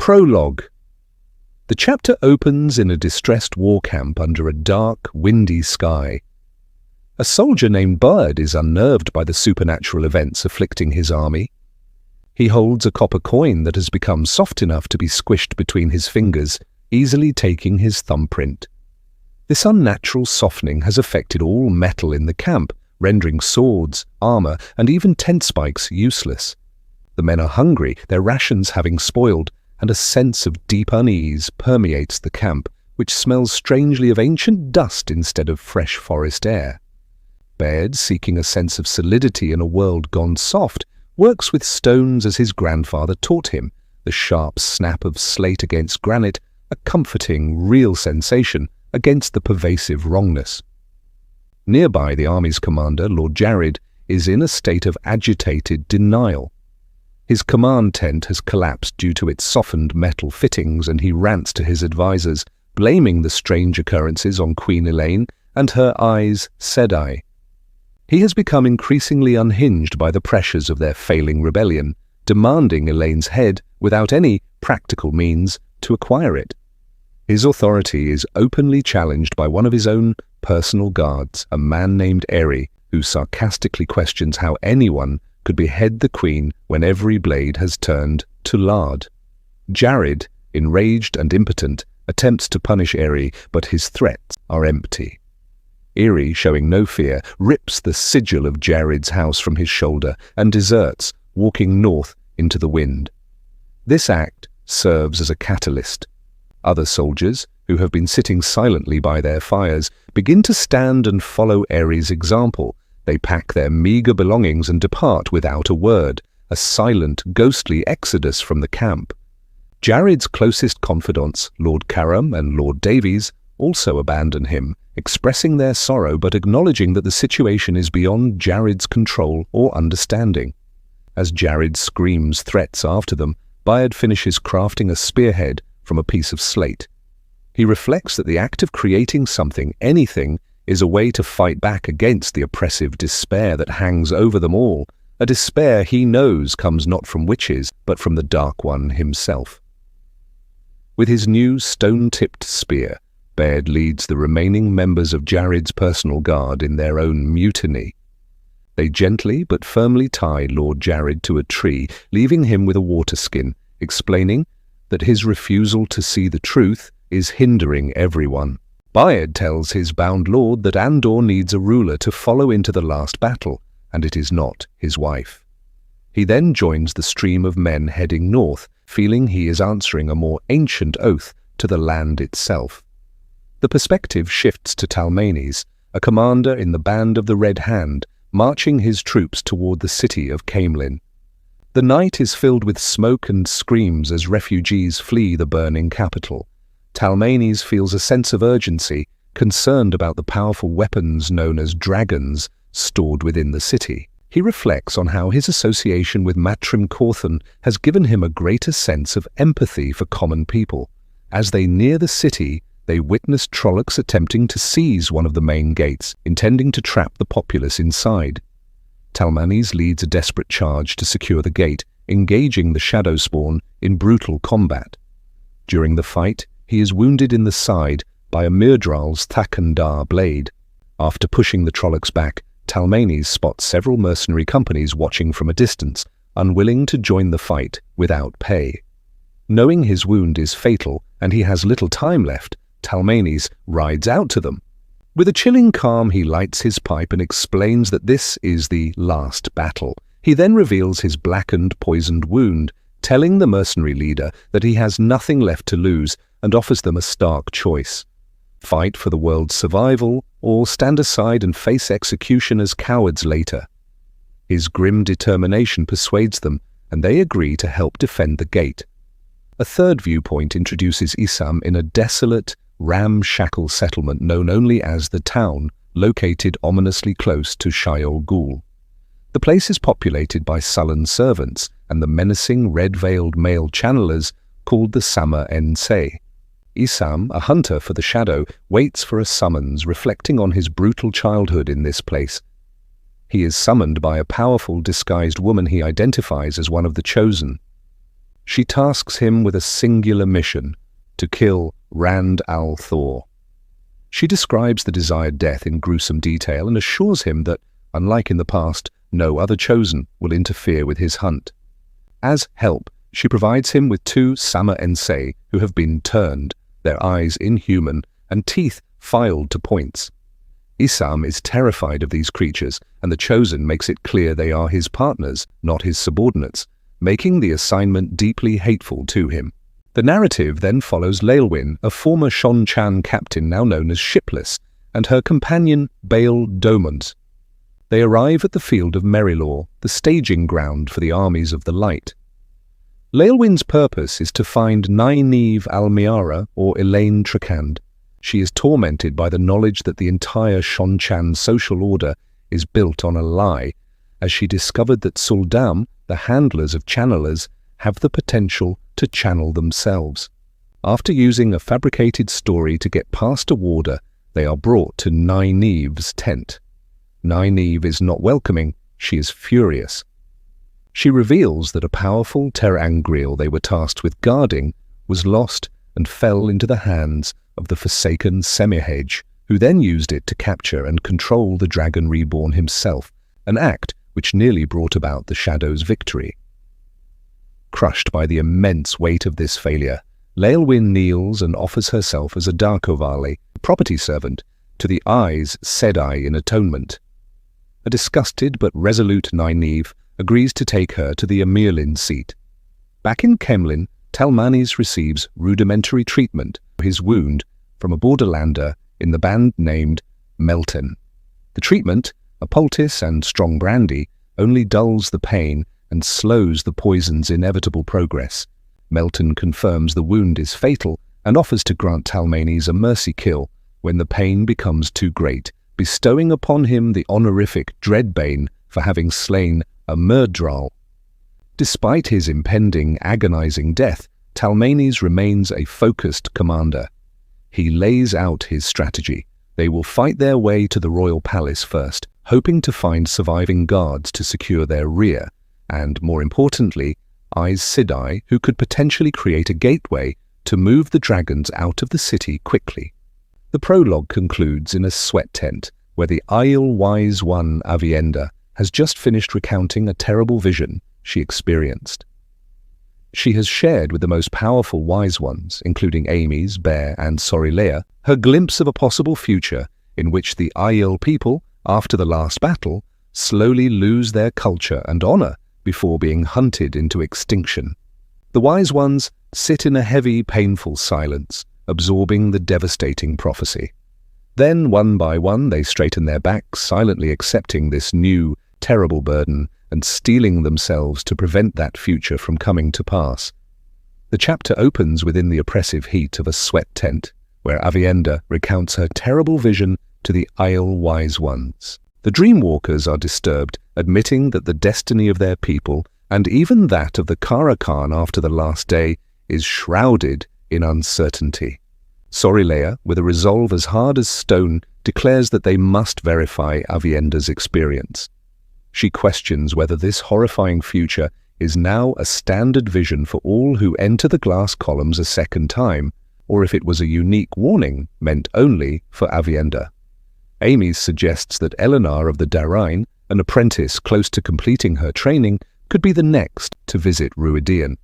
Prologue. The chapter opens in a distressed war camp under a dark, windy sky. A soldier named Byrd is unnerved by the supernatural events afflicting his army. He holds a copper coin that has become soft enough to be squished between his fingers, easily taking his thumbprint. This unnatural softening has affected all metal in the camp, rendering swords, armor, and even tent spikes useless. The men are hungry, their rations having spoiled, and a sense of deep unease permeates the camp, which smells strangely of ancient dust instead of fresh forest air. Byrd, seeking a sense of solidity in a world gone soft, works with stones as his grandfather taught him, the sharp snap of slate against granite, a comforting, real sensation against the pervasive wrongness. Nearby, the army's commander, Lord Jared, is in a state of agitated denial. His command tent has collapsed due to its softened metal fittings, and he rants to his advisors, blaming the strange occurrences on Queen Elaine and her Aes Sedai. He has become increasingly unhinged by the pressures of their failing rebellion, demanding Elaine's head without any practical means to acquire it. His authority is openly challenged by one of his own personal guards, a man named Aery, who sarcastically questions how anyone could behead the queen when every blade has turned to lard. Jared, enraged and impotent, attempts to punish Aery, but his threats are empty. Aery, showing no fear, rips the sigil of Jared's house from his shoulder and deserts, walking north into the wind. This act serves as a catalyst. Other soldiers, who have been sitting silently by their fires, begin to stand and follow Aery's example. They pack their meager belongings and depart without a word, a silent, ghostly exodus from the camp. Jared's closest confidants, Lord Caram and Lord Davies, also abandon him, expressing their sorrow but acknowledging that the situation is beyond Jared's control or understanding. As Jared screams threats after them, Byrd finishes crafting a spearhead from a piece of slate. He reflects that the act of creating something, anything, is a way to fight back against the oppressive despair that hangs over them all, a despair he knows comes not from witches, but from the Dark One himself. With his new stone-tipped spear, Byrd leads the remaining members of Jared's personal guard in their own mutiny. They gently but firmly tie Lord Jared to a tree, leaving him with a waterskin, explaining that his refusal to see the truth is hindering everyone. Byrd tells his bound lord that Andor needs a ruler to follow into the last battle, and it is not his wife. He then joins the stream of men heading north, feeling he is answering a more ancient oath to the land itself. The perspective shifts to Talmanes, a commander in the Band of the Red Hand, marching his troops toward the city of Caemlyn. The night is filled with smoke and screams as refugees flee the burning capital. Talmanes feels a sense of urgency, concerned about the powerful weapons known as dragons stored within the city. He reflects on how his association with Matrim Cauthon has given him a greater sense of empathy for common people. As they near the city, they witness Trollocs attempting to seize one of the main gates, intending to trap the populace inside. Talmanes leads a desperate charge to secure the gate, engaging the Shadowspawn in brutal combat. During the fight, he is wounded in the side by a Myrddraal's Thakandar blade. After pushing the Trollocs back, Talmanes spots several mercenary companies watching from a distance, unwilling to join the fight without pay. Knowing his wound is fatal and he has little time left, Talmanes rides out to them. With a chilling calm, he lights his pipe and explains that this is the last battle. He then reveals his blackened, poisoned wound, telling the mercenary leader that he has nothing left to lose and offers them a stark choice: fight for the world's survival or stand aside and face execution as cowards later. His grim determination persuades them, and they agree to help defend the gate. A third viewpoint introduces Isam in a desolate, ramshackle settlement known only as the Town, located ominously close to Shayol Ghul. The place is populated by sullen servants and the menacing red-veiled male channelers called the Sama Ensei. Isam, a hunter for the Shadow, waits for a summons reflecting on his brutal childhood in this place. He is summoned by a powerful, disguised woman he identifies as one of the Chosen. She tasks him with a singular mission: to kill Rand al'Thor. She describes the desired death in gruesome detail and assures him that, unlike in the past, no other chosen will interfere with his hunt. As help, she provides him with 2 Sama-ensei who have been turned, their eyes inhuman and teeth filed to points. Isam is terrified of these creatures, and the Chosen makes it clear they are his partners, not his subordinates, making the assignment deeply hateful to him. The narrative then follows Leilwyn, a former Shonchan captain now known as Shipless, and her companion Bail Domont. They arrive at the field of Merilaw, the staging ground for the armies of the light. Leilwyn's purpose is to find Nynaeve Almiara, or Elaine Trakand. She is tormented by the knowledge that the entire Shonchan social order is built on a lie, as she discovered that Suldam, the handlers of channelers, have the potential to channel themselves. After using a fabricated story to get past a warder, they are brought to Nynaeve's tent. Nynaeve is not welcoming, she is furious. She reveals that a powerful ter'angreal they were tasked with guarding was lost and fell into the hands of the forsaken Semihedge, who then used it to capture and control the Dragon Reborn himself, an act which nearly brought about the Shadow's victory. Crushed by the immense weight of this failure, Leilwyn kneels and offers herself as a Darkovale, property servant, to the Eyes Sedai in atonement. A disgusted but resolute Nynaeve agrees to take her to the Amirlin seat. Back in Kemlin, Talmanes receives rudimentary treatment for his wound from a borderlander in the band named Melton. The treatment, a poultice and strong brandy, only dulls the pain and slows the poison's inevitable progress. Melton confirms the wound is fatal and offers to grant Talmanes a mercy kill when the pain becomes too great, bestowing upon him the honorific Dreadbane for having slain a Myrddraal. Despite his impending, agonizing death, Talmanes remains a focused commander. He lays out his strategy. They will fight their way to the royal palace first, hoping to find surviving guards to secure their rear, and, more importantly, Aes Sedai, who could potentially create a gateway to move the dragons out of the city quickly. The prologue concludes in a sweat tent, where the Aiel Wise One Aviendha has just finished recounting a terrible vision she experienced. She has shared with the most powerful Wise Ones, including Amys, Bear, and Sorilea, her glimpse of a possible future in which the Aiel people, after the last battle, slowly lose their culture and honor before being hunted into extinction. The Wise Ones sit in a heavy, painful silence, absorbing the devastating prophecy. Then, one by one, they straighten their backs, silently accepting this new, terrible burden and steeling themselves to prevent that future from coming to pass. The chapter opens within the oppressive heat of a sweat tent, where Aviendha recounts her terrible vision to the Aiel Wise Ones. The Dreamwalkers are disturbed, admitting that the destiny of their people, and even that of the Kara Khan after the last day, is shrouded in uncertainty. Sorilea, with a resolve as hard as stone, declares that they must verify Aviendha's experience. She questions whether this horrifying future is now a standard vision for all who enter the glass columns a second time, or if it was a unique warning meant only for Aviendha. Amys suggests that Elenar of the Darine, an apprentice close to completing her training, could be the next to visit Ruidian.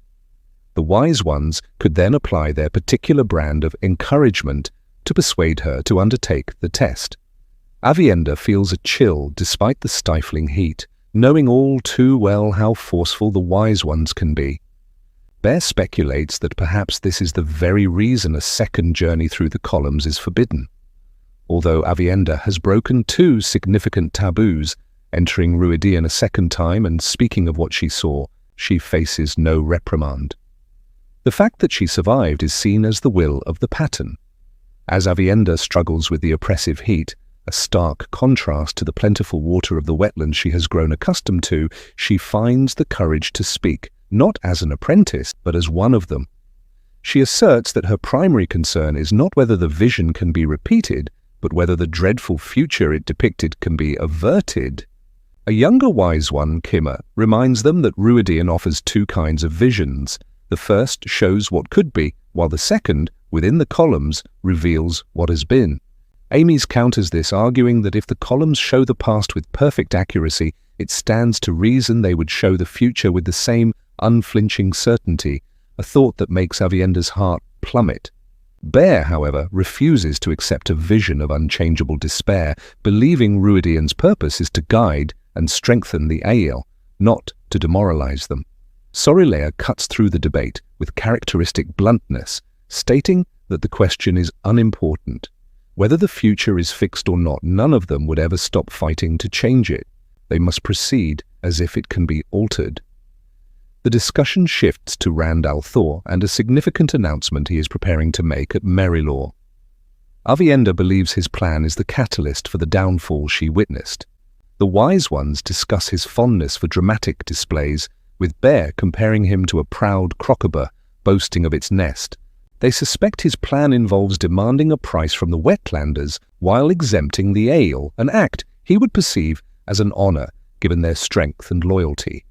The Wise Ones could then apply their particular brand of encouragement to persuade her to undertake the test. Aviendha feels a chill despite the stifling heat, knowing all too well how forceful the Wise Ones can be. Bear speculates that perhaps this is the very reason a second journey through the columns is forbidden. Although Aviendha has broken 2 significant taboos, entering Ruidian a second time and speaking of what she saw, she faces no reprimand. The fact that she survived is seen as the will of the pattern. As Aviendha struggles with the oppressive heat, a stark contrast to the plentiful water of the wetlands she has grown accustomed to, she finds the courage to speak, not as an apprentice, but as one of them. She asserts that her primary concern is not whether the vision can be repeated, but whether the dreadful future it depicted can be averted. A younger Wise One, Kimmer, reminds them that Ruidian offers 2 kinds of visions, The first shows what could be, while the second, within the columns, reveals what has been. Ames counters this, arguing that if the columns show the past with perfect accuracy, it stands to reason they would show the future with the same unflinching certainty, a thought that makes Avienda's heart plummet. Bert, however, refuses to accept a vision of unchangeable despair, believing Ruidian's purpose is to guide and strengthen the Aiel, not to demoralize them. Sorilea cuts through the debate with characteristic bluntness, stating that the question is unimportant. Whether the future is fixed or not, none of them would ever stop fighting to change it. They must proceed as if it can be altered. The discussion shifts to Rand al'Thor and a significant announcement he is preparing to make at Merilaw. Avienda believes his plan is the catalyst for the downfall she witnessed. The Wise Ones discuss his fondness for dramatic displays, with Bert comparing him to a proud crocodile boasting of its nest. They suspect his plan involves demanding a price from the Wetlanders while exempting the Aiel, an act he would perceive as an honor given their strength and loyalty.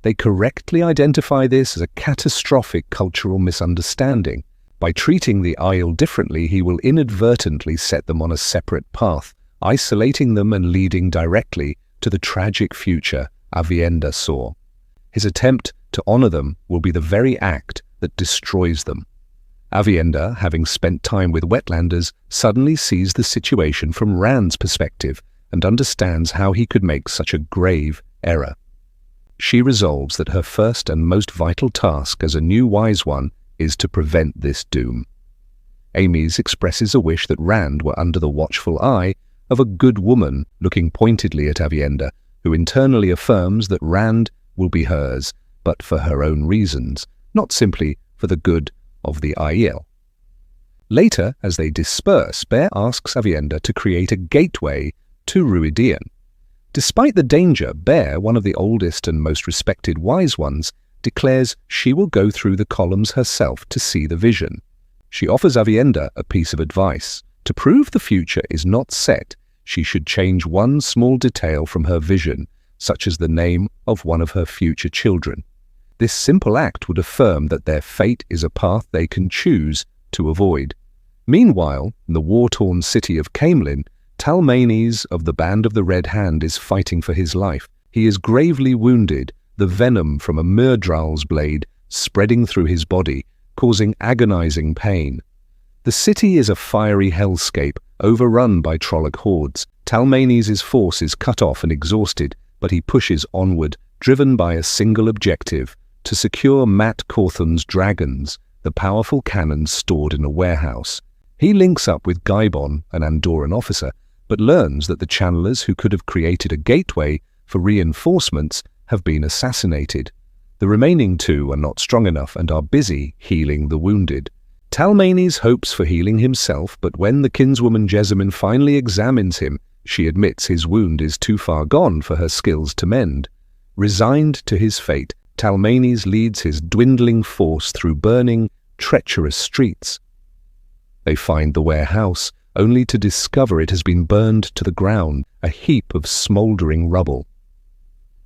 They correctly identify this as a catastrophic cultural misunderstanding. By treating the Aiel differently, he will inadvertently set them on a separate path, isolating them and leading directly to the tragic future Avienda saw. His attempt to honor them will be the very act that destroys them. Avienda, having spent time with Wetlanders, suddenly sees the situation from Rand's perspective and understands how he could make such a grave error. She resolves that her first and most vital task as a new Wise One is to prevent this doom. Ames expresses a wish that Rand were under the watchful eye of a good woman, looking pointedly at Avienda, who internally affirms that Rand will be hers, but for her own reasons, not simply for the good of the Aiel. Later, as they disperse, Bert asks Avienda to create a gateway to Ruidian. Despite the danger, Bert, one of the oldest and most respected Wise Ones, declares she will go through the columns herself to see the vision. She offers Avienda a piece of advice. To prove the future is not set, she should change one small detail from her vision, such as the name of one of her future children. This simple act would affirm that their fate is a path they can choose to avoid. Meanwhile, in the war-torn city of Caemlyn, Talmanes of the Band of the Red Hand is fighting for his life. He is gravely wounded, the venom from a Myrddraal's blade spreading through his body, causing agonizing pain. The city is a fiery hellscape, overrun by Trolloc hordes. Talmanes' force is cut off and exhausted, but he pushes onward, driven by a single objective: to secure Mat Cauthon's dragons, the powerful cannons stored in a warehouse. He links up with Gaibon, an Andoran officer, but learns that the channelers who could have created a gateway for reinforcements have been assassinated. The remaining two are not strong enough and are busy healing the wounded. Talmanes hopes for healing himself, but when the kinswoman Jessamine finally examines him, she admits his wound is too far gone for her skills to mend. Resigned to his fate, Talmanes leads his dwindling force through burning, treacherous streets. They find the warehouse, only to discover it has been burned to the ground, a heap of smouldering rubble.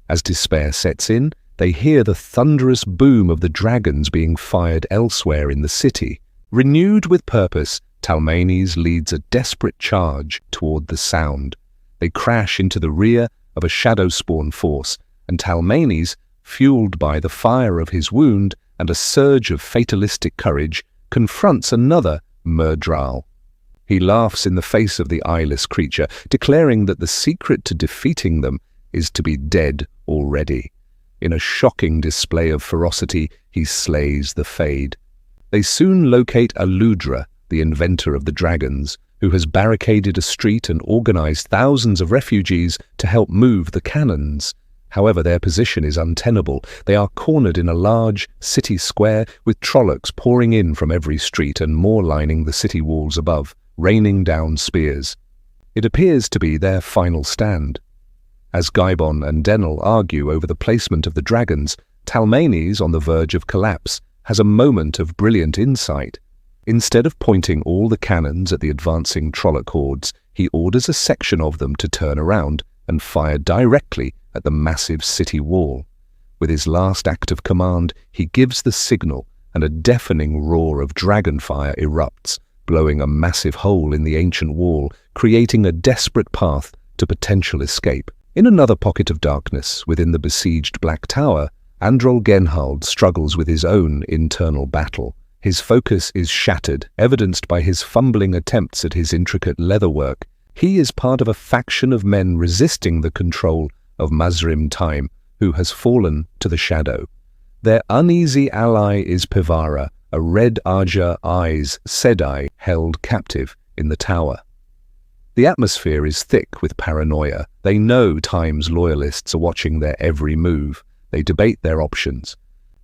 As despair sets in, they hear the thunderous boom of the dragons being fired elsewhere in the city. Renewed with purpose, Talmanes leads a desperate charge toward the sound. They crash into the rear of a Shadowspawn force, and Talmanes, fueled by the fire of his wound and a surge of fatalistic courage, confronts another Myrddraal. He laughs in the face of the eyeless creature, declaring that the secret to defeating them is to be dead already. In a shocking display of ferocity, he slays the Fade. They soon locate Aludra, the inventor of the dragons, who has barricaded a street and organized thousands of refugees to help move the cannons. However, their position is untenable. They are cornered in a large city square, with Trollocs pouring in from every street and more lining the city walls above, raining down spears. It appears to be their final stand. As Gaibon and Denel argue over the placement of the dragons, Talmanes, on the verge of collapse, has a moment of brilliant insight. Instead of pointing all the cannons at the advancing Trolloc hordes, he orders a section of them to turn around and fire directly at the massive city wall. With his last act of command, he gives the signal, and a deafening roar of dragonfire erupts, blowing a massive hole in the ancient wall, creating a desperate path to potential escape. In another pocket of darkness within the besieged Black Tower, Androl Genhald struggles with his own internal battle. His focus is shattered, evidenced by his fumbling attempts at his intricate leatherwork. He is part of a faction of men resisting the control of Mazrim Taim, who has fallen to the shadow. Their uneasy ally is Pivara, a red Aja Eyes Sedai held captive in the tower. The atmosphere is thick with paranoia. They know Taim's loyalists are watching their every move. They debate their options.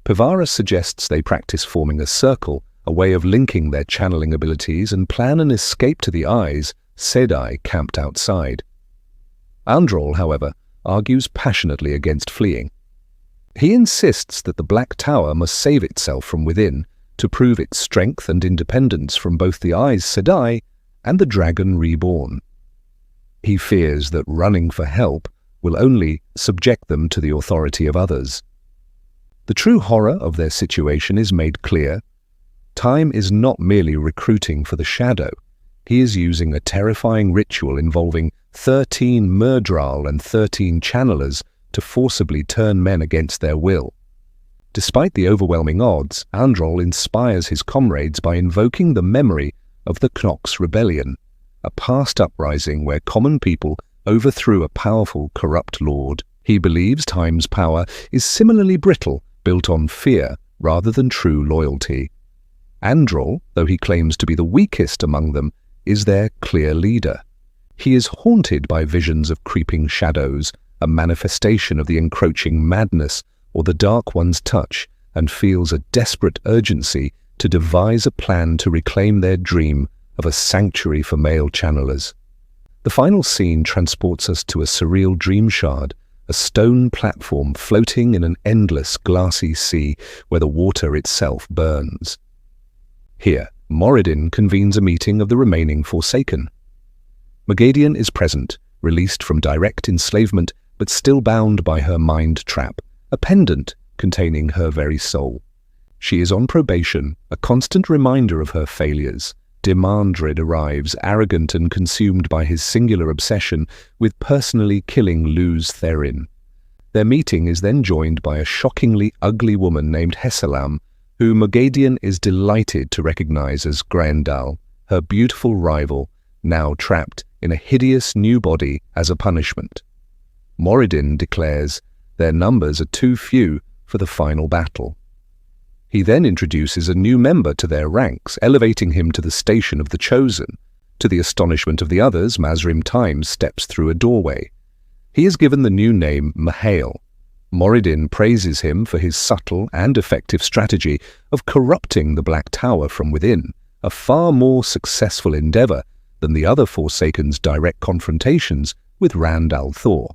Pivara suggests they practice forming a circle, a way of linking their channeling abilities, and plan an escape to the Eyes Sedai camped outside. Androl, however, argues passionately against fleeing. He insists that the Black Tower must save itself from within to prove its strength and independence from both the Eyes Sedai and the Dragon Reborn. He fears that running for help will only subject them to the authority of others. The true horror of their situation is made clear. Taim is not merely recruiting for the Shadow. He is using a terrifying ritual involving 13 Myrddraal and 13 channelers to forcibly turn men against their will. Despite the overwhelming odds, Androl inspires his comrades by invoking the memory of the Knox Rebellion, a past uprising where common people overthrew a powerful, corrupt lord. He believes Taim's power is similarly brittle, built on fear rather than true loyalty. Androl, though he claims to be the weakest among them, is their clear leader. He is haunted by visions of creeping shadows, a manifestation of the encroaching madness or the Dark One's touch, and feels a desperate urgency to devise a plan to reclaim their dream of a sanctuary for male channelers. The final scene transports us to a surreal dream shard, a stone platform floating in an endless glassy sea where the water itself burns. Here, Moridin convenes a meeting of the remaining Forsaken. Moghedien is present, released from direct enslavement but still bound by her mind trap, a pendant containing her very soul. She is on probation, a constant reminder of her failures. Demandred arrives, arrogant and consumed by his singular obsession with personally killing Luz Therin. Their meeting is then joined by a shockingly ugly woman named Hessalam, who Moghedien is delighted to recognize as Graendal, her beautiful rival, now trapped in a hideous new body as a punishment. Moridin declares their numbers are too few for the final battle. He then introduces a new member to their ranks, elevating him to the station of the Chosen. To the astonishment of the others, Mazrim Taim steps through a doorway. He is given the new name Mihail. Moridin praises him for his subtle and effective strategy of corrupting the Black Tower from within, a far more successful endeavor than the other Forsaken's direct confrontations with Rand al'Thor.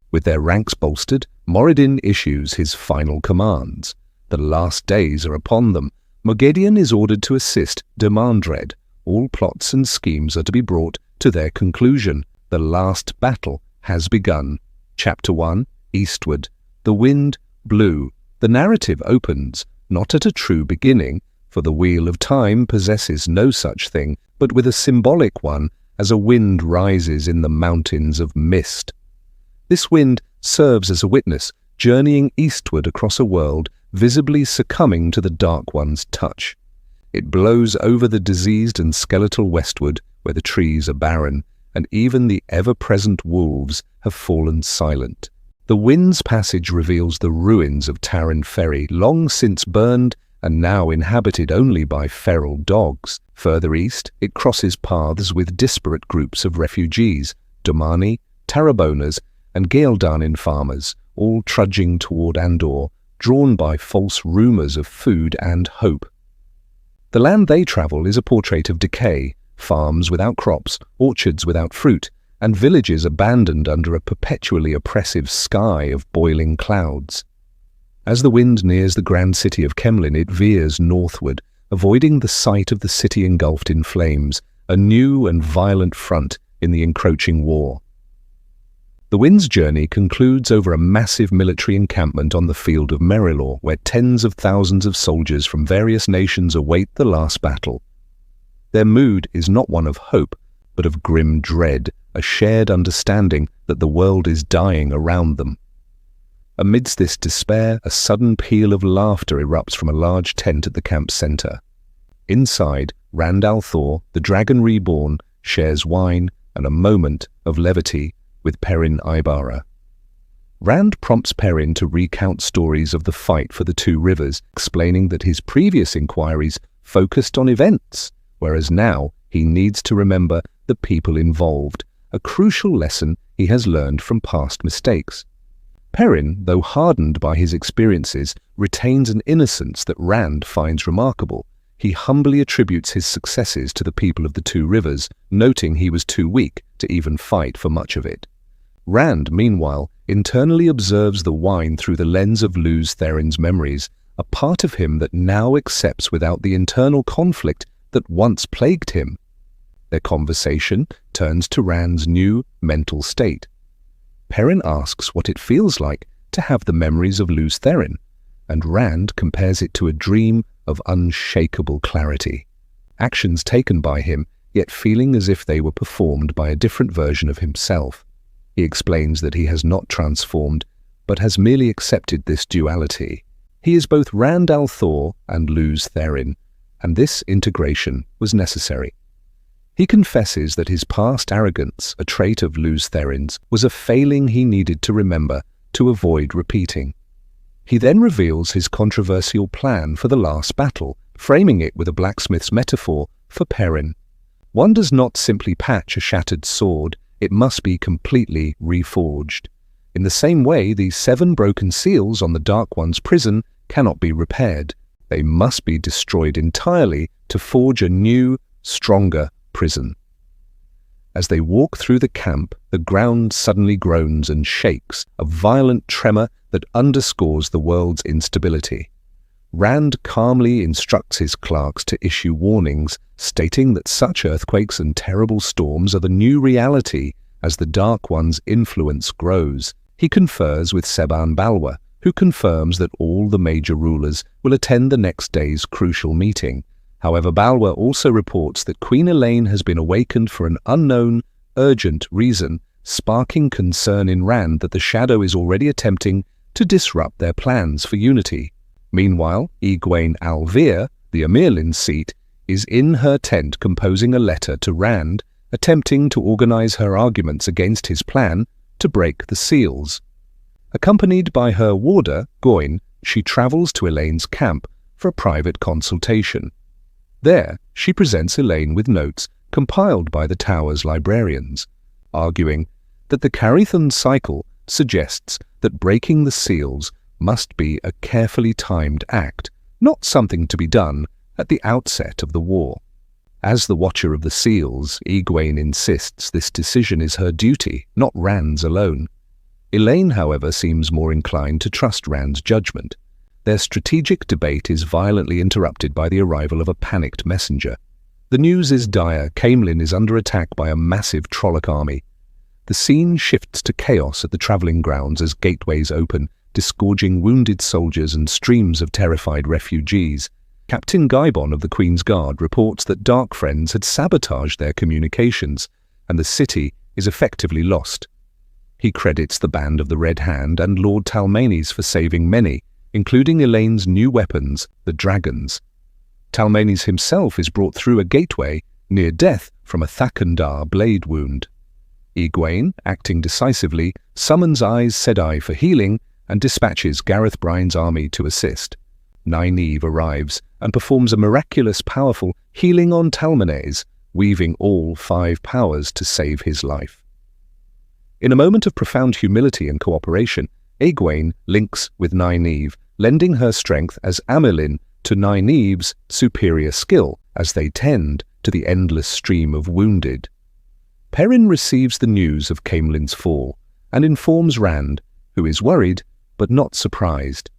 With their ranks bolstered, Moridin issues his final commands. The last days are upon them. Moghedien is ordered to assist Demandred. All plots and schemes are to be brought to their conclusion. The last battle has begun. Chapter 1, Eastward. The wind blew. The narrative opens, not at a true beginning, for the Wheel of Time possesses no such thing, but with a symbolic one as a wind rises in the mountains of mist. This wind serves as a witness, journeying eastward across a world visibly succumbing to the Dark One's touch. It blows over the diseased and skeletal westward, where the trees are barren, and even the ever-present wolves have fallen silent. The wind's passage reveals the ruins of Taran Ferry, long since burned and now inhabited only by feral dogs. Further east, it crosses paths with disparate groups of refugees, Domani, Tarrabonas, and Ghealdanin farmers, all trudging toward Andor, drawn by false rumors of food and hope. The land they travel is a portrait of decay, farms without crops, orchards without fruit, and villages abandoned under a perpetually oppressive sky of boiling clouds. As the wind nears the grand city of Kemlin, it veers northward, avoiding the sight of the city engulfed in flames, a new and violent front in the encroaching war. The Wind's journey concludes over a massive military encampment on the field of Merilaw, where tens of thousands of soldiers from various nations await the last battle. Their mood is not one of hope, but of grim dread, a shared understanding that the world is dying around them. Amidst this despair, a sudden peal of laughter erupts from a large tent at the camp's center. Inside, Rand al'Thor, the Dragon Reborn, shares wine and a moment of levity with Perrin Aybara. Rand prompts Perrin to recount stories of the fight for the Two Rivers, explaining that his previous inquiries focused on events, whereas now he needs to remember the people involved, a crucial lesson he has learned from past mistakes. Perrin, though hardened by his experiences, retains an innocence that Rand finds remarkable. He humbly attributes his successes to the people of the Two Rivers, noting he was too weak to even fight for much of it. Rand, meanwhile, internally observes the wine through the lens of Lews Therin's memories, a part of him that now accepts without the internal conflict that once plagued him. Their conversation turns to Rand's new mental state. Perrin asks what it feels like to have the memories of Lews Therin, and Rand compares it to a dream of unshakable clarity. Actions taken by him, yet feeling as if they were performed by a different version of himself. He explains that he has not transformed, but has merely accepted this duality. He is both Rand al'Thor and Lews Therin, and this integration was necessary. He confesses that his past arrogance, a trait of Lews Therin's, was a failing he needed to remember to avoid repeating. He then reveals his controversial plan for the last battle, framing it with a blacksmith's metaphor for Perrin. One does not simply patch a shattered sword, it must be completely reforged. In the same way, these 7 broken seals on the Dark One's prison cannot be repaired. They must be destroyed entirely to forge a new, stronger prison. As they walk through the camp, the ground suddenly groans and shakes, a violent tremor that underscores the world's instability. Rand calmly instructs his clerks to issue warnings, stating that such earthquakes and terrible storms are the new reality as the Dark One's influence grows. He confers with Seban Balwa, who confirms that all the major rulers will attend the next day's crucial meeting. However, Balwa also reports that Queen Elaine has been awakened for an unknown, urgent reason, sparking concern in Rand that the Shadow is already attempting to disrupt their plans for unity. Meanwhile, Egwene al'Vere, the Amirlin's seat, is in her tent composing a letter to Rand, attempting to organize her arguments against his plan to break the seals. Accompanied by her warder, Goyn, she travels to Elaine's camp for a private consultation. There, she presents Elaine with notes compiled by the Tower's librarians, arguing that the Carython cycle suggests that breaking the seals must be a carefully timed act, not something to be done at the outset of the war. As the Watcher of the Seals, Egwene insists this decision is her duty, not Rand's alone. Elaine, however, seems more inclined to trust Rand's judgment. Their strategic debate is violently interrupted by the arrival of a panicked messenger. The news is dire. Caemlyn is under attack by a massive Trolloc army. The scene shifts to chaos at the travelling grounds as gateways open, disgorging wounded soldiers and streams of terrified refugees. Captain Gaibon of the Queen's Guard reports that Dark Friends had sabotaged their communications, and the city is effectively lost. He credits the Band of the Red Hand and Lord Talmanes for saving many, including Elaine's new weapons, the dragons. Talmanes himself is brought through a gateway, near death from a Thakandar blade wound. Egwene, acting decisively, summons Aes Sedai for healing and dispatches Gareth Bryne's army to assist. Nynaeve arrives and performs a miraculous, powerful healing on Talmanes, weaving all 5 powers to save his life. In a moment of profound humility and cooperation, Egwene links with Nynaeve, lending her strength as Amerlin to Nynaeve's superior skill as they tend to the endless stream of wounded. Perrin receives the news of Caemlyn's fall and informs Rand, who is worried but not surprised.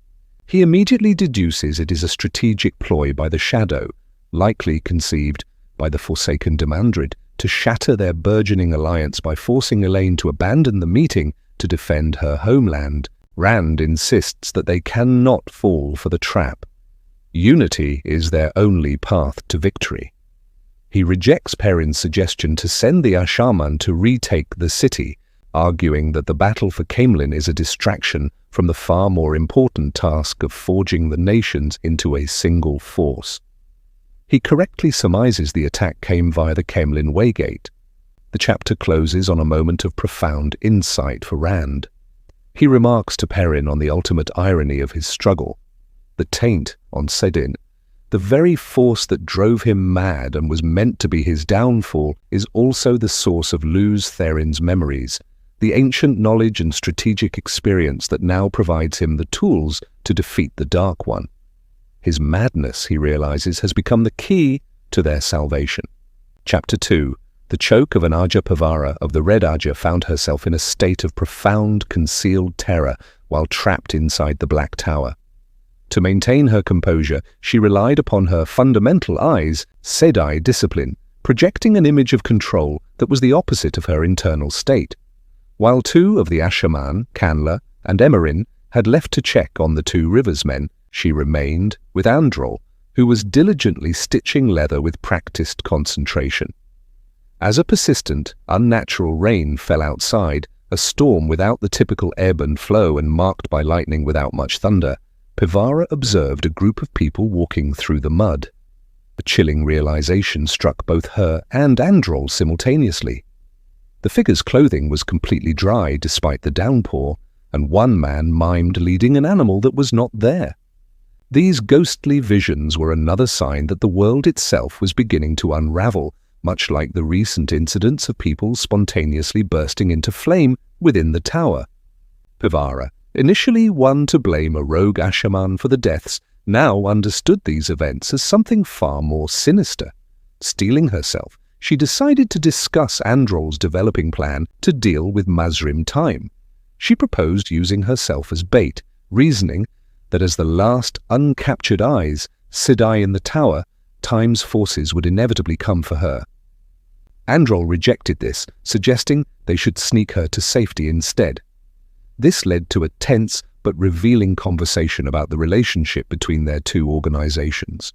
He immediately deduces it is a strategic ploy by the Shadow, likely conceived by the Forsaken Demandred, to shatter their burgeoning alliance by forcing Elaine to abandon the meeting to defend her homeland. Rand insists that they cannot fall for the trap. Unity is their only path to victory. He rejects Perrin's suggestion to send the Asha'man to retake the city, arguing that the battle for Caemlyn is a distraction from the far more important task of forging the nations into a single force. He correctly surmises the attack came via the Caemlyn Waygate. The chapter closes on a moment of profound insight for Rand. He remarks to Perrin on the ultimate irony of his struggle. The taint on Cedin, the very force that drove him mad and was meant to be his downfall, is also the source of Lews Therin's memories, the ancient knowledge and strategic experience that now provides him the tools to defeat the Dark One. His madness, he realizes, has become the key to their salvation. Chapter 2. The choke of an Ajah Pevara of the Red Ajah found herself in a state of profound concealed terror while trapped inside the Black Tower. To maintain her composure, she relied upon her fundamental eyes, Sedai discipline, projecting an image of control that was the opposite of her internal state. While two of the Asha'man, Canla and Emerin, had left to check on the two Rivers men, she remained with Androl, who was diligently stitching leather with practiced concentration. As a persistent, unnatural rain fell outside, a storm without the typical ebb and flow and marked by lightning without much thunder, Pevara observed a group of people walking through the mud. A chilling realization struck both her and Androl simultaneously. The figure's clothing was completely dry despite the downpour, and one man mimed leading an animal that was not there. These ghostly visions were another sign that the world itself was beginning to unravel, much like the recent incidents of people spontaneously bursting into flame within the tower. Pevara, initially one to blame a rogue Asha'man for the deaths, now understood these events as something far more sinister. Steeling herself, she decided to discuss Androl's developing plan to deal with Mazrim time. She proposed using herself as bait, reasoning that as the last uncaptured eyes, Sedai in the tower, Time's forces would inevitably come for her. Androl rejected this, suggesting they should sneak her to safety instead. This led to a tense but revealing conversation about the relationship between their two organizations.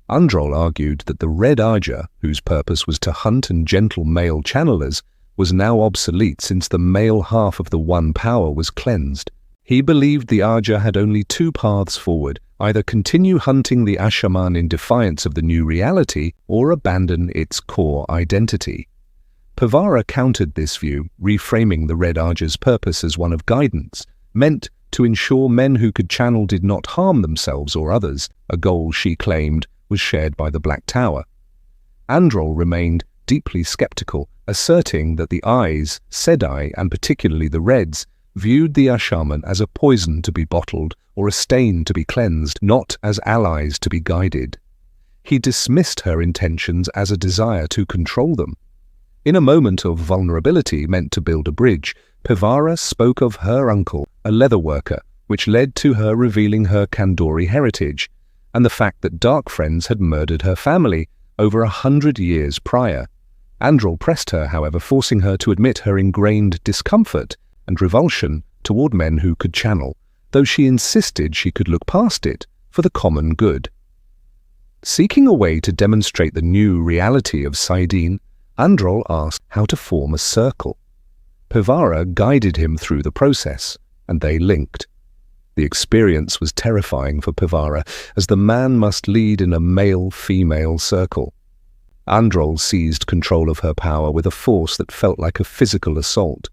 Androl argued that the Red Ajah, whose purpose was to hunt and gentle male channelers, was now obsolete since the male half of the One Power was cleansed. He believed the Ajah had only two paths forward, either continue hunting the Asha'man in defiance of the new reality or abandon its core identity. Pevara countered this view, reframing the Red Ajah's purpose as one of guidance, meant to ensure men who could channel did not harm themselves or others, a goal she claimed was shared by the Black Tower. Androl remained deeply skeptical, asserting that the Eyes, Sedai, and particularly the Reds, viewed the Asha'man as a poison to be bottled or a stain to be cleansed, not as allies to be guided. He dismissed her intentions as a desire to control them. In a moment of vulnerability meant to build a bridge, Pevara spoke of her uncle, a leatherworker, which led to her revealing her Kandori heritage, and the fact that Dark Friends had murdered her family over 100 years prior. Androl pressed her, however, forcing her to admit her ingrained discomfort and revulsion toward men who could channel, though she insisted she could look past it for the common good. Seeking a way to demonstrate the new reality of saidin, Androl asked how to form a circle. Pevara guided him through the process, and they linked. The experience was terrifying for Pevara, as the man must lead in a male-female circle. Androl seized control of her power with a force that felt like a physical assault.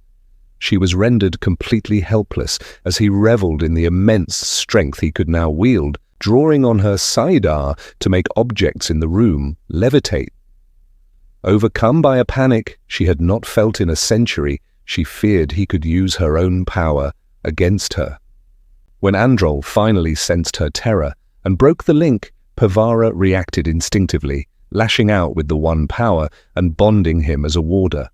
She was rendered completely helpless as he reveled in the immense strength he could now wield, drawing on her saidar to make objects in the room levitate. Overcome by a panic she had not felt in a century, she feared he could use her own power against her. When Androl finally sensed her terror and broke the link, Pevara reacted instinctively, lashing out with the One Power and bonding him as a warder.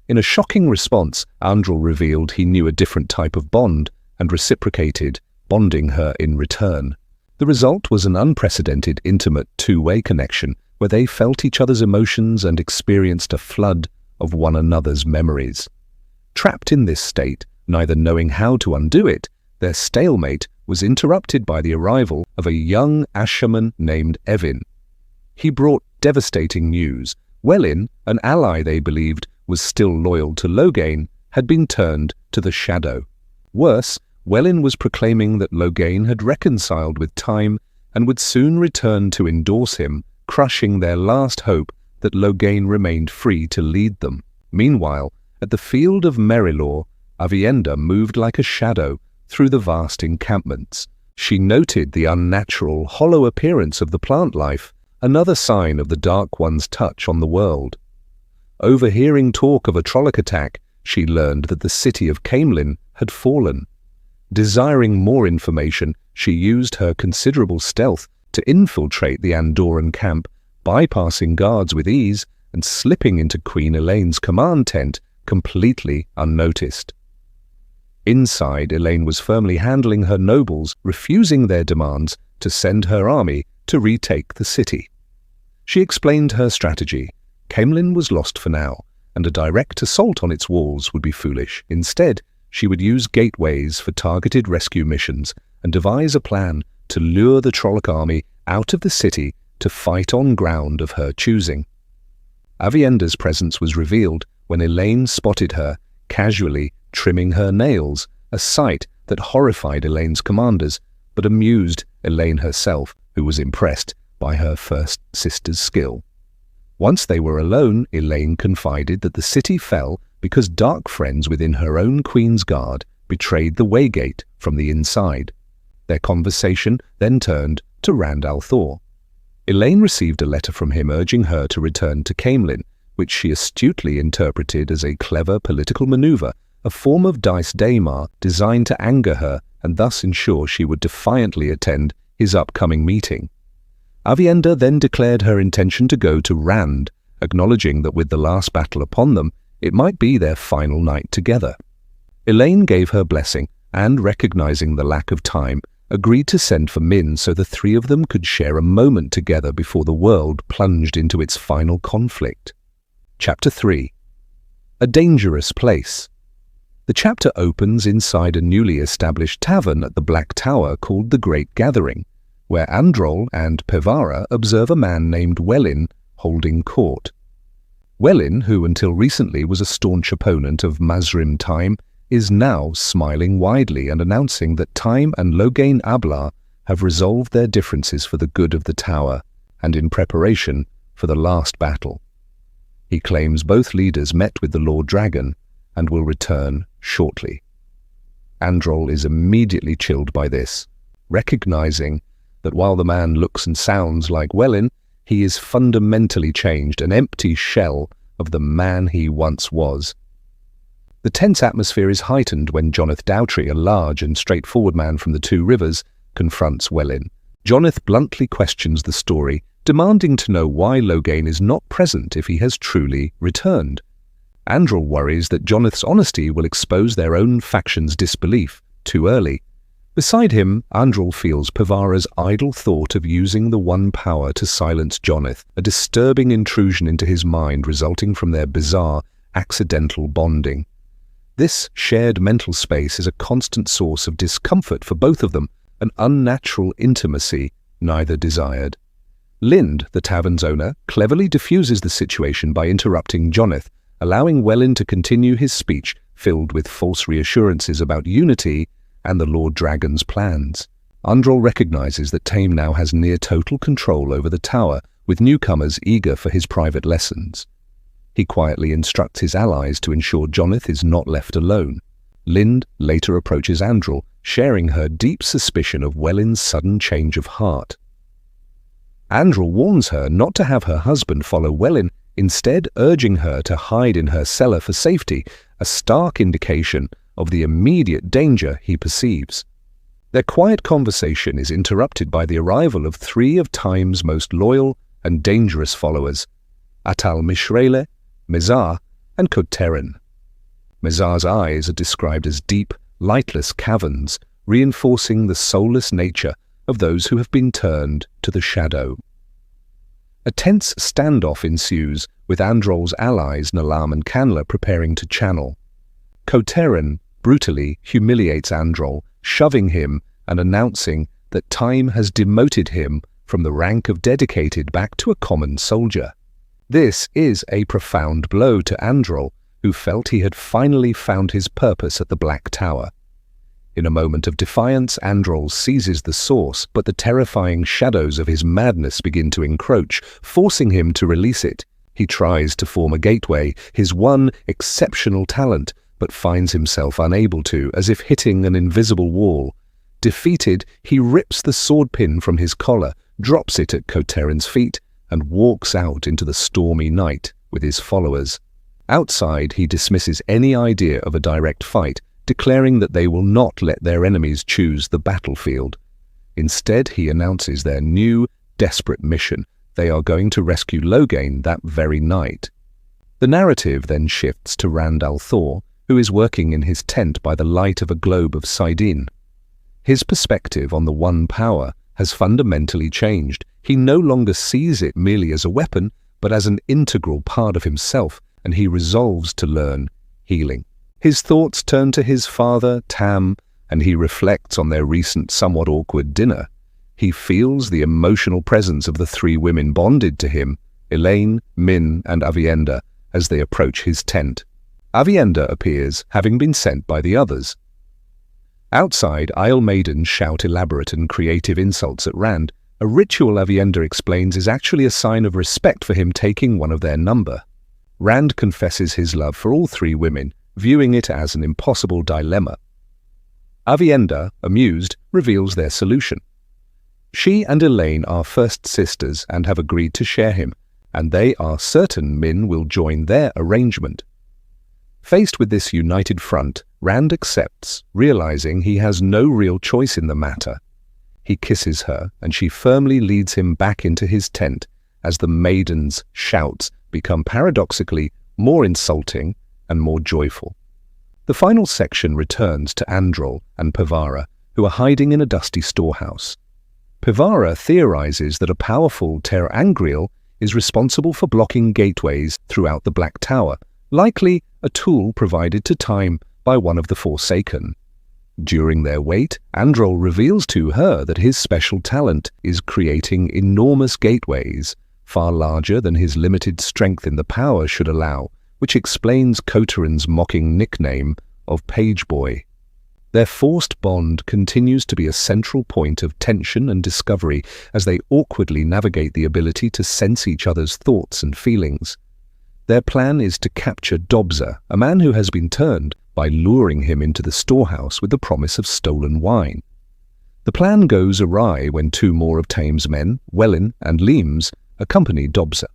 In a shocking response, Androl revealed he knew a different type of bond and reciprocated, bonding her in return. The result was an unprecedented, intimate, two-way connection where they felt each other's emotions and experienced a flood of one another's memories. Trapped in this state, neither knowing how to undo it, their stalemate was interrupted by the arrival of a young Asherman named Evin. He brought devastating news. Welyn, an ally they believed was still loyal to Loghain, had been turned to the Shadow. Worse, Welyn was proclaiming that Loghain had reconciled with Time and would soon return to endorse him, crushing their last hope that Loghain remained free to lead them. Meanwhile, at the field of Merilor, Aviendha moved like a shadow through the vast encampments. She noted the unnatural, hollow appearance of the plant life, another sign of the Dark One's touch on the world. Overhearing talk of a Trolloc attack, she learned that the city of Caemlyn had fallen. Desiring more information, she used her considerable stealth to infiltrate the Andoran camp, bypassing guards with ease and slipping into Queen Elaine's command tent completely unnoticed. Inside, Elaine was firmly handling her nobles, refusing their demands to send her army to retake the city. She explained her strategy. Caemlyn was lost for now, and a direct assault on its walls would be foolish. Instead, she would use gateways for targeted rescue missions and devise a plan to lure the Trolloc army out of the city to fight on ground of her choosing. Aviendha's presence was revealed when Elaine spotted her, casually trimming her nails, a sight that horrified Elaine's commanders, but amused Elaine herself, who was impressed by her first sister's skill. Once they were alone, Elaine confided that the city fell because dark friends within her own Queen's Guard betrayed the Waygate from the inside. Their conversation then turned to Rand al'Thor. Elaine received a letter from him urging her to return to Caemlyn, which she astutely interpreted as a clever political maneuver, a form of Dice Daymar designed to anger her and thus ensure she would defiantly attend his upcoming meeting. Aviendha then declared her intention to go to Rand, acknowledging that with the last battle upon them, it might be their final night together. Elaine gave her blessing and, recognizing the lack of time, agreed to send for Min so the three of them could share a moment together before the world plunged into its final conflict. Chapter 3. A Dangerous Place. The chapter opens inside a newly established tavern at the Black Tower called the Great Gathering, where Androl and Pevara observe a man named Welyn holding court. Welyn, who until recently was a staunch opponent of Mazrim Time, is now smiling widely and announcing that Time and Loghain Ablar have resolved their differences for the good of the tower and in preparation for the last battle. He claims both leaders met with the Lord Dragon and will return shortly. Androl is immediately chilled by this, recognizing that while the man looks and sounds like Welyn, he is fundamentally changed, an empty shell of the man he once was. The tense atmosphere is heightened when Joneth Dowtry, a large and straightforward man from the Two Rivers, confronts Welyn. Joneth bluntly questions the story, demanding to know why Loghain is not present if he has truly returned. Androl worries that Joneth's honesty will expose their own faction's disbelief too early. Beside him, Androl feels Pevara's idle thought of using the One power to silence Joneth, a disturbing intrusion into his mind resulting from their bizarre, accidental bonding. This shared mental space is a constant source of discomfort for both of them, an unnatural intimacy neither desired. Lind, the tavern's owner, cleverly diffuses the situation by interrupting Joneth, allowing Welyn to continue his speech filled with false reassurances about unity and the Lord Dragon's plans. Androl recognizes that Tame now has near total control over the tower, with newcomers eager for his private lessons. He quietly instructs his allies to ensure Joneth is not left alone. Lind later approaches Androl, sharing her deep suspicion of Welyn's sudden change of heart. Androl warns her not to have her husband follow Welyn, instead urging her to hide in her cellar for safety, a stark indication of the immediate danger he perceives. Their quiet conversation is interrupted by the arrival of three of Time's most loyal and dangerous followers, Atal Mishrele, Mezar, and Koteren. Mezar's eyes are described as deep, lightless caverns, reinforcing the soulless nature of those who have been turned to the shadow. A tense standoff ensues, with Androl's allies Nalam and Canla preparing to channel. Koterin brutally humiliates Androl, shoving him and announcing that time has demoted him from the rank of dedicated back to a common soldier. This is a profound blow to Androl, who felt he had finally found his purpose at the Black Tower. In a moment of defiance, Androl seizes the source, but the terrifying shadows of his madness begin to encroach, forcing him to release it. He tries to form a gateway, his one exceptional talent, but finds himself unable to, as if hitting an invisible wall. Defeated, he rips the sword pin from his collar, drops it at Koterin's feet, and walks out into the stormy night with his followers. Outside, he dismisses any idea of a direct fight, declaring that they will not let their enemies choose the battlefield. Instead, he announces their new, desperate mission. They are going to rescue Loghain that very night. The narrative then shifts to Rand al'Thor, who is working in his tent by the light of a globe of saidin. His perspective on the One Power has fundamentally changed. He no longer sees it merely as a weapon, but as an integral part of himself, and he resolves to learn healing. His thoughts turn to his father, Tam, and he reflects on their recent somewhat awkward dinner. He feels the emotional presence of the three women bonded to him, Elayne, Min, and Aviendha, as they approach his tent. Aviendha appears, having been sent by the others. Outside, Isle maidens shout elaborate and creative insults at Rand. A ritual, Aviendha explains, is actually a sign of respect for him taking one of their number. Rand confesses his love for all three women, viewing it as an impossible dilemma. Aviendha, amused, reveals their solution. She and Elayne are first sisters and have agreed to share him, and they are certain Min will join their arrangement. Faced with this united front, Rand accepts, realizing he has no real choice in the matter. He kisses her, and she firmly leads him back into his tent as the maidens' shouts become paradoxically more insulting and more joyful. The final section returns to Androl and Pevara, who are hiding in a dusty storehouse. Pevara theorizes that a powerful ter'angreal is responsible for blocking gateways throughout the Black Tower, likely a tool provided to Time by one of the Forsaken. During their wait, Androl reveals to her that his special talent is creating enormous gateways, far larger than his limited strength in the power should allow, which explains Koterin's mocking nickname of Page Boy. Their forced bond continues to be a central point of tension and discovery as they awkwardly navigate the ability to sense each other's thoughts and feelings. Their plan is to capture Dobza, a man who has been turned, by luring him into the storehouse with the promise of stolen wine. The plan goes awry when two more of Tame's men, Wellin and Leames, accompany Dobza.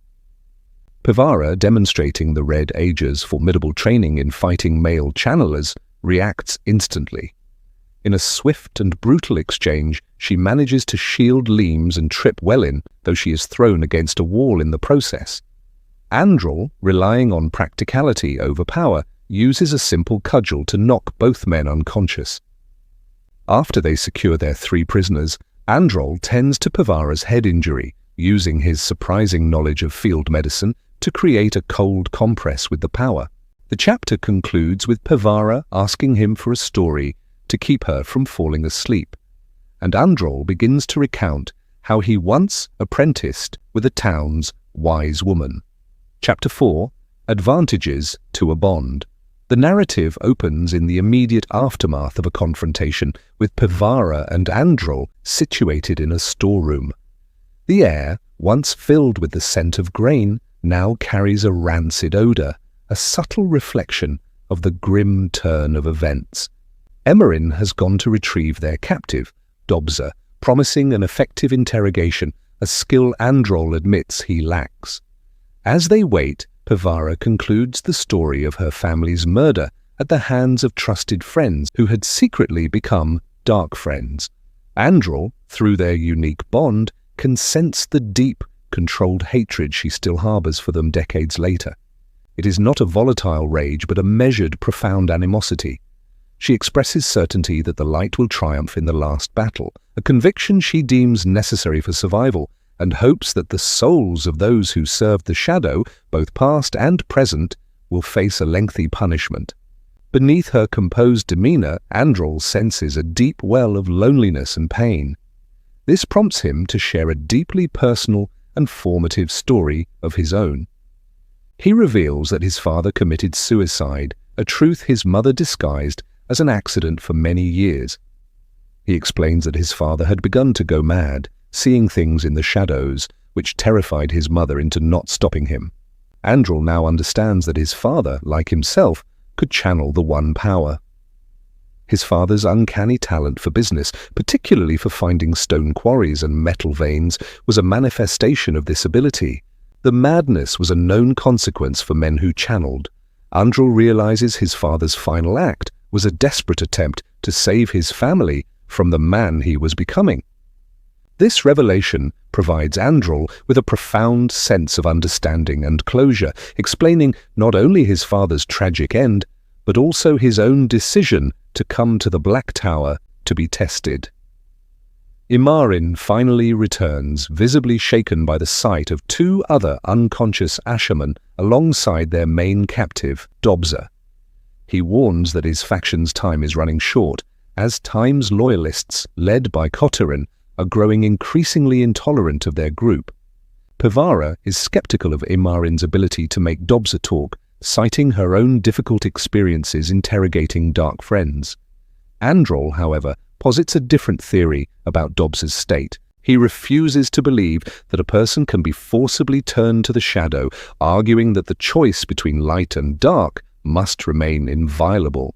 Pevara, demonstrating the Red Ager's formidable training in fighting male channelers, reacts instantly. In a swift and brutal exchange, she manages to shield Leames and trip Wellin, though she is thrown against a wall in the process. Androl, relying on practicality over power, uses a simple cudgel to knock both men unconscious. After they secure their three prisoners, Androl tends to Pevara's head injury, using his surprising knowledge of field medicine to create a cold compress with the power. The chapter concludes with Pevara asking him for a story to keep her from falling asleep, and Androl begins to recount how he once apprenticed with a town's wise woman. Chapter 4, Advantages to a Bond. The narrative opens in the immediate aftermath of a confrontation, with Pevara and Androl situated in a storeroom. The air, once filled with the scent of grain, now carries a rancid odor, a subtle reflection of the grim turn of events. Emerin has gone to retrieve their captive, Dobza, promising an effective interrogation, a skill Androl admits he lacks. As they wait, Pevara concludes the story of her family's murder at the hands of trusted friends who had secretly become dark friends. Androl, through their unique bond, can sense the deep, controlled hatred she still harbors for them decades later. It is not a volatile rage, but a measured, profound animosity. She expresses certainty that the light will triumph in the last battle, a conviction she deems necessary for survival, and hopes that the souls of those who served the shadow, both past and present, will face a lengthy punishment. Beneath her composed demeanor, Androl senses a deep well of loneliness and pain. This prompts him to share a deeply personal and formative story of his own. He reveals that his father committed suicide, a truth his mother disguised as an accident for many years. He explains that his father had begun to go mad, seeing things in the shadows, which terrified his mother into not stopping him. Androl now understands that his father, like himself, could channel the one power. His father's uncanny talent for business, particularly for finding stone quarries and metal veins, was a manifestation of this ability. The madness was a known consequence for men who channeled. Androl realizes his father's final act was a desperate attempt to save his family from the man he was becoming. This revelation provides Androl with a profound sense of understanding and closure, explaining not only his father's tragic end, but also his own decision to come to the Black Tower to be tested. Imarin finally returns, visibly shaken by the sight of two other unconscious Ashermen alongside their main captive, Dobza. He warns that his faction's time is running short, as Time's loyalists, led by Kotarin, are growing increasingly intolerant of their group. Pivara is skeptical of Imarin's ability to make Dobza talk, citing her own difficult experiences interrogating dark friends. Androl, however, posits a different theory about Dobza's state. He refuses to believe that a person can be forcibly turned to the shadow, arguing that the choice between light and dark must remain inviolable.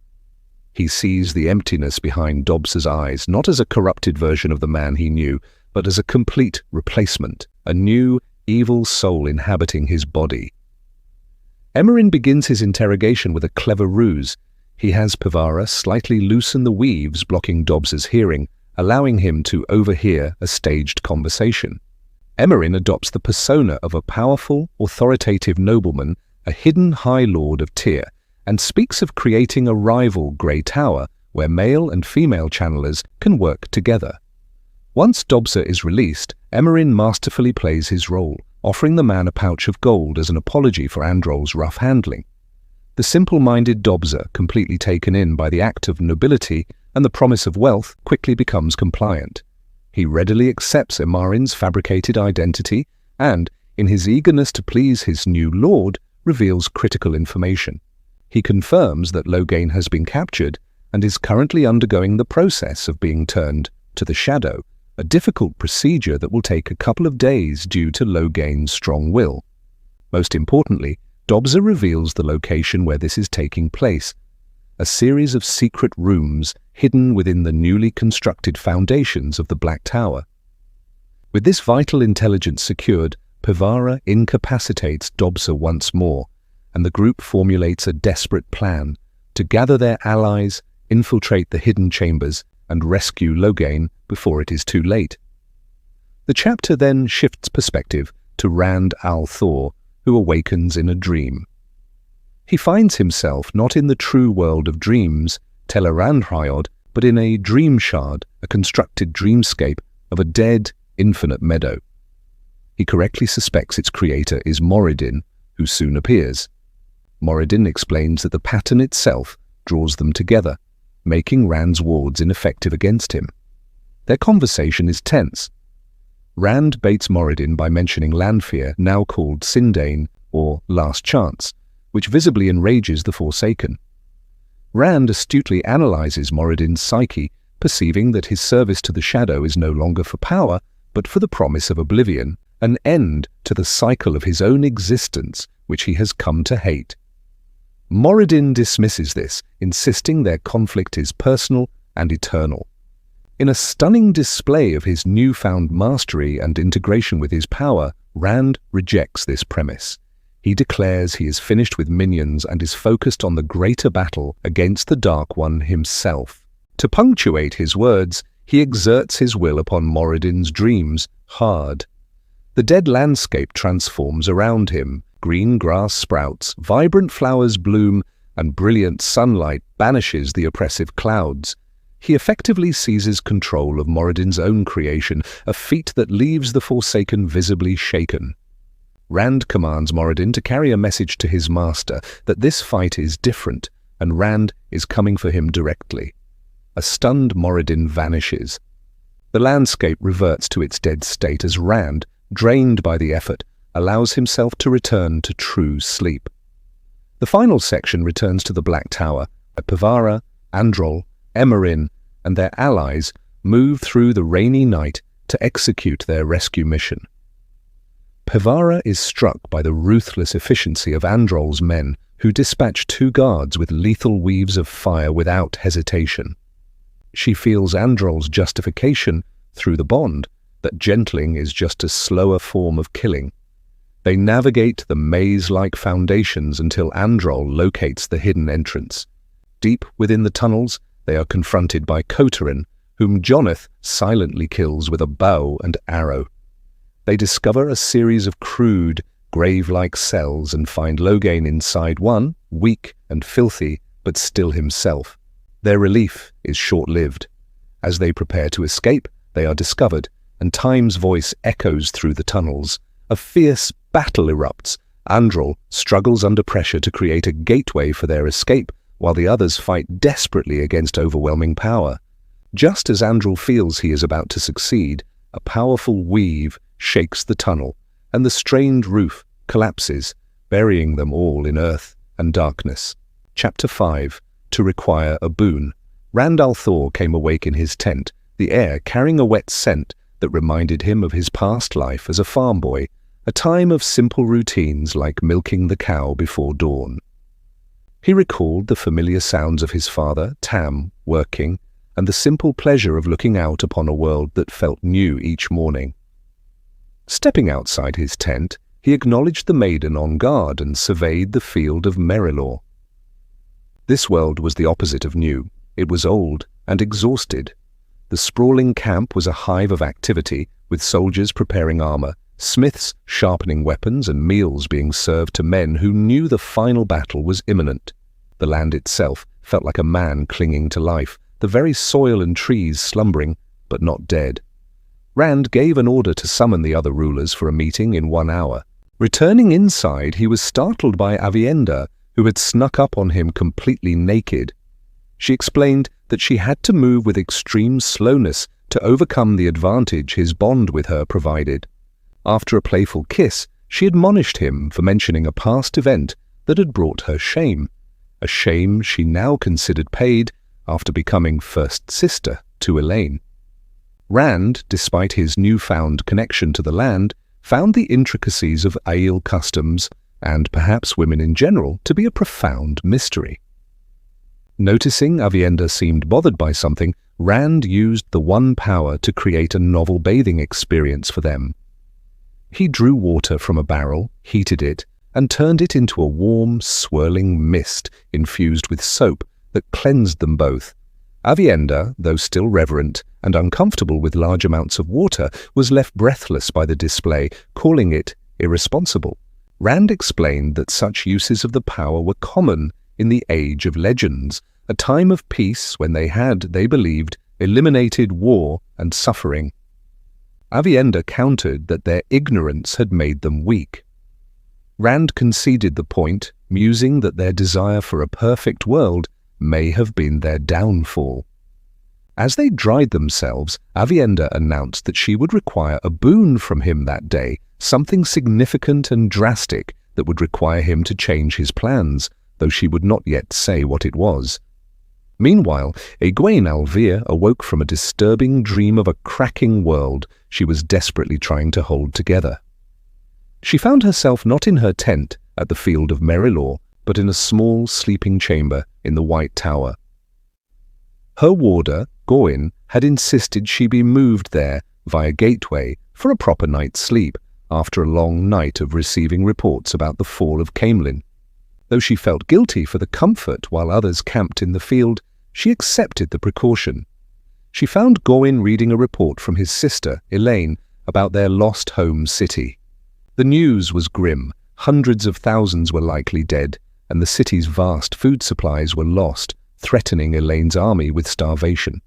He sees the emptiness behind Dobza's eyes not as a corrupted version of the man he knew, but as a complete replacement, a new, evil soul inhabiting his body. Emerin begins his interrogation with a clever ruse. He has Pivara slightly loosen the weaves blocking Dobza's hearing, allowing him to overhear a staged conversation. Emerin adopts the persona of a powerful, authoritative nobleman, a hidden High Lord of Tyr, and speaks of creating a rival Grey Tower where male and female channelers can work together. Once Dobza is released, Emerin masterfully plays his role, offering the man a pouch of gold as an apology for Androl's rough handling. The simple-minded Dobza, completely taken in by the act of nobility and the promise of wealth, quickly becomes compliant. He readily accepts Imarin's fabricated identity and, in his eagerness to please his new lord, reveals critical information. He confirms that Loghain has been captured and is currently undergoing the process of being turned to the shadow, a difficult procedure that will take a couple of days due to Loghain's strong will. Most importantly, Dobza reveals the location where this is taking place, a series of secret rooms hidden within the newly constructed foundations of the Black Tower. With this vital intelligence secured, Pivara incapacitates Dobza once more, and the group formulates a desperate plan to gather their allies, infiltrate the hidden chambers, and rescue Loghain before it is too late. The chapter then shifts perspective to Rand al'Thor, who awakens in a dream. He finds himself not in the true world of dreams, Tel'aran'rhiod, but in a dream shard, a constructed dreamscape of a dead, infinite meadow. He correctly suspects its creator is Moridin, who soon appears. Moridin explains that the pattern itself draws them together, making Rand's wards ineffective against him. Their conversation is tense. Rand baits Moridin by mentioning Lanfear, now called Sindain, or Last Chance, which visibly enrages the Forsaken. Rand astutely analyzes Moridin's psyche, perceiving that his service to the Shadow is no longer for power, but for the promise of oblivion, an end to the cycle of his own existence, which he has come to hate. Moridin dismisses this, insisting their conflict is personal and eternal. In a stunning display of his newfound mastery and integration with his power, Rand rejects this premise. He declares he is finished with minions and is focused on the greater battle against the Dark One himself. To punctuate his words, he exerts his will upon Moridin's dreams hard. The dead landscape transforms around him. Green grass sprouts, vibrant flowers bloom, and brilliant sunlight banishes the oppressive clouds. He effectively seizes control of Moradin's own creation, a feat that leaves the Forsaken visibly shaken. Rand commands Moradin to carry a message to his master that this fight is different, and Rand is coming for him directly. A stunned Moradin vanishes. The landscape reverts to its dead state as Rand, drained by the effort, allows himself to return to true sleep. The final section returns to the Black Tower, where Pevara, Androl, Emerin, and their allies move through the rainy night to execute their rescue mission. Pevara is struck by the ruthless efficiency of Androl's men, who dispatch 2 guards with lethal weaves of fire without hesitation. She feels Androl's justification through the bond that gentling is just a slower form of killing. They navigate the maze-like foundations until Androl locates the hidden entrance. Deep within the tunnels, they are confronted by Kotarin, whom Joneth silently kills with a bow and arrow. They discover a series of crude, grave-like cells and find Loghain inside one, weak and filthy, but still himself. Their relief is short-lived. As they prepare to escape, they are discovered, and Time's voice echoes through the tunnels. A fierce battle erupts. Androl struggles under pressure to create a gateway for their escape, while the others fight desperately against overwhelming power. Just as Androl feels he is about to succeed, a powerful weave shakes the tunnel, and the strained roof collapses, burying them all in earth and darkness. Chapter 5. To require a boon. Rand al'Thor came awake in his tent, the air carrying a wet scent that reminded him of his past life as a farm boy, a time of simple routines like milking the cow before dawn. He recalled the familiar sounds of his father, Tam, working, and the simple pleasure of looking out upon a world that felt new each morning. Stepping outside his tent, he acknowledged the maiden on guard and surveyed the field of Merilor. This world was the opposite of new. It was old and exhausted. The sprawling camp was a hive of activity, with soldiers preparing armor, smiths sharpening weapons, and meals being served to men who knew the final battle was imminent. The land itself felt like a man clinging to life, the very soil and trees slumbering, but not dead. Rand gave an order to summon the other rulers for a meeting in 1 hour. Returning inside, he was startled by Aviendha, who had snuck up on him completely naked. She explained that she had to move with extreme slowness to overcome the advantage his bond with her provided. After a playful kiss, she admonished him for mentioning a past event that had brought her shame, a shame she now considered paid after becoming first sister to Elaine. Rand, despite his newfound connection to the land, found the intricacies of Aiel customs, and perhaps women in general, to be a profound mystery. Noticing Aviendha seemed bothered by something, Rand used the one power to create a novel bathing experience for them. He drew water from a barrel, heated it, and turned it into a warm, swirling mist infused with soap that cleansed them both. Aviendha, though still reverent and uncomfortable with large amounts of water, was left breathless by the display, calling it irresponsible. Rand explained that such uses of the power were common in the Age of Legends, a time of peace when they had, they believed, eliminated war and suffering. Aviendha countered that their ignorance had made them weak. Rand conceded the point, musing that their desire for a perfect world may have been their downfall. As they dried themselves, Aviendha announced that she would require a boon from him that day, something significant and drastic that would require him to change his plans, though she would not yet say what it was. Meanwhile, Egwene al'Vir awoke from a disturbing dream of a cracking world she was desperately trying to hold together. She found herself not in her tent at the field of Merilor, but in a small sleeping chamber in the White Tower. Her warder, Gawyn, had insisted she be moved there via gateway for a proper night's sleep after a long night of receiving reports about the fall of Caemlyn. Though she felt guilty for the comfort while others camped in the field, she accepted the precaution. She found Gawyn reading a report from his sister, Elaine, about their lost home city. The news was grim. Hundreds of thousands were likely dead, and the city's vast food supplies were lost, threatening Elaine's army with starvation.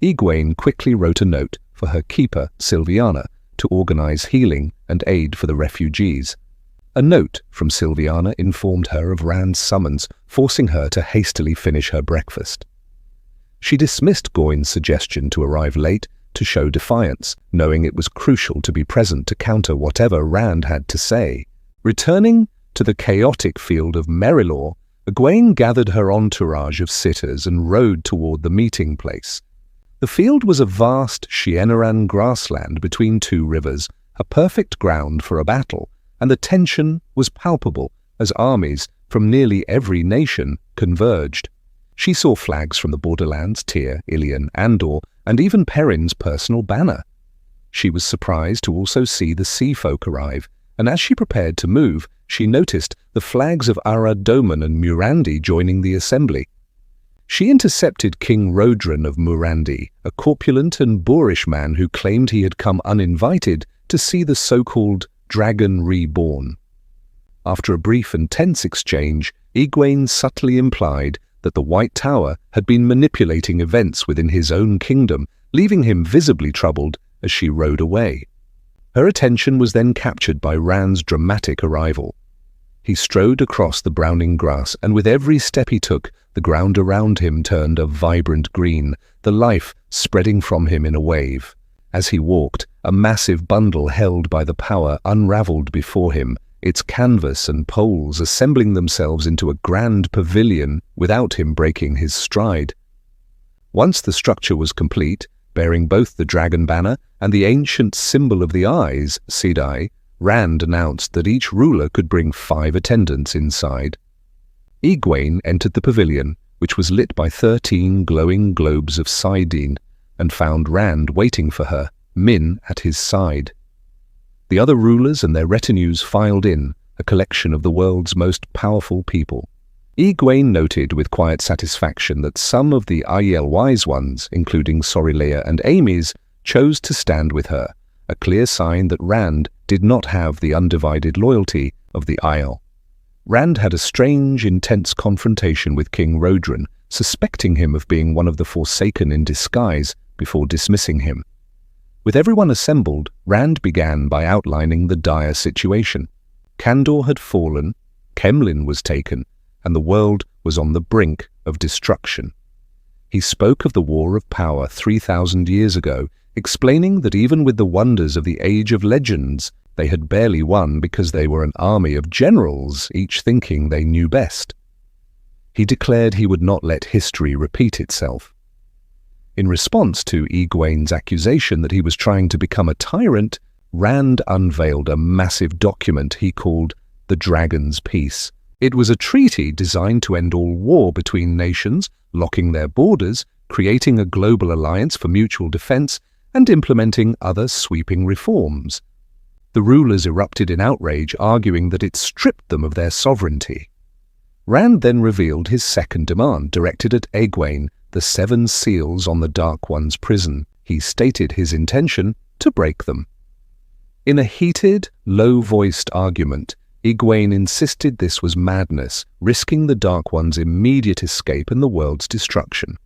Egwene quickly wrote a note for her keeper, Silviana, to organize healing and aid for the refugees. A note from Silviana informed her of Rand's summons, forcing her to hastily finish her breakfast. She dismissed Gawain's suggestion to arrive late to show defiance, knowing it was crucial to be present to counter whatever Rand had to say. Returning to the chaotic field of Merilor, Egwene gathered her entourage of sitters and rode toward the meeting place. The field was a vast Shienaran grassland between two rivers, a perfect ground for a battle, and the tension was palpable as armies from nearly every nation converged. She saw flags from the borderlands, Tyr, Ilion, Andor, and even Perrin's personal banner. She was surprised to also see the sea folk arrive, and as she prepared to move, she noticed the flags of Arad Doman and Murandi joining the assembly. She intercepted King Rodran of Murandi, a corpulent and boorish man who claimed he had come uninvited to see the so-called Dragon Reborn. After a brief and tense exchange, Egwene subtly implied that the White Tower had been manipulating events within his own kingdom, leaving him visibly troubled as she rode away. Her attention was then captured by Rand's dramatic arrival. He strode across the browning grass, and with every step he took, the ground around him turned a vibrant green, the life spreading from him in a wave. As he walked, a massive bundle held by the power unraveled before him, its canvas and poles assembling themselves into a grand pavilion without him breaking his stride. Once the structure was complete, bearing both the dragon banner and the ancient symbol of the eyes, Sedai, Rand announced that each ruler could bring 5 attendants inside. Egwene entered the pavilion, which was lit by 13 glowing globes of Saidin, and found Rand waiting for her, Min at his side. The other rulers and their retinues filed in, a collection of the world's most powerful people. Egwene noted with quiet satisfaction that some of the Aiel Wise Ones, including Sorilea and Amys, chose to stand with her, a clear sign that Rand did not have the undivided loyalty of the Aiel. Rand had a strange, intense confrontation with King Rodran, suspecting him of being one of the Forsaken in disguise before dismissing him. With everyone assembled, Rand began by outlining the dire situation. Kandor had fallen, Kemlin was taken, and the world was on the brink of destruction. He spoke of the War of Power 3,000 years ago, explaining that even with the wonders of the Age of Legends, they had barely won because they were an army of generals, each thinking they knew best. He declared he would not let history repeat itself. In response to Egwene's accusation that he was trying to become a tyrant, Rand unveiled a massive document he called the Dragon's Peace. It was a treaty designed to end all war between nations, locking their borders, creating a global alliance for mutual defense, and implementing other sweeping reforms. The rulers erupted in outrage, arguing that it stripped them of their sovereignty. Rand then revealed his second demand, directed at Egwene, the 7 seals on the Dark One's prison. He stated his intention to break them. In a heated, low-voiced argument, Egwene insisted this was madness, risking the Dark One's immediate escape and the world's destruction.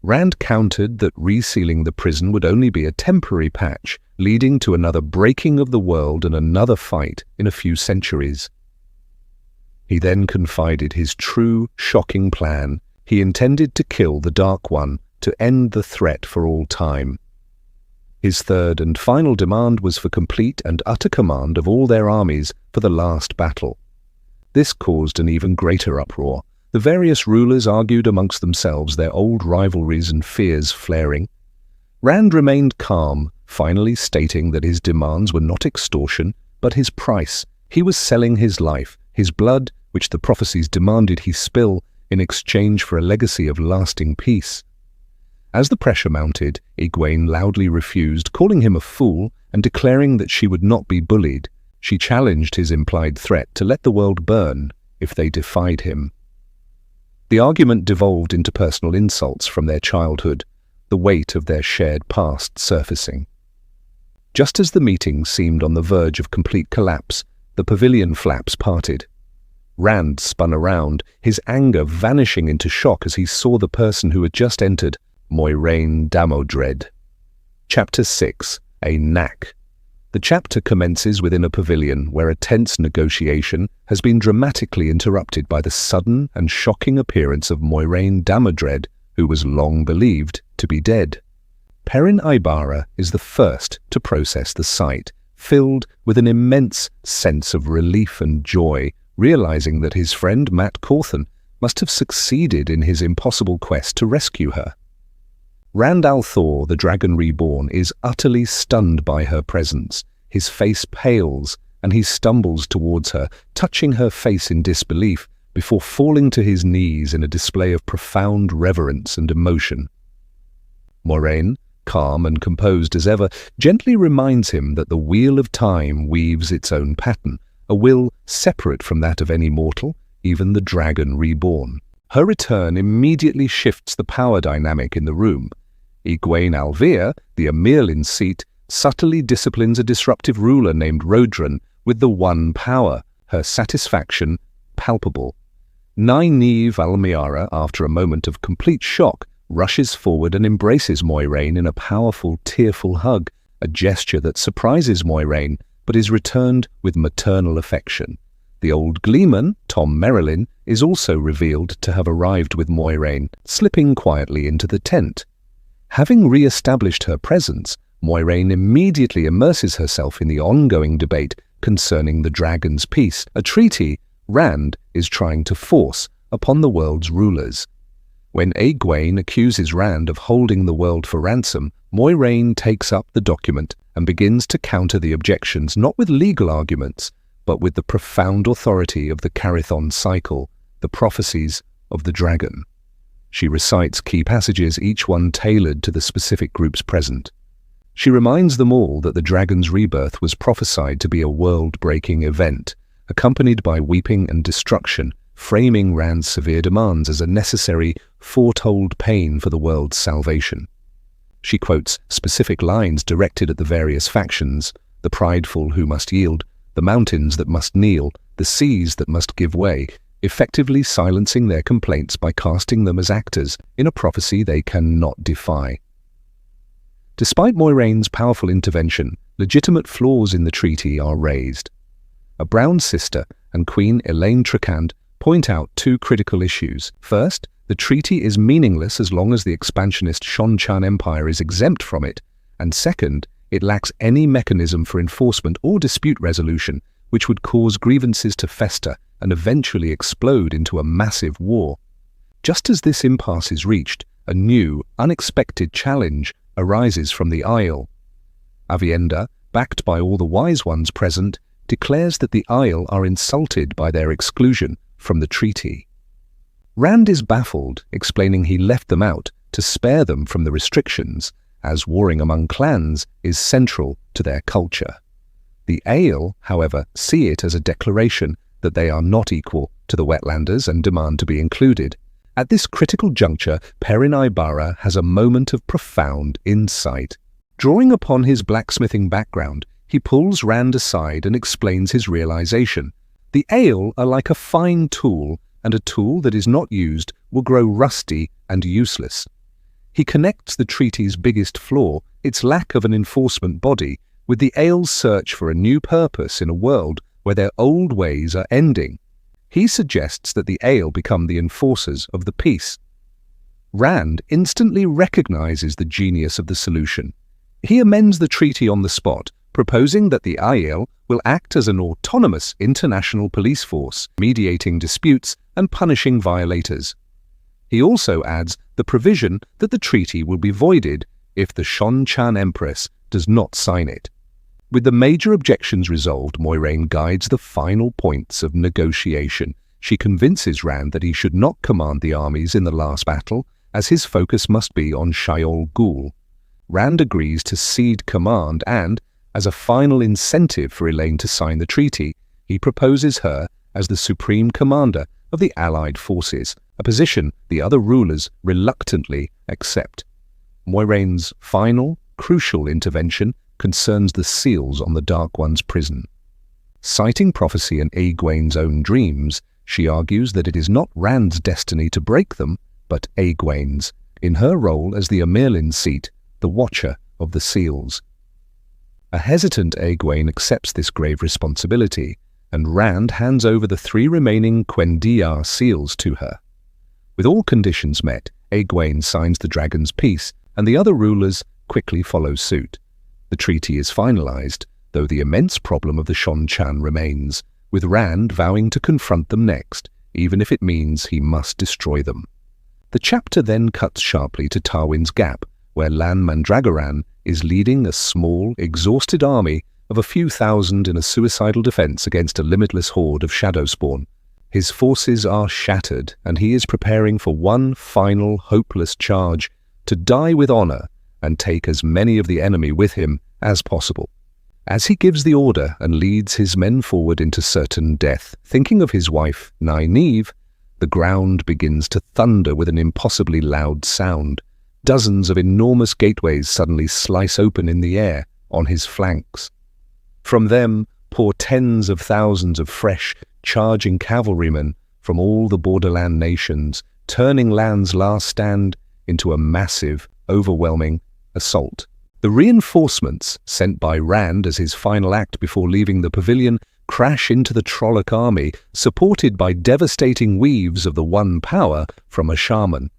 Rand countered that resealing the prison would only be a temporary patch, leading to another breaking of the world and another fight in a few centuries. He then confided his true, shocking plan. He intended to kill the Dark One to end the threat for all time. His third and final demand was for complete and utter command of all their armies for the last battle. This caused an even greater uproar. The various rulers argued amongst themselves, their old rivalries and fears flaring. Rand remained calm, finally stating that his demands were not extortion, but his price. He was selling his life, his blood, which the prophecies demanded he spill, in exchange for a legacy of lasting peace. As the pressure mounted, Egwene loudly refused, calling him a fool and declaring that she would not be bullied. She challenged his implied threat to let the world burn if they defied him. The argument devolved into personal insults from their childhood, the weight of their shared past surfacing. Just as the meeting seemed on the verge of complete collapse, the pavilion flaps parted. Rand spun around, his anger vanishing into shock as he saw the person who had just entered, Moiraine Damodred. Chapter 6. A Knack. The chapter commences within a pavilion where a tense negotiation has been dramatically interrupted by the sudden and shocking appearance of Moiraine Damodred, who was long believed to be dead. Perrin Aybara is the first to process the sight, filled with an immense sense of relief and joy, realizing that his friend Mat Cauthon must have succeeded in his impossible quest to rescue her. Rand al'Thor, the Dragon Reborn, is utterly stunned by her presence. His face pales, and he stumbles towards her, touching her face in disbelief, before falling to his knees in a display of profound reverence and emotion. Moiraine, calm and composed as ever, gently reminds him that the wheel of time weaves its own pattern, a will separate from that of any mortal, even the Dragon Reborn. Her return immediately shifts the power dynamic in the room. Egwene al'Vere, the Amyrlin seat, subtly disciplines a disruptive ruler named Rodran with the one power, her satisfaction palpable. Nynaeve Almiara, after a moment of complete shock, rushes forward and embraces Moiraine in a powerful, tearful hug, a gesture that surprises Moiraine, but is returned with maternal affection. The old gleeman, Tom Merrilin, is also revealed to have arrived with Moiraine, slipping quietly into the tent. Having re-established her presence, Moiraine immediately immerses herself in the ongoing debate concerning the Dragon's Peace, a treaty Rand is trying to force upon the world's rulers. When Egwene accuses Rand of holding the world for ransom, Moiraine takes up the document and begins to counter the objections not with legal arguments, but with the profound authority of the Carithon cycle, the prophecies of the dragon. She recites key passages, each one tailored to the specific groups present. She reminds them all that the dragon's rebirth was prophesied to be a world-breaking event, accompanied by weeping and destruction, framing Rand's severe demands as a necessary, foretold pain for the world's salvation. She quotes specific lines directed at the various factions: the prideful who must yield, the mountains that must kneel, the seas that must give way, effectively silencing their complaints by casting them as actors in a prophecy they cannot defy. Despite Moiraine's powerful intervention, legitimate flaws in the treaty are raised. A Brown sister and Queen Elaine Trakand point out two critical issues. First, the treaty is meaningless as long as the expansionist Seanchan Empire is exempt from it, and second, it lacks any mechanism for enforcement or dispute resolution, which would cause grievances to fester and eventually explode into a massive war. Just as this impasse is reached, a new, unexpected challenge arises from the Isle. Aviendha, backed by all the wise ones present, declares that the Isle are insulted by their exclusion from the treaty. Rand is baffled, explaining he left them out to spare them from the restrictions, as warring among clans is central to their culture. The Aiel, however, see it as a declaration that they are not equal to the Wetlanders and demand to be included. At this critical juncture, Perrin Aybara has a moment of profound insight. Drawing upon his blacksmithing background, he pulls Rand aside and explains his realization. The Aiel are like a fine tool, and a tool that is not used will grow rusty and useless. He connects the treaty's biggest flaw, its lack of an enforcement body, with the Aiel's search for a new purpose in a world where their old ways are ending. He suggests that the Aiel become the enforcers of the peace. Rand instantly recognizes the genius of the solution. He amends the treaty on the spot, proposing that the Aiel will act as an autonomous international police force, mediating disputes and punishing violators. He also adds the provision that the treaty will be voided if the Seanchan Empress does not sign it. With the major objections resolved, Moiraine guides the final points of negotiation. She convinces Rand that he should not command the armies in the last battle, as his focus must be on Shaiol Ghul. Rand agrees to cede command and, as a final incentive for Elaine to sign the treaty, he proposes her as the supreme commander of the Allied forces, a position the other rulers reluctantly accept. Moiraine's final, crucial intervention concerns the seals on the Dark One's prison. Citing prophecy and Egwene's own dreams, She argues that it is not Rand's destiny to break them, but Egwene's, in her role as the Amyrlin seat, the Watcher of the Seals. A hesitant Egwene accepts this grave responsibility, and Rand hands over the 3 remaining Quendiyar seals to her. With all conditions met, Egwene signs the dragon's peace, and the other rulers quickly follow suit. The treaty is finalized, though the immense problem of the Seanchan remains, with Rand vowing to confront them next, even if it means he must destroy them. The chapter then cuts sharply to Tarwin's Gap, where Lan Mandragoran is leading a small, exhausted army of a few thousand in a suicidal defense against a limitless horde of Shadowspawn. His forces are shattered, and he is preparing for one final, hopeless charge, to die with honor and take as many of the enemy with him as possible. As he gives the order and leads his men forward into certain death, thinking of his wife, Nynaeve, the ground begins to thunder with an impossibly loud sound. Dozens of enormous gateways suddenly slice open in the air on his flanks. From them pour tens of thousands of fresh, charging cavalrymen from all the borderland nations, turning Lan's last stand into a massive, overwhelming assault. The reinforcements sent by Rand as his final act before leaving the pavilion crash into the Trolloc army, supported by devastating weaves of the One Power from a shaman.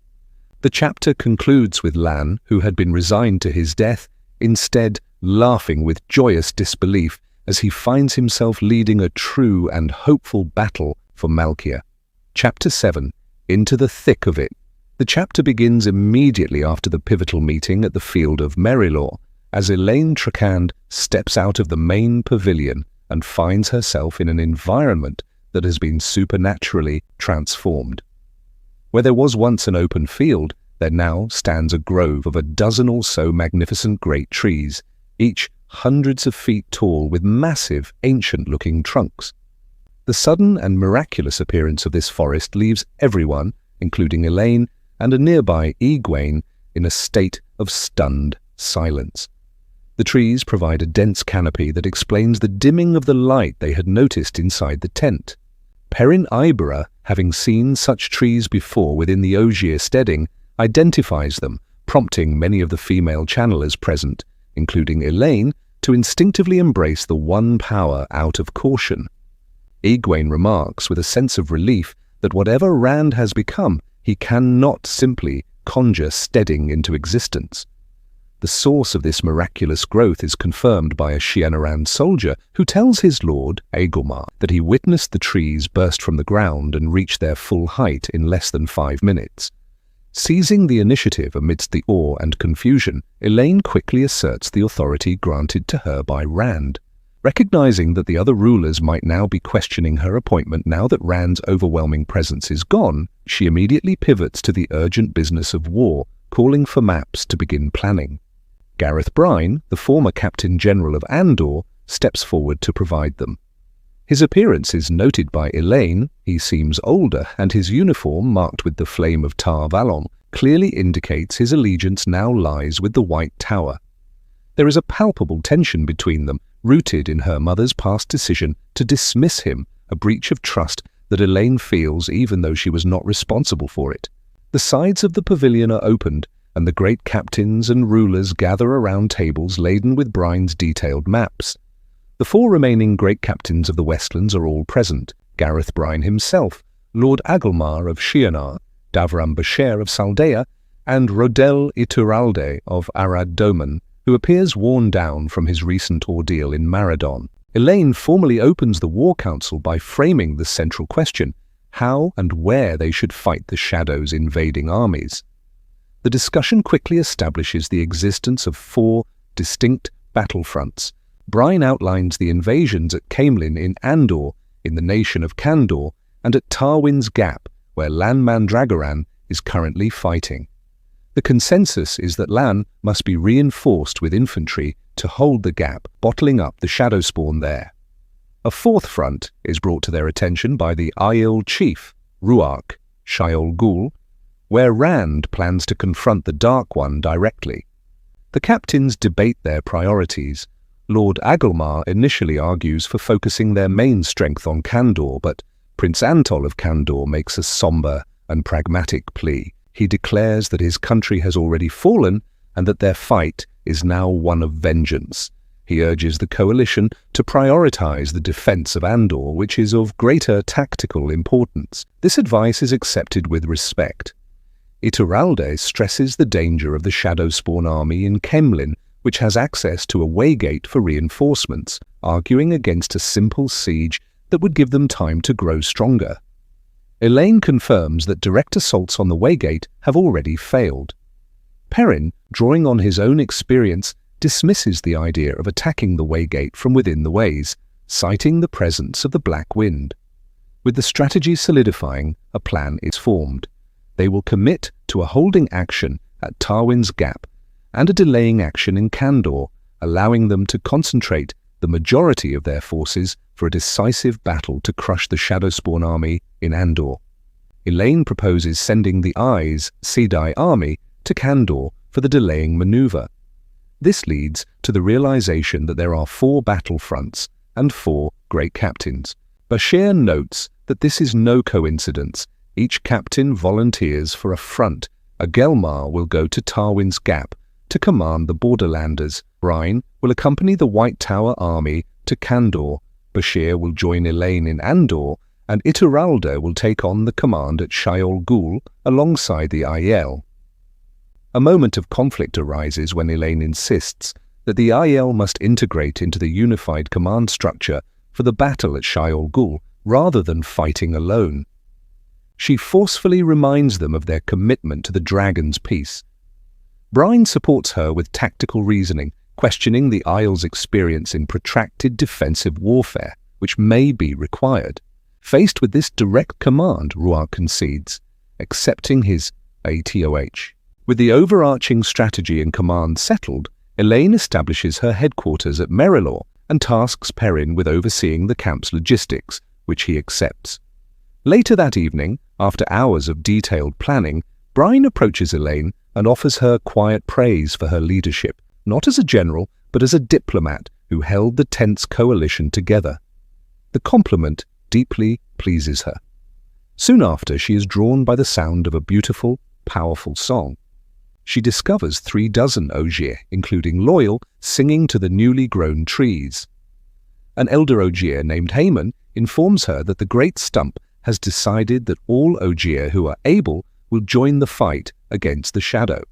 The chapter concludes with Lan, who had been resigned to his death, instead laughing with joyous disbelief as he finds himself leading a true and hopeful battle for Malkia. Chapter 7. Into the Thick of It. The chapter begins immediately after the pivotal meeting at the Field of Merilor, as Elayne Trakand steps out of the main pavilion and finds herself in an environment that has been supernaturally transformed. Where there was once an open field, there now stands a grove of a dozen or so magnificent great trees, each hundreds of feet tall with massive, ancient-looking trunks. The sudden and miraculous appearance of this forest leaves everyone, including Elayne and a nearby Egwene, in a state of stunned silence. The trees provide a dense canopy that explains the dimming of the light they had noticed inside the tent. Perrin Aybara, having seen such trees before within the Ogier steading, identifies them, prompting many of the female channelers present, including Elayne, to instinctively embrace the One Power out of caution. Egwene remarks with a sense of relief that whatever Rand has become, he cannot simply conjure steading into existence. The source of this miraculous growth is confirmed by a Shienaran soldier who tells his lord, Aegulmar, that he witnessed the trees burst from the ground and reach their full height in less than 5 minutes. Seizing the initiative amidst the awe and confusion, Elayne quickly asserts the authority granted to her by Rand. Recognizing that the other rulers might now be questioning her appointment now that Rand's overwhelming presence is gone, she immediately pivots to the urgent business of war, calling for maps to begin planning. Gareth Bryne, the former Captain General of Andor, steps forward to provide them. His appearance is noted by Elayne. He seems older, and his uniform, marked with the flame of Tar Valon, clearly indicates his allegiance now lies with the White Tower. There is a palpable tension between them, rooted in her mother's past decision to dismiss him, a breach of trust that Elayne feels even though she was not responsible for it. The sides of the pavilion are opened, and the great captains and rulers gather around tables laden with Bryne's detailed maps. The 4 remaining great captains of the Westlands are all present: Gareth Bryne himself, Lord Agelmar of Shienar, Davram Basher of Saldea, and Rodel Ituralde of Arad Doman, who appears worn down from his recent ordeal in Maradon. Elayne formally opens the War Council by framing the central question: how and where they should fight the Shadow's invading armies. The discussion quickly establishes the existence of 4 distinct battlefronts. Bryne outlines the invasions at Caemlyn in Andor, in the nation of Kandor, and at Tarwin's Gap, where Lan Mandragoran is currently fighting. The consensus is that Lan must be reinforced with infantry to hold the gap, bottling up the Shadowspawn there. A 4th front is brought to their attention by the Aiel chief, Ruark Shaiol Ghul, where Rand plans to confront the Dark One directly. The captains debate their priorities. Lord Agelmar initially argues for focusing their main strength on Kandor, but Prince Antol of Kandor makes a somber and pragmatic plea. He declares that his country has already fallen and that their fight is now one of vengeance. He urges the coalition to prioritize the defense of Andor, which is of greater tactical importance. This advice is accepted with respect. Iturralde stresses the danger of the Shadowspawn army in Kemlin, which has access to a waygate for reinforcements, arguing against a simple siege that would give them time to grow stronger. Elayne confirms that direct assaults on the waygate have already failed. Perrin, drawing on his own experience, dismisses the idea of attacking the waygate from within the ways, citing the presence of the Black Wind. With the strategy solidifying, a plan is formed. They will commit to a holding action at Tarwin's Gap and a delaying action in Kandor, allowing them to concentrate the majority of their forces for a decisive battle to crush the Shadowspawn army in Andor. Elayne proposes sending the Aes Sedai army to Kandor for the delaying maneuver. This leads to the realization that there are 4 battlefronts and 4 great captains. Bashir notes that this is no coincidence. Each captain volunteers for a front. Agelmar will go to Tarwin's Gap to command the Borderlanders. Bryne will accompany the White Tower army to Kandor. Bashir will join Elayne in Andor, and Iturralde will take on the command at Shayol Ghul alongside the Aiel. A moment of conflict arises when Elayne insists that the Aiel must integrate into the unified command structure for the battle at Shayol Ghul rather than fighting alone. She forcefully reminds them of their commitment to the Dragon's Peace. Bryne supports her with tactical reasoning, questioning the Aiel's experience in protracted defensive warfare, which may be required. Faced with this direct command, Ruark concedes, accepting his ATOH. With the overarching strategy and command settled, Elayne establishes her headquarters at Merilor and tasks Perrin with overseeing the camp's logistics, which he accepts. Later that evening, after hours of detailed planning, Bryne approaches Elayne and offers her quiet praise for her leadership, not as a general, but as a diplomat who held the tense coalition together. The compliment deeply pleases her. Soon after, she is drawn by the sound of a beautiful, powerful song. She discovers 36 Ogier, including Loial, singing to the newly grown trees. An elder Ogier named Haemon informs her that the Great Stump has decided that all Ogier who are able will join the fight against the Shadow.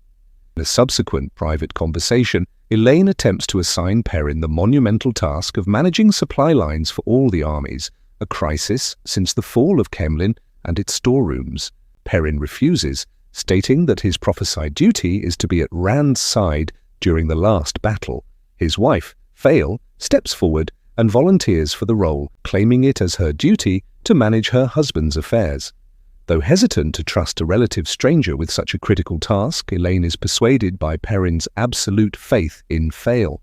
In a subsequent private conversation, Elayne attempts to assign Perrin the monumental task of managing supply lines for all the armies, a crisis since the fall of Kemlin and its storerooms. Perrin refuses, stating that his prophesied duty is to be at Rand's side during the last battle. His wife, Fael, steps forward and volunteers for the role, claiming it as her duty to manage her husband's affairs. Though hesitant to trust a relative stranger with such a critical task, Elayne is persuaded by Perrin's absolute faith in Fael.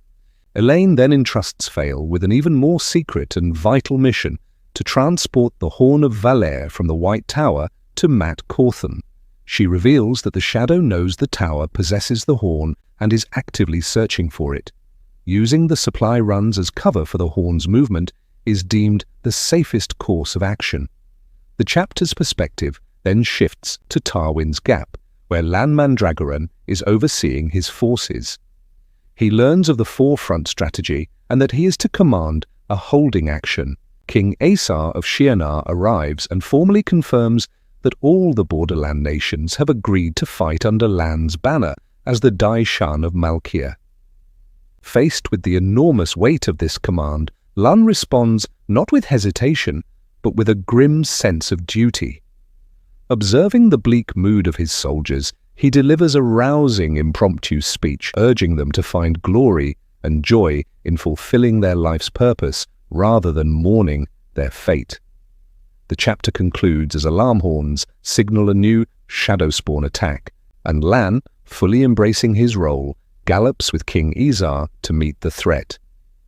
Elayne then entrusts Fael with an even more secret and vital mission to transport the Horn of Valere from the White Tower to Mat Cauthon. She reveals that the Shadow knows the tower possesses the horn and is actively searching for it. Using the supply runs as cover for the horn's movement is deemed the safest course of action. The chapter's perspective then shifts to Tarwin's Gap, where Lan Mandragoran is overseeing his forces. He learns of the four-front strategy and that he is to command a holding action. King Aesar of Shi'Enar arrives and formally confirms that all the Borderland nations have agreed to fight under Lan's banner as the Dai Shan of Malkia. Faced with the enormous weight of this command, Lan responds not with hesitation, but with a grim sense of duty. Observing the bleak mood of his soldiers, he delivers a rousing impromptu speech, urging them to find glory and joy in fulfilling their life's purpose rather than mourning their fate. The chapter concludes as alarm horns signal a new Shadowspawn attack, and Lan, fully embracing his role, gallops with King Izar to meet the threat.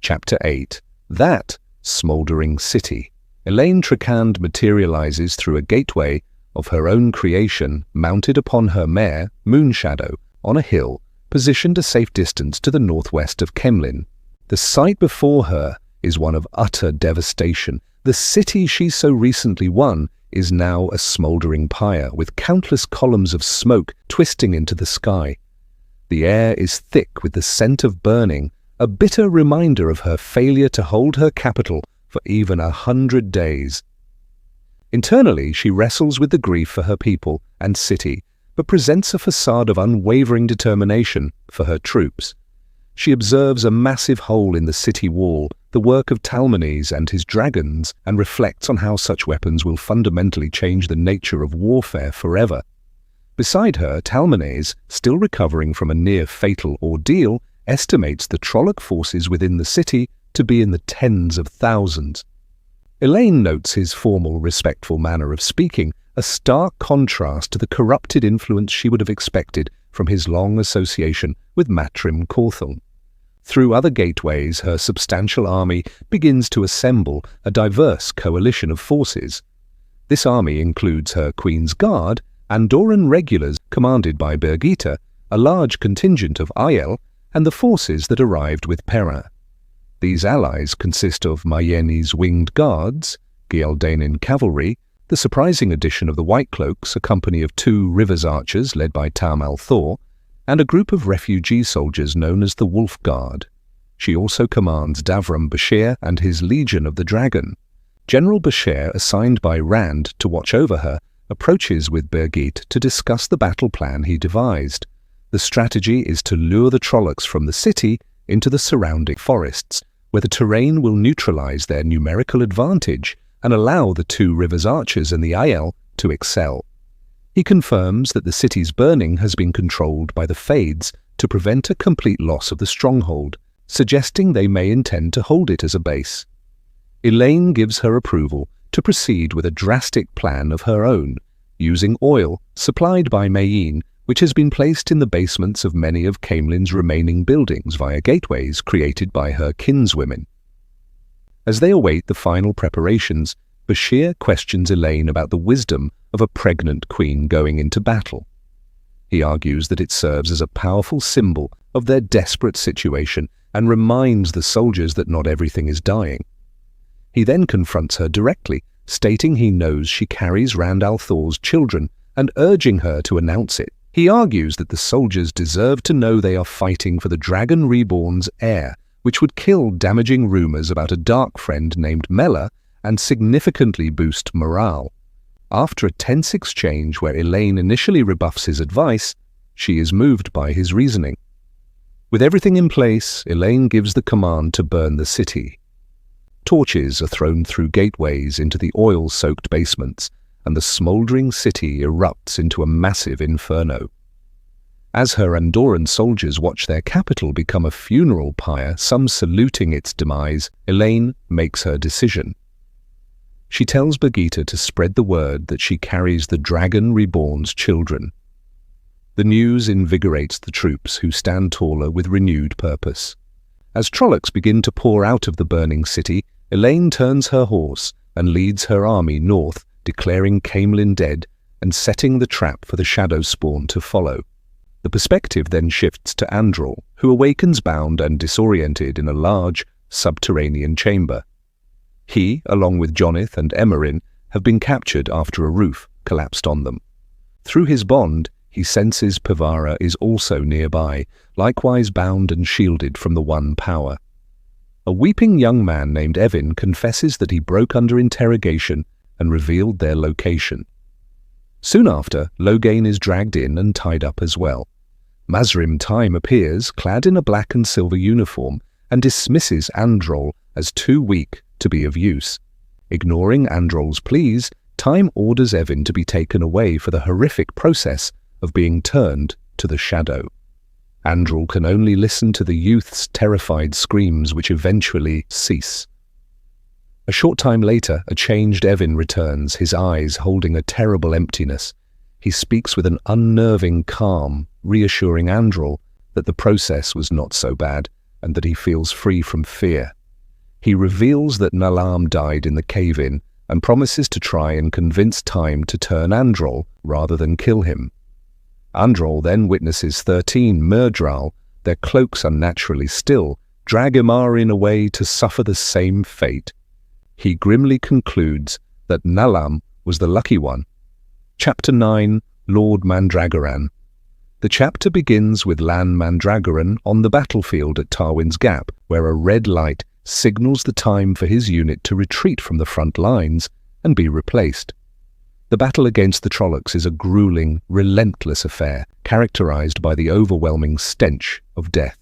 Chapter 8. That Smouldering City. Elayne Trakand materializes through a gateway of her own creation, mounted upon her mare, Moonshadow, on a hill, positioned a safe distance to the northwest of Kemlin. The sight before her is one of utter devastation. The city she so recently won is now a smouldering pyre with countless columns of smoke twisting into the sky. The air is thick with the scent of burning, a bitter reminder of her failure to hold her capital for even 100 days. Internally, she wrestles with the grief for her people and city, but presents a facade of unwavering determination for her troops. She observes a massive hole in the city wall, the work of Talmanes and his dragons, and reflects on how such weapons will fundamentally change the nature of warfare forever. Beside her, Talmanes, still recovering from a near-fatal ordeal, estimates the Trolloc forces within the city to be in the tens of thousands. Elaine notes his formal, respectful manner of speaking, a stark contrast to the corrupted influence she would have expected from his long association with Matrim Cawthorne. Through other gateways, her substantial army begins to assemble a diverse coalition of forces. This army includes her Queen's Guard, Andorran regulars commanded by Birgitte, a large contingent of Aiel, and the forces that arrived with Perrin. These allies consist of Maiene's winged guards, Gialdanin cavalry, the surprising addition of the White Cloaks, a company of 2 Rivers archers led by Tam Althor, and a group of refugee soldiers known as the Wolf Guard. She also commands Davram Bashir and his Legion of the Dragon. General Bashir, assigned by Rand to watch over her, approaches with Birgitte to discuss the battle plan he devised. The strategy is to lure the Trollocs from the city into the surrounding forests, where the terrain will neutralize their numerical advantage and allow the 2 Rivers archers and the Aiel to excel. He confirms that the city's burning has been controlled by the Fades to prevent a complete loss of the stronghold, suggesting they may intend to hold it as a base. Elaine gives her approval to proceed with a drastic plan of her own, using oil supplied by Mayene, which has been placed in the basements of many of Caemlyn's remaining buildings via gateways created by her kinswomen. As they await the final preparations, Bashir questions Elaine about the wisdom of a pregnant queen going into battle. He argues that it serves as a powerful symbol of their desperate situation and reminds the soldiers that not everything is dying. He then confronts her directly, stating he knows she carries Rand al'Thor's children and urging her to announce it. He argues that the soldiers deserve to know they are fighting for the Dragon Reborn's heir, which would kill damaging rumors about a dark friend named Mela and significantly boost morale. After a tense exchange where Elaine initially rebuffs his advice, she is moved by his reasoning. With everything in place, Elaine gives the command to burn the city. Torches are thrown through gateways into the oil-soaked basements, and the smouldering city erupts into a massive inferno. As her Andorran soldiers watch their capital become a funeral pyre, some saluting its demise, Elaine makes her decision. She tells Birgitte to spread the word that she carries the Dragon Reborn's children. The news invigorates the troops, who stand taller with renewed purpose. As Trollocs begin to pour out of the burning city, Elaine turns her horse and leads her army north, declaring Caemlyn dead and setting the trap for the Shadow Spawn to follow. The perspective then shifts to Andral, who awakens bound and disoriented in a large, subterranean chamber. He, along with Jonith and Emerin, have been captured after a roof collapsed on them. Through his bond, he senses Pevara is also nearby, likewise bound and shielded from the One Power. A weeping young man named Evin confesses that he broke under interrogation and revealed their location. Soon after, Loghain is dragged in and tied up as well. Mazrim Taim appears, clad in a black and silver uniform, and dismisses Andral as too weak to be of use. Ignoring Andral's pleas, Taim orders Evin to be taken away for the horrific process of being turned to the Shadow. Andral can only listen to the youth's terrified screams, which eventually cease. A short time later, a changed Evin returns, his eyes holding a terrible emptiness. He speaks with an unnerving calm, reassuring Andral that the process was not so bad and that he feels free from fear. He reveals that Nalam died in the cave-in and promises to try and convince Taim to turn Andral rather than kill him. Andral then witnesses 13 Myrddraal, their cloaks unnaturally still, drag Imarin away to suffer the same fate. he grimly concludes that Nalam was the lucky one. Chapter 9, Lord Mandragoran. The chapter begins with Lan Mandragoran on the battlefield at Tarwin's Gap, where a red light signals the time for his unit to retreat from the front lines and be replaced. The battle against the Trollocs is a grueling, relentless affair, characterized by the overwhelming stench of death.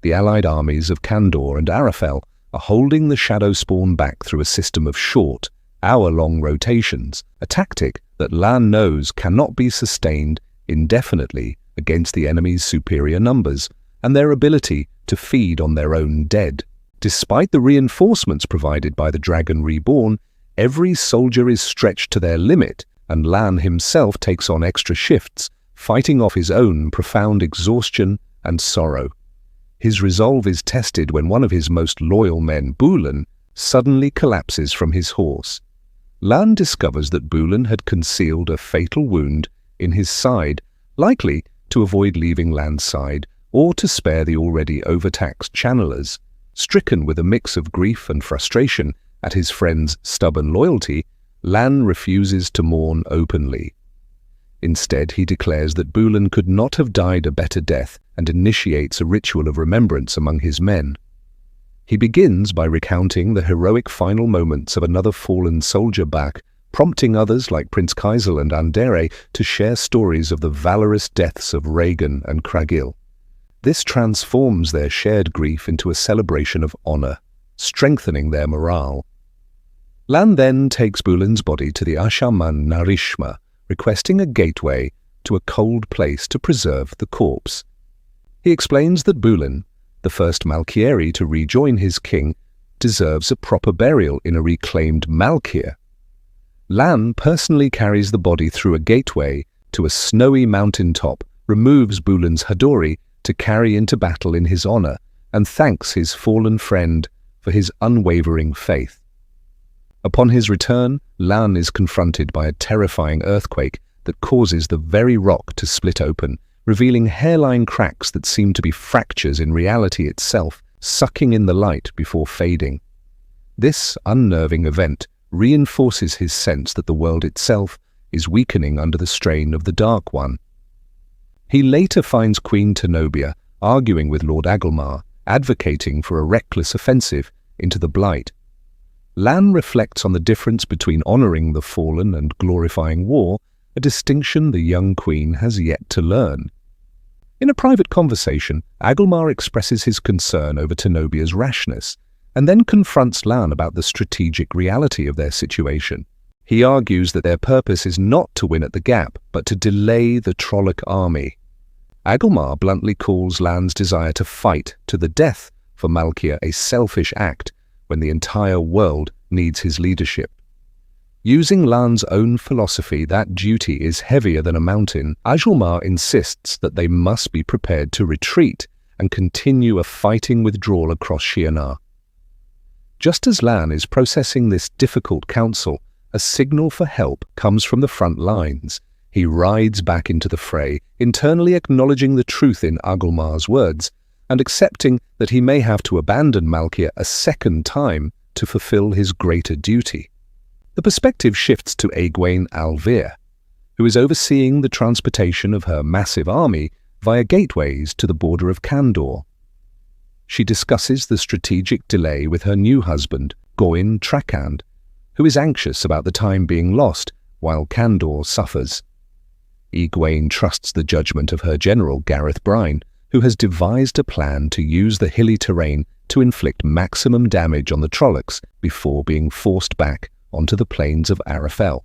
The allied armies of Kandor and Arafel are holding the Shadow Spawn back through a system of short, hour-long rotations, a tactic that Lan knows cannot be sustained indefinitely against the enemy's superior numbers and their ability to feed on their own dead. Despite the reinforcements provided by the Dragon Reborn, every soldier is stretched to their limit, and Lan himself takes on extra shifts, fighting off his own profound exhaustion and sorrow. His resolve is tested when one of his most loyal men, Bulan, suddenly collapses from his horse. Lan discovers that Bulan had concealed a fatal wound in his side, likely to avoid leaving Lan's side or to spare the already overtaxed channelers. Stricken with a mix of grief and frustration at his friend's stubborn loyalty, Lan refuses to mourn openly. Instead, he declares that Bulan could not have died a better death and initiates a ritual of remembrance among his men. He begins by recounting the heroic final moments of another fallen soldier back, prompting others like Prince Kaisel and Andere to share stories of the valorous deaths of Rhaegon and Cragil. This transforms their shared grief into a celebration of honor, strengthening their morale. Lan then takes Bulan's body to the Ashaman Narishma, requesting a gateway to a cold place to preserve the corpse. He explains that Bulan, the first Malkieri to rejoin his king, deserves a proper burial in a reclaimed Malkir. Lan personally carries the body through a gateway to a snowy mountaintop, removes Bulan's Hadori to carry into battle in his honor, and thanks his fallen friend for his unwavering faith. Upon his return, Lan is confronted by a terrifying earthquake that causes the very rock to split open, revealing hairline cracks that seem to be fractures in reality itself, sucking in the light before fading. This unnerving event reinforces his sense that the world itself is weakening under the strain of the Dark One. He later finds Queen Tenobia arguing with Lord Agelmar, advocating for a reckless offensive into the Blight. Lan reflects on the difference between honoring the fallen and glorifying war, a distinction the young queen has yet to learn. In a private conversation, Agelmar expresses his concern over Tenobia's rashness, and then confronts Lan about the strategic reality of their situation. He argues that their purpose is not to win at the Gap, but to delay the Trolloc army. Agelmar bluntly calls Lan's desire to fight to the death for Malkir a selfish act when the entire world needs his leadership. Using Lan's own philosophy that duty is heavier than a mountain, Agelmar insists that they must be prepared to retreat and continue a fighting withdrawal across Shi'Enar. Just as Lan is processing this difficult counsel, a signal for help comes from the front lines. He rides back into the fray, internally acknowledging the truth in Agelmar's words, and accepting that he may have to abandon Malkir a second time to fulfill his greater duty. The perspective shifts to Egwene al'Vir, who is overseeing the transportation of her massive army via gateways to the border of Kandor. She discusses the strategic delay with her new husband, Goin Trakand, who is anxious about the time being lost while Kandor suffers. Egwene trusts the judgment of her general, Gareth Bryne, who has devised a plan to use the hilly terrain to inflict maximum damage on the Trollocs before being forced back onto the plains of Arafel.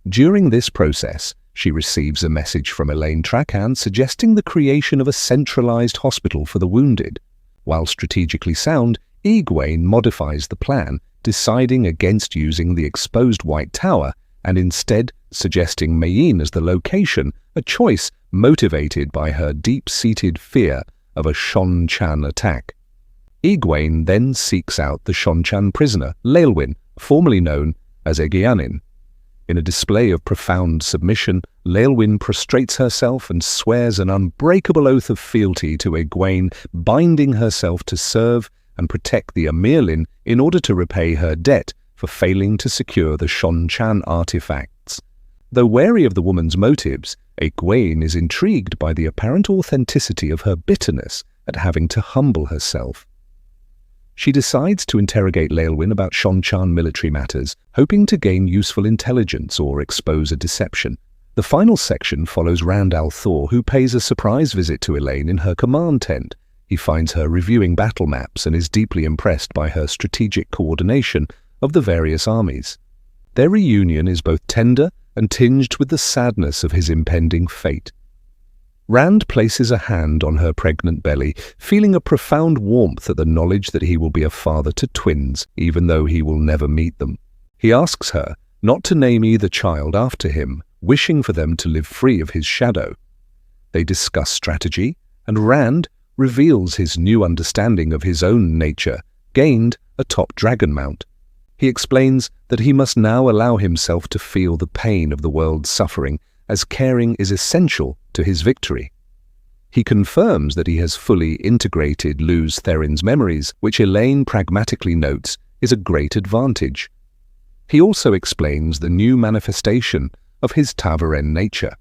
During this process, she receives a message from Elaine Trakand suggesting the creation of a centralized hospital for the wounded. While strategically sound, Egwene modifies the plan, deciding against using the exposed White Tower and instead suggesting Mayene as the location, a choice motivated by her deep-seated fear of a Seanchan attack. Egwene then seeks out the Seanchan prisoner, Leilwyn, formerly known as Egeanin. In a display of profound submission, Leilwyn prostrates herself and swears an unbreakable oath of fealty to Egwene, binding herself to serve and protect the Amirlin in order to repay her debt for failing to secure the Shonchan artifacts. Though wary of the woman's motives, Egwene is intrigued by the apparent authenticity of her bitterness at having to humble herself. She decides to interrogate Leolwyn about Shonchan military matters, hoping to gain useful intelligence or expose a deception. The final section follows Rand al'Thor, who pays a surprise visit to Elayne in her command tent. He finds her reviewing battle maps and is deeply impressed by her strategic coordination of the various armies. Their reunion is both tender and tinged with the sadness of his impending fate. Rand places a hand on her pregnant belly, feeling a profound warmth at the knowledge that he will be a father to twins, even though he will never meet them. He asks her not to name either child after him, wishing for them to live free of his shadow. They discuss strategy, and Rand reveals his new understanding of his own nature, gained atop Dragonmount. He explains that he must now allow himself to feel the pain of the world's suffering, as caring is essential to his victory. He confirms that he has fully integrated Lews Therin's memories, which Elayne pragmatically notes is a great advantage. He also explains the new manifestation of his ta'veren nature.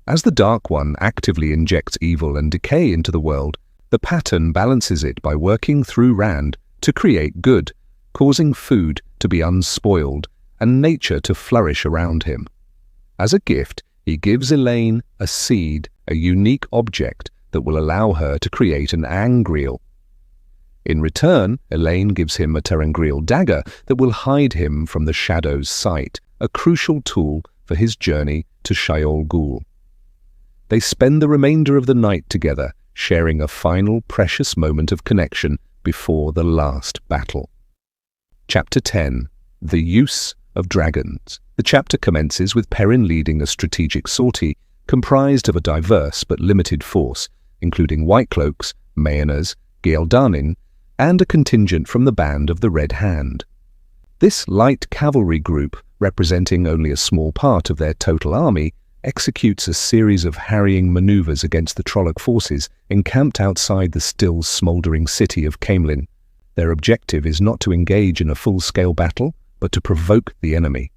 As the Dark One actively injects evil and decay into the world, the pattern balances it by working through Rand to create good, causing food to be unspoiled and nature to flourish around him. As a gift, he gives Elayne a seed, a unique object that will allow her to create an angreal. In return, Elayne gives him a ter'angreal dagger that will hide him from the Shadow's sight, a crucial tool for his journey to Shayol Ghul. They spend the remainder of the night together, sharing a final precious moment of connection before the last battle. Chapter 10. The Use of Dragons. The chapter commences with Perrin leading a strategic sortie comprised of a diverse but limited force, including White Cloaks, Maeners, Ghealdanin, and a contingent from the Band of the Red Hand. This light cavalry group, representing only a small part of their total army, executes a series of harrying maneuvers against the Trolloc forces encamped outside the still smouldering city of Caemlyn. Their objective is not to engage in a full-scale battle, but to provoke the enemy.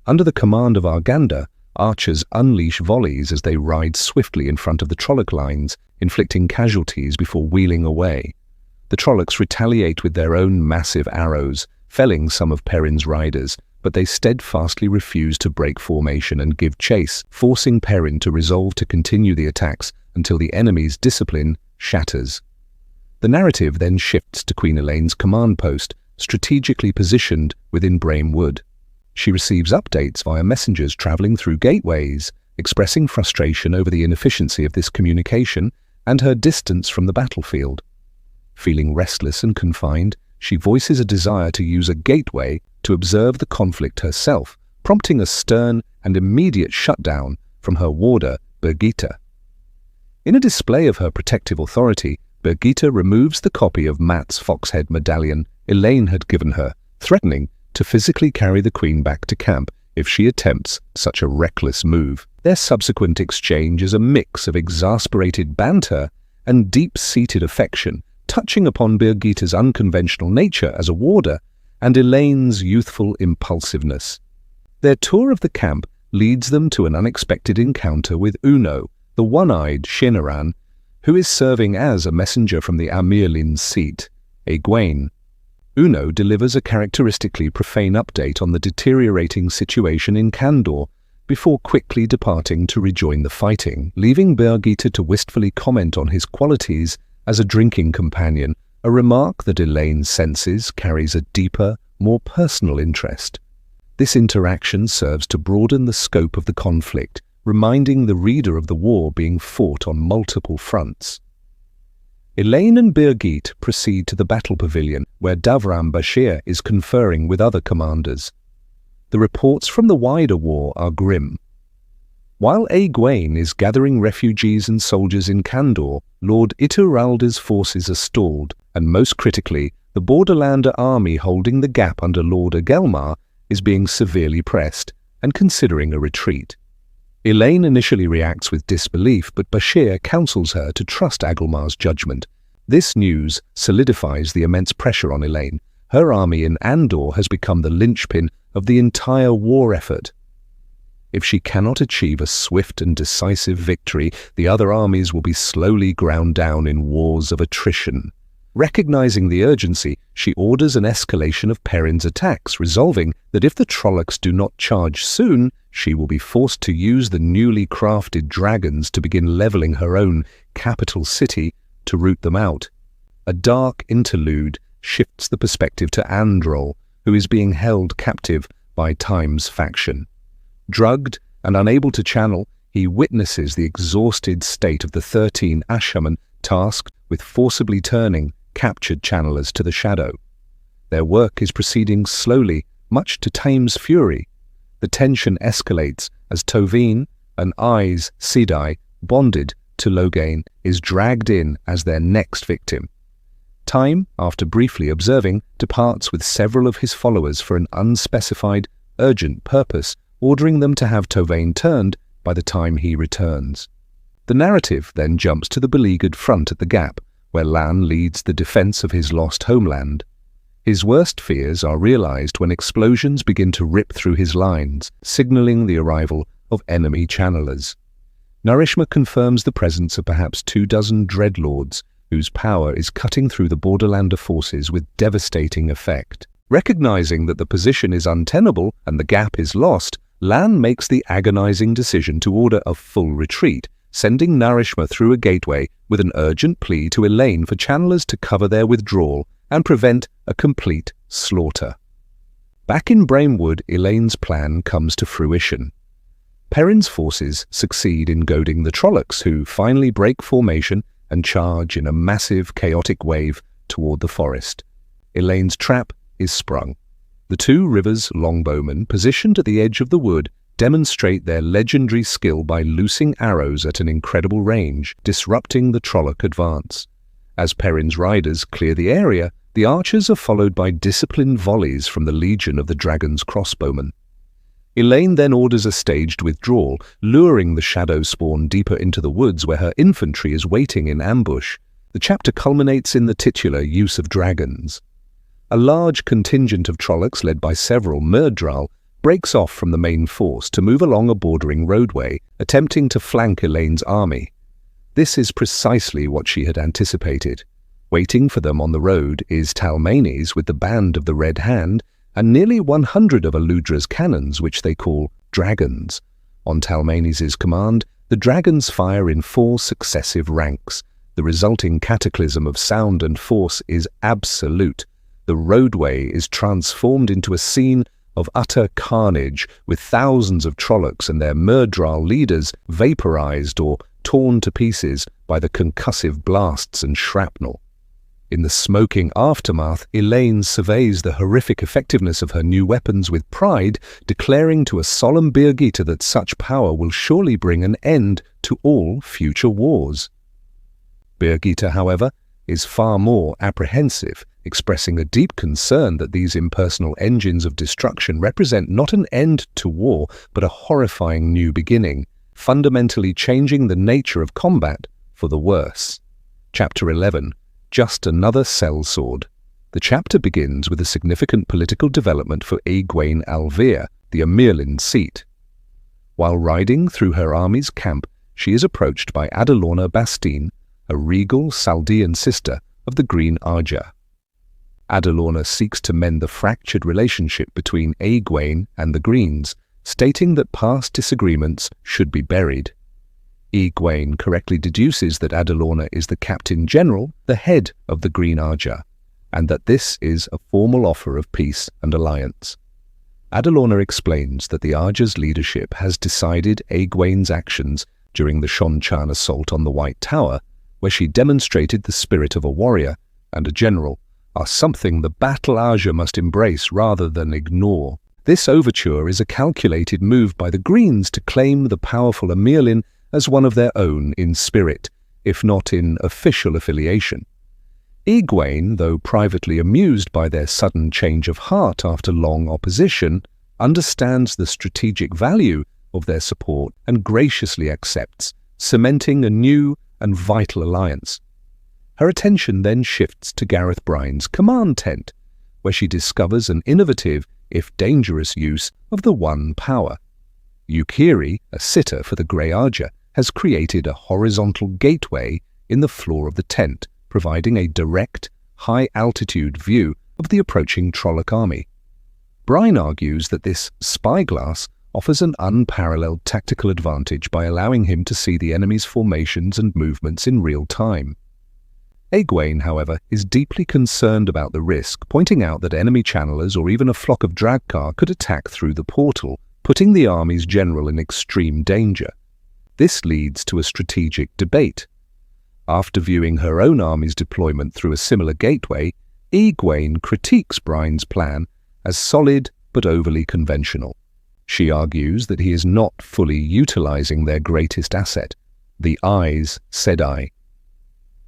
Under the command of Arganda, archers unleash volleys as they ride swiftly in front of the Trolloc lines, inflicting casualties before wheeling away. The Trollocs retaliate with their own massive arrows, felling some of Perrin's riders, but they steadfastly refuse to break formation and give chase, forcing Perrin to resolve to continue the attacks until the enemy's discipline shatters. The narrative then shifts to Queen Elayne's command post, strategically positioned within Brame Wood. She receives updates via messengers traveling through gateways, expressing frustration over the inefficiency of this communication and her distance from the battlefield. Feeling restless and confined, she voices a desire to use a gateway to observe the conflict herself, prompting a stern and immediate shutdown from her warder, Birgitte. In a display of her protective authority, Birgitte removes the copy of Mat's Foxhead medallion Elayne had given her, threatening to physically carry the Queen back to camp if she attempts such a reckless move. Their subsequent exchange is a mix of exasperated banter and deep-seated affection, touching upon Birgitte's unconventional nature as a warder and Elayne's youthful impulsiveness. Their tour of the camp leads them to an unexpected encounter with Uno, the one-eyed Shin'aran, who is serving as a messenger from the Amirlin's seat, Egwene. Uno delivers a characteristically profane update on the deteriorating situation in Kandor before quickly departing to rejoin the fighting, leaving Birgitte to wistfully comment on his qualities as a drinking companion, a remark that Elayne senses carries a deeper, more personal interest. This interaction serves to broaden the scope of the conflict, reminding the reader of the war being fought on multiple fronts. Elayne and Birgitte proceed to the battle pavilion, where Davram Bashir is conferring with other commanders. The reports from the wider war are grim. While Egwene is gathering refugees and soldiers in Kandor, Lord Ituralder's forces are stalled, and most critically, the Borderlander army holding the gap under Lord Agelmar is being severely pressed and considering a retreat. Elayne initially reacts with disbelief, but Bashir counsels her to trust Agelmar's judgment, This news solidifies the immense pressure on Elaine. Her army in Andor has become the linchpin of the entire war effort. If she cannot achieve a swift and decisive victory, the other armies will be slowly ground down in wars of attrition. Recognizing the urgency, she orders an escalation of Perrin's attacks, resolving that if the Trollocs do not charge soon, she will be forced to use the newly crafted dragons to begin leveling her own capital city to root them out. A dark interlude shifts the perspective to Androl, who is being held captive by Time's faction. Drugged and unable to channel, he witnesses the exhausted state of the 13 Ashaman tasked with forcibly turning captured channelers to the shadow. Their work is proceeding slowly, much to Time's fury. The tension escalates as Toveen, an Aes Sedai bonded to Loghain, is dragged in as their next victim. Time, after briefly observing, departs with several of his followers for an unspecified, urgent purpose, ordering them to have Toveen turned by the time he returns. The narrative then jumps to the beleaguered front at the Gap, where Lan leads the defense of his lost homeland. His worst fears are realized when explosions begin to rip through his lines, signaling the arrival of enemy channelers. Narishma confirms the presence of perhaps 24 dreadlords, whose power is cutting through the Borderlander forces with devastating effect. Recognizing that the position is untenable and the Gap is lost, Lan makes the agonizing decision to order a full retreat, sending Narishma through a gateway with an urgent plea to Elaine for channelers to cover their withdrawal and prevent a complete slaughter. Back in Braemwood, Elaine's plan comes to fruition. Perrin's forces succeed in goading the Trollocs, who finally break formation and charge in a massive, chaotic wave toward the forest. Elaine's trap is sprung. The two Rivers longbowmen, positioned at the edge of the wood, demonstrate their legendary skill by loosing arrows at an incredible range, disrupting the Trolloc advance. As Perrin's riders clear the area, the archers are followed by disciplined volleys from the legion of the dragon's crossbowmen. Elaine then orders a staged withdrawal, luring the shadow spawn deeper into the woods where her infantry is waiting in ambush. The chapter culminates in the titular use of dragons. A large contingent of Trollocs, led by several Myrddraal, breaks off from the main force to move along a bordering roadway, attempting to flank Elaine's army. This is precisely what she had anticipated. Waiting for them on the road is Talmanes with the Band of the Red Hand and nearly 100 of Eludra's cannons, which they call dragons. On Talmanes' command, the dragons fire in 4 successive ranks. The resulting cataclysm of sound and force is absolute. The roadway is transformed into a scene of utter carnage, with thousands of Trollocs and their Myrddraal leaders vaporized or torn to pieces by the concussive blasts and shrapnel. In the smoking aftermath, Elaine surveys the horrific effectiveness of her new weapons with pride, declaring to a solemn Birgitte that such power will surely bring an end to all future wars. Birgitte, however, is far more apprehensive, expressing a deep concern that these impersonal engines of destruction represent not an end to war, but a horrifying new beginning, fundamentally changing the nature of combat for the worse. Chapter 11. Just another sellsword. The chapter begins with a significant political development for Egwene al'Vere, the Amyrlin seat. While riding through her army's camp, she is approached by Adalorna Bastine, a regal Saldean sister of the Green Arja. Adalorna seeks to mend the fractured relationship between Egwene and the Greens, stating that past disagreements should be buried. Egwene correctly deduces that Adalorna is the Captain General, the head of the Green Arja, and that this is a formal offer of peace and alliance. Adalorna explains that the Arja's leadership has decided Egwene's actions during the Shonchan assault on the White Tower, where she demonstrated the spirit of a warrior and a general, are something the Battle Arja must embrace rather than ignore. This overture is a calculated move by the Greens to claim the powerful Amyrlin as one of their own in spirit, if not in official affiliation. Egwene, though privately amused by their sudden change of heart after long opposition, understands the strategic value of their support and graciously accepts, cementing a new and vital alliance. Her attention then shifts to Gareth Bryne's command tent, where she discovers an innovative, if dangerous, use of the One Power. Yukiri, a sitter for the Grey Arger, has created a horizontal gateway in the floor of the tent, providing a direct, high-altitude view of the approaching Trolloc army. Bryne argues that this spyglass offers an unparalleled tactical advantage by allowing him to see the enemy's formations and movements in real time. Egwene, however, is deeply concerned about the risk, pointing out that enemy channelers or even a flock of Draghkar could attack through the portal, putting the army's general in extreme danger. This leads to a strategic debate. After viewing her own army's deployment through a similar gateway, Egwene critiques Bryne's plan as solid but overly conventional. She argues that he is not fully utilizing their greatest asset, the Aes Sedai.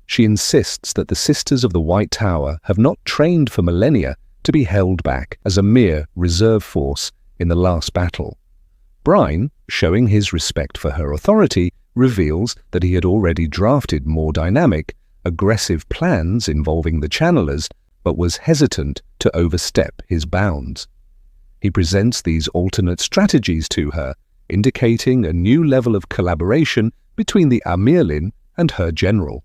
She insists that the Sisters of the White Tower have not trained for millennia to be held back as a mere reserve force in the last battle. Bryne, showing his respect for her authority, reveals that he had already drafted more dynamic, aggressive plans involving the channelers, but was hesitant to overstep his bounds. He presents these alternate strategies to her, indicating a new level of collaboration between the Amirlin and her general.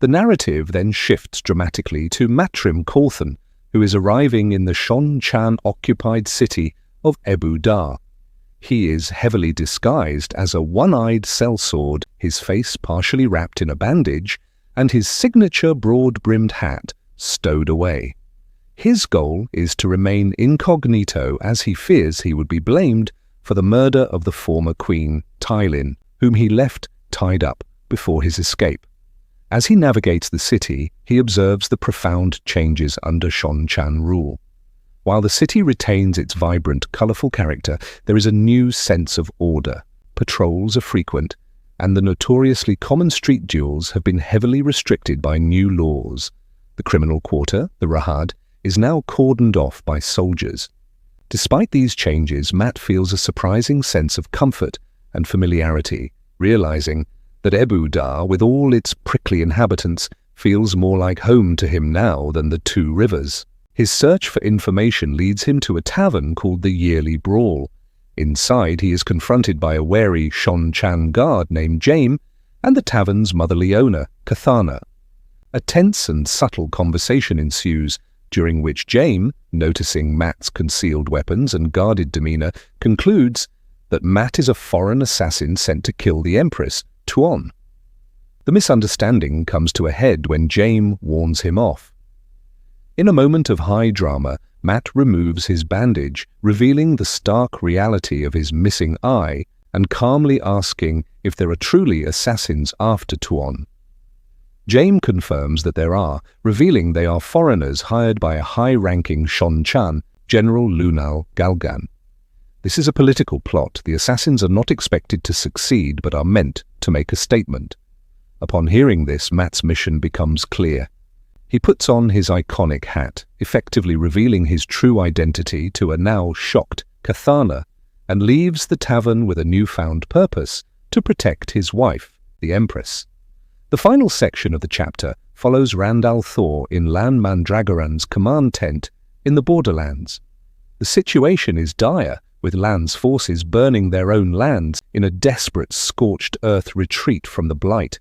The narrative then shifts dramatically to Matrim Cauthon, who is arriving in the Shan-Chan-occupied city of Ebu Dar. He is heavily disguised as a one-eyed sellsword, his face partially wrapped in a bandage, and his signature broad-brimmed hat stowed away. His goal is to remain incognito as he fears he would be blamed for the murder of the former queen, Tylin, whom he left tied up before his escape. As he navigates the city, he observes the profound changes under Shan-Chan rule. While the city retains its vibrant, colorful character, there is a new sense of order. Patrols are frequent, and the notoriously common street duels have been heavily restricted by new laws. The criminal quarter, the Rahad, is now cordoned off by soldiers. Despite these changes, Mat feels a surprising sense of comfort and familiarity, realizing that Ebu Dar, with all its prickly inhabitants, feels more like home to him now than the Two Rivers. His search for information leads him to a tavern called the Yearly Brawl. Inside, he is confronted by a wary Shan-Chan guard named Jaime and the tavern's motherly owner, Cathana. A tense and subtle conversation ensues, during which Jaime, noticing Mat's concealed weapons and guarded demeanor, concludes that Mat is a foreign assassin sent to kill the Empress, Tuon. The misunderstanding comes to a head when Jaime warns him off. In a moment of high drama, Mat removes his bandage, revealing the stark reality of his missing eye and calmly asking if there are truly assassins after Tuon. Jaime confirms that there are, revealing they are foreigners hired by a high-ranking Shan-Chan, General Lunal Galgan. This is a political plot. The assassins are not expected to succeed but are meant to make a statement. Upon hearing this, Mat's mission becomes clear. He puts on his iconic hat, effectively revealing his true identity to a now shocked Cathana, and leaves the tavern with a newfound purpose to protect his wife, the Empress. The final section of the chapter follows Rand al'Thor in Lan Mandragoran's command tent in the Borderlands. The situation is dire, with Lan's forces burning their own lands in a desperate scorched earth retreat from the Blight.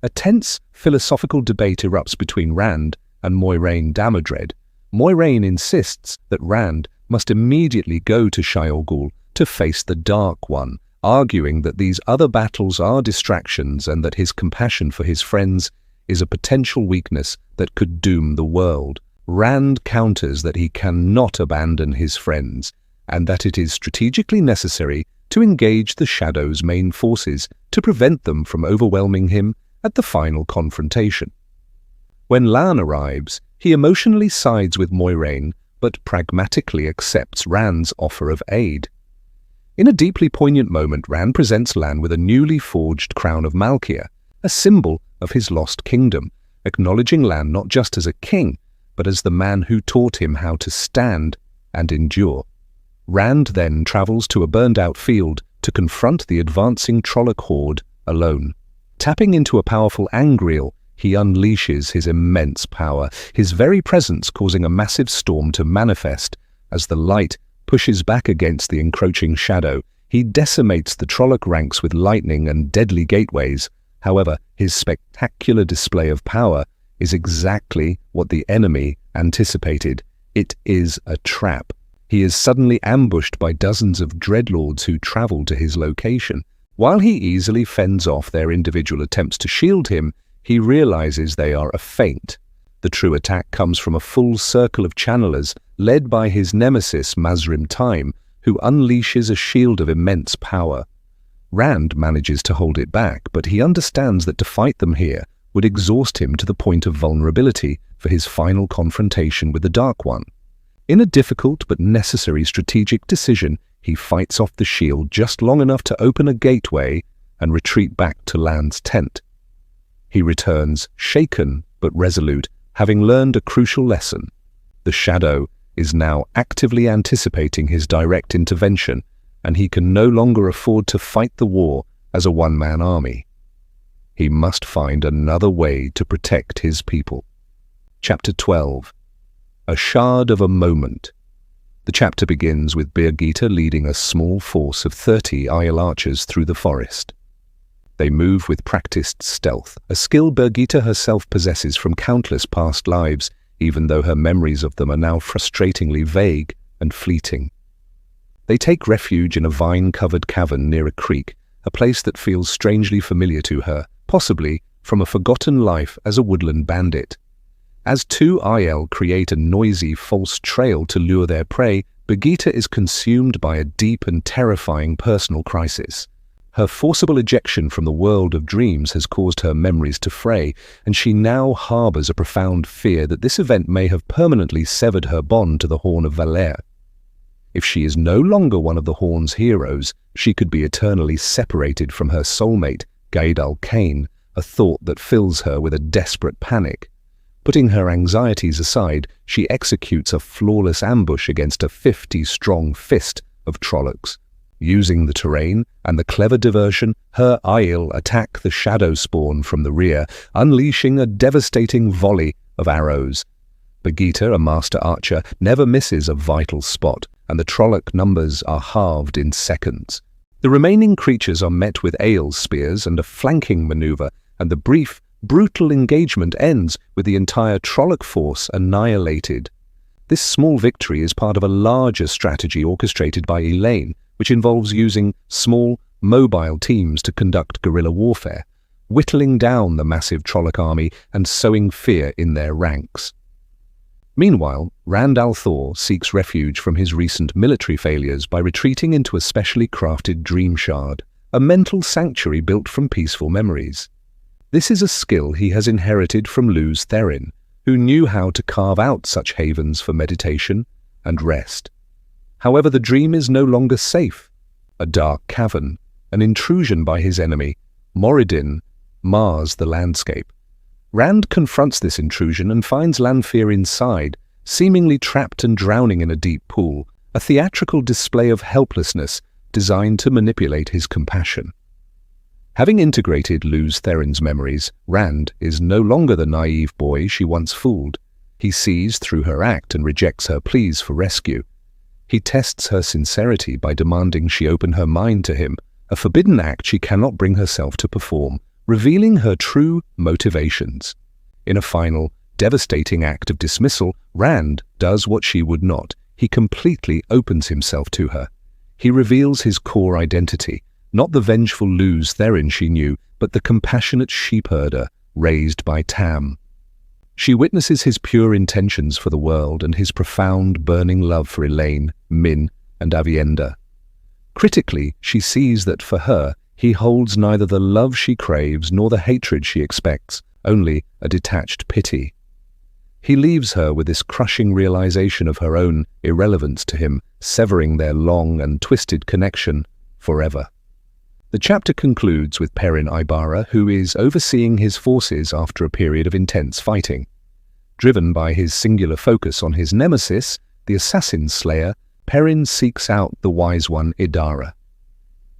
A tense philosophical debate erupts between Rand and Moiraine Damodred. Moiraine insists that Rand must immediately go to Shayol Ghul to face the Dark One, arguing that these other battles are distractions and that his compassion for his friends is a potential weakness that could doom the world. Rand counters that he cannot abandon his friends, and that it is strategically necessary to engage the Shadow's main forces to prevent them from overwhelming him at the final confrontation. When Lan arrives, he emotionally sides with Moiraine, but pragmatically accepts Rand's offer of aid. In a deeply poignant moment, Rand presents Lan with a newly forged crown of Malkia, a symbol of his lost kingdom, acknowledging Lan not just as a king, but as the man who taught him how to stand and endure. Rand then travels to a burned-out field to confront the advancing Trolloc horde alone. Tapping into a powerful Angreal, he unleashes his immense power, his very presence causing a massive storm to manifest. As the light pushes back against the encroaching shadow, he decimates the Trolloc ranks with lightning and deadly gateways. However, his spectacular display of power is exactly what the enemy anticipated. It is a trap. He is suddenly ambushed by dozens of dreadlords who travel to his location. While he easily fends off their individual attempts to shield him, he realizes they are a feint. The true attack comes from a full circle of channelers led by his nemesis Mazrim Time, who unleashes a shield of immense power. Rand manages to hold it back, but he understands that to fight them here would exhaust him to the point of vulnerability for his final confrontation with the Dark One. In a difficult but necessary strategic decision, he fights off the shield just long enough to open a gateway and retreat back to Lan's tent. He returns, shaken but resolute, having learned a crucial lesson. The Shadow is now actively anticipating his direct intervention, and he can no longer afford to fight the war as a one-man army. He must find another way to protect his people. Chapter 12. A Shard of a Moment. The chapter begins with Birgitte leading a small force of 30 Aiel archers through the forest. They move with practiced stealth, a skill Birgitte herself possesses from countless past lives, even though her memories of them are now frustratingly vague and fleeting. They take refuge in a vine-covered cavern near a creek, a place that feels strangely familiar to her, possibly from a forgotten life as a woodland bandit. As two Aiel create a noisy, false trail to lure their prey, Birgitte is consumed by a deep and terrifying personal crisis. Her forcible ejection from the world of dreams has caused her memories to fray, and she now harbors a profound fear that this event may have permanently severed her bond to the Horn of Valere. If she is no longer one of the Horn's heroes, she could be eternally separated from her soulmate, Gaedal Kane, a thought that fills her with a desperate panic. Putting her anxieties aside, she executes a flawless ambush against a 50-strong fist of Trollocs. Using the terrain and the clever diversion, her Aiel attack the shadow spawn from the rear, unleashing a devastating volley of arrows. Birgitte, a master archer, never misses a vital spot, and the Trolloc numbers are halved in seconds. The remaining creatures are met with Aiel spears and a flanking maneuver, and the brief, brutal engagement ends with the entire Trolloc force annihilated. This small victory is part of a larger strategy orchestrated by Elaine, which involves using small, mobile teams to conduct guerrilla warfare, whittling down the massive Trolloc army and sowing fear in their ranks. Meanwhile, Rand al'Thor seeks refuge from his recent military failures by retreating into a specially crafted dream shard, a mental sanctuary built from peaceful memories. This is a skill he has inherited from Lews Therin, who knew how to carve out such havens for meditation and rest. However, the dream is no longer safe. A dark cavern, an intrusion by his enemy, Moridin, mars the landscape. Rand confronts this intrusion and finds Lanfear inside, seemingly trapped and drowning in a deep pool, a theatrical display of helplessness designed to manipulate his compassion. Having integrated Lews Therin's memories, Rand is no longer the naive boy she once fooled. He sees through her act and rejects her pleas for rescue. He tests her sincerity by demanding she open her mind to him, a forbidden act she cannot bring herself to perform, revealing her true motivations. In a final, devastating act of dismissal, Rand does what she would not. He completely opens himself to her. He reveals his core identity, not the vengeful Lews Therin she knew, but the compassionate sheepherder raised by Tam. She witnesses his pure intentions for the world and his profound, burning love for Elaine, Min, and Aviendha. Critically, she sees that for her, he holds neither the love she craves nor the hatred she expects, only a detached pity. He leaves her with this crushing realization of her own irrelevance to him, severing their long and twisted connection forever. The chapter concludes with Perrin Aybara, who is overseeing his forces after a period of intense fighting. Driven by his singular focus on his nemesis, the assassin slayer, Perrin seeks out the wise one Idara.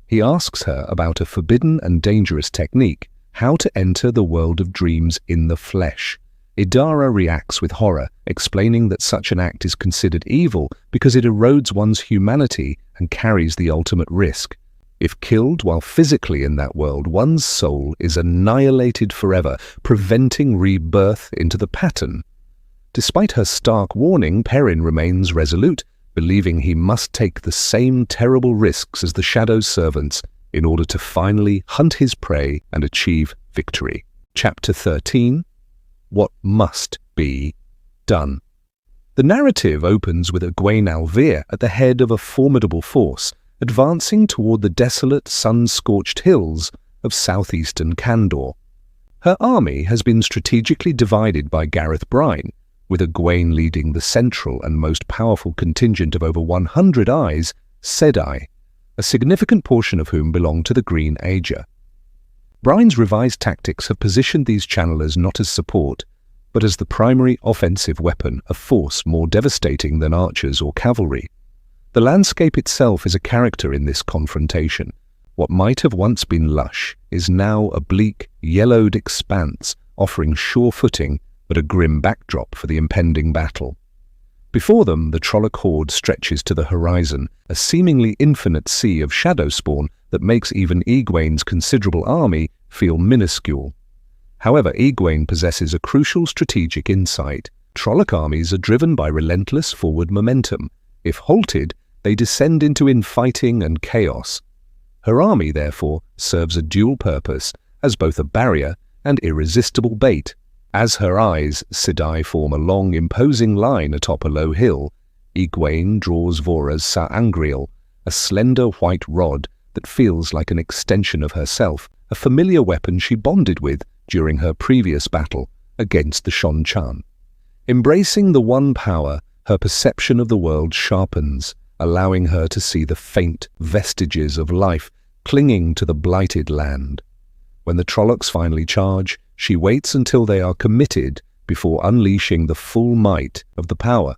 He asks her about a forbidden and dangerous technique, how to enter the world of dreams in the flesh. Idara reacts with horror, explaining that such an act is considered evil because it erodes one's humanity and carries the ultimate risk. If killed while physically in that world, one's soul is annihilated forever, preventing rebirth into the pattern. Despite her stark warning, Perrin remains resolute, believing he must take the same terrible risks as the Shadow's servants in order to finally hunt his prey and achieve victory. Chapter 13. What must be done. The narrative opens with Egwene al'Vir at the head of a formidable force, advancing toward the desolate, sun-scorched hills of southeastern Kandor. Her army has been strategically divided by Gareth Bryne, with Egwene leading the central and most powerful contingent of over 100 eyes, Sedai, a significant portion of whom belong to the Green Ager. Bryne's revised tactics have positioned these channelers not as support, but as the primary offensive weapon, a force more devastating than archers or cavalry. The landscape itself is a character in this confrontation. What might have once been lush is now a bleak, yellowed expanse, offering sure footing but a grim backdrop for the impending battle. Before them, the Trolloc horde stretches to the horizon, a seemingly infinite sea of shadow spawn that makes even Egwene's considerable army feel minuscule. However, Egwene possesses a crucial strategic insight. Trolloc armies are driven by relentless forward momentum. If halted, they descend into infighting and chaos. Her army, therefore, serves a dual purpose as both a barrier and irresistible bait. As her eyes, Sedai form a long, imposing line atop a low hill. Egwene draws Vora's Sa'angreal, a slender white rod that feels like an extension of herself, a familiar weapon she bonded with during her previous battle against the Shonchan. Embracing the one power, her perception of the world sharpens, allowing her to see the faint vestiges of life clinging to the blighted land. When the Trollocs finally charge, she waits until they are committed before unleashing the full might of the power.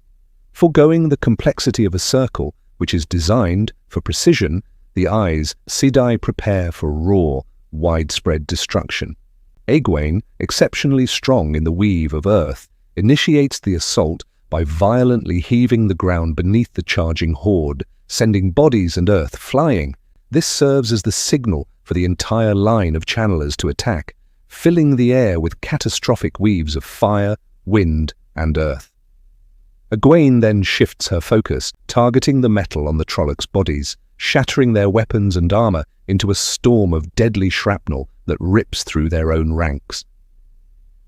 Foregoing the complexity of a circle, which is designed for precision, the eyes, Sedai prepare for raw, widespread destruction. Egwene, exceptionally strong in the weave of earth, initiates the assault by violently heaving the ground beneath the charging horde, sending bodies and earth flying. This serves as the signal for the entire line of channelers to attack, filling the air with catastrophic weaves of fire, wind, and earth. Egwene then shifts her focus, targeting the metal on the Trollocs' bodies, shattering their weapons and armor into a storm of deadly shrapnel that rips through their own ranks.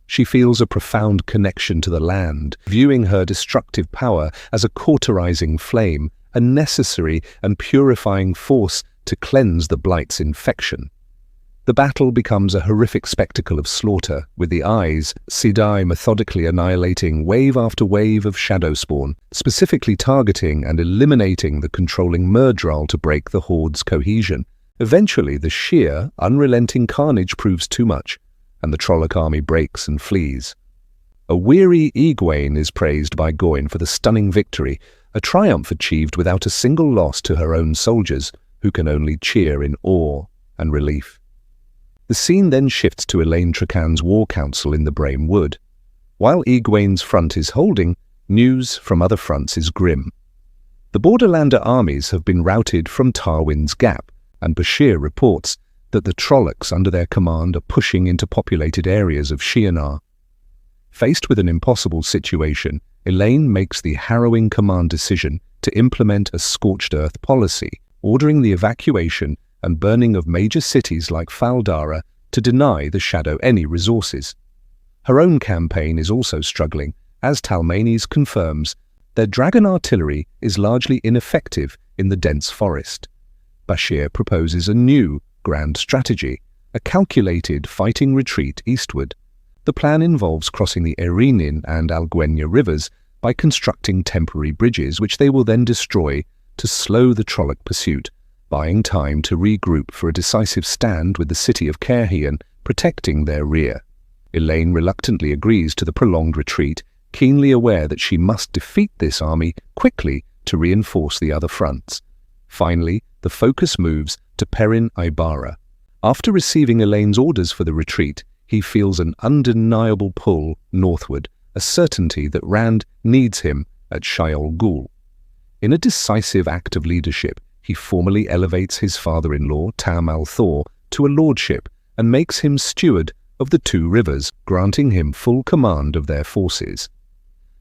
She feels a profound connection to the land, viewing her destructive power as a cauterizing flame, a necessary and purifying force to cleanse the Blight's infection. The battle becomes a horrific spectacle of slaughter, with the eyes, Sedai methodically annihilating wave after wave of shadow spawn, specifically targeting and eliminating the controlling Myrddraal to break the horde's cohesion. Eventually, the sheer, unrelenting carnage proves too much, and the Trolloc army breaks and flees. A weary Egwene is praised by Goin for the stunning victory, a triumph achieved without a single loss to her own soldiers, who can only cheer in awe and relief. The scene then shifts to Elaine Tracan's war council in the Brame Wood. While Egwene's front is holding, news from other fronts is grim. The Borderlander armies have been routed from Tarwin's Gap, and Bashir reports that the Trollocs under their command are pushing into populated areas of Shi'Enar. Faced with an impossible situation, Elaine makes the harrowing command decision to implement a scorched earth policy, ordering the evacuation and burning of major cities like Faldara to deny the Shadow any resources. Her own campaign is also struggling, as Talmanes confirms. Their dragon artillery is largely ineffective in the dense forest. Bashir proposes a new grand strategy, a calculated fighting retreat eastward. The plan involves crossing the Erenin and Alguenya rivers by constructing temporary bridges, which they will then destroy to slow the Trolloc pursuit, buying time to regroup for a decisive stand with the city of Caerhien protecting their rear. Elaine reluctantly agrees to the prolonged retreat, keenly aware that she must defeat this army quickly to reinforce the other fronts. Finally, the focus moves to Perrin Aybara, After receiving Elaine's orders for the retreat, he feels an undeniable pull northward, a certainty that Rand needs him at Shayol Ghul. In a decisive act of leadership, he formally elevates his father-in-law, Tam al-Thor, to a lordship and makes him steward of the two rivers, granting him full command of their forces.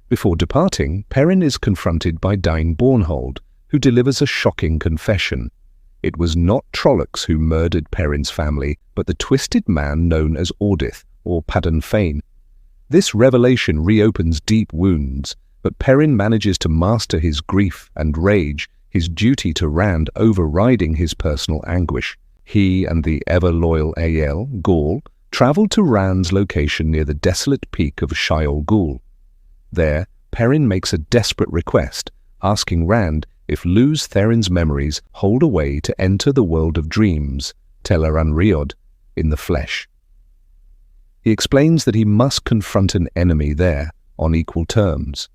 Before departing, Perrin is confronted by Dain Bornhold, who delivers a shocking confession. It was not Trollocs who murdered Perrin's family, but the twisted man known as Ordith, or Padan Fain. This revelation reopens deep wounds, but Perrin manages to master his grief and rage, his duty to Rand overriding his personal anguish. He and the ever-loyal Aiel, Gaul, travel to Rand's location near the desolate peak of Shayol Ghul. There, Perrin makes a desperate request, asking Rand if Luz Therin's memories hold a way to enter the world of dreams, Tel'aran'rhiod, Rhiod, in the flesh. He explains that he must confront an enemy there on equal terms.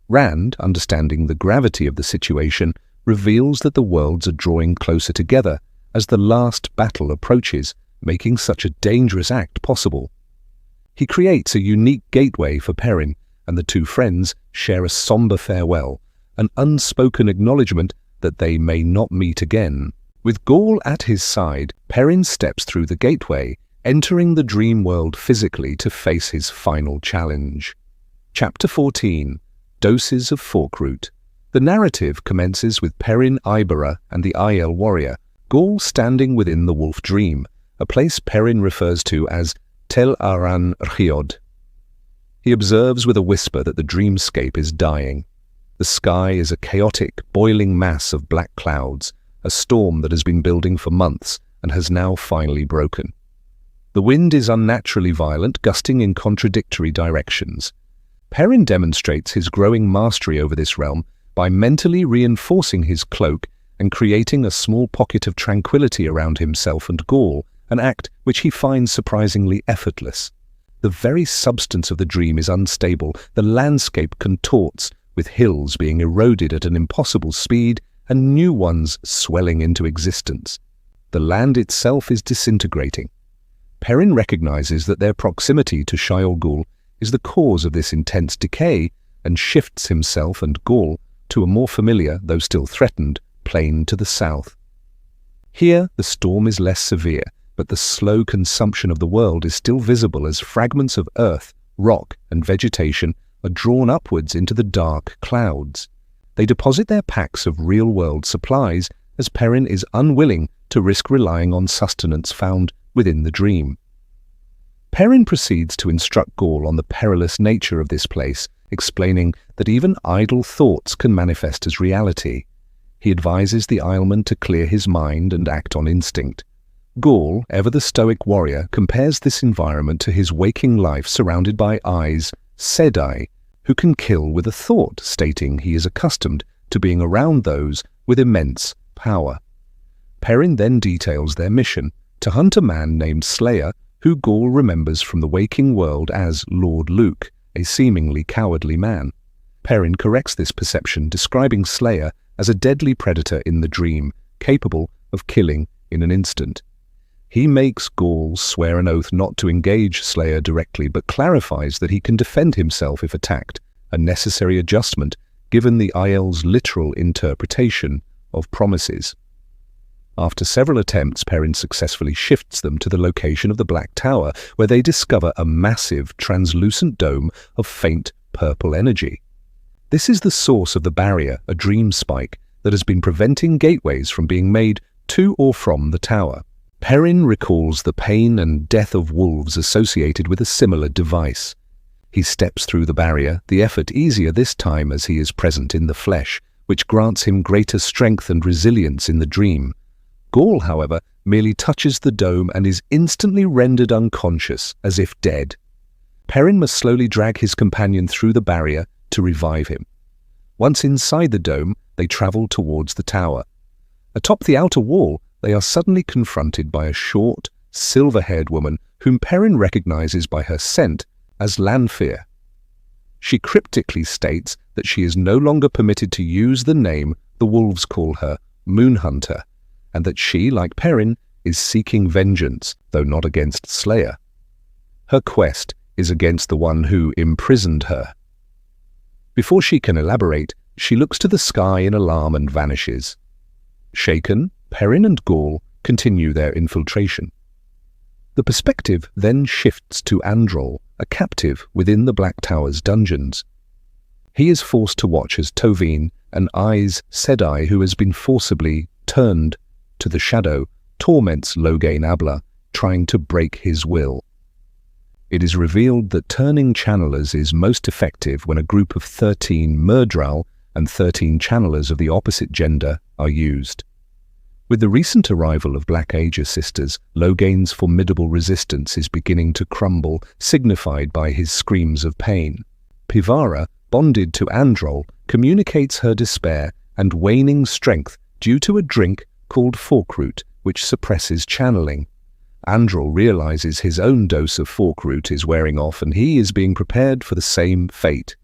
Rand, understanding the gravity of the situation, reveals that the worlds are drawing closer together as the last battle approaches, making such a dangerous act possible. He creates a unique gateway for Perrin, and the two friends share a somber farewell, an unspoken acknowledgement that they may not meet again. With Gaul at his side, Perrin steps through the gateway, entering the dream world physically to face his final challenge. Chapter 14. Doses of Forkroot. The narrative commences with Perrin Aybara and the Aiel warrior, Gaul standing within the Wolf Dream, a place Perrin refers to as Tel'aran'rhiod. He observes with a whisper that the dreamscape is dying. The sky is a chaotic, boiling mass of black clouds, a storm that has been building for months and has now finally broken. The wind is unnaturally violent, gusting in contradictory directions. Perrin demonstrates his growing mastery over this realm by mentally reinforcing his cloak and creating a small pocket of tranquility around himself and Gaul, an act which he finds surprisingly effortless. The very substance of the dream is unstable, the landscape contorts, with hills being eroded at an impossible speed and new ones swelling into existence. The land itself is disintegrating. Perrin recognizes that their proximity to Shayol Ghul is the cause of this intense decay and shifts himself and Gaul to a more familiar, though still threatened, plain to the south. Here, the storm is less severe, but the slow consumption of the world is still visible as fragments of earth, rock, and vegetation are drawn upwards into the dark clouds. They deposit their packs of real-world supplies as Perrin is unwilling to risk relying on sustenance found within the dream. Perrin proceeds to instruct Gaul on the perilous nature of this place, explaining that even idle thoughts can manifest as reality. He advises the Aielman to clear his mind and act on instinct. Gaul, ever the stoic warrior, compares this environment to his waking life surrounded by eyes, Sedai, who can kill with a thought, stating he is accustomed to being around those with immense power. Perrin then details their mission, to hunt a man named Slayer, who Gaul remembers from the waking world as Lord Luke, a seemingly cowardly man. Perrin corrects this perception, describing Slayer as a deadly predator in the dream, capable of killing in an instant. He makes Gaul swear an oath not to engage Slayer directly, but clarifies that he can defend himself if attacked, a necessary adjustment given the Aiel's literal interpretation of promises. After several attempts, Perrin successfully shifts them to the location of the Black Tower, where they discover a massive, translucent dome of faint purple energy. This is the source of the barrier, a dream spike, that has been preventing gateways from being made to or from the tower. Perrin recalls the pain and death of wolves associated with a similar device. He steps through the barrier, the effort easier this time as he is present in the flesh, which grants him greater strength and resilience in the dream. Gaul, however, merely touches the dome and is instantly rendered unconscious, as if dead. Perrin must slowly drag his companion through the barrier to revive him. Once inside the dome, they travel towards the tower. Atop the outer wall, they are suddenly confronted by a short, silver-haired woman whom Perrin recognizes by her scent as Lanfear. She cryptically states that she is no longer permitted to use the name the wolves call her, Moonhunter, and that she, like Perrin, is seeking vengeance, though not against Slayer. Her quest is against the one who imprisoned her. Before she can elaborate, she looks to the sky in alarm and vanishes. Shaken, Perrin and Ghaul continue their infiltration. The perspective then shifts to Androl, a captive within the Black Tower's dungeons. He is forced to watch as Tovene, an Aes Sedai who has been forcibly turned to the shadow, torments Loghain Abla, trying to break his will. It is revealed that turning channelers is most effective when a group of 13 Myrddraal and 13 channelers of the opposite gender are used. With the recent arrival of Black Aegir sisters, Loghain's formidable resistance is beginning to crumble, signified by his screams of pain. Pivara, bonded to Androl, communicates her despair and waning strength due to a drink called Forkroot, which suppresses channeling. Androl realizes his own dose of Forkroot is wearing off and he is being prepared for the same fate.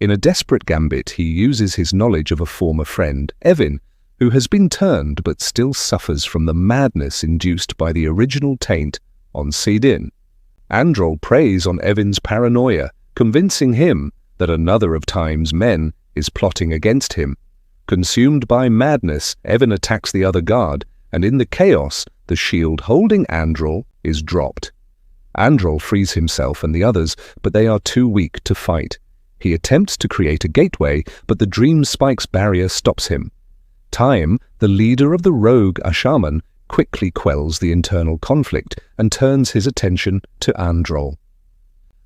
In a desperate gambit, he uses his knowledge of a former friend, Evin, who has been turned but still suffers from the madness induced by the original taint on Sidin. Androl preys on Evin's paranoia, convincing him that another of Time's men is plotting against him. Consumed by madness, Evin attacks the other guard, and in the chaos, the shield holding Androl is dropped. Androl frees himself and the others, but they are too weak to fight. He attempts to create a gateway, but the Dream Spike's barrier stops him. Time, the leader of the rogue Asha'man, quickly quells the internal conflict and turns his attention to Androl.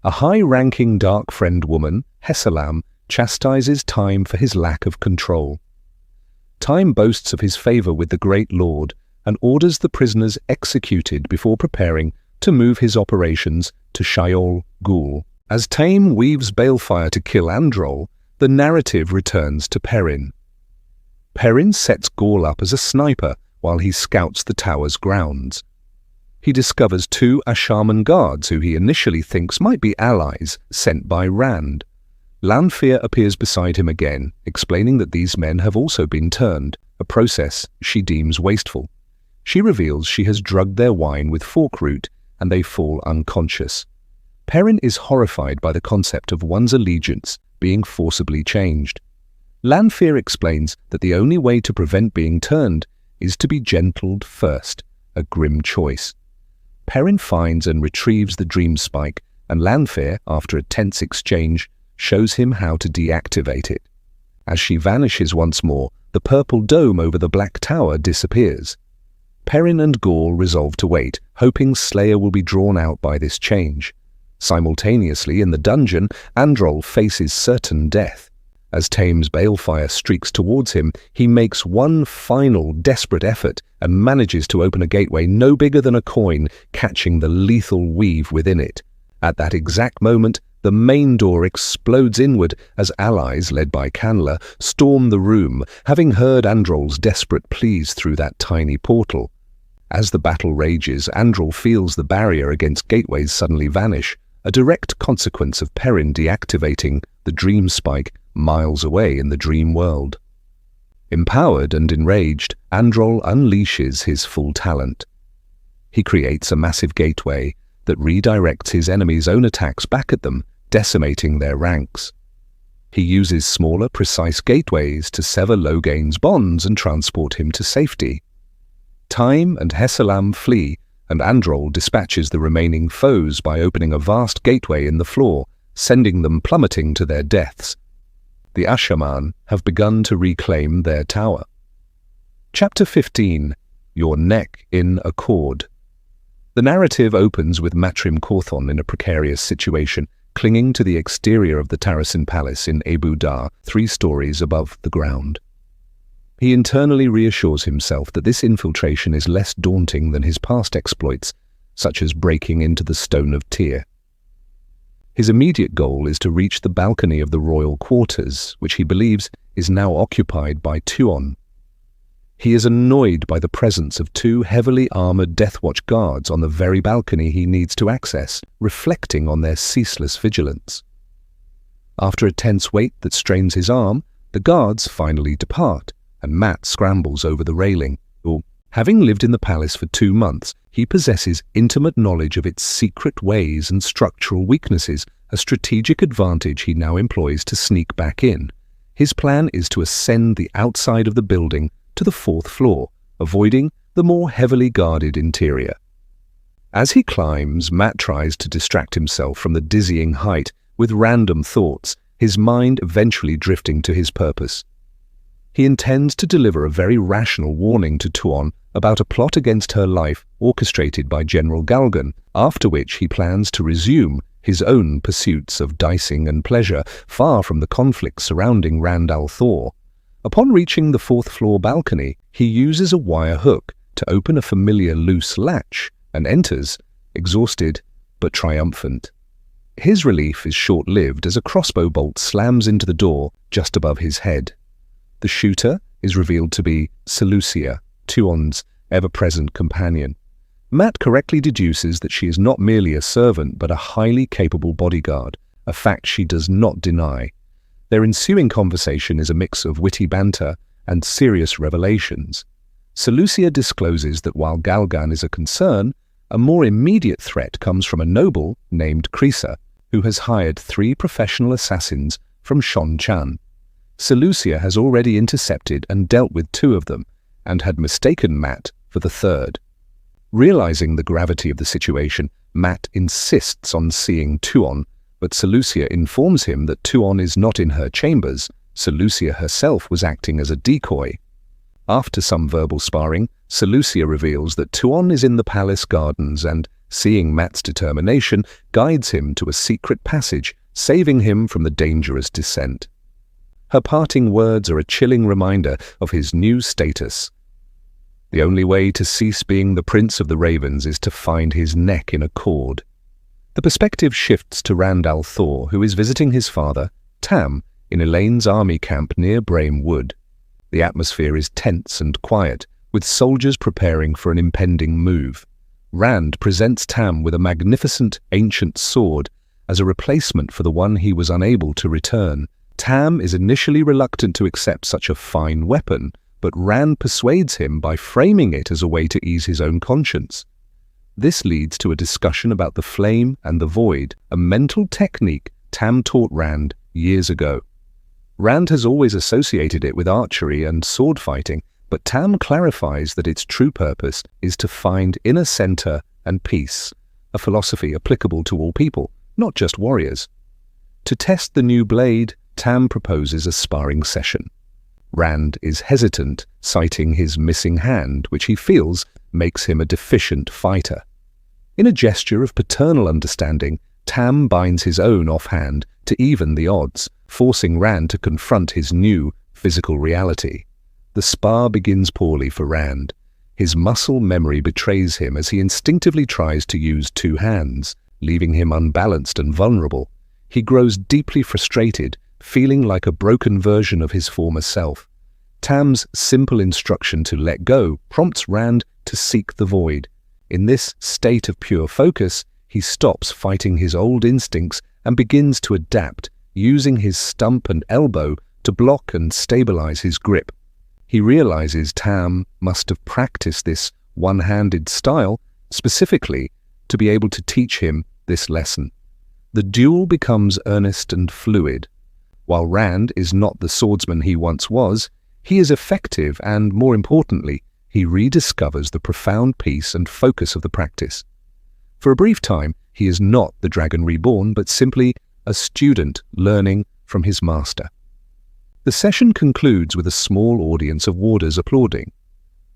A high-ranking Dark Friend woman, Hesalam, chastises Time for his lack of control. Time boasts of his favor with the Great Lord and orders the prisoners executed before preparing to move his operations to Shaiol Ghul. As Time weaves balefire to kill Androl, the narrative returns to Perrin. Perrin sets Ghaul up as a sniper while he scouts the tower's grounds. He discovers 2 Asha'man guards who he initially thinks might be allies sent by Rand. Lanfear appears beside him again, explaining that these men have also been turned, a process she deems wasteful. She reveals she has drugged their wine with Forkroot, and they fall unconscious. Perrin is horrified by the concept of one's allegiance being forcibly changed. Lanfear explains that the only way to prevent being turned is to be gentled first, a grim choice. Perrin finds and retrieves the Dream Spike, and Lanfear, after a tense exchange, shows him how to deactivate it. As she vanishes once more, the purple dome over the Black Tower disappears. Perrin and Ghaul resolve to wait, hoping Slayer will be drawn out by this change. Simultaneously, in the dungeon, Androl faces certain death. As Tame's balefire streaks towards him, he makes one final desperate effort and manages to open a gateway no bigger than a coin, catching the lethal weave within it. At that exact moment, the main door explodes inward as allies, led by Canla, storm the room, having heard Androl's desperate pleas through that tiny portal. As the battle rages, Androl feels the barrier against gateways suddenly vanish, a direct consequence of Perrin deactivating the Dream Spike miles away in the dream world. Empowered and enraged, Androl unleashes his full talent. He creates a massive gateway that redirects his enemies' own attacks back at them, decimating their ranks. He uses smaller, precise gateways to sever Loghain's bonds and transport him to safety. Time and Hesalam flee, and Androl dispatches the remaining foes by opening a vast gateway in the floor, sending them plummeting to their deaths. The Asha'man have begun to reclaim their tower. Chapter 15. Your Neck in a Cord. The narrative opens with Matrim Cawthon in a precarious situation, clinging to the exterior of the Tarasin Palace in Abu Dar, 3 stories above the ground. He internally reassures himself that this infiltration is less daunting than his past exploits, such as breaking into the Stone of Tyr. His immediate goal is to reach the balcony of the royal quarters, which he believes is now occupied by Tuon. He is annoyed by the presence of 2 heavily armored Deathwatch guards on the very balcony he needs to access, reflecting on their ceaseless vigilance. After a tense wait that strains his arm, the guards finally depart, and Mat scrambles over the railing, or Having lived in the palace for 2 months, he possesses intimate knowledge of its secret ways and structural weaknesses, a strategic advantage he now employs to sneak back in. His plan is to ascend the outside of the building to the 4th floor, avoiding the more heavily guarded interior. As he climbs, Matt tries to distract himself from the dizzying height with random thoughts, his mind eventually drifting to his purpose. He intends to deliver a very rational warning to Tuon about a plot against her life orchestrated by General Galgan, after which he plans to resume his own pursuits of dicing and pleasure, far from the conflict surrounding Rand al'Thor. Upon reaching the 4th floor balcony, he uses a wire hook to open a familiar loose latch and enters, exhausted but triumphant. His relief is short-lived as a crossbow bolt slams into the door just above his head. The shooter is revealed to be Seleucia, Tuon's ever-present companion. Matt correctly deduces that she is not merely a servant but a highly capable bodyguard, a fact she does not deny. Their ensuing conversation is a mix of witty banter and serious revelations. Seleucia discloses that while Galgan is a concern, a more immediate threat comes from a noble named Krisa, who has hired 3 professional assassins from Shon Chan. Seleucia has already intercepted and dealt with 2 of them, and had mistaken Matt for the 3rd. Realizing the gravity of the situation, Matt insists on seeing Tuon, but Seleucia informs him that Tuon is not in her chambers. Seleucia herself was acting as a decoy. After some verbal sparring, Seleucia reveals that Tuon is in the palace gardens and, seeing Matt's determination, guides him to a secret passage, saving him from the dangerous descent. Her parting words are a chilling reminder of his new status. The only way to cease being the Prince of the Ravens is to find his neck in a cord. The perspective shifts to Rand al'Thor, who is visiting his father, Tam, in Elaine's army camp near Brame Wood. The atmosphere is tense and quiet, with soldiers preparing for an impending move. Rand presents Tam with a magnificent ancient sword as a replacement for the one he was unable to return. Tam is initially reluctant to accept such a fine weapon, but Rand persuades him by framing it as a way to ease his own conscience. This leads to a discussion about the flame and the void, a mental technique Tam taught Rand years ago. Rand has always associated it with archery and sword fighting, but Tam clarifies that its true purpose is to find inner center and peace, a philosophy applicable to all people, not just warriors. To test the new blade, Tam proposes a sparring session. Rand is hesitant, citing his missing hand, which he feels makes him a deficient fighter. In a gesture of paternal understanding, Tam binds his own offhand to even the odds, forcing Rand to confront his new physical reality. The spar begins poorly for Rand. His muscle memory betrays him as he instinctively tries to use 2 hands, leaving him unbalanced and vulnerable. He grows deeply frustrated, feeling like a broken version of his former self. Tam's simple instruction to let go prompts Rand to seek the void. In this state of pure focus, he stops fighting his old instincts and begins to adapt, using his stump and elbow to block and stabilize his grip. He realizes Tam must have practiced this one-handed style specifically to be able to teach him this lesson. The duel becomes earnest and fluid. While Rand is not the swordsman he once was, he is effective and, more importantly, he rediscovers the profound peace and focus of the practice. For a brief time, he is not the Dragon Reborn, but simply a student learning from his master. The session concludes with a small audience of warders applauding.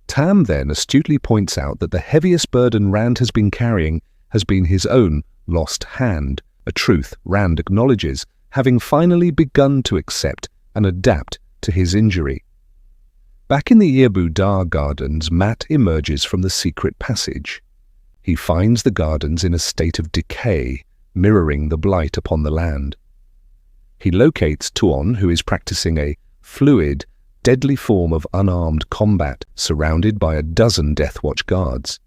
Tam then astutely points out that the heaviest burden Rand has been carrying has been his own lost hand, a truth Rand acknowledges, having finally begun to accept and adapt to his injury. Back in the Earbu Dar Gardens, Matt emerges from the secret passage. He finds the gardens in a state of decay, mirroring the blight upon the land. He locates Tuon, who is practicing a fluid, deadly form of unarmed combat, surrounded by a dozen Deathwatch guards.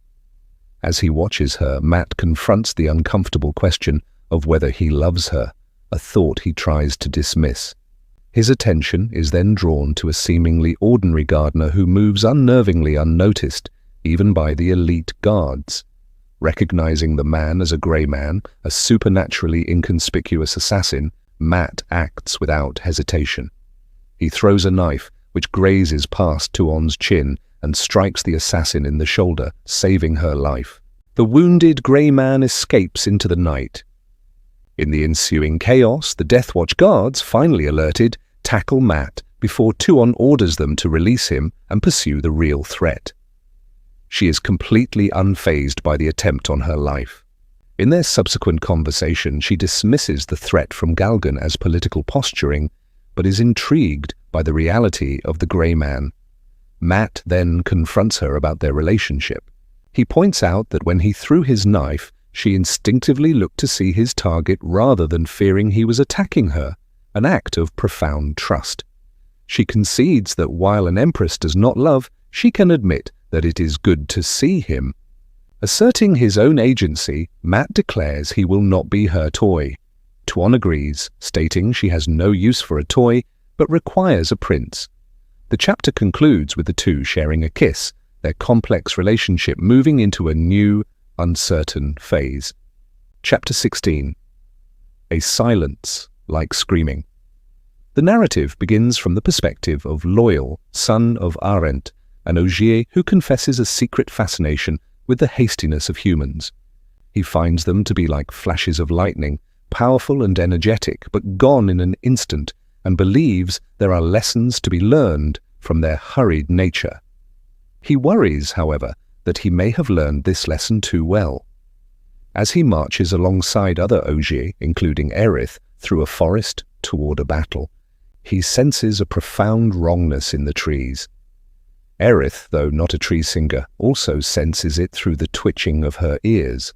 As he watches her, Matt confronts the uncomfortable question of whether he loves her, a thought he tries to dismiss. His attention is then drawn to a seemingly ordinary gardener who moves unnervingly unnoticed, even by the elite guards. Recognizing the man as a grey man, a supernaturally inconspicuous assassin, Matt acts without hesitation. He throws a knife, which grazes past Tuon's chin and strikes the assassin in the shoulder, saving her life. The wounded grey man escapes into the night. In the ensuing chaos, the Deathwatch guards, finally alerted, tackle Matt before Tuon orders them to release him and pursue the real threat. She is completely unfazed by the attempt on her life. In their subsequent conversation, she dismisses the threat from Galgan as political posturing, but is intrigued by the reality of the grey man. Matt then confronts her about their relationship. He points out that when he threw his knife, she instinctively looked to see his target rather than fearing he was attacking her, an act of profound trust. She concedes that while an empress does not love, she can admit that it is good to see him. Asserting his own agency, Matt declares he will not be her toy. Tuon agrees, stating she has no use for a toy, but requires a prince. The chapter concludes with the two sharing a kiss, their complex relationship moving into a new, uncertain phase. Chapter 16. A silence like screaming. The narrative begins from the perspective of Loial, son of Arendt, an Ogier who confesses a secret fascination with the hastiness of humans. He finds them to be like flashes of lightning, powerful and energetic, but gone in an instant, and believes there are lessons to be learned from their hurried nature. He worries, however, that he may have learned this lesson too well. As he marches alongside other Ogier, including Aerith, through a forest toward a battle, he senses a profound wrongness in the trees. Aerith, though not a tree singer, also senses it through the twitching of her ears.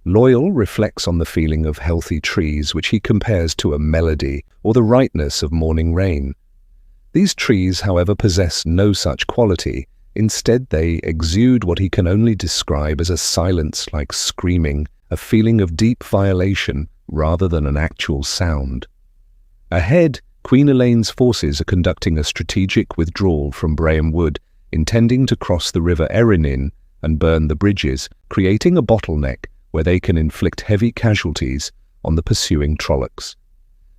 Loial reflects on the feeling of healthy trees, which he compares to a melody or the rightness of morning rain. These trees, however, possess no such quality. Instead, they exude what he can only describe as a silence like screaming, a feeling of deep violation rather than an actual sound. Ahead, Queen Elaine's forces are conducting a strategic withdrawal from Braham Wood, intending to cross the river Erenin and burn the bridges, creating a bottleneck where they can inflict heavy casualties on the pursuing Trollocs.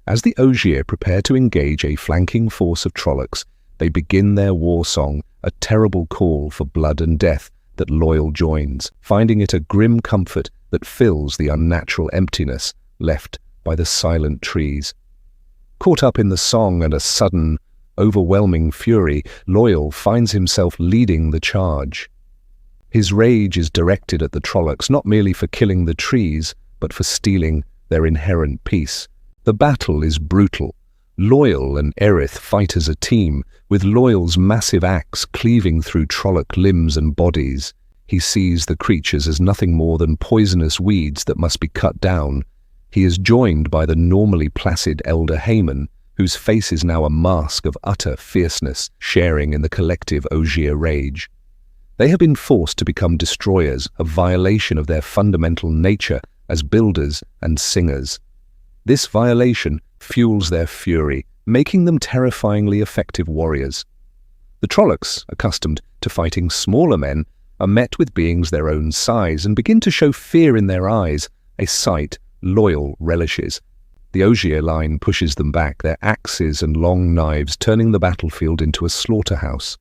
As the Ogier prepare to engage a flanking force of Trollocs, they begin their war song, a terrible call for blood and death that Loial joins, finding it a grim comfort that fills the unnatural emptiness left by the silent trees. Caught up in the song and a sudden, overwhelming fury, Loial finds himself leading the charge. His rage is directed at the Trollocs not merely for killing the trees, but for stealing their inherent peace. The battle is brutal. Loial and Aerith fight as a team, with Loial's massive axe cleaving through Trolloc limbs and bodies. He sees the creatures as nothing more than poisonous weeds that must be cut down. He is joined by the normally placid Elder Haemon, whose face is now a mask of utter fierceness, sharing in the collective Ogier rage. They have been forced to become destroyers, a violation of their fundamental nature as builders and singers. This violation fuels their fury, making them terrifyingly effective warriors. The Trollocs, accustomed to fighting smaller men, are met with beings their own size and begin to show fear in their eyes, a sight Loial relishes. The Ogier line pushes them back, their axes and long knives turning the battlefield into a slaughterhouse.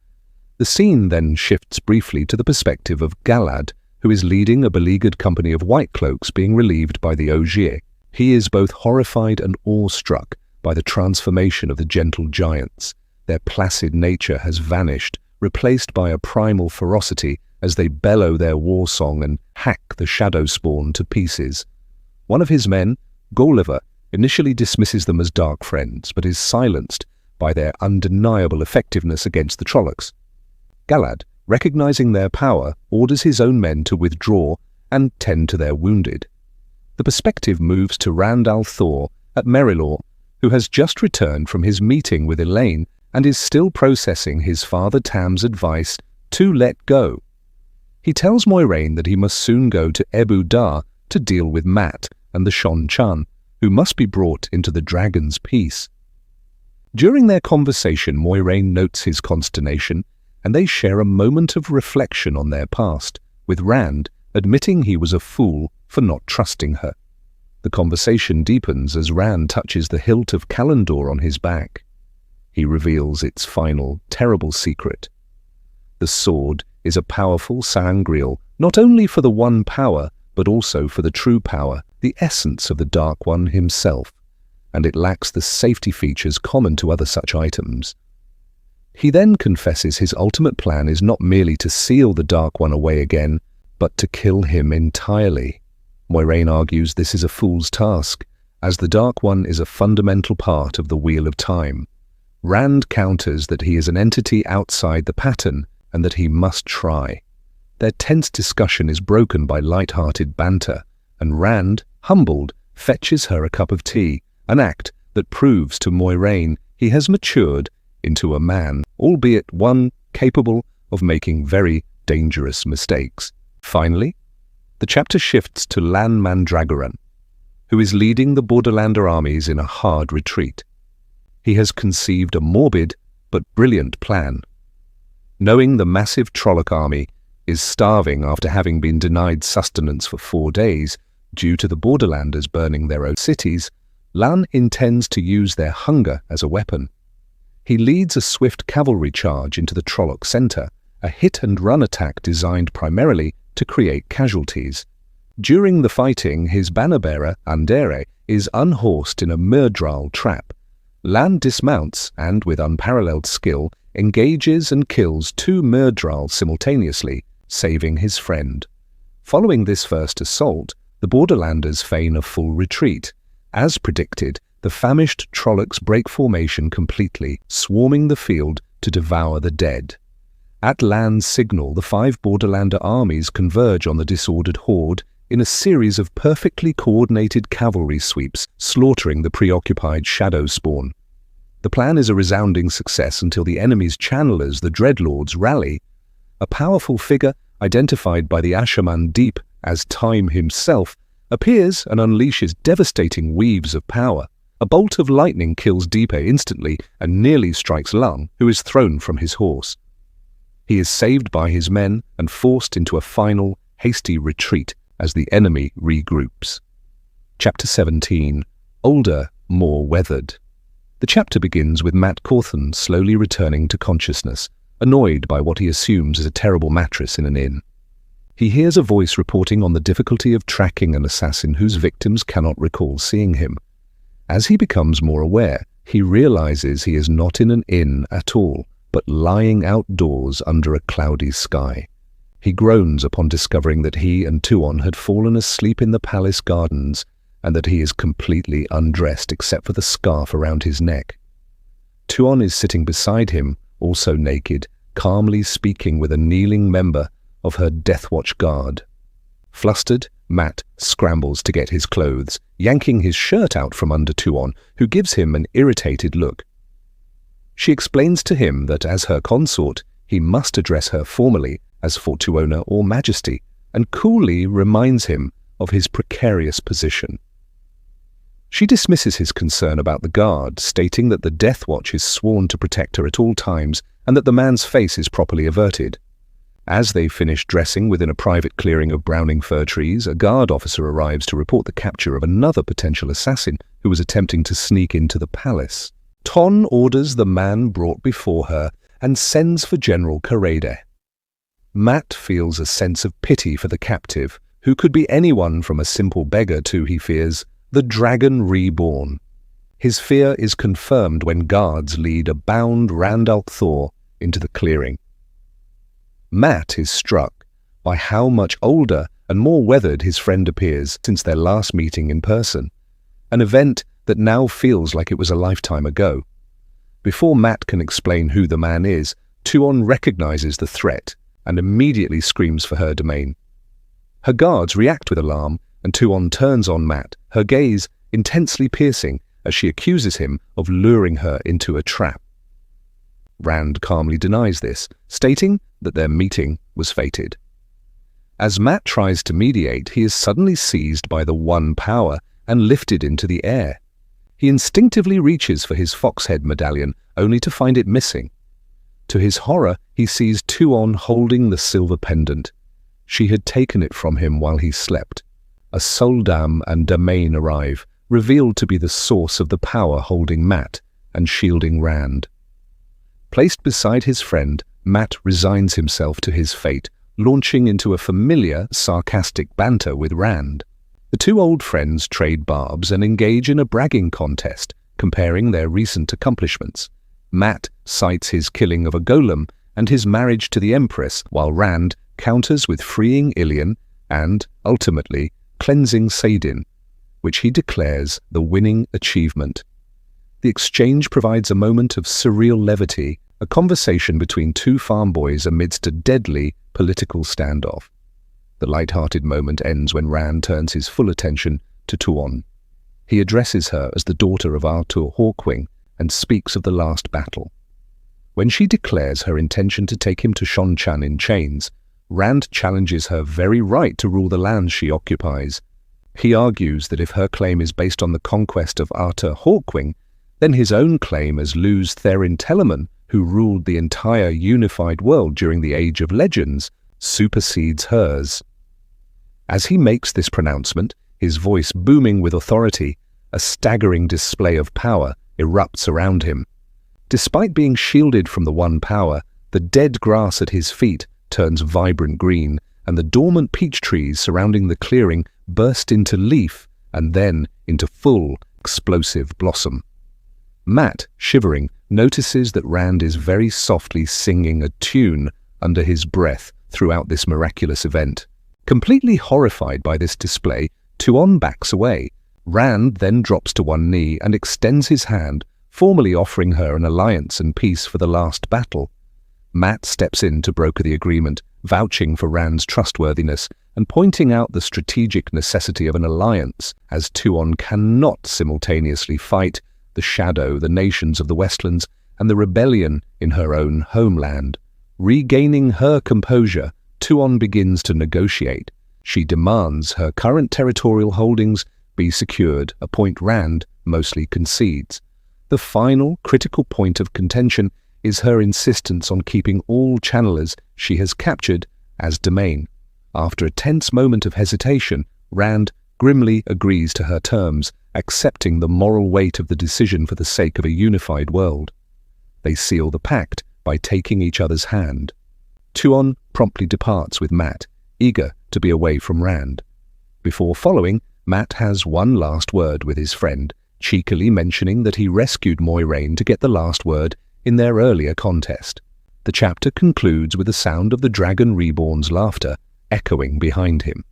The scene then shifts briefly to the perspective of Galad, who is leading a beleaguered company of White Cloaks being relieved by the Ogier. He is both horrified and awestruck by the transformation of the gentle giants. Their placid nature has vanished, replaced by a primal ferocity as they bellow their war song and hack the shadow spawn to pieces. One of his men, Gulliver, initially dismisses them as dark friends, but is silenced by their undeniable effectiveness against the Trollocs. Galad, recognizing their power, orders his own men to withdraw and tend to their wounded. The perspective moves to Rand al'Thor at Merilor, who has just returned from his meeting with Elaine and is still processing his father Tam's advice to let go. He tells Moiraine that he must soon go to Ebu Dar to deal with Mat and the Shon-Chun, who must be brought into the dragon's peace. During their conversation, Moiraine notes his consternation and they share a moment of reflection on their past, with Rand admitting he was a fool for not trusting her. The conversation deepens as Rand touches the hilt of Kalandor on his back. He reveals its final, terrible secret. The sword is a powerful sangreal, not only for the One power, but also for the true power, the essence of the Dark One himself, and it lacks the safety features common to other such items. He then confesses his ultimate plan is not merely to seal the Dark One away again, but to kill him entirely. Moiraine argues this is a fool's task, as the Dark One is a fundamental part of the Wheel of Time. Rand counters that he is an entity outside the pattern and that he must try. Their tense discussion is broken by light-hearted banter, and Rand, humbled, fetches her a cup of tea, an act that proves to Moiraine he has matured into a man, albeit one capable of making very dangerous mistakes. Finally, the chapter shifts to Lan Mandragoran, who is leading the Borderlander armies in a hard retreat. He has conceived a morbid but brilliant plan. Knowing the massive Trolloc army is starving after having been denied sustenance for 4 days due to the Borderlanders burning their own cities, Lan intends to use their hunger as a weapon. He leads a swift cavalry charge into the Trolloc center, a hit-and-run attack designed primarily to create casualties. During the fighting, his banner-bearer, Andere, is unhorsed in a Myrddraal trap. Lan dismounts and, with unparalleled skill, engages and kills 2 Myrddraal simultaneously, saving his friend. Following this first assault, the Borderlanders feign a full retreat. As predicted, the famished Trollocs break formation completely, swarming the field to devour the dead. At Lan's signal, the 5 Borderlander armies converge on the disordered horde in a series of perfectly coordinated cavalry sweeps, slaughtering the preoccupied Shadow Spawn. The plan is a resounding success until the enemy's channelers, the Dreadlords, rally. A powerful figure, identified by the Ashaman Deep as Time himself, appears and unleashes devastating weaves of power. A bolt of lightning kills Deepe instantly and nearly strikes Lung, who is thrown from his horse. He is saved by his men and forced into a final, hasty retreat as the enemy regroups. Chapter 17. Older, More Weathered. The chapter begins with Mat Cauthon slowly returning to consciousness, annoyed by what he assumes is a terrible mattress in an inn. He hears a voice reporting on the difficulty of tracking an assassin whose victims cannot recall seeing him. As he becomes more aware, he realizes he is not in an inn at all, but lying outdoors under a cloudy sky. He groans upon discovering that he and Tuon had fallen asleep in the palace gardens, and that he is completely undressed except for the scarf around his neck. Tuon is sitting beside him, also naked, calmly speaking with a kneeling member of her Deathwatch Guard. Flustered, Mat scrambles to get his clothes, yanking his shirt out from under Tuon, who gives him an irritated look. She explains to him that as her consort, he must address her formally as Fortuona or Majesty, and coolly reminds him of his precarious position. She dismisses his concern about the guard, stating that the Deathwatch is sworn to protect her at all times and that the man's face is properly averted. As they finish dressing within a private clearing of browning fir trees, a guard officer arrives to report the capture of another potential assassin who was attempting to sneak into the palace. Ton orders the man brought before her and sends for General Karede. Mat feels a sense of pity for the captive, who could be anyone from a simple beggar to, he fears, the Dragon Reborn. His fear is confirmed when guards lead a bound Rand al'Thor into the clearing. Mat is struck by how much older and more weathered his friend appears since their last meeting in person, an event that now feels like it was a lifetime ago. Before Mat can explain who the man is, Tuon recognizes the threat and immediately screams for her domain. Her guards react with alarm, and Tuon turns on Mat, her gaze intensely piercing as she accuses him of luring her into a trap. Rand calmly denies this, stating that their meeting was fated. As Mat tries to mediate, he is suddenly seized by the One power and lifted into the air. He instinctively reaches for his Foxhead medallion, only to find it missing. To his horror, he sees Tuon holding the silver pendant. She had taken it from him while he slept. A Soldam and Damain arrive, revealed to be the source of the power holding Mat and shielding Rand. Placed beside his friend, Mat resigns himself to his fate, launching into a familiar, sarcastic banter with Rand. The two old friends trade barbs and engage in a bragging contest, comparing their recent accomplishments. Mat cites his killing of a golem and his marriage to the Empress, while Rand counters with freeing Illian and, ultimately, cleansing Saidin, which he declares the winning achievement. The exchange provides a moment of surreal levity, a conversation between two farm boys amidst a deadly political standoff. The light-hearted moment ends when Rand turns his full attention to Tuon. He addresses her as the daughter of Artur Hawkwing and speaks of the last battle. When she declares her intention to take him to Shonchan in chains, Rand challenges her very right to rule the lands she occupies. He argues that if her claim is based on the conquest of Artur Hawkwing, then his own claim as Luz Therin Telemann, who ruled the entire unified world during the Age of Legends, supersedes hers. As he makes this pronouncement, his voice booming with authority, a staggering display of power erupts around him. Despite being shielded from the one power, the dead grass at his feet turns vibrant green, and the dormant peach trees surrounding the clearing burst into leaf and then into full, explosive blossom. Mat, shivering, notices that Rand is very softly singing a tune under his breath throughout this miraculous event. Completely horrified by this display, Tuon backs away. Rand then drops to one knee and extends his hand, formally offering her an alliance and peace for the last battle. Mat steps in to broker the agreement, vouching for Rand's trustworthiness and pointing out the strategic necessity of an alliance, as Tuon cannot simultaneously fight the Shadow, the nations of the Westlands, and the rebellion in her own homeland. Regaining her composure, Tuon begins to negotiate. She demands her current territorial holdings be secured, a point Rand mostly concedes. The final critical point of contention is her insistence on keeping all channelers she has captured as domain. After a tense moment of hesitation, Rand grimly agrees to her terms, accepting the moral weight of the decision for the sake of a unified world. They seal the pact by taking each other's hand. Tuon promptly departs with Mat, eager to be away from Rand. Before following, Mat has one last word with his friend, cheekily mentioning that he rescued Moiraine to get the last word in their earlier contest. The chapter concludes with the sound of the Dragon Reborn's laughter echoing behind him.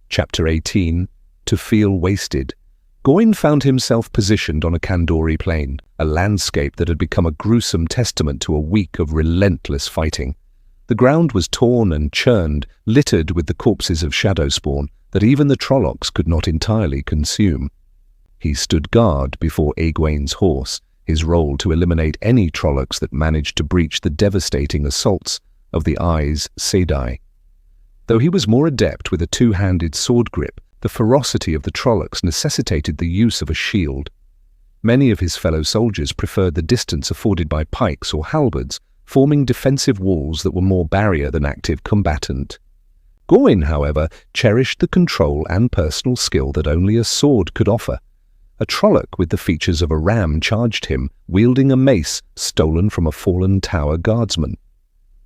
Chapter 18, To Feel Wasted. Gawain found himself positioned on a Kandori plain, a landscape that had become a gruesome testament to a week of relentless fighting. The ground was torn and churned, littered with the corpses of Shadowspawn that even the Trollocs could not entirely consume. He stood guard before Egwene's horse, his role to eliminate any Trollocs that managed to breach the devastating assaults of the Aes Sedai. Though he was more adept with a two-handed sword grip, the ferocity of the Trollocs necessitated the use of a shield. Many of his fellow soldiers preferred the distance afforded by pikes or halberds, forming defensive walls that were more barrier than active combatant. Gawain, however, cherished the control and personal skill that only a sword could offer. A Trolloc with the features of a ram charged him, wielding a mace stolen from a fallen tower guardsman.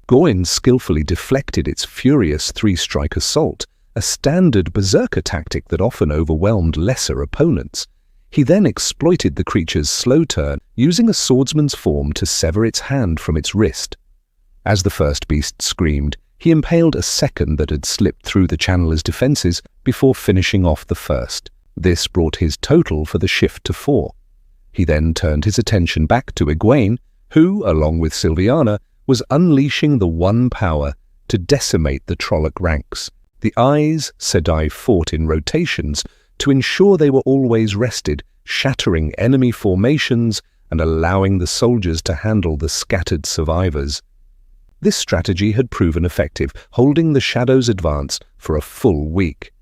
Gawain skillfully deflected its furious three-strike assault, a standard berserker tactic that often overwhelmed lesser opponents. He then exploited the creature's slow turn, using a swordsman's form to sever its hand from its wrist. As the first beast screamed, he impaled a second that had slipped through the channeler's defenses before finishing off the first. This brought his total for the shift to 4. He then turned his attention back to Egwene, who, along with Sylviana, was unleashing the one power to decimate the Trolloc ranks. The Aes Sedai fought in rotations to ensure they were always rested, shattering enemy formations and allowing the soldiers to handle the scattered survivors. This strategy had proven effective, holding the Shadow's advance for a full week.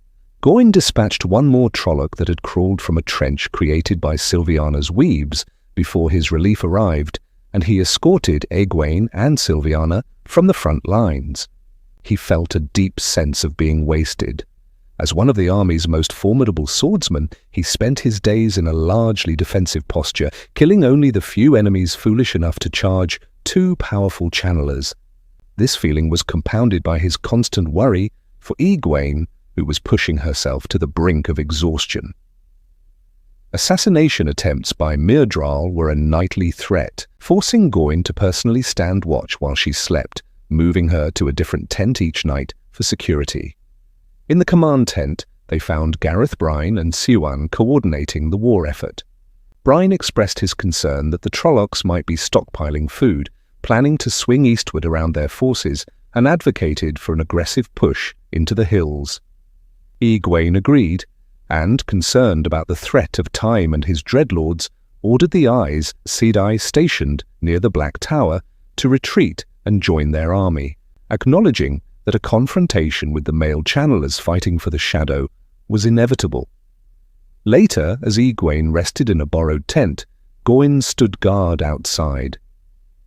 Gawain dispatched one more Trolloc that had crawled from a trench created by Sylviana's weaves before his relief arrived, and he escorted Egwene and Silviana from the front lines. He felt a deep sense of being wasted. As one of the army's most formidable swordsmen, he spent his days in a largely defensive posture, killing only the few enemies foolish enough to charge 2 powerful channelers. This feeling was compounded by his constant worry for Egwene, who was pushing herself to the brink of exhaustion. Assassination attempts by Myrddraal were a nightly threat, forcing Gawain to personally stand watch while she slept, moving her to a different tent each night for security. In the command tent, they found Gareth Bryne and Siuan coordinating the war effort. Bryne expressed his concern that the Trollocs might be stockpiling food, planning to swing eastward around their forces, and advocated for an aggressive push into the hills. Egwene agreed, and, concerned about the threat of Time and his dreadlords, ordered the Aes Sedai stationed near the Black Tower to retreat and join their army, acknowledging that a confrontation with the male channelers fighting for the Shadow was inevitable. Later, as Egwene rested in a borrowed tent, Gawain stood guard outside.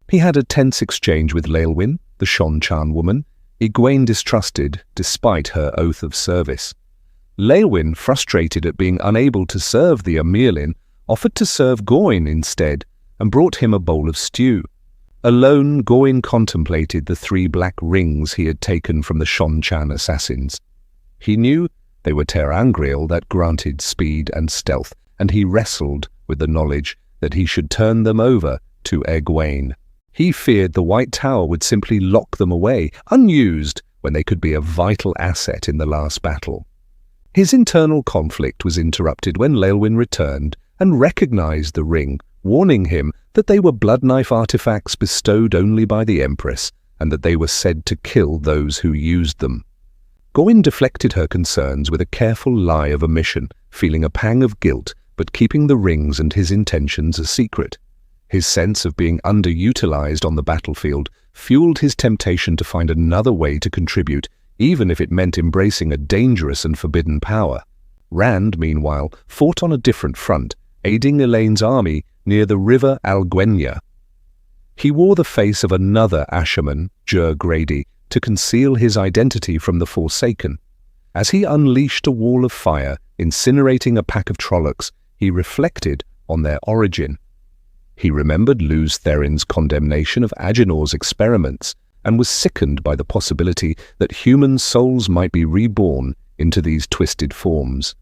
He had a tense exchange with Leilwyn, the Seanchan woman, Egwene distrusted despite her oath of service. Leilwyn, frustrated at being unable to serve the Amyrlin, offered to serve Gawain instead and brought him a bowl of stew. Alone, Gawain contemplated the 3 black rings he had taken from the Seanchan assassins. He knew they were ter'angreal that granted speed and stealth, and he wrestled with the knowledge that he should turn them over to Egwene. He feared the White Tower would simply lock them away, unused, when they could be a vital asset in the last battle. His internal conflict was interrupted when Leilwyn returned and recognized the ring, warning him that they were blood knife artifacts bestowed only by the Empress, and that they were said to kill those who used them. Gawain deflected her concerns with a careful lie of omission, feeling a pang of guilt, but keeping the rings and his intentions a secret. His sense of being underutilized on the battlefield fueled his temptation to find another way to contribute, even if it meant embracing a dangerous and forbidden power. Rand, meanwhile, fought on a different front, aiding Elaine's army near the river Alguenya. He wore the face of another Asherman, Jer Grady, to conceal his identity from the Forsaken. As he unleashed a wall of fire, incinerating a pack of Trollocs, he reflected on their origin. He remembered Lews Therin's condemnation of Agenor's experiments and was sickened by the possibility that human souls might be reborn into these twisted forms.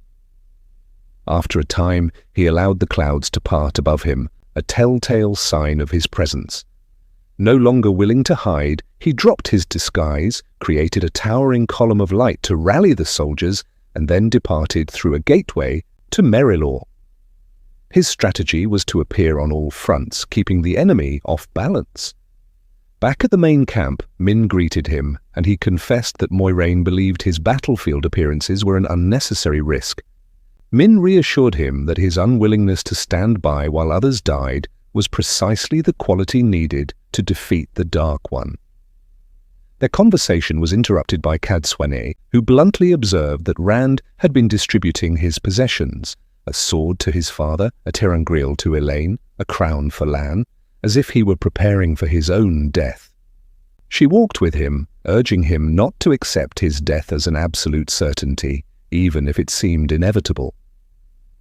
After a time, he allowed the clouds to part above him, a telltale sign of his presence. No longer willing to hide, he dropped his disguise, created a towering column of light to rally the soldiers, and then departed through a gateway to Merilor. His strategy was to appear on all fronts, keeping the enemy off balance. Back at the main camp, Min greeted him, and he confessed that Moiraine believed his battlefield appearances were an unnecessary risk. Min reassured him that his unwillingness to stand by while others died was precisely the quality needed to defeat the Dark One. Their conversation was interrupted by Cadsuane, who bluntly observed that Rand had been distributing his possessions, a sword to his father, a ter'angreal to Elaine, a crown for Lan, as if he were preparing for his own death. She walked with him, urging him not to accept his death as an absolute certainty, even if it seemed inevitable.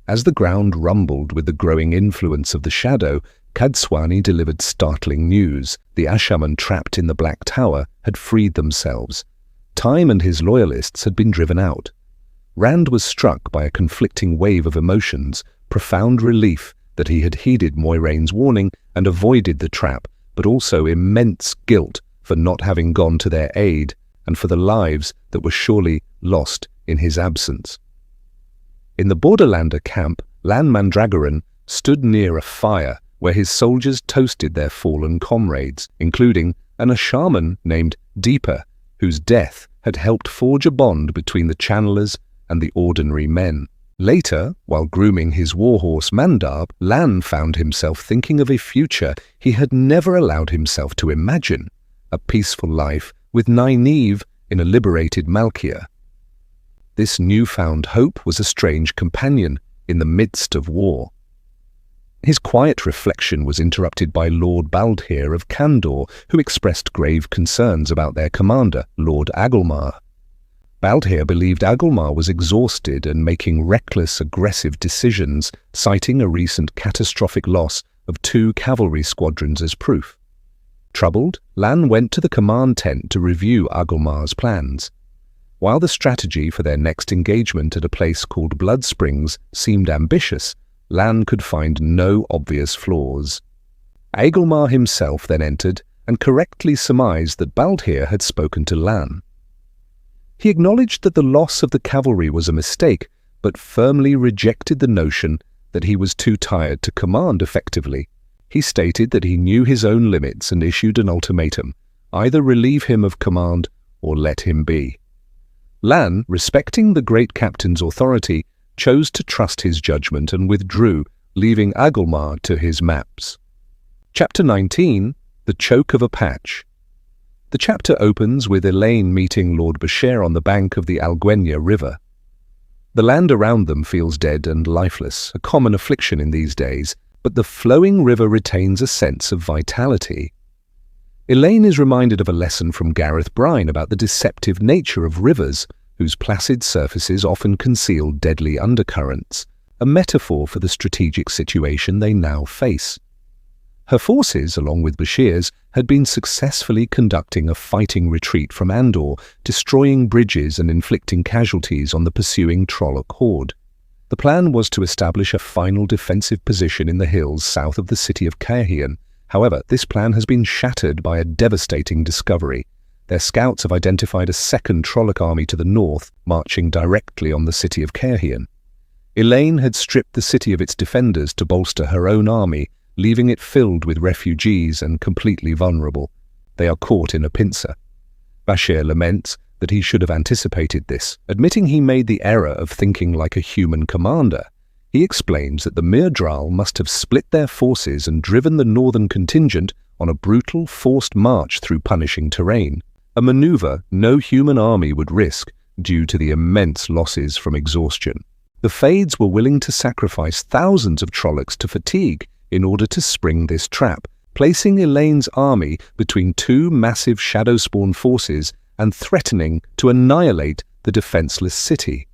As the ground rumbled with the growing influence of the Shadow, Cadsuane delivered startling news. The Ashaman trapped in the Black Tower had freed themselves. Time and his loyalists had been driven out. Rand was struck by a conflicting wave of emotions, profound relief that he had heeded Moiraine's warning and avoided the trap, but also immense guilt for not having gone to their aid and for the lives that were surely lost in his absence. In the Borderlander camp, Lan Mandragoran stood near a fire where his soldiers toasted their fallen comrades, including an Ashaman named Deepa, whose death had helped forge a bond between the channelers and the ordinary men. Later, while grooming his warhorse Mandab, Lan found himself thinking of a future he had never allowed himself to imagine, a peaceful life with Nynaeve in a liberated Malkia. This newfound hope was a strange companion in the midst of war. His quiet reflection was interrupted by Lord Baldheer of Candor, who expressed grave concerns about their commander, Lord Agelmar. Baldheer believed Agelmar was exhausted and making reckless, aggressive decisions, citing a recent catastrophic loss of 2 cavalry squadrons as proof. Troubled, Lan went to the command tent to review Agelmar's plans. While the strategy for their next engagement at a place called Blood Springs seemed ambitious, Lan could find no obvious flaws. Agelmar himself then entered and correctly surmised that Baldheer had spoken to Lan. He acknowledged that the loss of the cavalry was a mistake, but firmly rejected the notion that he was too tired to command effectively. He stated that he knew his own limits and issued an ultimatum: either relieve him of command or let him be. Lan, respecting the great captain's authority, chose to trust his judgment and withdrew, leaving Agelmar to his maps. Chapter 19. The Choke of a Patch. The chapter opens with Elaine meeting Lord Bashere on the bank of the Alguenya River. The land around them feels dead and lifeless, a common affliction in these days, but the flowing river retains a sense of vitality. Elaine is reminded of a lesson from Gareth Brine about the deceptive nature of rivers, whose placid surfaces often conceal deadly undercurrents, a metaphor for the strategic situation they now face. Her forces, along with Bashere's, had been successfully conducting a fighting retreat from Andor, destroying bridges and inflicting casualties on the pursuing Trolloc horde. The plan was to establish a final defensive position in the hills south of the city of Caerhien. However, this plan has been shattered by a devastating discovery. Their scouts have identified a second Trolloc army to the north, marching directly on the city of Caerhien. Elaine had stripped the city of its defenders to bolster her own army, leaving it filled with refugees and completely vulnerable. They are caught in a pincer. Bashere laments that he should have anticipated this, admitting he made the error of thinking like a human commander. He explains that the Myrddraal must have split their forces and driven the northern contingent on a brutal, forced march through punishing terrain, a maneuver no human army would risk due to the immense losses from exhaustion. The Fades were willing to sacrifice thousands of Trollocs to fatigue in order to spring this trap, placing Elaine's army between 2 massive Shadowspawn forces and threatening to annihilate the defenseless city.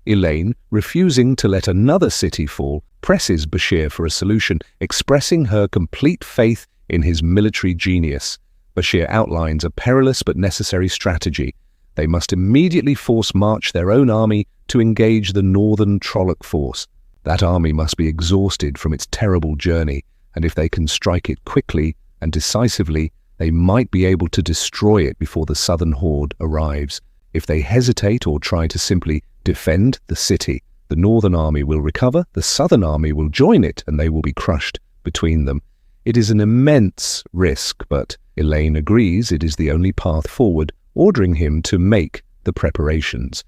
Elaine, refusing to let another city fall, presses Bashere for a solution, expressing her complete faith in his military genius. Bashere outlines a perilous but necessary strategy. They must immediately force march their own army to engage the northern Trolloc force. That army must be exhausted from its terrible journey, and if they can strike it quickly and decisively, they might be able to destroy it before the southern horde arrives. If they hesitate or try to simply defend the city, the northern army will recover, the southern army will join it, and they will be crushed between them. It is an immense risk, but Elaine agrees it is the only path forward, ordering him to make the preparations.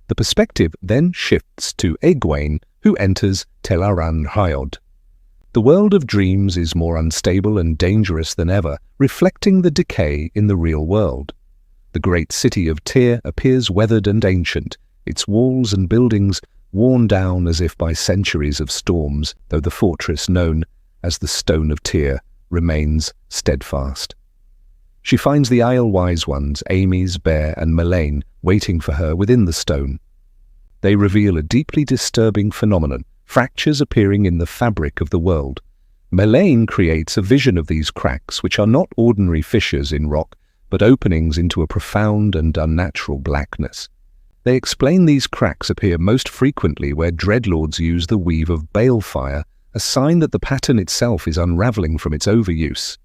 The perspective then shifts to Egwene, who enters Tel'aran'rhiod. Hyod. The world of dreams is more unstable and dangerous than ever, reflecting the decay in the real world. The great city of Tyr appears weathered and ancient, its walls and buildings worn down as if by centuries of storms, though the fortress known as the Stone of Tyr remains steadfast. She finds the Aiel Wise Ones, Amys, Bear, and Melaine, waiting for her within the stone. They reveal a deeply disturbing phenomenon, fractures appearing in the fabric of the world. Melaine creates a vision of these cracks, which are not ordinary fissures in rock, but openings into a profound and unnatural blackness. They explain these cracks appear most frequently where dreadlords use the weave of balefire, a sign that the pattern itself is unraveling from its overuse.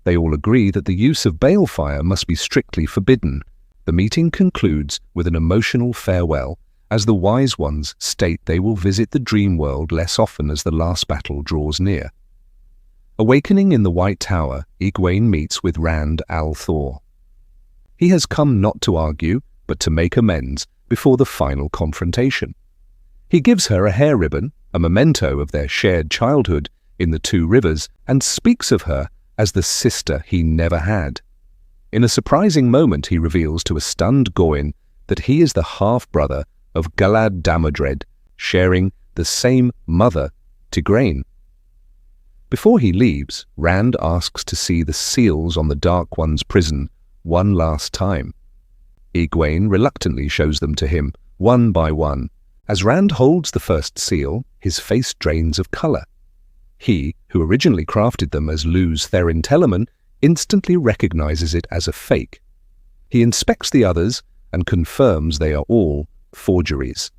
They all agree that the use of balefire must be strictly forbidden. The meeting concludes with an emotional farewell, as the Wise Ones state they will visit the dream world less often as the last battle draws near. Awakening in the White Tower, Egwene meets with Rand al'Thor. He has come not to argue, but to make amends before the final confrontation. He gives her a hair ribbon, a memento of their shared childhood in the Two Rivers, and speaks of her as the sister he never had. In a surprising moment, he reveals to a stunned Goin that he is the half-brother of Galad Damodred, sharing the same mother, Tigraine. Before he leaves, Rand asks to see the seals on the Dark One's prison one last time. Egwene reluctantly shows them to him, one by one. As Rand holds the first seal, his face drains of color. He, who originally crafted them as Lu's Therin Telemann, instantly recognizes it as a fake. He inspects the others and confirms they are all forgeries.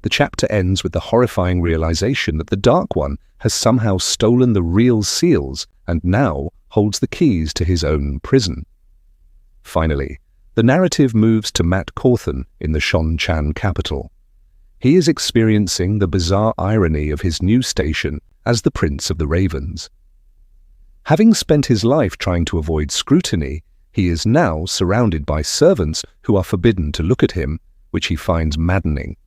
The chapter ends with the horrifying realization that the Dark One has somehow stolen the real seals and now holds the keys to his own prison. Finally, the narrative moves to Mat Cauthon in the Seanchan capital. He is experiencing the bizarre irony of his new station as the Prince of the Ravens. Having spent his life trying to avoid scrutiny, he is now surrounded by servants who are forbidden to look at him, which he finds maddening.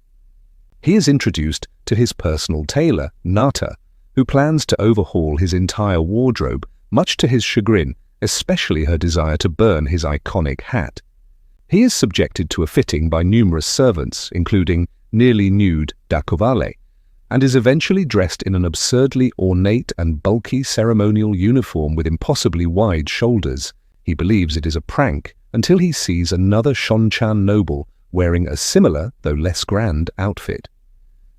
He is introduced to his personal tailor, Nata, who plans to overhaul his entire wardrobe, much to his chagrin, especially her desire to burn his iconic hat. He is subjected to a fitting by numerous servants, including nearly nude Dakovale, and is eventually dressed in an absurdly ornate and bulky ceremonial uniform with impossibly wide shoulders. He believes it is a prank until he sees another Seanchan noble wearing a similar, though less grand, outfit.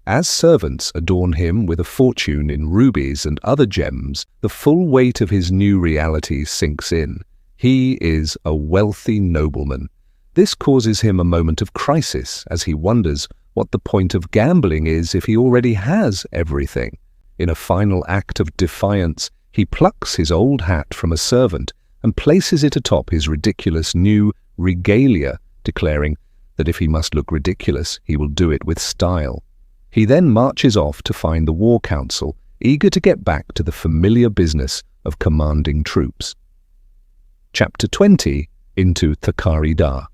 As servants adorn him with a fortune in rubies and other gems, the full weight of his new reality sinks in. He is a wealthy nobleman. This causes him a moment of crisis as he wonders what the point of gambling is if he already has everything. In a final act of defiance, he plucks his old hat from a servant and places it atop his ridiculous new regalia, declaring that if he must look ridiculous, he will do it with style. He then marches off to find the War Council, eager to get back to the familiar business of commanding troops. Chapter 20, Into Thakari Da.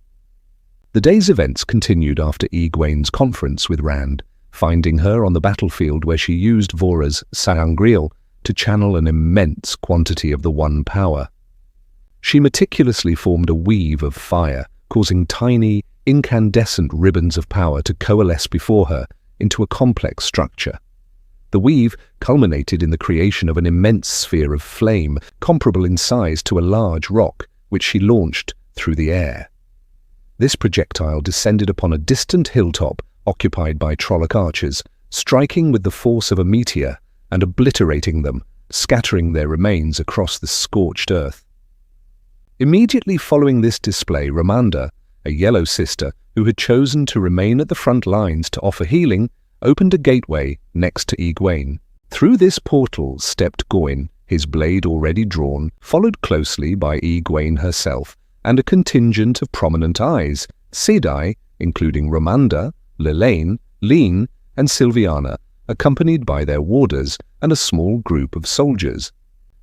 The day's events continued after Egwene's conference with Rand, finding her on the battlefield where she used Vora's sangreal to channel an immense quantity of the One Power. She meticulously formed a weave of fire, causing tiny, incandescent ribbons of power to coalesce before her into a complex structure. The weave culminated in the creation of an immense sphere of flame, comparable in size to a large rock, which she launched through the air. This projectile descended upon a distant hilltop occupied by Trolloc archers, striking with the force of a meteor and obliterating them, scattering their remains across the scorched earth. Immediately following this display, Ramanda, a Yellow Sister who had chosen to remain at the front lines to offer healing, opened a gateway next to Egwene. Through this portal stepped Goin, his blade already drawn, followed closely by Egwene herself, and a contingent of prominent eyes, Sedai, including Ramanda, Lelaine, Lean, and Sylviana, accompanied by their warders and a small group of soldiers.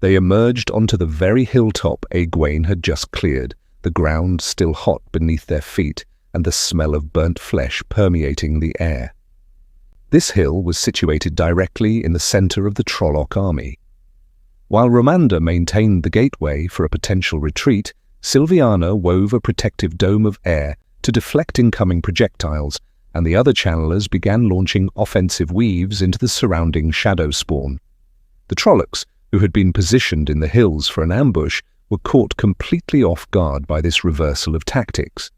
They emerged onto the very hilltop Egwene had just cleared, the ground still hot beneath their feet and the smell of burnt flesh permeating the air. This hill was situated directly in the center of the Trolloc army. While Ramanda maintained the gateway for a potential retreat, Sylviana wove a protective dome of air to deflect incoming projectiles, and the other channelers began launching offensive weaves into the surrounding shadow spawn. The Trollocs, who had been positioned in the hills for an ambush, were caught completely off guard by this reversal of tactics.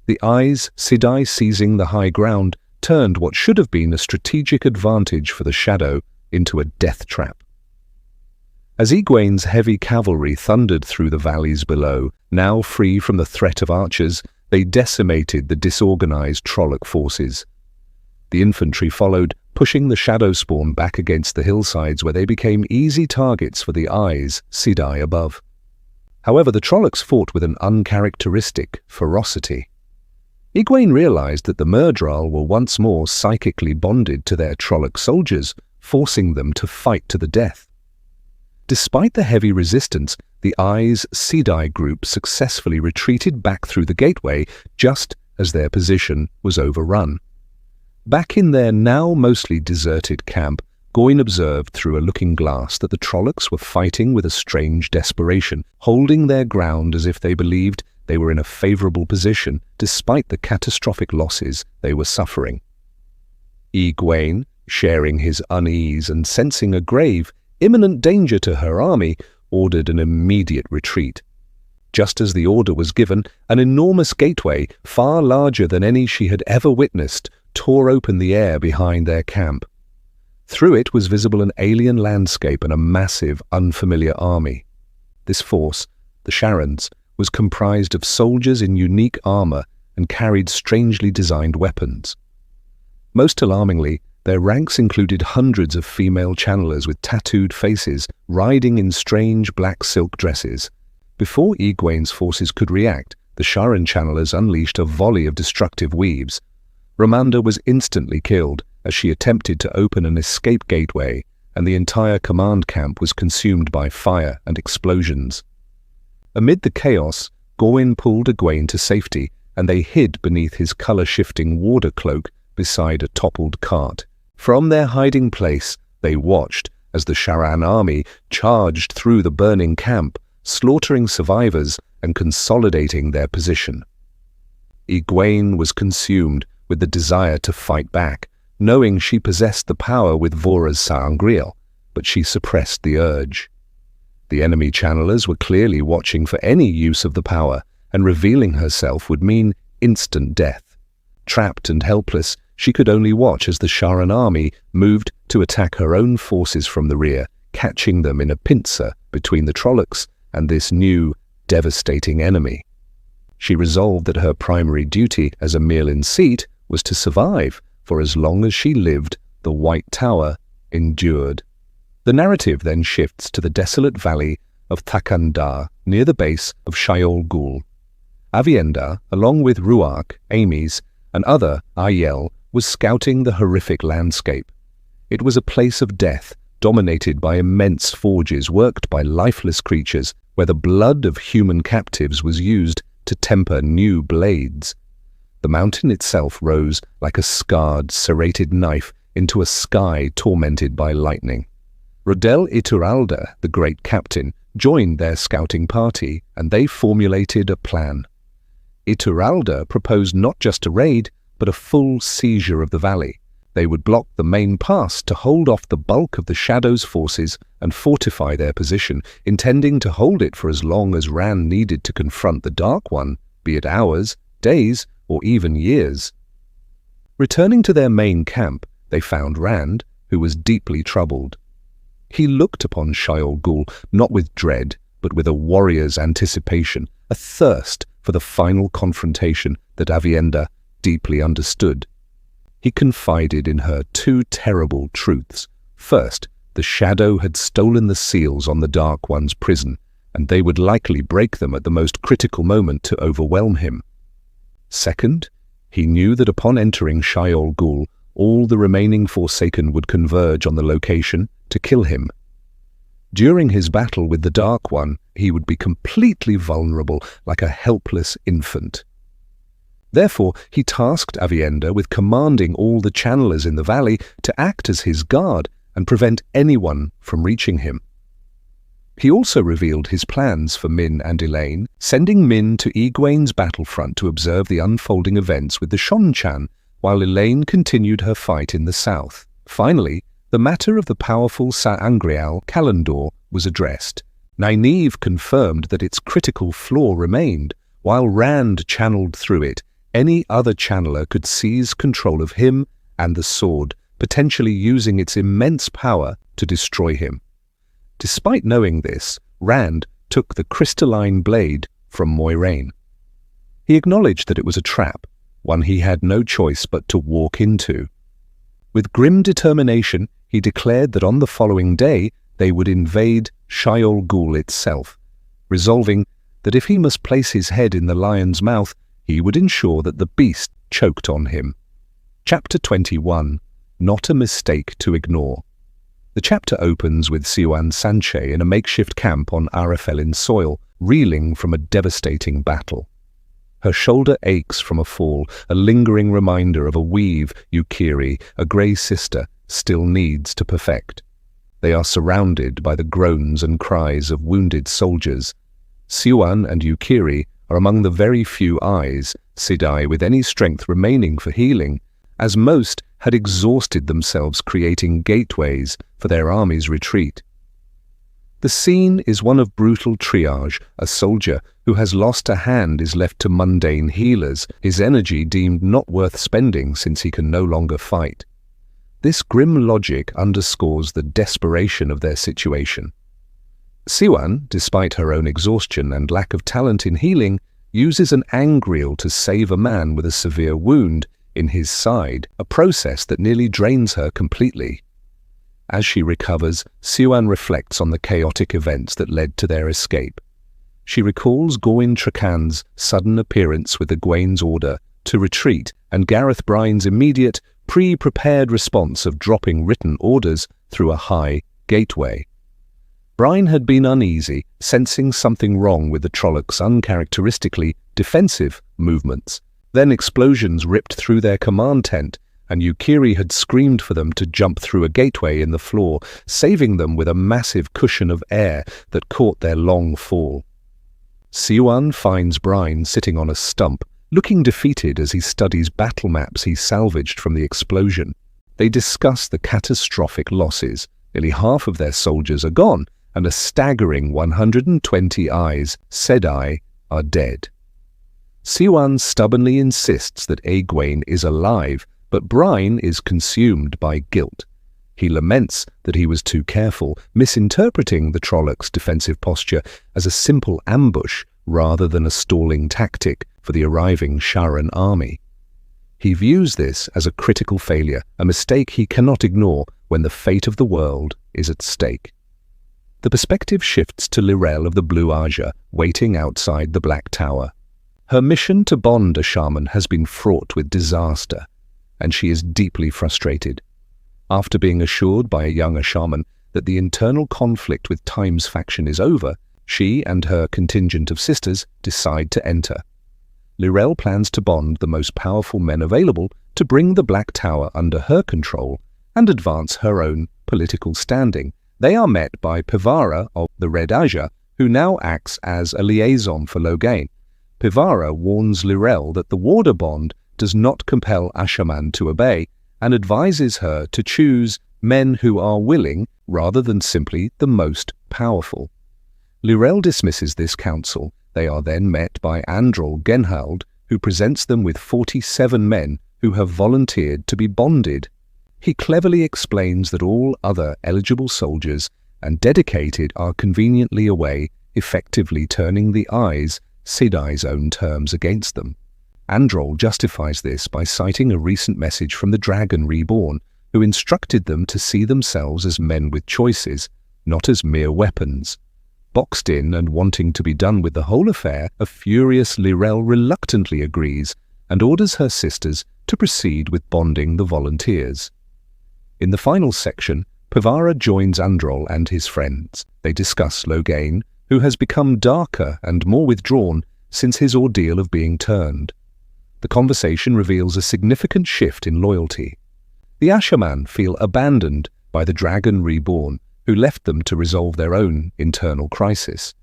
The eyes, Sedai seizing the high ground, turned what should have been a strategic advantage for the shadow into a death trap. As Egwene's heavy cavalry thundered through the valleys below, now free from the threat of archers, they decimated the disorganized Trolloc forces. The infantry followed, pushing the shadow spawn back against the hillsides where they became easy targets for the eyes, Sedai above. However, the Trollocs fought with an uncharacteristic ferocity. Egwene realized that the Myrddraal were once more psychically bonded to their Trolloc soldiers, forcing them to fight to the death. Despite the heavy resistance, the Eyes Sedai group successfully retreated back through the gateway just as their position was overrun. Back in their now mostly deserted camp, Goin observed through a looking glass that the Trollocs were fighting with a strange desperation, holding their ground as if they believed they were in a favorable position despite the catastrophic losses they were suffering. Egwene, sharing his unease and sensing a grave, imminent danger to her army, ordered an immediate retreat. Just as the order was given, an enormous gateway, far larger than any she had ever witnessed, tore open the air behind their camp. Through it was visible an alien landscape and a massive, unfamiliar army. This force, the Sharans, was comprised of soldiers in unique armor and carried strangely designed weapons. Most alarmingly, their ranks included hundreds of female channelers with tattooed faces, riding in strange black silk dresses. Before Egwene's forces could react, the Sharan channelers unleashed a volley of destructive weaves. Ramonda was instantly killed as she attempted to open an escape gateway, and the entire command camp was consumed by fire and explosions. Amid the chaos, Gawyn pulled Egwene to safety, and they hid beneath his color-shifting warder cloak beside a toppled cart. From their hiding place, they watched as the Sharan army charged through the burning camp, slaughtering survivors and consolidating their position. Egwene was consumed with the desire to fight back, knowing she possessed the power with Vora's sa'angreal, but she suppressed the urge. The enemy channelers were clearly watching for any use of the power, and revealing herself would mean instant death. Trapped and helpless, she could only watch as the Sharan army moved to attack her own forces from the rear, catching them in a pincer between the Trollocs and this new, devastating enemy. She resolved that her primary duty as a Merlin Seat was to survive. For as long as she lived, the White Tower endured. The narrative then shifts to the desolate valley of Thakandar, near the base of Shayol Ghul. Aviendha, along with Ruark, Amys, and other Aiel, was scouting the horrific landscape. It was a place of death, dominated by immense forges worked by lifeless creatures, where the blood of human captives was used to temper new blades. The mountain itself rose like a scarred, serrated knife into a sky tormented by lightning. Rodel Ituralde, the great captain, joined their scouting party, and they formulated a plan. Ituralde proposed not just a raid, but a full seizure of the valley. They would block the main pass to hold off the bulk of the Shadow's forces and fortify their position, intending to hold it for as long as Rand needed to confront the Dark One, be it hours, days, or even years. Returning to their main camp, they found Rand, who was deeply troubled. He looked upon Shayol Ghul not with dread, but with a warrior's anticipation, a thirst for the final confrontation that Aviendha deeply understood. He confided in her two terrible truths. First, the Shadow had stolen the seals on the Dark One's prison, and they would likely break them at the most critical moment to overwhelm him. Second, he knew that upon entering Shayol Ghul, all the remaining Forsaken would converge on the location to kill him. During his battle with the Dark One, he would be completely vulnerable, like a helpless infant. Therefore, he tasked Aviendha with commanding all the channelers in the valley to act as his guard and prevent anyone from reaching him. He also revealed his plans for Min and Elayne, sending Min to Egwene's battlefront to observe the unfolding events with the Shonchan, while Elayne continued her fight in the south. Finally, the matter of the powerful sa'angreal Callandor was addressed. Nynaeve confirmed that its critical flaw remained. While Rand channeled through it, any other channeler could seize control of him and the sword, potentially using its immense power to destroy him. Despite knowing this, Rand took the crystalline blade from Moiraine. He acknowledged that it was a trap, one he had no choice but to walk into. With grim determination, he declared that on the following day they would invade Shayol Ghul itself, resolving that if he must place his head in the lion's mouth, he would ensure that the beast choked on him. Chapter 21. Not a Mistake to Ignore. The chapter opens with Siuan Sanche in a makeshift camp on Arafelin soil, reeling from a devastating battle. Her shoulder aches from a fall, a lingering reminder of a weave Yukiri, a grey sister, still needs to perfect. They are surrounded by the groans and cries of wounded soldiers. Siuan and Yukiri are among the very few eyes, Sidai with any strength remaining for healing, as most had exhausted themselves creating gateways for their army's retreat. The scene is one of brutal triage. A soldier who has lost a hand is left to mundane healers, his energy deemed not worth spending since he can no longer fight. This grim logic underscores the desperation of their situation. Siwan, despite her own exhaustion and lack of talent in healing, uses an angreal to save a man with a severe wound in his side, a process that nearly drains her completely. As she recovers, Siwan reflects on the chaotic events that led to their escape. She recalls Gawain Trakan's sudden appearance with Egwene's order to retreat and Gareth Bryne's immediate, pre-prepared response of dropping written orders through a high gateway. Bryne had been uneasy, sensing something wrong with the Trollocs' uncharacteristically defensive movements. Then explosions ripped through their command tent, and Yukiri had screamed for them to jump through a gateway in the floor, saving them with a massive cushion of air that caught their long fall. Siwan finds Bryne sitting on a stump, looking defeated as he studies battle maps he salvaged from the explosion. They discuss the catastrophic losses. Nearly half of their soldiers are gone, and a staggering 120 Sedai are dead. Siwan stubbornly insists that Egwene is alive, but Bryne is consumed by guilt. He laments that he was too careful, misinterpreting the Trollocs' defensive posture as a simple ambush rather than a stalling tactic for the arriving Sharan army. He views this as a critical failure, a mistake he cannot ignore when the fate of the world is at stake. The perspective shifts to Lyrelle of the Blue Aja, waiting outside the Black Tower. Her mission to bond a shaman has been fraught with disaster, and she is deeply frustrated. After being assured by a younger shaman that the internal conflict with Time's faction is over, she and her contingent of sisters decide to enter. Lyrelle plans to bond the most powerful men available to bring the Black Tower under her control and advance her own political standing. They are met by Pivara of the Red Aja, who now acts as a liaison for Loghain. Pivara warns Lyrelle that the Warder Bond does not compel Ashaman to obey, and advises her to choose men who are willing rather than simply the most powerful. Lyrelle dismisses this counsel. They are then met by Androl Genhald, who presents them with 47 men who have volunteered to be bonded. He cleverly explains that all other eligible soldiers and dedicated are conveniently away, effectively turning the Sedai's own terms against them. Androl justifies this by citing a recent message from the Dragon Reborn, who instructed them to see themselves as men with choices, not as mere weapons. Boxed in and wanting to be done with the whole affair, a furious Lyrelle reluctantly agrees and orders her sisters to proceed with bonding the volunteers. In the final section, Pivara joins Androl and his friends. They discuss Loghain, who has become darker and more withdrawn since his ordeal of being turned. The conversation reveals a significant shift in loyalty. The Ashaman feel abandoned by the Dragon Reborn, who left them to resolve their own internal crisis.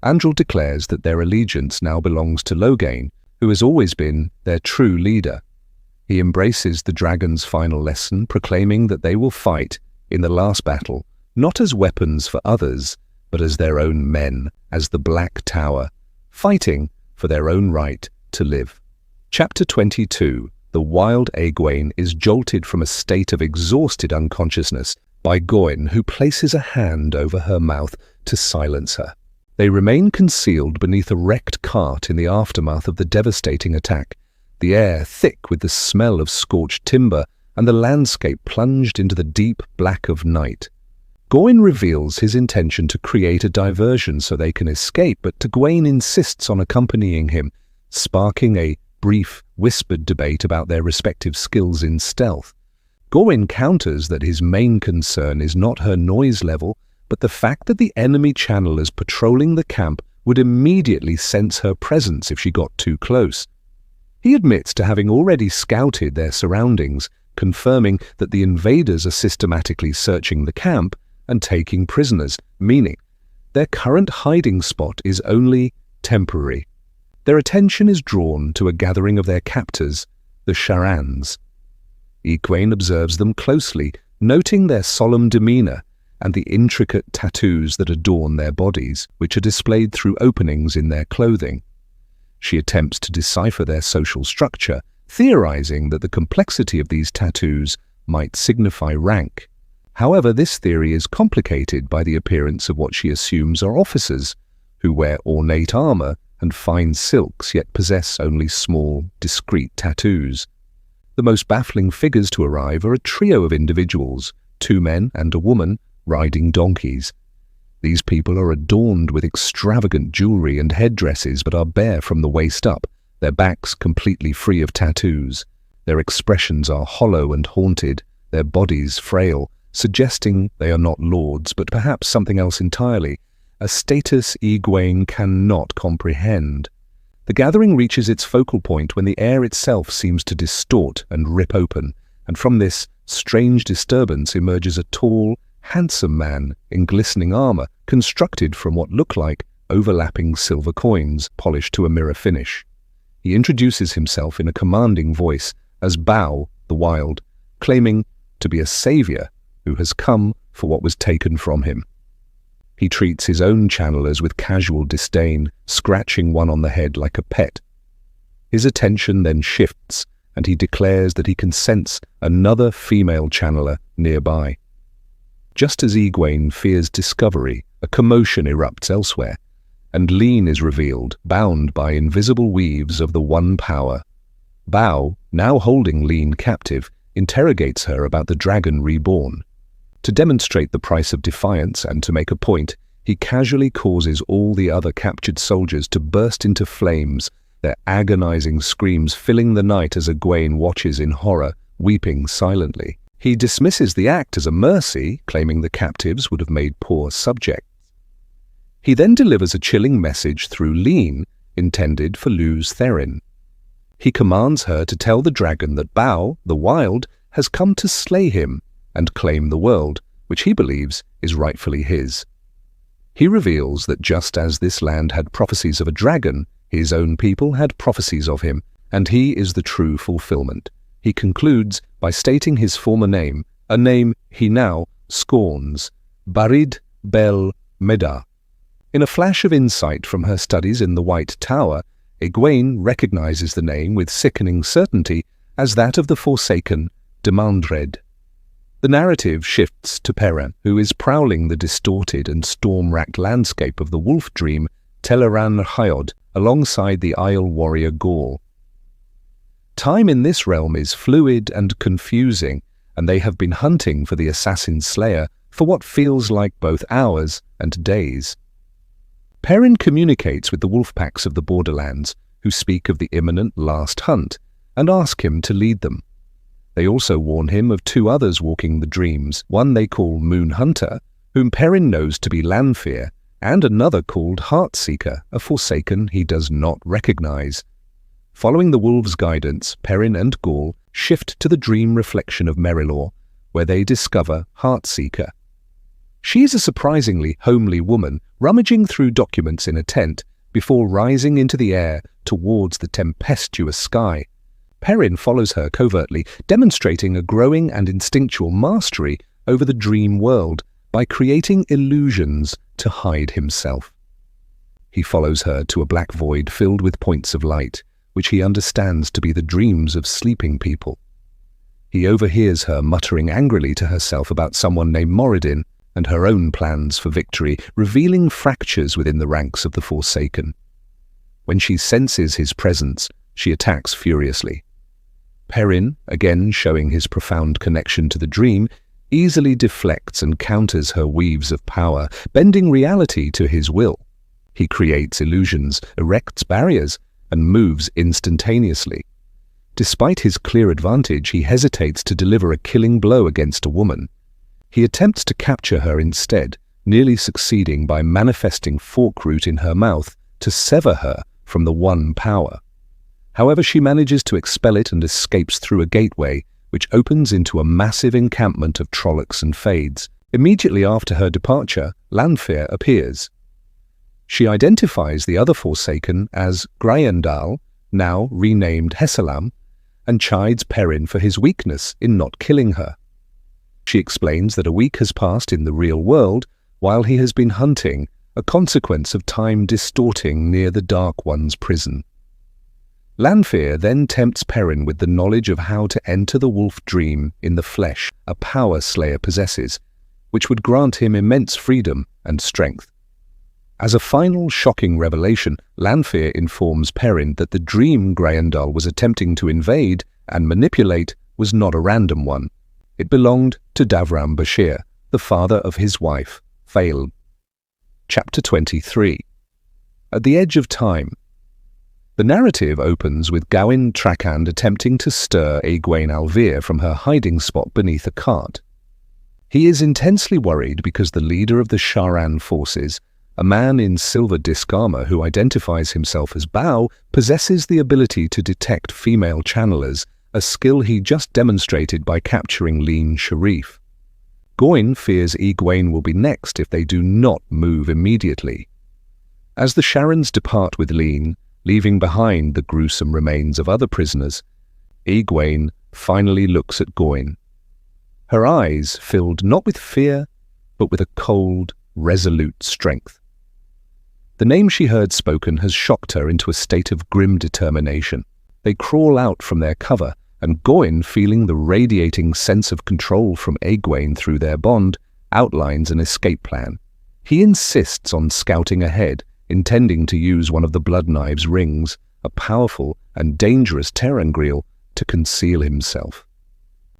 Androl declares that their allegiance now belongs to Loghain, who has always been their true leader. He embraces the dragon's final lesson, proclaiming that they will fight in the last battle, not as weapons for others, but as their own men, as the Black Tower, fighting for their own right to live. Chapter 22. The wild Egwene is jolted from a state of exhausted unconsciousness by Gawain, who places a hand over her mouth to silence her. They remain concealed beneath a wrecked cart in the aftermath of the devastating attack, the air thick with the smell of scorched timber and the landscape plunged into the deep black of night. Gawain reveals his intention to create a diversion so they can escape, but Egwene insists on accompanying him, sparking a brief, whispered debate about their respective skills in stealth. Gawain counters that his main concern is not her noise level, but the fact that the enemy channelers patrolling the camp would immediately sense her presence if she got too close. He admits to having already scouted their surroundings, confirming that the invaders are systematically searching the camp and taking prisoners, meaning their current hiding spot is only temporary. Their attention is drawn to a gathering of their captors, the Sharans. Egwene observes them closely, noting their solemn demeanor, and the intricate tattoos that adorn their bodies, which are displayed through openings in their clothing. She attempts to decipher their social structure, theorizing that the complexity of these tattoos might signify rank. However, this theory is complicated by the appearance of what she assumes are officers, who wear ornate armor and fine silks yet possess only small, discreet tattoos. The most baffling figures to arrive are a trio of individuals, 2 men and a woman, riding donkeys. These people are adorned with extravagant jewelry and headdresses but are bare from the waist up, their backs completely free of tattoos. Their expressions are hollow and haunted, their bodies frail, suggesting they are not lords but perhaps something else entirely, a status Egwene cannot comprehend. The gathering reaches its focal point when the air itself seems to distort and rip open, and from this strange disturbance emerges a tall, handsome man in glistening armor constructed from what look like overlapping silver coins polished to a mirror finish. He introduces himself in a commanding voice as Bao the Wild, claiming to be a savior who has come for what was taken from him. He treats his own channelers with casual disdain, scratching one on the head like a pet. His attention then shifts, and he declares that he can sense another female channeler nearby. Just as Egwene fears discovery, a commotion erupts elsewhere, and Lean is revealed, bound by invisible weaves of the One Power. Bao, now holding Lean captive, interrogates her about the dragon reborn. To demonstrate the price of defiance and to make a point, he casually causes all the other captured soldiers to burst into flames, their agonizing screams filling the night as Egwene watches in horror, weeping silently. He dismisses the act as a mercy, claiming the captives would have made poor subjects. He then delivers a chilling message through Lean, intended for Lews Therin. He commands her to tell the dragon that Bao, the Wild, has come to slay him and claim the world, which he believes is rightfully his. He reveals that just as this land had prophecies of a dragon, his own people had prophecies of him, and he is the true fulfillment. He concludes by stating his former name, a name he now scorns, Barid Bel Medar. In a flash of insight from her studies in the White Tower, Egwene recognizes the name with sickening certainty as that of the Forsaken Demandred. The narrative shifts to Perrin, who is prowling the distorted and storm-racked landscape of the wolf dream Teleran Hyod alongside the Isle warrior Gaul. Time in this realm is fluid and confusing, and they have been hunting for the assassin slayer for what feels like both hours and days. Perrin communicates with the wolf packs of the borderlands, who speak of the imminent last hunt, and ask him to lead them. They also warn him of 2 others walking the dreams, one they call Moon Hunter, whom Perrin knows to be Lanfear, and another called Heartseeker, a Forsaken he does not recognize. Following the wolves' guidance, Perrin and Gaul shift to the dream reflection of Merilor, where they discover Heartseeker. She is a surprisingly homely woman, rummaging through documents in a tent before rising into the air towards the tempestuous sky. Perrin follows her covertly, demonstrating a growing and instinctual mastery over the dream world by creating illusions to hide himself. He follows her to a black void filled with points of light, which he understands to be the dreams of sleeping people. He overhears her muttering angrily to herself about someone named Moradin and her own plans for victory, revealing fractures within the ranks of the Forsaken. When she senses his presence, she attacks furiously. Perrin, again showing his profound connection to the dream, easily deflects and counters her weaves of power, bending reality to his will. He creates illusions, erects barriers, and moves instantaneously. Despite his clear advantage, he hesitates to deliver a killing blow against a woman. He attempts to capture her instead, nearly succeeding by manifesting Forkroot in her mouth to sever her from the One Power. However, she manages to expel it and escapes through a gateway, which opens into a massive encampment of Trollocs and Fades. Immediately after her departure, Lanfear appears. She identifies the other Forsaken as Grayendal, now renamed Hessalam, and chides Perrin for his weakness in not killing her. She explains that a week has passed in the real world while he has been hunting, a consequence of time distorting near the Dark One's prison. Lanfear then tempts Perrin with the knowledge of how to enter the wolf dream in the flesh a power slayer possesses, which would grant him immense freedom and strength. As a final shocking revelation, Lanfear informs Perrin that the dream Greyendal was attempting to invade and manipulate was not a random one. It belonged to Davram Bashir, the father of his wife, Fail. Chapter 23. At the Edge of Time. The narrative opens with Gawain Trakand attempting to stir Egwene Alvear from her hiding spot beneath a cart. He is intensely worried because the leader of the Sharan forces, a man in silver disc armor who identifies himself as Bao, possesses the ability to detect female channelers, a skill he just demonstrated by capturing Leen Sharif. Gawain fears Egwene will be next if they do not move immediately. As the Sharans depart with Leen, leaving behind the gruesome remains of other prisoners, Egwene finally looks at Gawain. Her eyes filled not with fear, but with a cold, resolute strength. The name she heard spoken has shocked her into a state of grim determination. They crawl out from their cover, and Gawain, feeling the radiating sense of control from Egwene through their bond, outlines an escape plan. He insists on scouting ahead, intending to use one of the Bloodknife's rings, a powerful and dangerous ter'angreal, to conceal himself.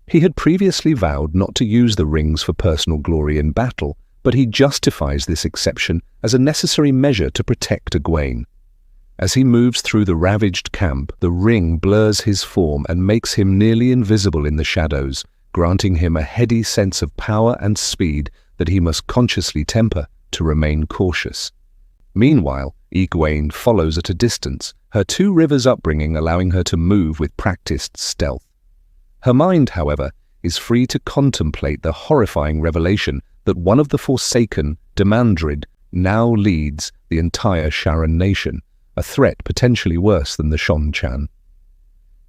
He had previously vowed not to use the rings for personal glory in battle, but he justifies this exception as a necessary measure to protect Egwene. As he moves through the ravaged camp, the ring blurs his form and makes him nearly invisible in the shadows, granting him a heady sense of power and speed that he must consciously temper to remain cautious. Meanwhile, Egwene follows at a distance, her Two Rivers upbringing allowing her to move with practiced stealth. Her mind, however, is free to contemplate the horrifying revelation that one of the Forsaken, Demandred, now leads the entire Sharan nation, a threat potentially worse than the Shonchan.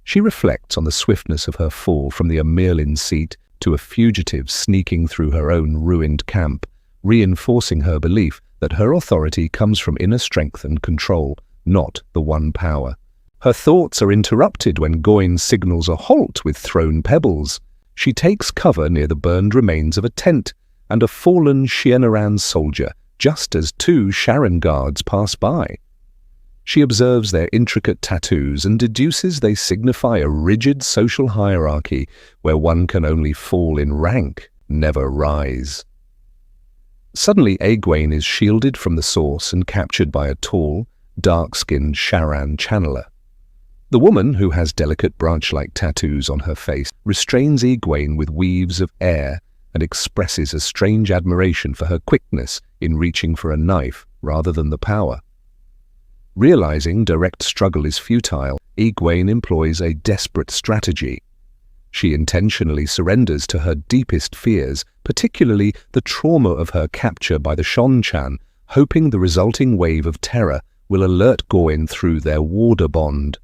She reflects on the swiftness of her fall from the Amirlin seat to a fugitive sneaking through her own ruined camp, reinforcing her belief that her authority comes from inner strength and control, not the One Power. Her thoughts are interrupted when Gawain signals a halt with thrown pebbles. She takes cover near the burned remains of a tent and a fallen Shienaran soldier, just as two Sharan guards pass by. She observes their intricate tattoos and deduces they signify a rigid social hierarchy where one can only fall in rank, never rise. Suddenly, Egwene is shielded from the source and captured by a tall, dark-skinned Sharan channeler. The woman, who has delicate branch-like tattoos on her face, restrains Egwene with weaves of air and expresses a strange admiration for her quickness in reaching for a knife rather than the power. Realizing direct struggle is futile, Egwene employs a desperate strategy. She intentionally surrenders to her deepest fears, particularly the trauma of her capture by the Shonchan, hoping the resulting wave of terror will alert Gawain through their warder bond.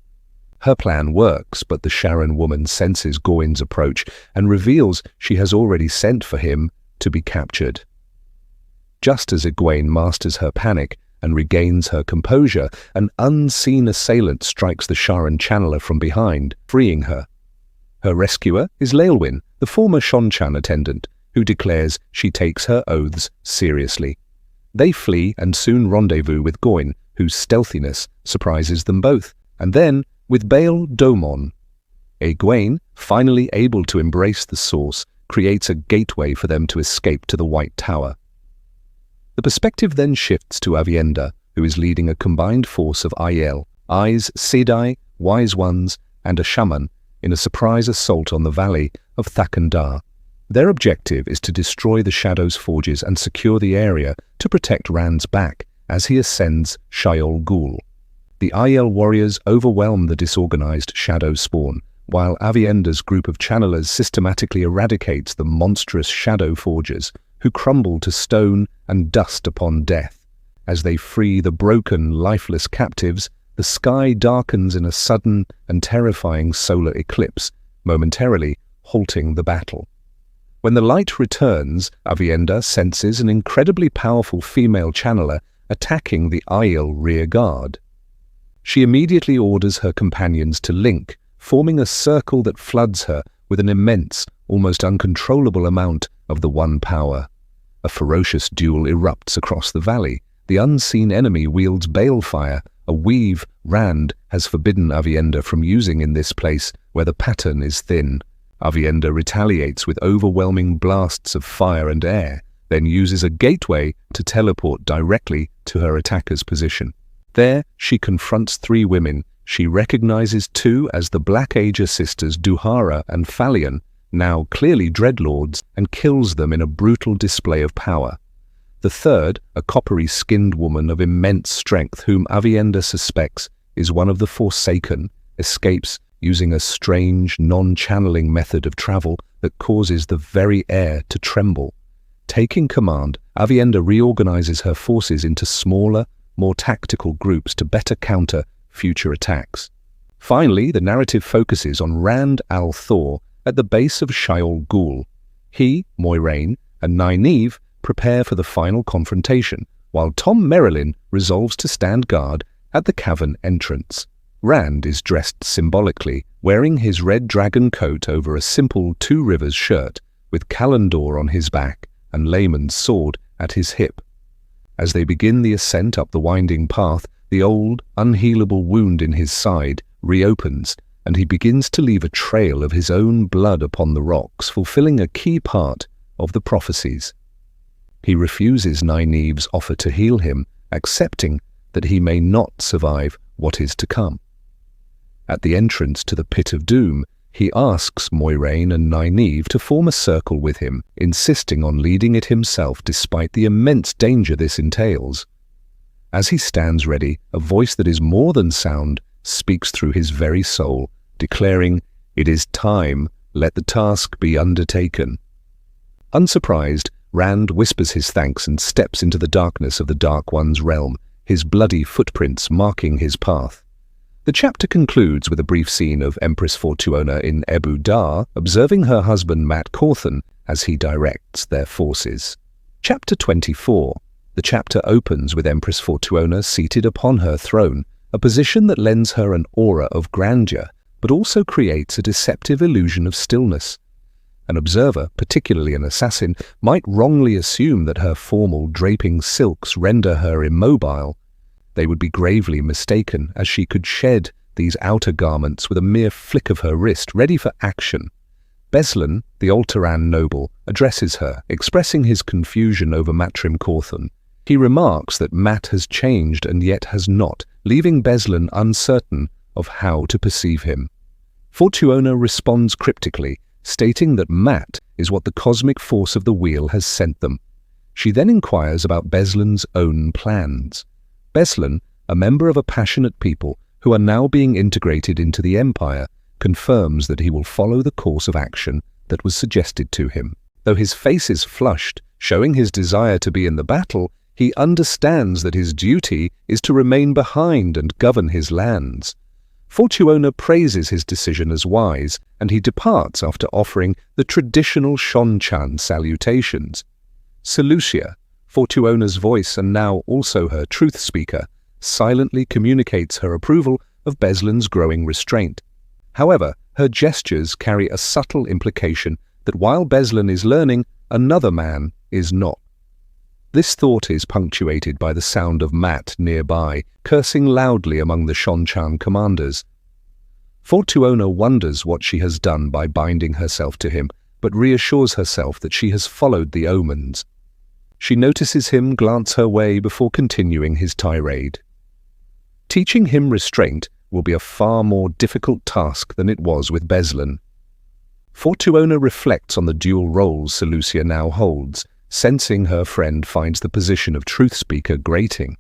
Her plan works, but the Sharan woman senses Gawain's approach and reveals she has already sent for him to be captured. Just as Egwene masters her panic and regains her composure, an unseen assailant strikes the Sharan channeler from behind, freeing her. Her rescuer is Leolwyn, the former Shonchan attendant, who declares she takes her oaths seriously. They flee and soon rendezvous with Gawain, whose stealthiness surprises them both, and then with Bael Domon. Egwene, finally able to embrace the source, creates a gateway for them to escape to the White Tower. The perspective then shifts to Aviendha, who is leading a combined force of Aiel, Aes Sedai, Wise Ones, and a shaman in a surprise assault on the valley of Thakandar. Their objective is to destroy the Shadow's forges and secure the area to protect Rand's back as he ascends Shayol Ghul. The Aiel warriors overwhelm the disorganized Shadow spawn, while Aviendha's group of channelers systematically eradicates the monstrous Shadow forgers, who crumble to stone and dust upon death. As they free the broken, lifeless captives, the sky darkens in a sudden and terrifying solar eclipse, momentarily halting the battle. When the light returns, Aviendha senses an incredibly powerful female channeler attacking the Aiel rear guard. She immediately orders her companions to link, forming a circle that floods her with an immense, almost uncontrollable amount of the One power. A ferocious duel erupts across the valley. The unseen enemy wields balefire, a weave Rand has forbidden Aviendha from using in this place where the pattern is thin. Aviendha retaliates with overwhelming blasts of fire and air, then uses a gateway to teleport directly to her attacker's position. There, she confronts 3 women. She recognizes 2 as the Black Ager sisters Duhara and Phalion, now clearly Dreadlords, and kills them in a brutal display of power. The third, a coppery-skinned woman of immense strength whom Aviendha suspects is one of the Forsaken, escapes using a strange, non-channeling method of travel that causes the very air to tremble. Taking command, Aviendha reorganizes her forces into smaller, more tactical groups to better counter future attacks. Finally, the narrative focuses on Rand al'Thor at the base of Shaiol Ghul. He, Moiraine, and Nynaeve prepare for the final confrontation, while Tom Merrilin resolves to stand guard at the cavern entrance. Rand is dressed symbolically, wearing his red dragon coat over a simple Two Rivers shirt, with Kalandor on his back and Layman's sword at his hip. As they begin the ascent up the winding path, the old, unhealable wound in his side reopens, and he begins to leave a trail of his own blood upon the rocks, fulfilling a key part of the prophecies. He refuses Nynaeve's offer to heal him, accepting that he may not survive what is to come. At the entrance to the Pit of Doom, he asks Moiraine and Nynaeve to form a circle with him, insisting on leading it himself despite the immense danger this entails. As he stands ready, a voice that is more than sound speaks through his very soul, declaring, "It is time, let the task be undertaken." Unsurprised, Rand whispers his thanks and steps into the darkness of the Dark One's realm, his bloody footprints marking his path. The chapter concludes with a brief scene of Empress Fortuona in Ebu Dar, observing her husband Mat Cauthon as he directs their forces. Chapter 24. The chapter opens with Empress Fortuona seated upon her throne, a position that lends her an aura of grandeur, but also creates a deceptive illusion of stillness. An observer, particularly an assassin, might wrongly assume that her formal draping silks render her immobile. They would be gravely mistaken, as she could shed these outer garments with a mere flick of her wrist, ready for action. Beslan, the Altaran noble, addresses her, expressing his confusion over Matrim Cauthon. He remarks that Mat has changed and yet has not, leaving Beslan uncertain of how to perceive him. Fortuona responds cryptically, stating that Mat is what the cosmic force of the wheel has sent them. She then inquires about Beslan's own plans. Beslan, a member of a passionate people who are now being integrated into the Empire, confirms that he will follow the course of action that was suggested to him. Though his face is flushed, showing his desire to be in the battle, he understands that his duty is to remain behind and govern his lands. Fortuona praises his decision as wise, and he departs after offering the traditional Shonchan salutations. Seleucia, Fortuona's voice and now also her truth speaker, silently communicates her approval of Beslan's growing restraint. However, her gestures carry a subtle implication that while Beslan is learning, another man is not. This thought is punctuated by the sound of Mat nearby, cursing loudly among the Shonchan commanders. Fortuona wonders what she has done by binding herself to him, but reassures herself that she has followed the omens. She notices him glance her way before continuing his tirade. Teaching him restraint will be a far more difficult task than it was with Beslan. Fortuona reflects on the dual roles Seleucia now holds, sensing her friend finds the position of truth speaker grating.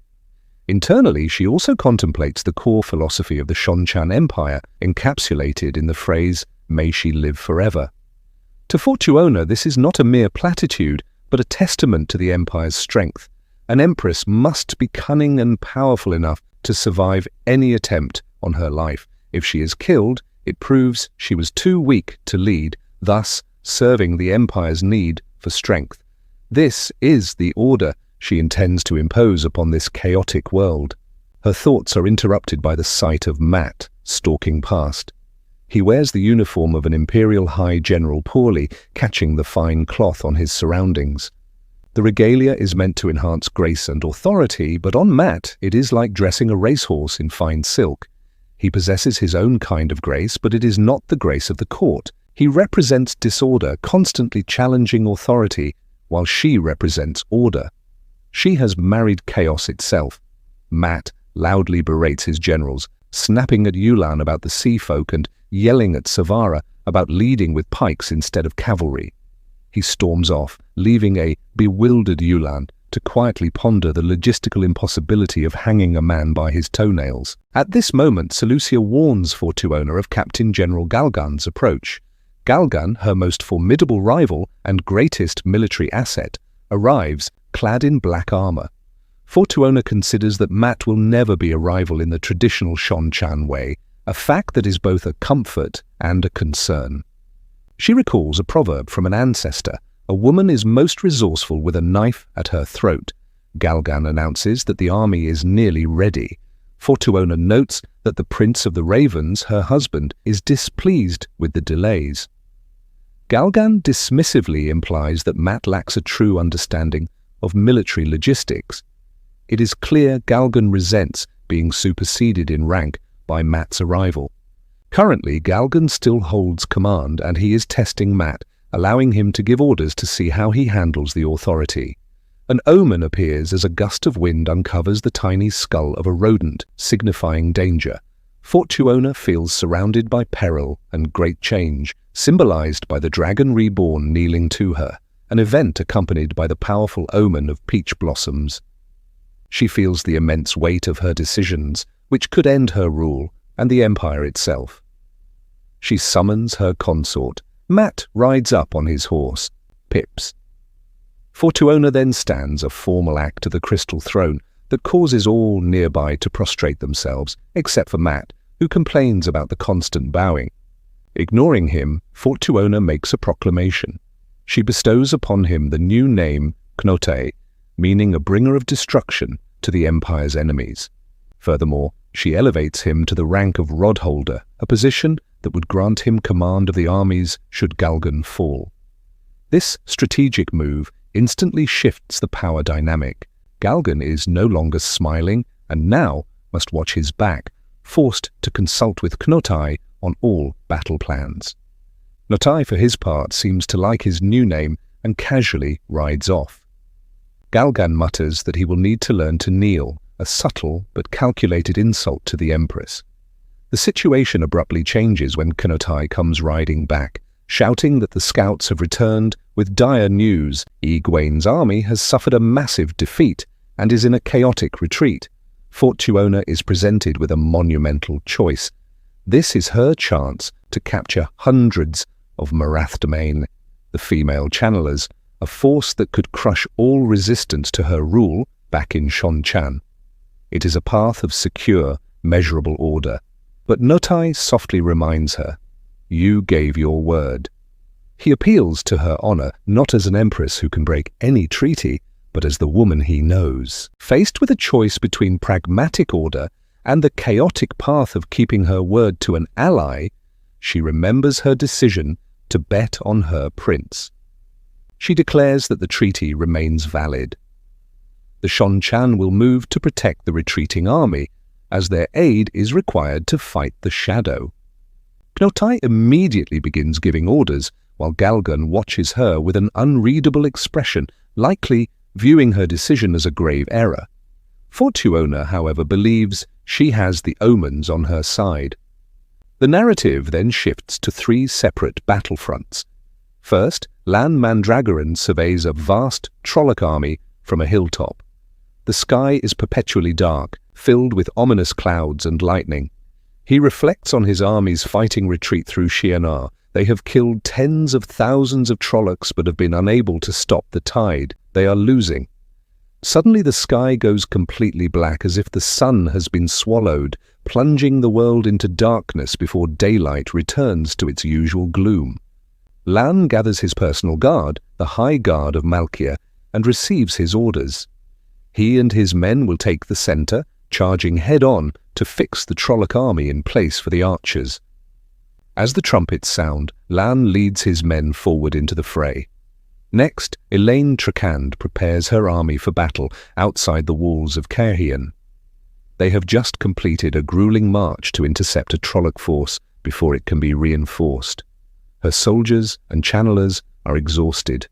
Internally, she also contemplates the core philosophy of the Shonchan Empire, encapsulated in the phrase, "May she live forever." To Fortuona, this is not a mere platitude, but a testament to the Empire's strength. An empress must be cunning and powerful enough to survive any attempt on her life. If she is killed, it proves she was too weak to lead, thus serving the Empire's need for strength. This is the order she intends to impose upon this chaotic world. Her thoughts are interrupted by the sight of Mat stalking past. He wears the uniform of an Imperial High General poorly, catching the fine cloth on his surroundings. The regalia is meant to enhance grace and authority, but on Mat it is like dressing a racehorse in fine silk. He possesses his own kind of grace, but it is not the grace of the court. He represents disorder, constantly challenging authority, while she represents order. She has married chaos itself. Mat loudly berates his generals, snapping at Yulan about the sea folk and yelling at Savara about leading with pikes instead of cavalry. He storms off, leaving a bewildered Yulan to quietly ponder the logistical impossibility of hanging a man by his toenails. At this moment, Seleucia warns Fortuona of Captain General Galgan's approach. Galgan, her most formidable rival and greatest military asset, arrives clad in black armor. Fortuona considers that Mat will never be a rival in the traditional Shonchan way, a fact that is both a comfort and a concern. She recalls a proverb from an ancestor: "A woman is most resourceful with a knife at her throat." Galgan announces that the army is nearly ready. Fortuona notes that the Prince of the Ravens, her husband, is displeased with the delays. Galgan dismissively implies that Mat lacks a true understanding of military logistics. It is clear Galgan resents being superseded in rank by Mat's arrival. Currently, Galgan still holds command, and he is testing Mat, allowing him to give orders to see how he handles the authority. An omen appears as a gust of wind uncovers the tiny skull of a rodent, signifying danger. Fortuona feels surrounded by peril and great change, symbolized by the dragon reborn kneeling to her, an event accompanied by the powerful omen of peach blossoms. She feels the immense weight of her decisions, which could end her rule and the Empire itself. She summons her consort. Mat rides up on his horse, Pips. Fortuona then stands a formal act to the crystal throne that causes all nearby to prostrate themselves, except for Mat, who complains about the constant bowing. Ignoring him, Fortuona makes a proclamation. She bestows upon him the new name Knote, meaning a bringer of destruction to the Empire's enemies. Furthermore, she elevates him to the rank of Rodholder, a position that would grant him command of the armies should Galgan fall. This strategic move instantly shifts the power dynamic. Galgan is no longer smiling and now must watch his back, forced to consult with Knotai on all battle plans. Knotai, for his part, seems to like his new name and casually rides off. Galgan mutters that he will need to learn to kneel, a subtle but calculated insult to the Empress. The situation abruptly changes when Knotai comes riding back, shouting that the scouts have returned with dire news. Egwene's army has suffered a massive defeat and is in a chaotic retreat. Fortuona is presented with a monumental choice. This is her chance to capture hundreds of Marathdomain, the female channelers, a force that could crush all resistance to her rule back in Shonchan. It is a path of secure, measurable order. But Knotai softly reminds her, "You gave your word." He appeals to her honor, not as an empress who can break any treaty, but as the woman he knows. Faced with a choice between pragmatic order and the chaotic path of keeping her word to an ally, she remembers her decision to bet on her prince. She declares that the treaty remains valid. The Shonchan will move to protect the retreating army, as their aid is required to fight the shadow. Knotai immediately begins giving orders, while Galgan watches her with an unreadable expression, likely viewing her decision as a grave error. Fortuona, however, believes she has the omens on her side. The narrative then shifts to three separate battlefronts. First, Lan Mandragoran surveys a vast Trolloc army from a hilltop. The sky is perpetually dark, filled with ominous clouds and lightning. He reflects on his army's fighting retreat through Shi'anar. They have killed tens of thousands of Trollocs but have been unable to stop the tide. They are losing. Suddenly the sky goes completely black, as if the sun has been swallowed, plunging the world into darkness before daylight returns to its usual gloom. Lan gathers his personal guard, the High Guard of Malkia, and receives his orders. He and his men will take the center, charging head-on to fix the Trolloc army in place for the archers. As the trumpets sound, Lan leads his men forward into the fray. Next, Elaine Trakand prepares her army for battle outside the walls of Caerhien. They have just completed a grueling march to intercept a Trolloc force before it can be reinforced. Her soldiers and channelers are exhausted.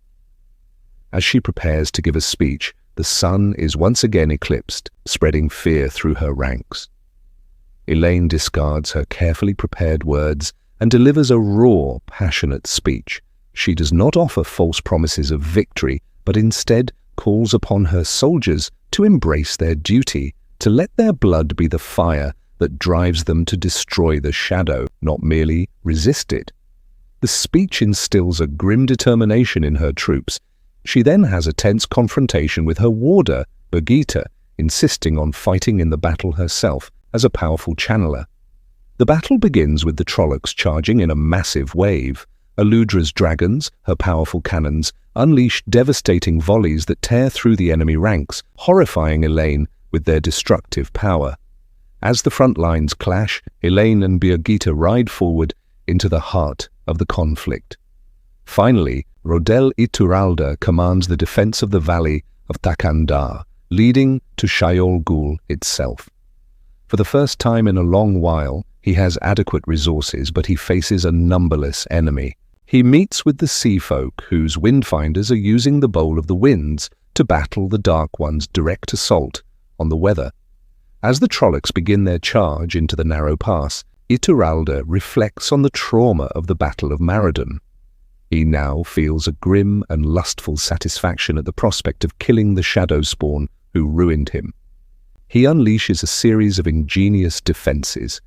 As she prepares to give a speech, the sun is once again eclipsed, spreading fear through her ranks. Elaine discards her carefully prepared words and delivers a raw, passionate speech. She does not offer false promises of victory, but instead calls upon her soldiers to embrace their duty, to let their blood be the fire that drives them to destroy the shadow, not merely resist it. The speech instills a grim determination in her troops. She then has a tense confrontation with her warder, Birgitte, insisting on fighting in the battle herself as a powerful channeler. The battle begins with the Trollocs charging in a massive wave. Eludra's dragons, her powerful cannons, unleash devastating volleys that tear through the enemy ranks, horrifying Elaine with their destructive power. As the front lines clash, Elaine and Birgitte ride forward into the heart of the conflict. Finally, Rodel Ituralde commands the defense of the valley of Thakandar, leading to Shayol Ghul itself. For the first time in a long while, he has adequate resources, but he faces a numberless enemy. He meets with the Sea Folk, whose Windfinders are using the Bowl of the Winds to battle the Dark One's direct assault on the weather. As the Trollocs begin their charge into the narrow pass, Ituralde reflects on the trauma of the Battle of Maradon. He now feels a grim and lustful satisfaction at the prospect of killing the Shadow Spawn who ruined him. He unleashes a series of ingenious defenses.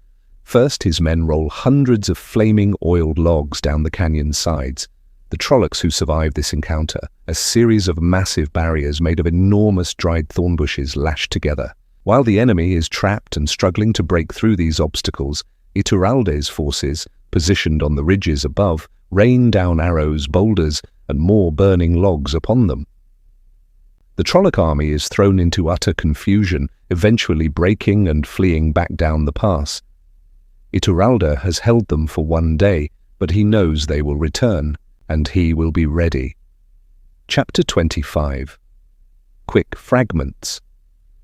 First, his men roll hundreds of flaming oiled logs down the canyon's sides. The Trollocs who survived this encounter, a series of massive barriers made of enormous dried thorn bushes lashed together. While the enemy is trapped and struggling to break through these obstacles, Ituralde's forces, positioned on the ridges above, rain down arrows, boulders, and more burning logs upon them. The Trolloc army is thrown into utter confusion, eventually breaking and fleeing back down the pass. Ituralde has held them for one day, but he knows they will return, and he will be ready. Chapter 25. Quick Fragments.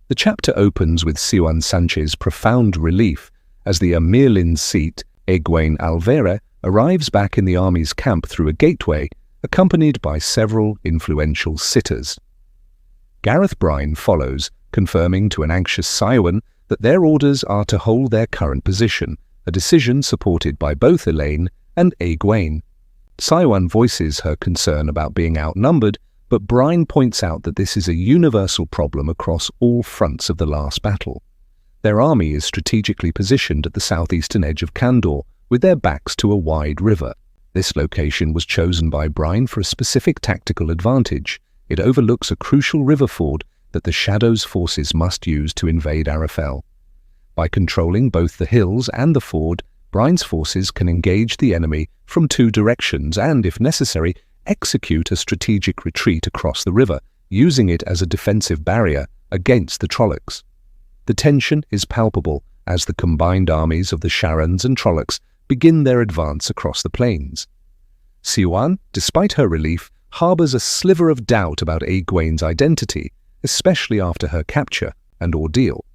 The chapter opens with Siwan Sanche's profound relief as the Amirlin Seat, Egwene Alvera, arrives back in the army's camp through a gateway, accompanied by several influential sitters. Gareth Bryne follows, confirming to an anxious Siwan that their orders are to hold their current position, a decision supported by both Elaine and Egwene. Siwan voices her concern about being outnumbered, but Bryne points out that this is a universal problem across all fronts of the last battle. Their army is strategically positioned at the southeastern edge of Kandor, with their backs to a wide river. This location was chosen by Bryne for a specific tactical advantage. It overlooks a crucial river ford that the Shadow's forces must use to invade Arafel. By controlling both the hills and the ford, Bryne's forces can engage the enemy from two directions and, if necessary, execute a strategic retreat across the river, using it as a defensive barrier against the Trollocs. The tension is palpable as the combined armies of the Sharans and Trollocs begin their advance across the plains. Siwan, despite her relief, harbors a sliver of doubt about Egwene's identity, especially after her capture and ordeal.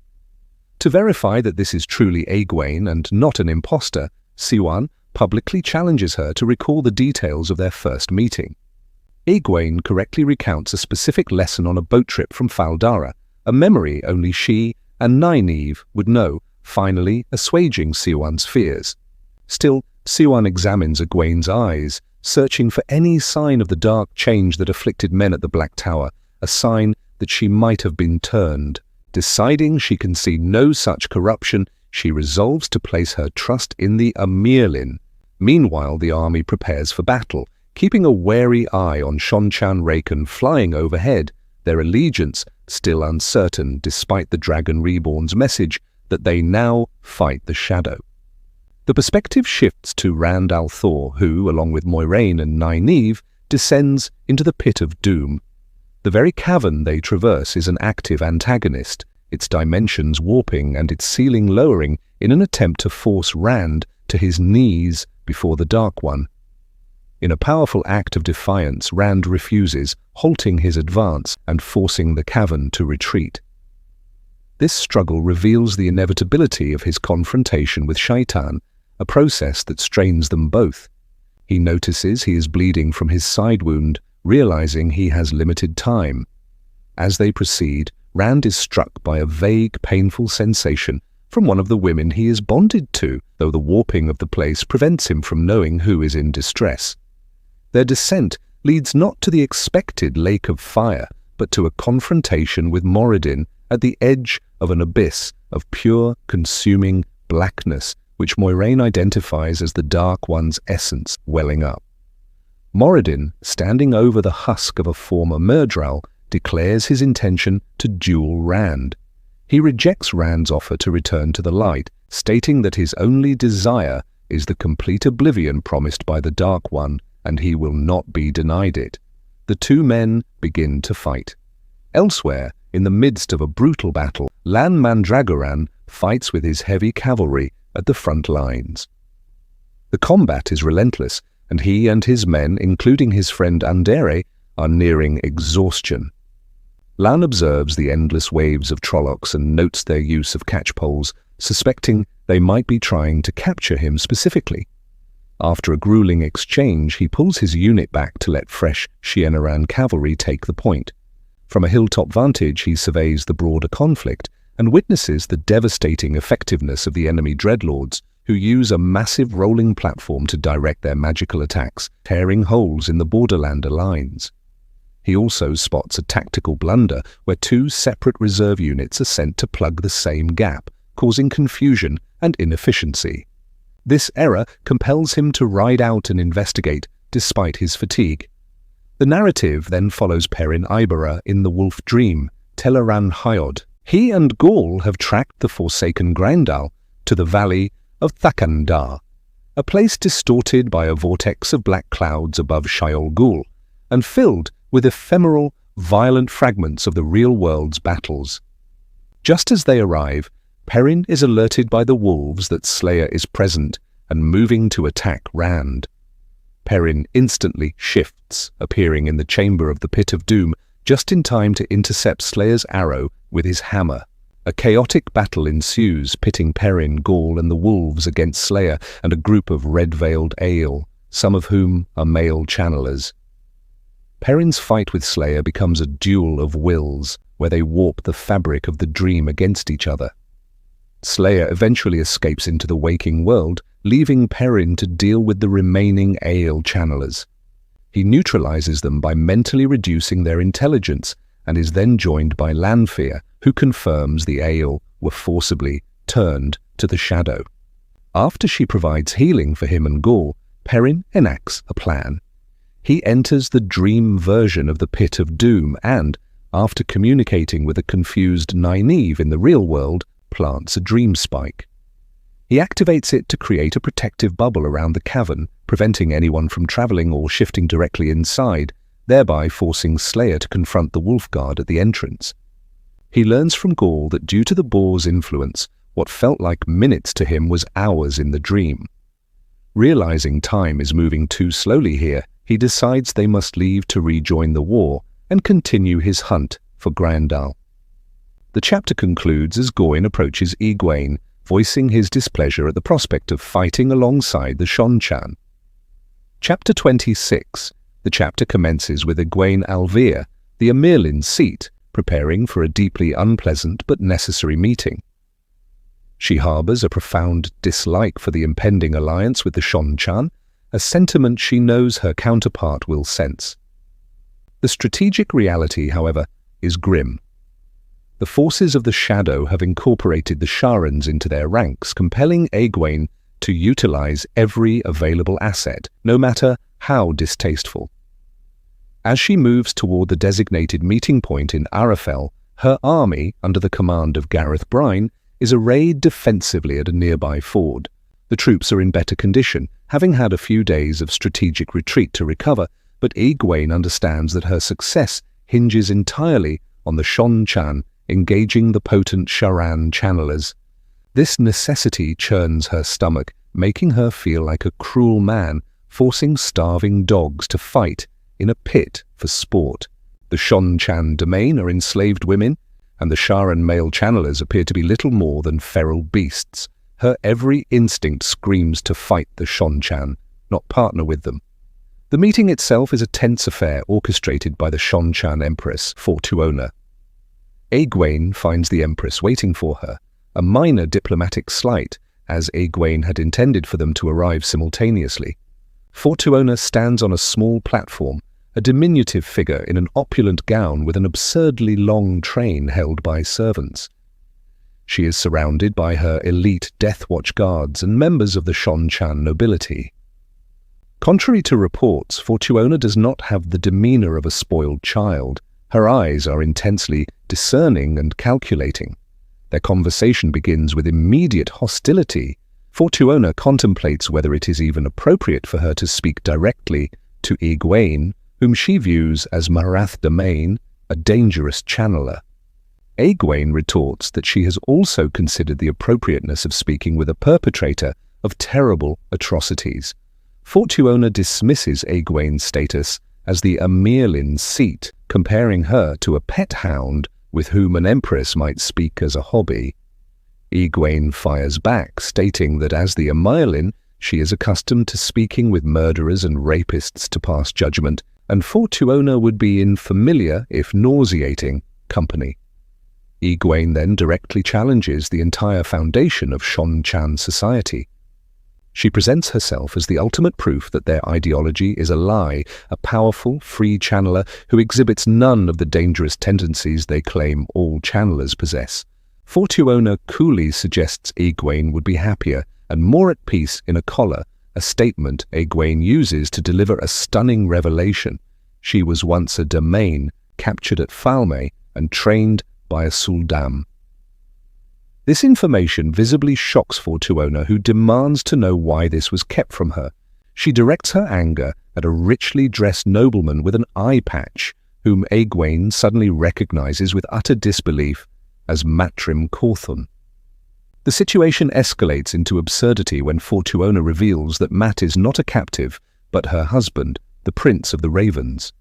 To verify that this is truly Egwene and not an imposter, Siwan publicly challenges her to recall the details of their first meeting. Egwene correctly recounts a specific lesson on a boat trip from Fal Dara, a memory only she and Nynaeve would know, finally assuaging Siwan's fears. Still, Siwan examines Egwene's eyes, searching for any sign of the dark change that afflicted men at the Black Tower, a sign that she might have been turned. Deciding she can see no such corruption, she resolves to place her trust in the Amirlin. Meanwhile, the army prepares for battle, keeping a wary eye on Shonchan Raken flying overhead, their allegiance still uncertain despite the Dragon Reborn's message that they now fight the Shadow. The perspective shifts to Rand al'Thor, who, along with Moiraine and Nynaeve, descends into the Pit of Doom. The very cavern they traverse is an active antagonist, its dimensions warping and its ceiling lowering in an attempt to force Rand to his knees before the Dark One. In a powerful act of defiance, Rand refuses, halting his advance and forcing the cavern to retreat. This struggle reveals the inevitability of his confrontation with Shaitan, a process that strains them both. He notices he is bleeding from his side wound, realizing he has limited time. As they proceed, Rand is struck by a vague, painful sensation from one of the women he is bonded to, though the warping of the place prevents him from knowing who is in distress. Their descent leads not to the expected lake of fire, but to a confrontation with Moridin at the edge of an abyss of pure, consuming blackness, which Moiraine identifies as the Dark One's essence welling up. Moridin, standing over the husk of a former Myrddraal, declares his intention to duel Rand. He rejects Rand's offer to return to the light, stating that his only desire is the complete oblivion promised by the Dark One, and he will not be denied it. The two men begin to fight. Elsewhere, in the midst of a brutal battle, Lan Mandragoran fights with his heavy cavalry at the front lines. The combat is relentless, and he and his men, including his friend Andere, are nearing exhaustion. Lan observes the endless waves of Trollocs and notes their use of catchpoles, suspecting they might be trying to capture him specifically. After a grueling exchange, he pulls his unit back to let fresh Shienaran cavalry take the point. From a hilltop vantage, he surveys the broader conflict and witnesses the devastating effectiveness of the enemy dreadlords, who use a massive rolling platform to direct their magical attacks, tearing holes in the Borderlander lines. He also spots a tactical blunder where two separate reserve units are sent to plug the same gap, causing confusion and inefficiency. This error compels him to ride out and investigate, despite his fatigue. The narrative then follows Perrin Ibera in The Wolf Dream, Teleran Hyod. He and Gaul have tracked the Forsaken Graendal to the valley of Thakandar, a place distorted by a vortex of black clouds above Shayol Ghul, and filled with ephemeral, violent fragments of the real world's battles. Just as they arrive, Perrin is alerted by the wolves that Slayer is present and moving to attack Rand. Perrin instantly shifts, appearing in the chamber of the Pit of Doom just in time to intercept Slayer's arrow with his hammer. A chaotic battle ensues, pitting Perrin, Gaul, and the wolves against Slayer and a group of red-veiled Aiel, some of whom are male channelers. Perrin's fight with Slayer becomes a duel of wills, where they warp the fabric of the dream against each other. Slayer eventually escapes into the waking world, leaving Perrin to deal with the remaining Aiel channelers. He neutralizes them by mentally reducing their intelligence, and is then joined by Lanfear, who confirms the Aiel were forcibly turned to the shadow. After she provides healing for him and Gaul, Perrin enacts a plan. He enters the dream version of the Pit of Doom and, after communicating with a confused Nynaeve in the real world, plants a dream spike. He activates it to create a protective bubble around the cavern, preventing anyone from traveling or shifting directly inside, thereby forcing Slayer to confront the Wolfguard at the entrance. He learns from Gaul that due to the boar's influence, what felt like minutes to him was hours in the dream. Realizing time is moving too slowly here, he decides they must leave to rejoin the war and continue his hunt for Graendal. The chapter concludes as Gawain approaches Egwene, voicing his displeasure at the prospect of fighting alongside the Seanchan. Chapter 26. The chapter commences with Egwene Alvear, the Amirlin's seat, preparing for a deeply unpleasant but necessary meeting. She harbors a profound dislike for the impending alliance with the Seanchan, a sentiment she knows her counterpart will sense. The strategic reality, however, is grim. The forces of the Shadow have incorporated the Sharans into their ranks, compelling Egwene to utilize every available asset, no matter how distasteful. As she moves toward the designated meeting point in Arafel, her army, under the command of Gareth Bryne, is arrayed defensively at a nearby ford. The The troops are in better condition, having had a few days of strategic retreat to recover, but Egwene understands that her success hinges entirely on the Seanchan engaging the potent Sharran channelers. This necessity churns her stomach, making her feel like a cruel man forcing starving dogs to fight in a pit for sport. The Seanchan domain are enslaved women, and the Sharran male channelers appear to be little more than feral beasts. Her every instinct screams to fight the Seanchan, not partner with them. The meeting itself is a tense affair orchestrated by the Seanchan Empress, Fortuona. Egwene finds the Empress waiting for her, a minor diplomatic slight, as Egwene had intended for them to arrive simultaneously. Fortuona stands on a small platform, a diminutive figure in an opulent gown with an absurdly long train held by servants. She is surrounded by her elite Death Watch guards and members of the Seanchan nobility. Contrary to reports, Fortuona does not have the demeanor of a spoiled child. Her eyes are intensely discerning and calculating. Their conversation begins with immediate hostility. Fortuona contemplates whether it is even appropriate for her to speak directly to Egwene, whom she views as Marath Domain, a dangerous channeler. Egwene retorts that she has also considered the appropriateness of speaking with a perpetrator of terrible atrocities. Fortuona dismisses Egwene's status as the Amirlin's seat, comparing her to a pet hound with whom an empress might speak as a hobby. Egwene fires back, stating that as the Amirlin, she is accustomed to speaking with murderers and rapists to pass judgment, and Fortuona would be in familiar, if nauseating, company. Egwene then directly challenges the entire foundation of Seanchan society. She presents herself as the ultimate proof that their ideology is a lie, a powerful, free channeler who exhibits none of the dangerous tendencies they claim all channelers possess. Fortuona coolly suggests Egwene would be happier and more at peace in a collar, a statement Egwene uses to deliver a stunning revelation. She was once a domain, captured at Falme and trained by a Suldam. This information visibly shocks Fortuona, who demands to know why this was kept from her. She directs her anger at a richly dressed nobleman with an eye patch, whom Egwene suddenly recognizes with utter disbelief as Matrim Cawthon. The situation escalates into absurdity when Fortuona reveals that Mat is not a captive, but her husband, the Prince of the Ravens.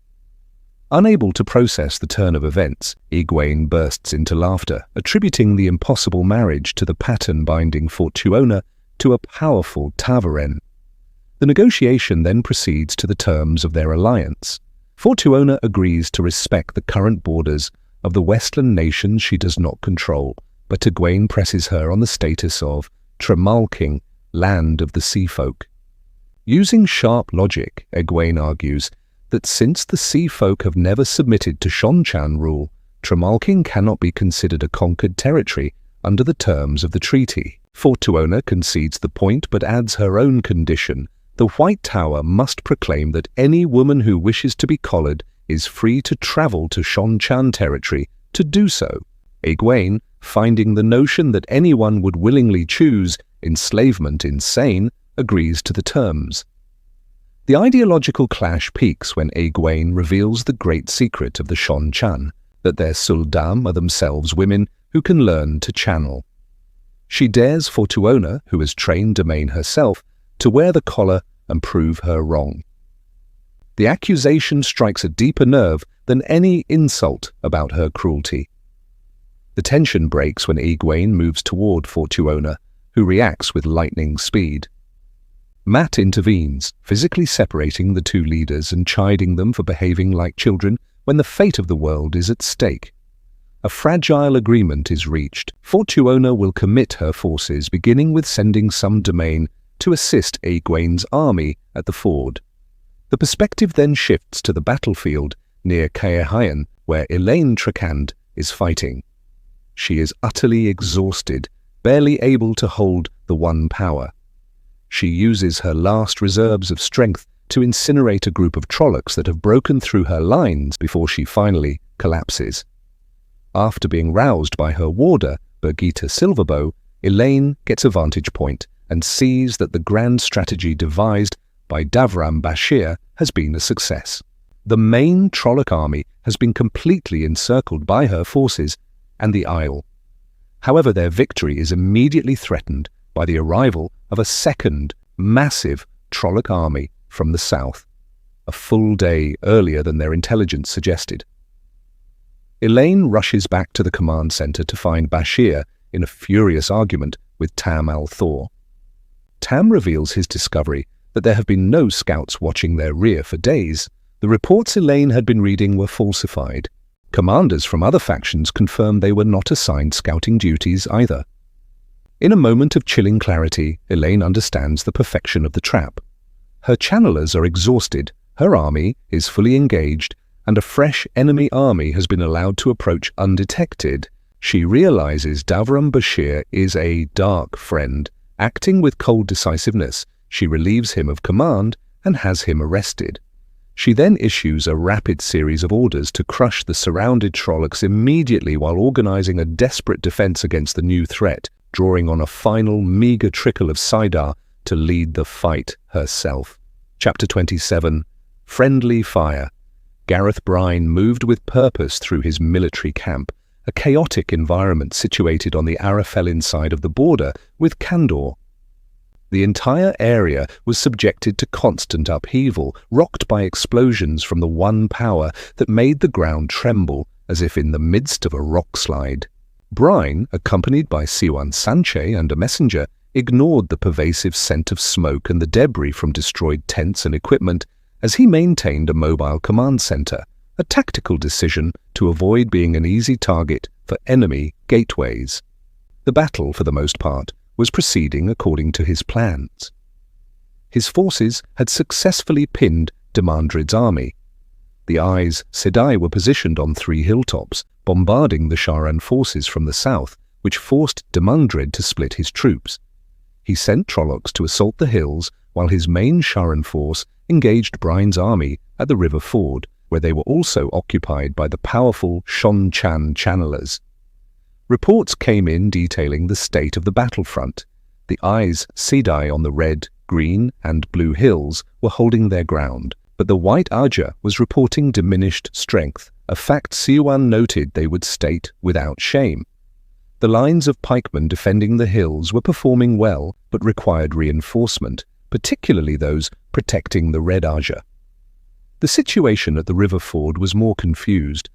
Unable to process the turn of events, Egwene bursts into laughter, attributing the impossible marriage to the pattern binding Fortuona to a powerful Ta'veren. The negotiation then proceeds to the terms of their alliance. Fortuona agrees to respect the current borders of the Westland nations she does not control, but Egwene presses her on the status of Tremalking, land of the sea folk. Using sharp logic, Egwene argues that since the sea folk have never submitted to Seanchan rule, Tremalking cannot be considered a conquered territory under the terms of the treaty. Fortuona concedes the point but adds her own condition. The White Tower must proclaim that any woman who wishes to be collared is free to travel to Seanchan territory to do so. Egwene, finding the notion that anyone would willingly choose enslavement insane, agrees to the terms. The ideological clash peaks when Egwene reveals the great secret of the Seanchan, that their Suldam are themselves women who can learn to channel. She dares Fortuona, who has trained Domain herself, to wear the collar and prove her wrong. The accusation strikes a deeper nerve than any insult about her cruelty. The tension breaks when Egwene moves toward Fortuona, who reacts with lightning speed. Mat intervenes, physically separating the two leaders and chiding them for behaving like children when the fate of the world is at stake. A fragile agreement is reached. Fortuona will commit her forces, beginning with sending some Domain to assist Egwene's army at the ford. The perspective then shifts to the battlefield near Caerhyen, where Elaine Trakand is fighting. She is utterly exhausted, barely able to hold the one power. She uses her last reserves of strength to incinerate a group of Trollocs that have broken through her lines before she finally collapses. After being roused by her warder, Birgitte Silverbow, Elaine gets a vantage point and sees that the grand strategy devised by Davram Bashir has been a success. The main Trolloc army has been completely encircled by her forces and the Isle. However, their victory is immediately threatened by the arrival of a second massive Trolloc army from the south, a full day earlier than their intelligence suggested. Elaine rushes back to the command center to find Bashir in a furious argument with Tam al-Thor. Tam reveals his discovery that there have been no scouts watching their rear for days. The reports Elaine had been reading were falsified. Commanders from other factions confirmed they were not assigned scouting duties either. In a moment of chilling clarity, Elaine understands the perfection of the trap. Her channelers are exhausted, her army is fully engaged, and a fresh enemy army has been allowed to approach undetected. She realizes Davram Bashir is a dark friend. Acting with cold decisiveness, she relieves him of command and has him arrested. She then issues a rapid series of orders to crush the surrounded Trollocs immediately while organizing a desperate defense against the new threat, drawing on a final meager trickle of Saidar to lead the fight herself. Chapter 27. Friendly Fire. Gareth Bryne moved with purpose through his military camp, a chaotic environment situated on the Arafelin side of the border with Kandor. The entire area was subjected to constant upheaval, rocked by explosions from the one power that made the ground tremble as if in the midst of a rock slide. Bryne, accompanied by Siwan Sanche and a messenger, ignored the pervasive scent of smoke and the debris from destroyed tents and equipment as he maintained a mobile command center, a tactical decision to avoid being an easy target for enemy gateways. The battle, for the most part, was proceeding according to his plans. His forces had successfully pinned Demandred's army. The Aes Sedai were positioned on 3 hilltops, bombarding the Sharan forces from the south, which forced Demandred to split his troops. He sent Trollocs to assault the hills, while his main Sharan force engaged Bryne's army at the river ford, where they were also occupied by the powerful Shon-Chan channelers. Reports came in detailing the state of the battlefront. The Aes Sedai on the red, green, and blue hills were holding their ground, but the White Aja was reporting diminished strength, a fact Siwan noted they would state without shame. The lines of pikemen defending the hills were performing well, but required reinforcement, particularly those protecting the Red Aja. The situation at the river ford was more confused.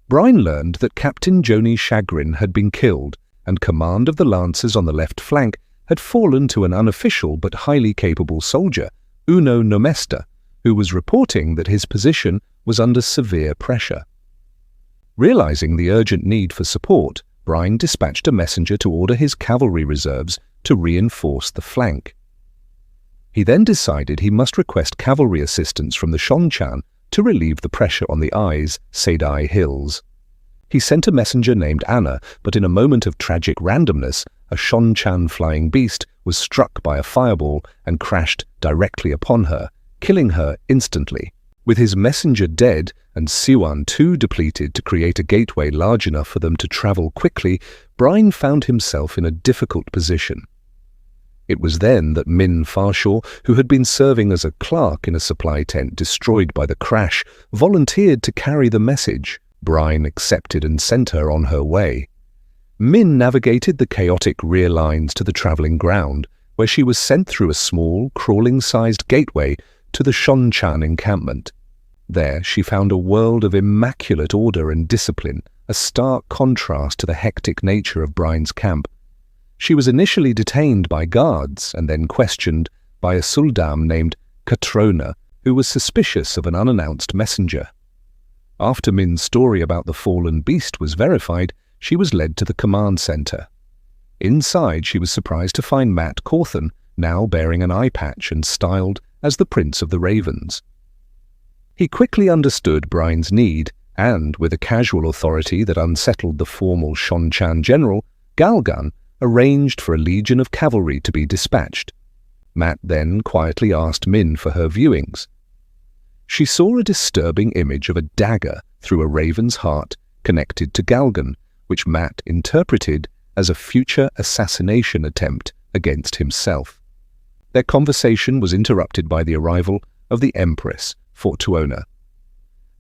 Bryne learned that Captain Joni Chagrin had been killed, and command of the Lancers on the left flank had fallen to an unofficial but highly capable soldier, Uno Nomesta, who was reporting that his position was under severe pressure. Realizing the urgent need for support, Bryne dispatched a messenger to order his cavalry reserves to reinforce the flank. He then decided he must request cavalry assistance from the Shon-Chan to relieve the pressure on the Aes Sedai hills. He sent a messenger named Anna, but in a moment of tragic randomness, a Shon-Chan flying beast was struck by a fireball and crashed directly upon her, killing her instantly. With his messenger dead and Siwan too depleted to create a gateway large enough for them to travel quickly, Bryne found himself in a difficult position. It was then that Min Farshaw, who had been serving as a clerk in a supply tent destroyed by the crash, volunteered to carry the message. Bryne accepted and sent her on her way. Min navigated the chaotic rear lines to the travelling ground, where she was sent through a small, crawling-sized gateway to the Shon-Chan encampment. There she found a world of immaculate order and discipline, a stark contrast to the hectic nature of Bryne's camp. She was initially detained by guards and then questioned by a Suldam named Katrona, who was suspicious of an unannounced messenger. After Min's story about the fallen beast was verified, she was led to the command center. Inside, she was surprised to find Matt Cawthon, now bearing an eye patch and styled as the Prince of the Ravens. He quickly understood Bryne's need, and, with a casual authority that unsettled the formal Shon-Chan general, Galgun arranged for a legion of cavalry to be dispatched. Matt then quietly asked Min for her viewings. She saw a disturbing image of a dagger through a raven's heart connected to Galgun, which Matt interpreted as a future assassination attempt against himself. Their conversation was interrupted by the arrival of the Empress for Tuona.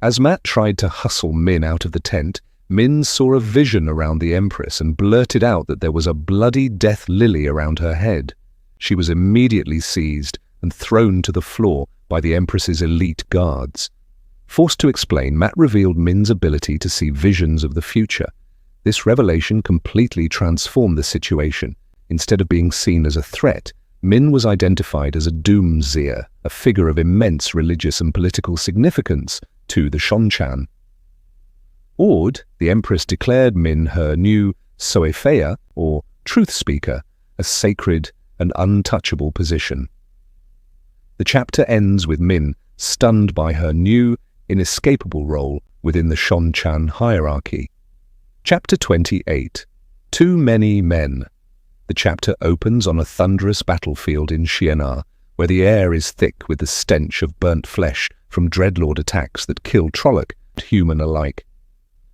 As Mat tried to hustle Min out of the tent, Min saw a vision around the Empress and blurted out that there was a bloody death lily around her head. She was immediately seized and thrown to the floor by the Empress's elite guards. Forced to explain, Mat revealed Min's ability to see visions of the future. This revelation completely transformed the situation. Instead of being seen as a threat, Min was identified as a doomseer, a figure of immense religious and political significance to the Shonchan. Awed, the Empress declared Min her new Soefeya, or truth speaker, a sacred and untouchable position. The chapter ends with Min stunned by her new, inescapable role within the Shonchan hierarchy. Chapter 28. Too Many Men. The chapter opens on a thunderous battlefield in Shienar, where the air is thick with the stench of burnt flesh from dreadlord attacks that kill Trolloc and human alike.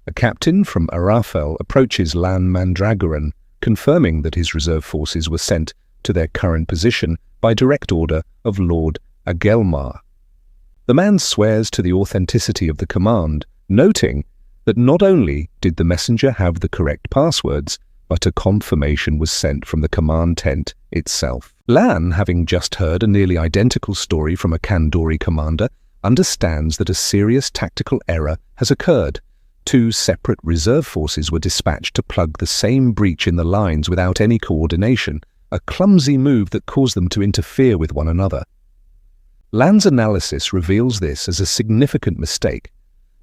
A captain from Arafel approaches Lan Mandragoran, confirming that his reserve forces were sent to their current position by direct order of Lord Agelmar. The man swears to the authenticity of the command, noting that not only did the messenger have the correct passwords, but a confirmation was sent from the command tent itself. Lan, having just heard a nearly identical story from a Kandori commander, understands that a serious tactical error has occurred. 2 separate reserve forces were dispatched to plug the same breach in the lines without any coordination, a clumsy move that caused them to interfere with one another. Lan's analysis reveals this as a significant mistake.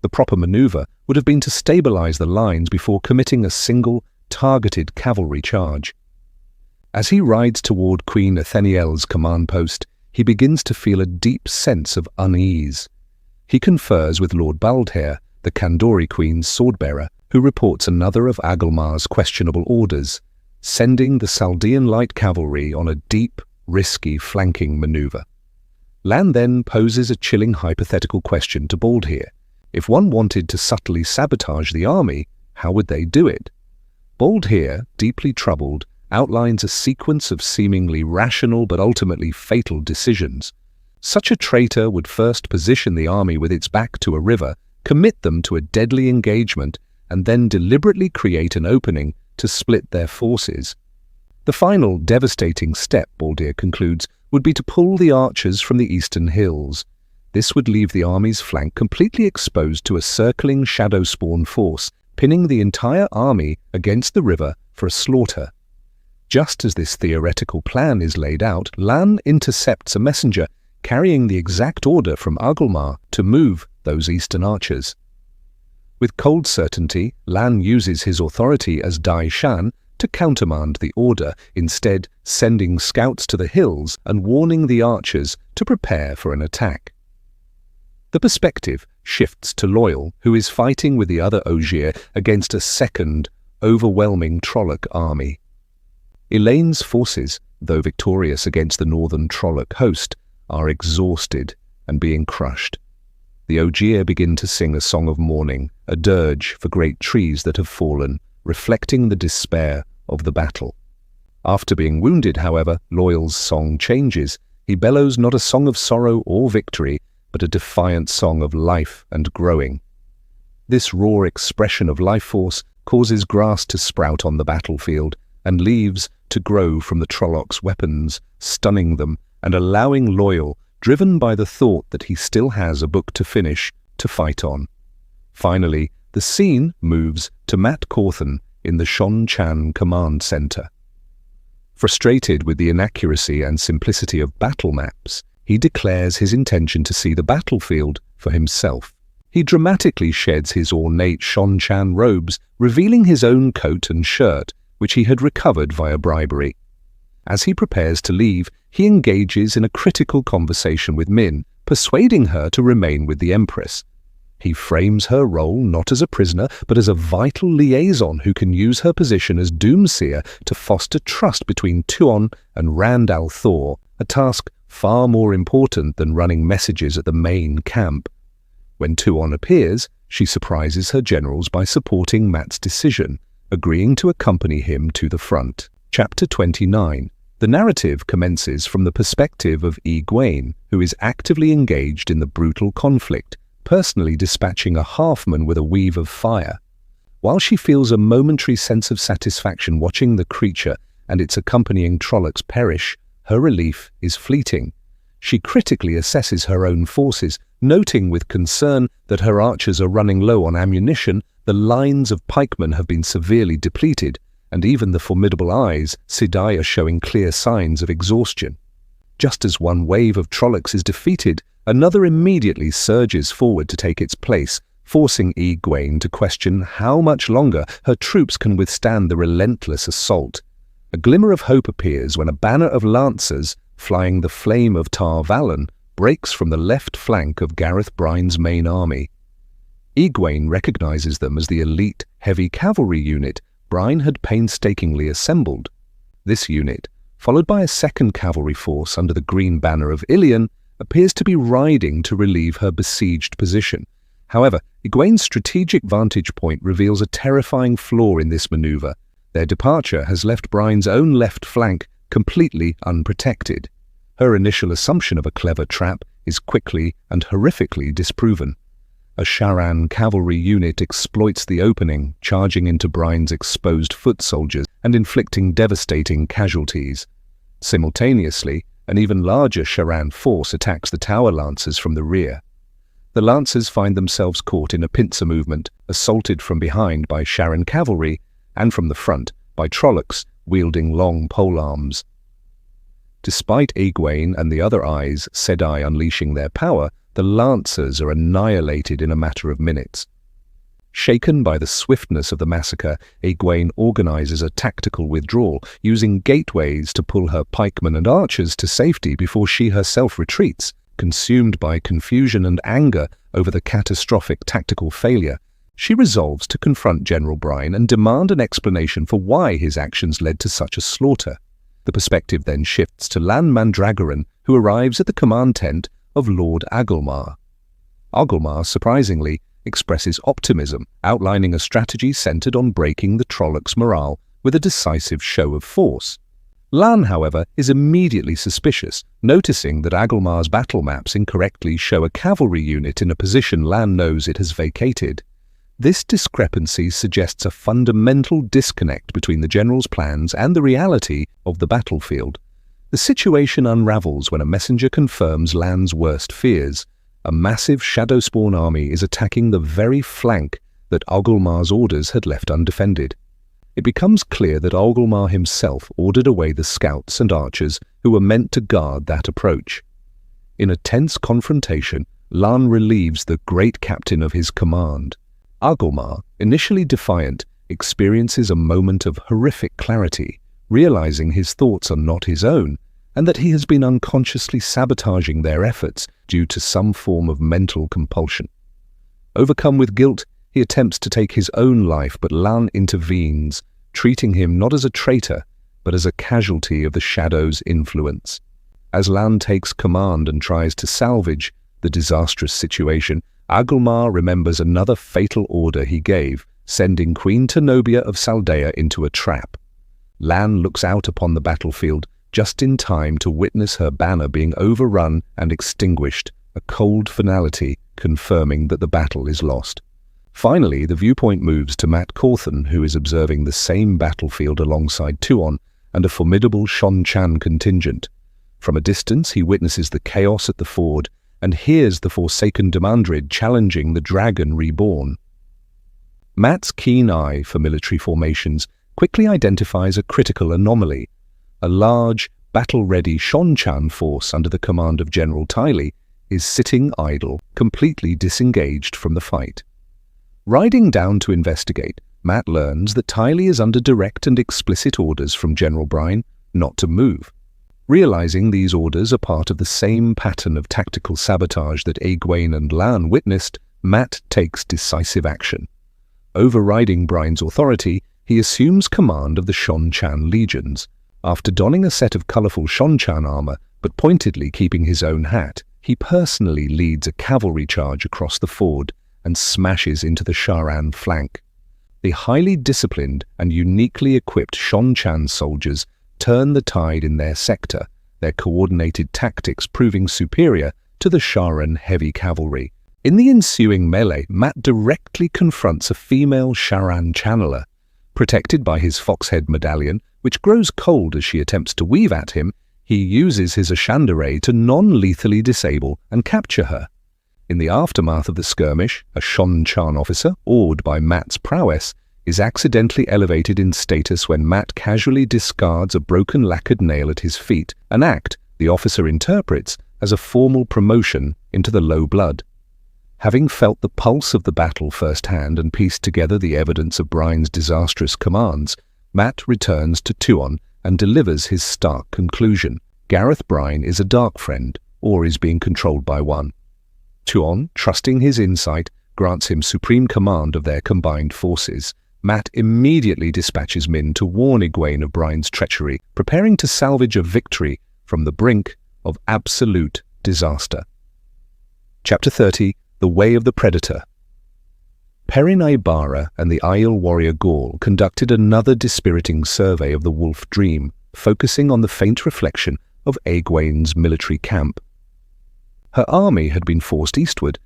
The proper maneuver would have been to stabilize the lines before committing a single, targeted cavalry charge. As he rides toward Queen Atheniel's command post, he begins to feel a deep sense of unease. He confers with Lord Baldhair, the Kandori Queen's swordbearer, who reports another of Agelmar's questionable orders, sending the Saldean light cavalry on a deep, risky flanking maneuver. Lan then poses a chilling hypothetical question to Baldhair. If one wanted to subtly sabotage the army, how would they do it? Baldhair, deeply troubled, outlines a sequence of seemingly rational but ultimately fatal decisions. Such a traitor would first position the army with its back to a river, commit them to a deadly engagement, and then deliberately create an opening to split their forces. The final devastating step, Baldhair concludes, would be to pull the archers from the eastern hills. This would leave the army's flank completely exposed to a circling shadow spawn force, pinning the entire army against the river for a slaughter. Just as this theoretical plan is laid out, Lan intercepts a messenger carrying the exact order from Agelmar to move those eastern archers. With cold certainty, Lan uses his authority as Dai Shan to countermand the order, instead sending scouts to the hills and warning the archers to prepare for an attack. The perspective shifts to Loial, who is fighting with the other Ogier against a second, overwhelming Trolloc army. Elaine's forces, though victorious against the northern Trolloc host, are exhausted and being crushed. The Ogier begin to sing a song of mourning, a dirge for great trees that have fallen, reflecting the despair of the battle. After being wounded, however, Loial's song changes. He bellows not a song of sorrow or victory, but a defiant song of life and growing. This raw expression of life force causes grass to sprout on the battlefield and leaves to grow from the Trollocs' weapons, stunning them and allowing Loial, driven by the thought that he still has a book to finish, to fight on. Finally, the scene moves to Mat Cawthon in the Shonchan Command Center. Frustrated with the inaccuracy and simplicity of battle maps, he declares his intention to see the battlefield for himself. He dramatically sheds his ornate Shonchan robes, revealing his own coat and shirt, which he had recovered via bribery. As he prepares to leave, he engages in a critical conversation with Min, persuading her to remain with the Empress. He frames her role not as a prisoner, but as a vital liaison who can use her position as Doomseer to foster trust between Tuon and Rand al'Thor, a task far more important than running messages at the main camp. When Tuon appears, she surprises her generals by supporting Mat's decision, agreeing to accompany him to the front. Chapter 29. The narrative commences from the perspective of Egwene, who is actively engaged in the brutal conflict, personally dispatching a halfman with a weave of fire. While she feels a momentary sense of satisfaction watching the creature and its accompanying Trollocs perish, her relief is fleeting. She critically assesses her own forces, noting with concern that her archers are running low on ammunition, the lines of pikemen have been severely depleted, and even the formidable eyes, Sedai, are showing clear signs of exhaustion. Just as one wave of Trollocs is defeated, another immediately surges forward to take its place, forcing Egwene to question how much longer her troops can withstand the relentless assault. A glimmer of hope appears when a banner of lancers, flying the flame of Tar Valon, breaks from the left flank of Gareth Bryne's main army. Egwene recognizes them as the elite heavy cavalry unit Bryne had painstakingly assembled. This unit, followed by a second cavalry force under the green banner of Ilion, appears to be riding to relieve her besieged position. However, Egwene's strategic vantage point reveals a terrifying flaw in this maneuver. Their departure has left Bryne's own left flank completely unprotected. Her initial assumption of a clever trap is quickly and horrifically disproven. A Sharran cavalry unit exploits the opening, charging into Bryne's exposed foot soldiers and inflicting devastating casualties. Simultaneously, an even larger Sharran force attacks the tower lancers from the rear. The lancers find themselves caught in a pincer movement, assaulted from behind by Sharran cavalry and from the front by Trollocs wielding long polearms. Despite Egwene and the other Aes Sedai unleashing their power, the lancers are annihilated in a matter of minutes. Shaken by the swiftness of the massacre, Egwene organizes a tactical withdrawal, using gateways to pull her pikemen and archers to safety before she herself retreats. Consumed by confusion and anger over the catastrophic tactical failure, she resolves to confront General Bryne and demand an explanation for why his actions led to such a slaughter. The perspective then shifts to Lan Mandragoran, who arrives at the command tent of Lord Agelmar. Agelmar, surprisingly, expresses optimism, outlining a strategy centered on breaking the Trollocs' morale with a decisive show of force. Lan, however, is immediately suspicious, noticing that Agelmar's battle maps incorrectly show a cavalry unit in a position Lan knows it has vacated. This discrepancy suggests a fundamental disconnect between the general's plans and the reality of the battlefield. The situation unravels when a messenger confirms Lan's worst fears. A massive Shadowspawn army is attacking the very flank that Agelmar's orders had left undefended. It becomes clear that Agelmar himself ordered away the scouts and archers who were meant to guard that approach. In a tense confrontation, Lan relieves the great captain of his command. Agelmar, initially defiant, experiences a moment of horrific clarity, realizing his thoughts are not his own, and that he has been unconsciously sabotaging their efforts due to some form of mental compulsion. Overcome with guilt, he attempts to take his own life, but Lan intervenes, treating him not as a traitor, but as a casualty of the Shadow's influence. As Lan takes command and tries to salvage the disastrous situation, Agelmar remembers another fatal order he gave, sending Queen Tenobia of Saldea into a trap. Lan looks out upon the battlefield just in time to witness her banner being overrun and extinguished, a cold finality confirming that the battle is lost. Finally, the viewpoint moves to Mat Cauthon, who is observing the same battlefield alongside Tuon and a formidable Seanchan contingent. From a distance, he witnesses the chaos at the ford and hears the Forsaken Demandrid challenging the Dragon Reborn. Mat's keen eye for military formations quickly identifies a critical anomaly. A large, battle-ready Seanchan force under the command of General Tylee is sitting idle, completely disengaged from the fight. Riding down to investigate, Mat learns that Tylee is under direct and explicit orders from General Bryne not to move. Realizing these orders are part of the same pattern of tactical sabotage that Egwene and Lan witnessed, Mat takes decisive action. Overriding Bryne's authority, he assumes command of the Seanchan legions. After donning a set of colorful Seanchan armor, but pointedly keeping his own hat, he personally leads a cavalry charge across the ford and smashes into the Sharran flank. The highly disciplined and uniquely equipped Seanchan soldiers turn the tide in their sector, their coordinated tactics proving superior to the Sharan heavy cavalry. In the ensuing melee, Mat directly confronts a female Sharan channeler. Protected by his foxhead medallion, which grows cold as she attempts to weave at him, he uses his Ashanda ray to non-lethally disable and capture her. In the aftermath of the skirmish, a Shon-Chan officer, awed by Mat's prowess, is accidentally elevated in status when Mat casually discards a broken lacquered nail at his feet, an act the officer interprets as a formal promotion into the low blood. Having felt the pulse of the battle firsthand and pieced together the evidence of Brine's disastrous commands, Mat returns to Tuon and delivers his stark conclusion. Gareth Brine is a dark friend, or is being controlled by one. Tuon, trusting his insight, grants him supreme command of their combined forces. Mat immediately dispatches Min to warn Egwene of Brine's treachery, preparing to salvage a victory from the brink of absolute disaster. Chapter 30. The Way of the Predator. Perrin Aybara and the Aiel warrior Gaul conducted another dispiriting survey of the Wolf Dream, focusing on the faint reflection of Egwene's military camp. Her army had been forced eastward,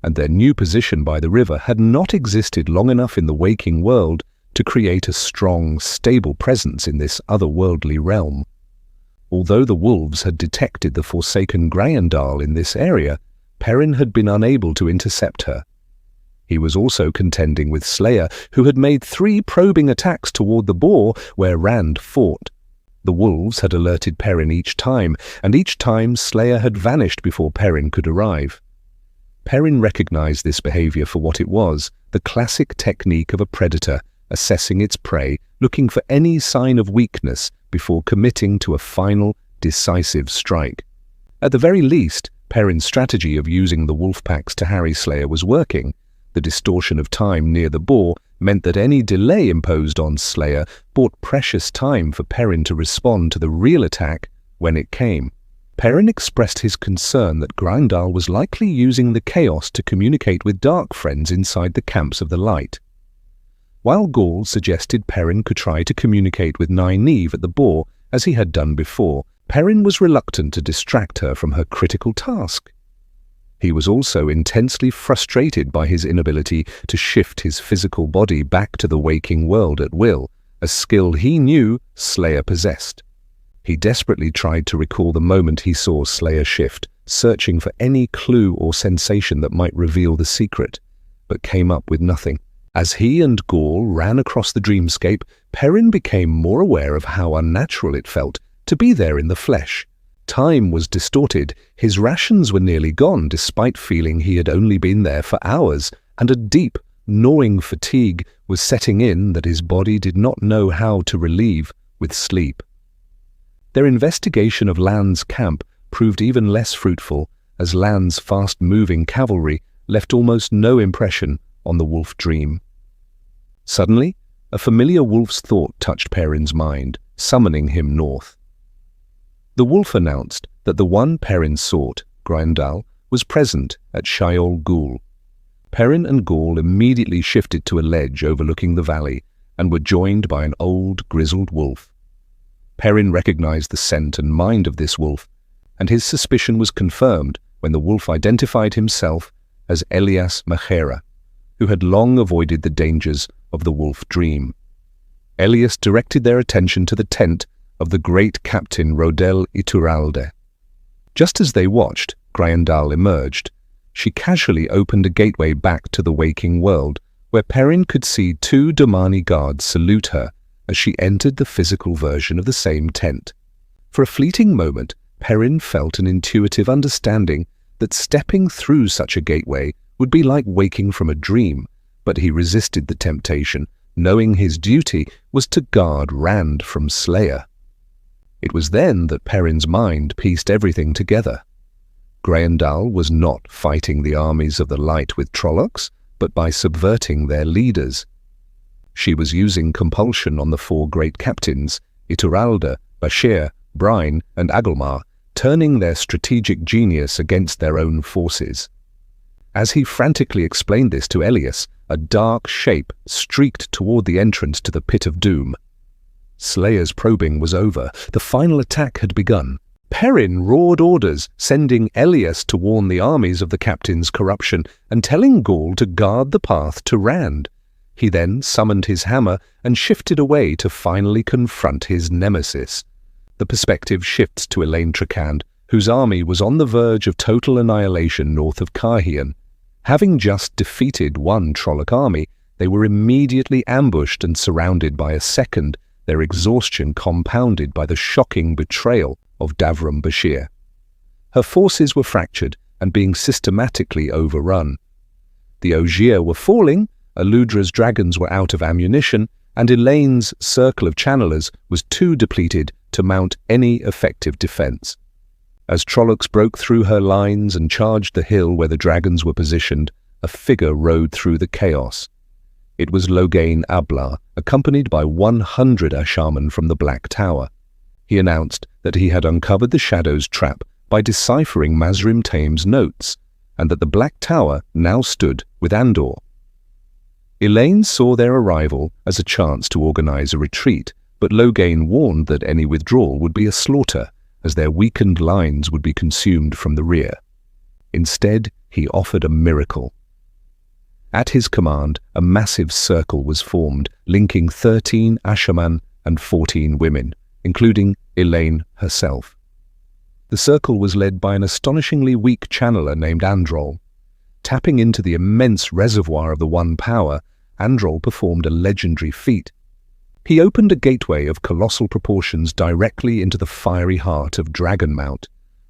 and their new position by the river had not existed long enough in the waking world to create a strong, stable presence in this otherworldly realm. Although the wolves had detected the forsaken Grayendal in this area, Perrin had been unable to intercept her. He was also contending with Slayer, who had made 3 probing attacks toward the boar where Rand fought. The wolves had alerted Perrin each time, and each time Slayer had vanished before Perrin could arrive. Perrin recognized this behavior for what it was, the classic technique of a predator, assessing its prey, looking for any sign of weakness before committing to a final, decisive strike. At the very least, Perrin's strategy of using the wolf packs to harry Slayer was working. The distortion of time near the boar meant that any delay imposed on Slayer bought precious time for Perrin to respond to the real attack when it came. Perrin expressed his concern that Grayendal was likely using the chaos to communicate with dark friends inside the camps of the light. While Gaul suggested Perrin could try to communicate with Nynaeve at the boar, as he had done before, Perrin was reluctant to distract her from her critical task. He was also intensely frustrated by his inability to shift his physical body back to the waking world at will, a skill he knew Slayer possessed. He desperately tried to recall the moment he saw Slayer shift, searching for any clue or sensation that might reveal the secret, but came up with nothing. As he and Gaul ran across the dreamscape, Perrin became more aware of how unnatural it felt to be there in the flesh. Time was distorted, his rations were nearly gone despite feeling he had only been there for hours, and a deep, gnawing fatigue was setting in that his body did not know how to relieve with sleep. Their investigation of Lan's camp proved even less fruitful, as Lan's fast-moving cavalry left almost no impression on the Wolf Dream. Suddenly, a familiar wolf's thought touched Perrin's mind, summoning him north. The wolf announced that the one Perrin sought, Grayendal, was present at Shaiol Ghul. Perrin and Gaul immediately shifted to a ledge overlooking the valley and were joined by an old, grizzled wolf. Perrin recognized the scent and mind of this wolf, and his suspicion was confirmed when the wolf identified himself as Elias Machera, who had long avoided the dangers of the Wolf Dream. Elias directed their attention to the tent of the great captain Rodel Iturralde. Just as they watched, Grayendal emerged. She casually opened a gateway back to the waking world, where Perrin could see 2 Domani guards salute her as she entered the physical version of the same tent. For a fleeting moment, Perrin felt an intuitive understanding that stepping through such a gateway would be like waking from a dream, but he resisted the temptation, knowing his duty was to guard Rand from Slayer. It was then that Perrin's mind pieced everything together. Grayendal was not fighting the armies of the light with Trollocs, but by subverting their leaders. She was using compulsion on the 4 great captains, Iturralde, Bashere, Brine, and Agelmar, turning their strategic genius against their own forces. As he frantically explained this to Elias, a dark shape streaked toward the entrance to the Pit of Doom. Slayer's probing was over. The final attack had begun. Perrin roared orders, sending Elias to warn the armies of the captain's corruption and telling Gaul to guard the path to Rand. He then summoned his hammer and shifted away to finally confront his nemesis. The perspective shifts to Elaine Trakand, whose army was on the verge of total annihilation north of Caerhien. Having just defeated one Trolloc army, they were immediately ambushed and surrounded by a second, their exhaustion compounded by the shocking betrayal of Davram Bashir. Her forces were fractured and being systematically overrun. The Ogier were falling, Eludra's dragons were out of ammunition, and Elaine's circle of channelers was too depleted to mount any effective defense. As Trollocs broke through her lines and charged the hill where the dragons were positioned, a figure rode through the chaos. It was Loghain Ablar, accompanied by 100 Asharmen from the Black Tower. He announced that he had uncovered the Shadow's trap by deciphering Mazrim Taine's notes, and that the Black Tower now stood with Andor. Elaine saw their arrival as a chance to organize a retreat, but Loghain warned that any withdrawal would be a slaughter, as their weakened lines would be consumed from the rear. Instead, he offered a miracle. At his command, a massive circle was formed, linking 13 Asharmen and 14 women, including Elaine herself. The circle was led by an astonishingly weak channeler named Androl. Tapping into the immense reservoir of the One Power, Androl performed a legendary feat. He opened a gateway of colossal proportions directly into the fiery heart of Dragonmount.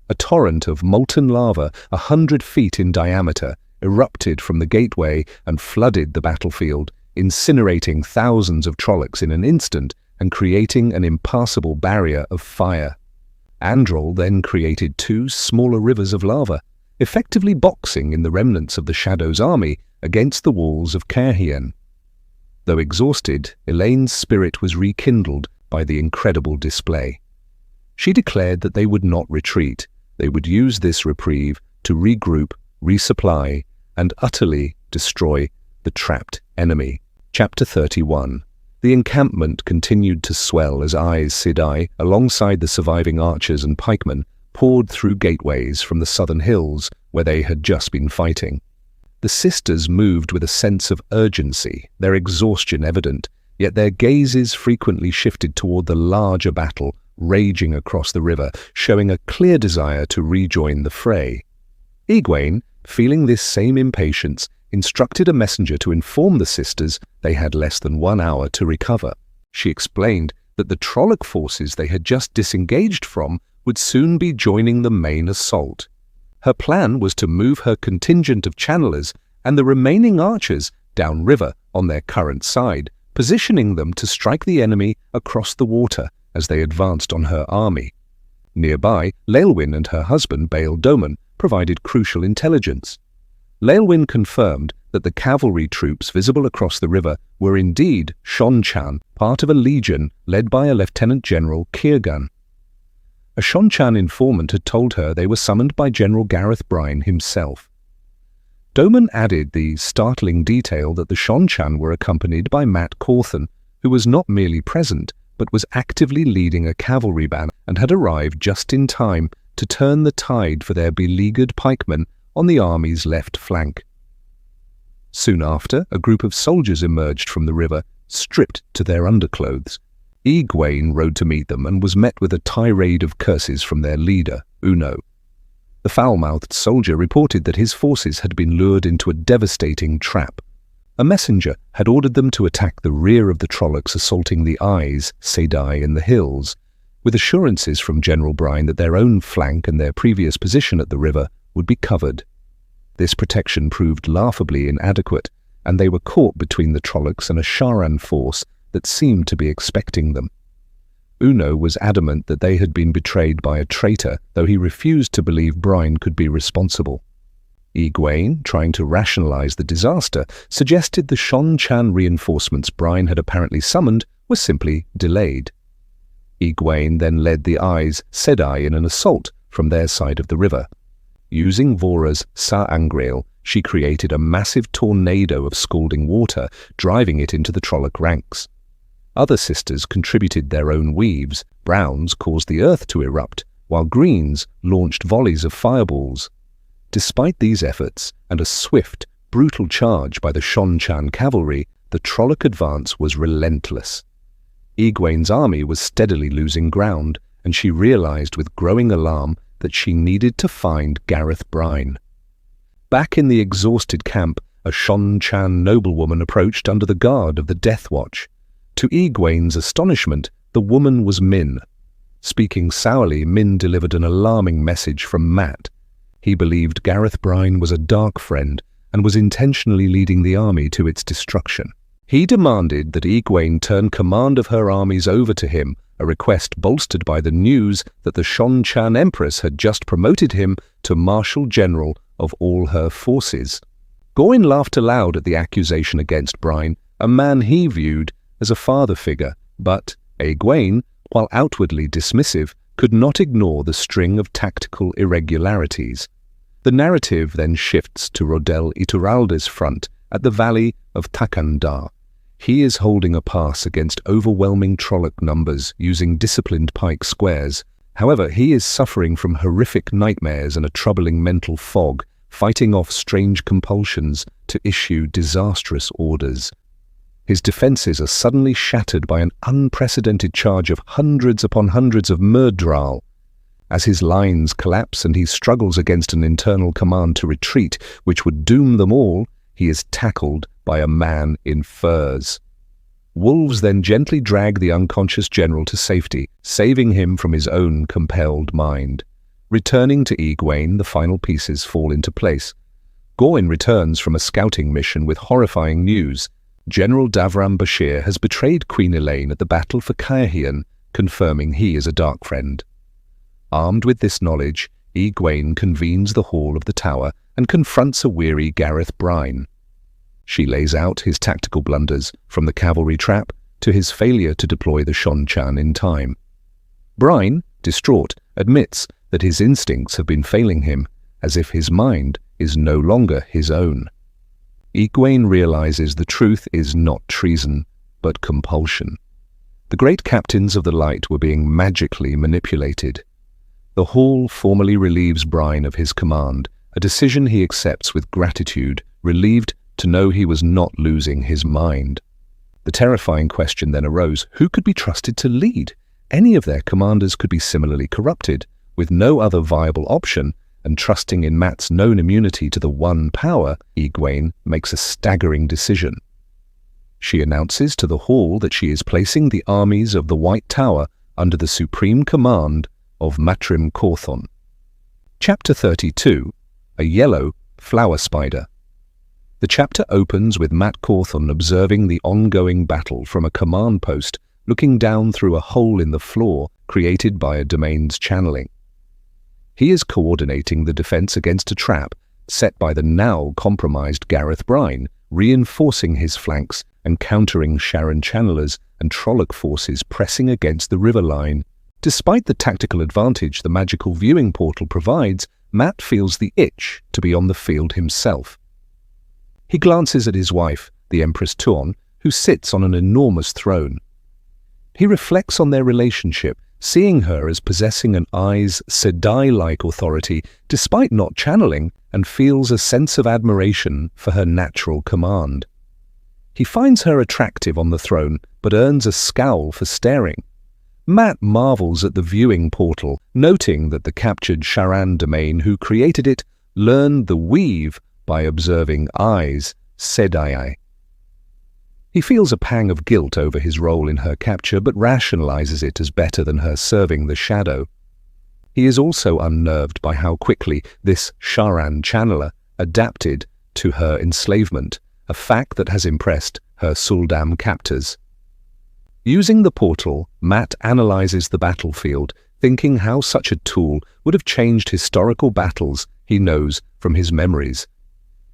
A torrent of molten lava 100 feet in diameter erupted from the gateway and flooded the battlefield, incinerating thousands of Trollocs in an instant and creating an impassable barrier of fire. Androl then created 2 smaller rivers of lava, effectively boxing in the remnants of the Shadow's army against the walls of Caerhien. Though exhausted, Elaine's spirit was rekindled by the incredible display. She declared that they would not retreat. They would use this reprieve to regroup, resupply, and utterly destroy the trapped enemy. Chapter 31. The encampment continued to swell as Aes Sedai, alongside the surviving archers and pikemen, poured through gateways from the southern hills where they had just been fighting. The sisters moved with a sense of urgency, their exhaustion evident, yet their gazes frequently shifted toward the larger battle raging across the river, showing a clear desire to rejoin the fray. Egwene, feeling this same impatience, instructed a messenger to inform the sisters they had less than 1 hour to recover. She explained that the Trolloc forces they had just disengaged from would soon be joining the main assault. Her plan was to move her contingent of channelers and the remaining archers downriver on their current side, positioning them to strike the enemy across the water as they advanced on her army. Nearby, Leilwyn and her husband, Bael Domon, provided crucial intelligence. Leilwyn confirmed that the cavalry troops visible across the river were indeed Shonchan, part of a legion led by a Lieutenant General Kirgan. A Shonchan informant had told her they were summoned by General Gareth Bryne himself. Domon added the startling detail that the Shonchan were accompanied by Mat Cauthon, who was not merely present, but was actively leading a cavalry band and had arrived just in time to turn the tide for their beleaguered pikemen on the army's left flank. Soon after, a group of soldiers emerged from the river, stripped to their underclothes. Egwene rode to meet them and was met with a tirade of curses from their leader, Uno. The foul-mouthed soldier reported that his forces had been lured into a devastating trap. A messenger had ordered them to attack the rear of the Trollocs assaulting the Aes Sedai in the hills, with assurances from General Bryne that their own flank and their previous position at the river would be covered. This protection proved laughably inadequate, and they were caught between the Trollocs and a Sharan force that seemed to be expecting them. Uno was adamant that they had been betrayed by a traitor, though he refused to believe Bryne could be responsible. Egwene, trying to rationalize the disaster, suggested the Shonchan reinforcements Bryne had apparently summoned were simply delayed. Egwene then led the Aes Sedai in an assault from their side of the river. Using Vora's Sa'angreal, she created a massive tornado of scalding water, driving it into the Trolloc ranks. Other sisters contributed their own weaves. Browns caused the earth to erupt, while greens launched volleys of fireballs. Despite these efforts and a swift, brutal charge by the Shonchan cavalry, the Trolloc advance was relentless. Egwene's army was steadily losing ground, and she realized with growing alarm that she needed to find Gareth Bryne. Back in the exhausted camp, a Shonchan noblewoman approached under the guard of the Death Watch. To Egwene's astonishment, the woman was Min. Speaking sourly, Min delivered an alarming message from Mat. He believed Gareth Bryne was a dark friend and was intentionally leading the army to its destruction. He demanded that Egwene turn command of her armies over to him, a request bolstered by the news that the Shonchan Empress had just promoted him to Marshal General of all her forces. Gawain laughed aloud at the accusation against Bryne, a man he viewed as a father figure, but Egwene, while outwardly dismissive, could not ignore the string of tactical irregularities. The narrative then shifts to Rodel Iturralde's front at the valley of Takandar. He is holding a pass against overwhelming Trolloc numbers using disciplined pike squares. However, he is suffering from horrific nightmares and a troubling mental fog, fighting off strange compulsions to issue disastrous orders. His defenses are suddenly shattered by an unprecedented charge of hundreds upon hundreds of Myrddraal. As his lines collapse and he struggles against an internal command to retreat, which would doom them all, he is tackled by a man in furs. Wolves then gently drag the unconscious general to safety, saving him from his own compelled mind. Returning to Egwene, the final pieces fall into place. Gawain returns from a scouting mission with horrifying news. General Davram Bashir has betrayed Queen Elaine at the battle for Caerhien, confirming he is a dark friend. Armed with this knowledge, Egwene convenes the Hall of the Tower and confronts a weary Gareth Bryne. She lays out his tactical blunders, from the cavalry trap to his failure to deploy the Shonchan in time. Bryne, distraught, admits that his instincts have been failing him, as if his mind is no longer his own. Egwene realizes the truth is not treason, but compulsion. The great captains of the light were being magically manipulated. The Hall formally relieves Bryne of his command, a decision he accepts with gratitude, relieved to know he was not losing his mind. The terrifying question then arose: who could be trusted to lead? Any of their commanders could be similarly corrupted. With no other viable option, and trusting in Mat's known immunity to the One Power, Egwene makes a staggering decision. She announces to the Hall that she is placing the armies of the White Tower under the supreme command of Matrim Cawthon. Chapter 32. A Yellow Flower Spider. The chapter opens with Mat Cawthon observing the ongoing battle from a command post, looking down through a hole in the floor created by a domain's channeling. He is coordinating the defense against a trap set by the now compromised Gareth Bryne, reinforcing his flanks and countering Sharon channelers and Trolloc forces pressing against the river line. Despite the tactical advantage the magical viewing portal provides, Mat feels the itch to be on the field himself. He glances at his wife, the Empress Tuon, who sits on an enormous throne. He reflects on their relationship, seeing her as possessing an Aes Sedai-like authority despite not channeling, and feels a sense of admiration for her natural command. He finds her attractive on the throne, but earns a scowl for staring. Mat marvels at the viewing portal, noting that the captured Sharan domain who created it learned the weave by observing Aes Sedai. He feels a pang of guilt over his role in her capture, but rationalizes it as better than her serving the Shadow. He is also unnerved by how quickly this Sharan channeler adapted to her enslavement, a fact that has impressed her Suldam captors. Using the portal, Mat analyzes the battlefield, thinking how such a tool would have changed historical battles he knows from his memories.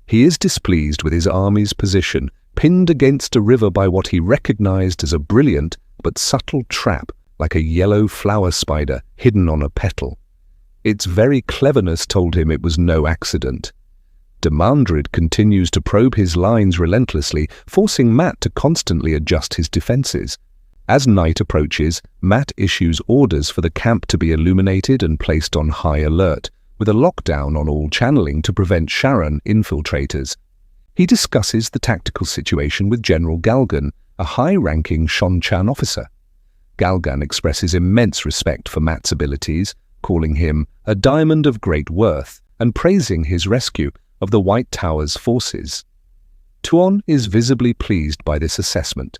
He is displeased with his army's position, pinned against a river by what he recognized as a brilliant but subtle trap, like a yellow flower spider hidden on a petal. Its very cleverness told him it was no accident. Demandred continues to probe his lines relentlessly, forcing Mat to constantly adjust his defenses. As night approaches, Mat issues orders for the camp to be illuminated and placed on high alert, with a lockdown on all channeling to prevent Sharan infiltrators. He discusses the tactical situation with General Galgan, a high-ranking Shonchan officer. Galgan expresses immense respect for Mat's abilities, calling him a diamond of great worth and praising his rescue of the White Tower's forces. Tuon is visibly pleased by this assessment.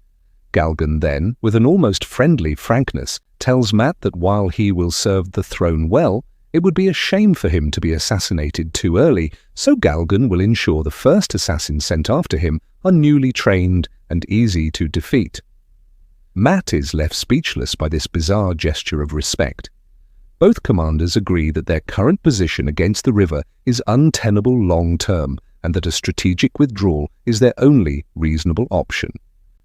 Galgan then, with an almost friendly frankness, tells Mat that while he will serve the throne well, it would be a shame for him to be assassinated too early, so Galgan will ensure the first assassins sent after him are newly trained and easy to defeat. Mat is left speechless by this bizarre gesture of respect. Both commanders agree that their current position against the river is untenable long-term and that a strategic withdrawal is their only reasonable option.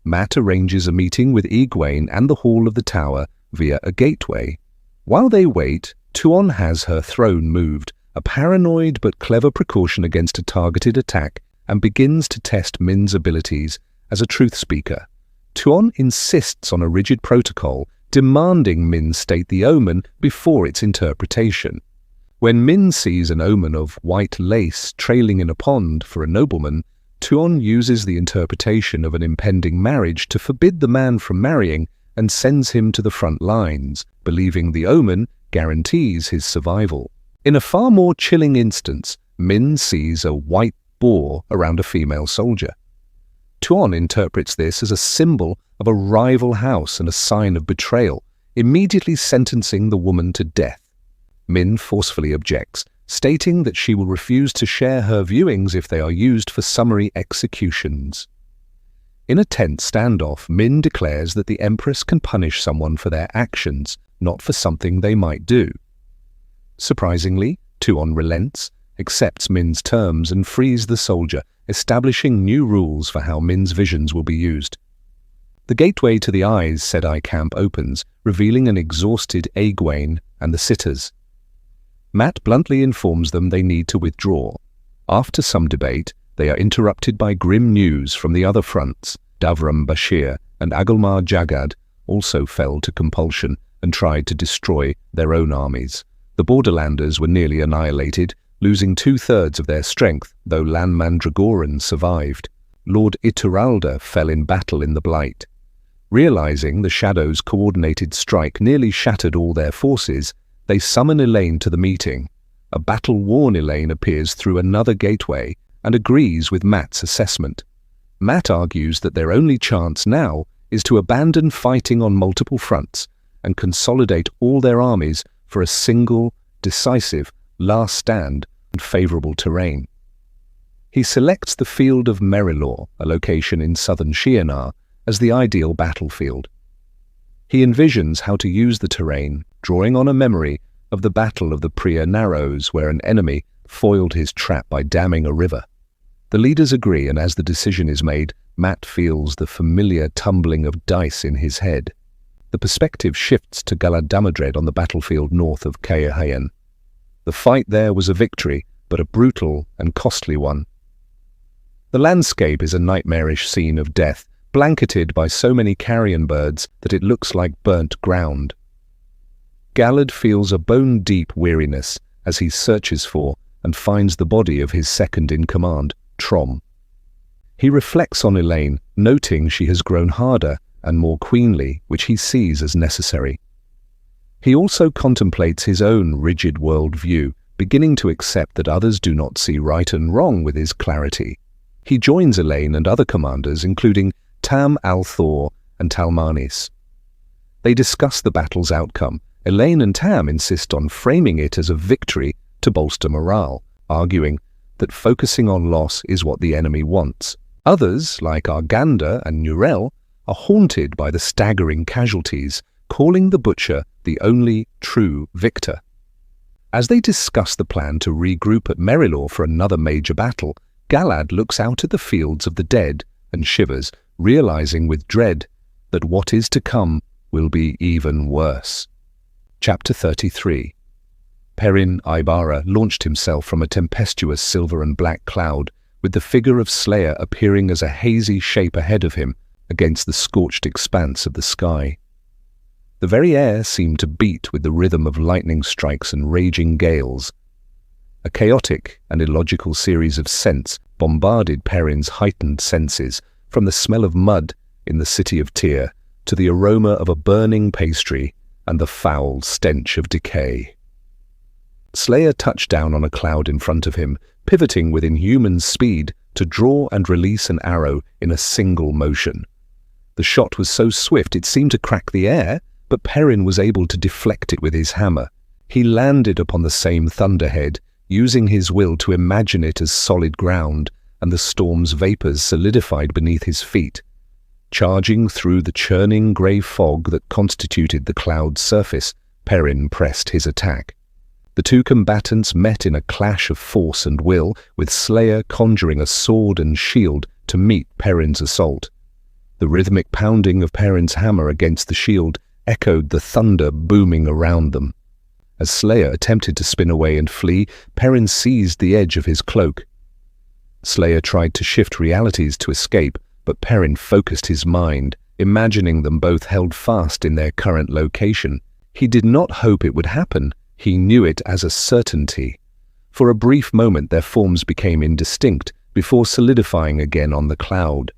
Mat arranges a meeting with Egwene and the Hall of the Tower via a gateway. While they wait, Tuon has her throne moved, a paranoid but clever precaution against a targeted attack, and begins to test Min's abilities as a truth speaker. Tuon insists on a rigid protocol, demanding Min state the omen before its interpretation. When Min sees an omen of white lace trailing in a pond for a nobleman, Tuon uses the interpretation of an impending marriage to forbid the man from marrying and sends him to the front lines, believing the omen guarantees his survival. In a far more chilling instance, Min sees a white boar around a female soldier. Tuon interprets this as a symbol of a rival house and a sign of betrayal, immediately sentencing the woman to death. Min forcefully objects, stating that she will refuse to share her viewings if they are used for summary executions. In a tense standoff, Min declares that the Empress can punish someone for their actions, not for something they might do. Surprisingly, Tuon relents, accepts Min's terms and frees the soldier, establishing new rules for how Min's visions will be used. The gateway to the Eyes Sedai camp opens, revealing an exhausted Egwene and the sitters. Mat bluntly informs them they need to withdraw. After some debate, they are interrupted by grim news from the other fronts. Davram Bashir and Agelmar Jagad also fell to compulsion and tried to destroy their own armies. The Borderlanders were nearly annihilated, losing 2/3 of their strength, though Lan Mandragoran survived. Lord Ituralda fell in battle in the Blight. Realizing the Shadow's coordinated strike nearly shattered all their forces, they summon Elaine to the meeting. A battle-worn Elaine appears through another gateway and agrees with Mat's assessment. Mat argues that their only chance now is to abandon fighting on multiple fronts and consolidate all their armies for a single, decisive, last stand on favorable terrain. He selects the field of Merilor, a location in southern Shi'enar, as the ideal battlefield. He envisions how to use the terrain, drawing on a memory of the Battle of the Priya Narrows, where an enemy foiled his trap by damming a river. The leaders agree, and as the decision is made, Mat feels the familiar tumbling of dice in his head. The perspective shifts to Galad Damodred on the battlefield north of Caerhaen. The fight there was a victory, but a brutal and costly one. The landscape is a nightmarish scene of death, blanketed by so many carrion birds that it looks like burnt ground. Galad feels a bone-deep weariness as he searches for and finds the body of his second-in-command, Trom. He reflects on Elaine, noting she has grown harder and more queenly, which he sees as necessary. He also contemplates his own rigid world-view, beginning to accept that others do not see right and wrong with his clarity. He joins Elaine and other commanders, including Tam al'Thor and Talmanis. They discuss the battle's outcome. Elaine and Tam insist on framing it as a victory to bolster morale, arguing that focusing on loss is what the enemy wants. Others, like Arganda and Nurel, are haunted by the staggering casualties, calling the Butcher the only true victor. As they discuss the plan to regroup at Merilor for another major battle, Galad looks out at the fields of the dead and shivers, realizing with dread that what is to come will be even worse. Chapter 33. Perrin Aybara launched himself from a tempestuous silver and black cloud, with the figure of Slayer appearing as a hazy shape ahead of him, against the scorched expanse of the sky. The very air seemed to beat with the rhythm of lightning strikes and raging gales. A chaotic and illogical series of scents bombarded Perrin's heightened senses, from the smell of mud in the city of Tyr to the aroma of a burning pastry and the foul stench of decay. Slayer touched down on a cloud in front of him, pivoting with inhuman speed to draw and release an arrow in a single motion. The shot was so swift it seemed to crack the air, but Perrin was able to deflect it with his hammer. He landed upon the same thunderhead, using his will to imagine it as solid ground, and the storm's vapors solidified beneath his feet. Charging through the churning grey fog that constituted the cloud's surface, Perrin pressed his attack. The two combatants met in a clash of force and will, with Slayer conjuring a sword and shield to meet Perrin's assault. The rhythmic pounding of Perrin's hammer against the shield echoed the thunder booming around them. As Slayer attempted to spin away and flee, Perrin seized the edge of his cloak. Slayer tried to shift realities to escape, but Perrin focused his mind, imagining them both held fast in their current location. He did not hope it would happen. He knew it as a certainty. For a brief moment their forms became indistinct, before solidifying again on the cloud.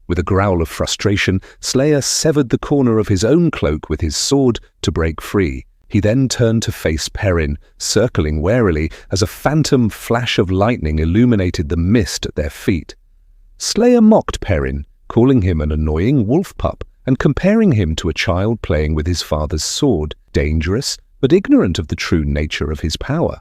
With a growl of frustration, Slayer severed the corner of his own cloak with his sword to break free. He then turned to face Perrin, circling warily as a phantom flash of lightning illuminated the mist at their feet. Slayer mocked Perrin, calling him an annoying wolf pup and comparing him to a child playing with his father's sword, dangerous but ignorant of the true nature of his power.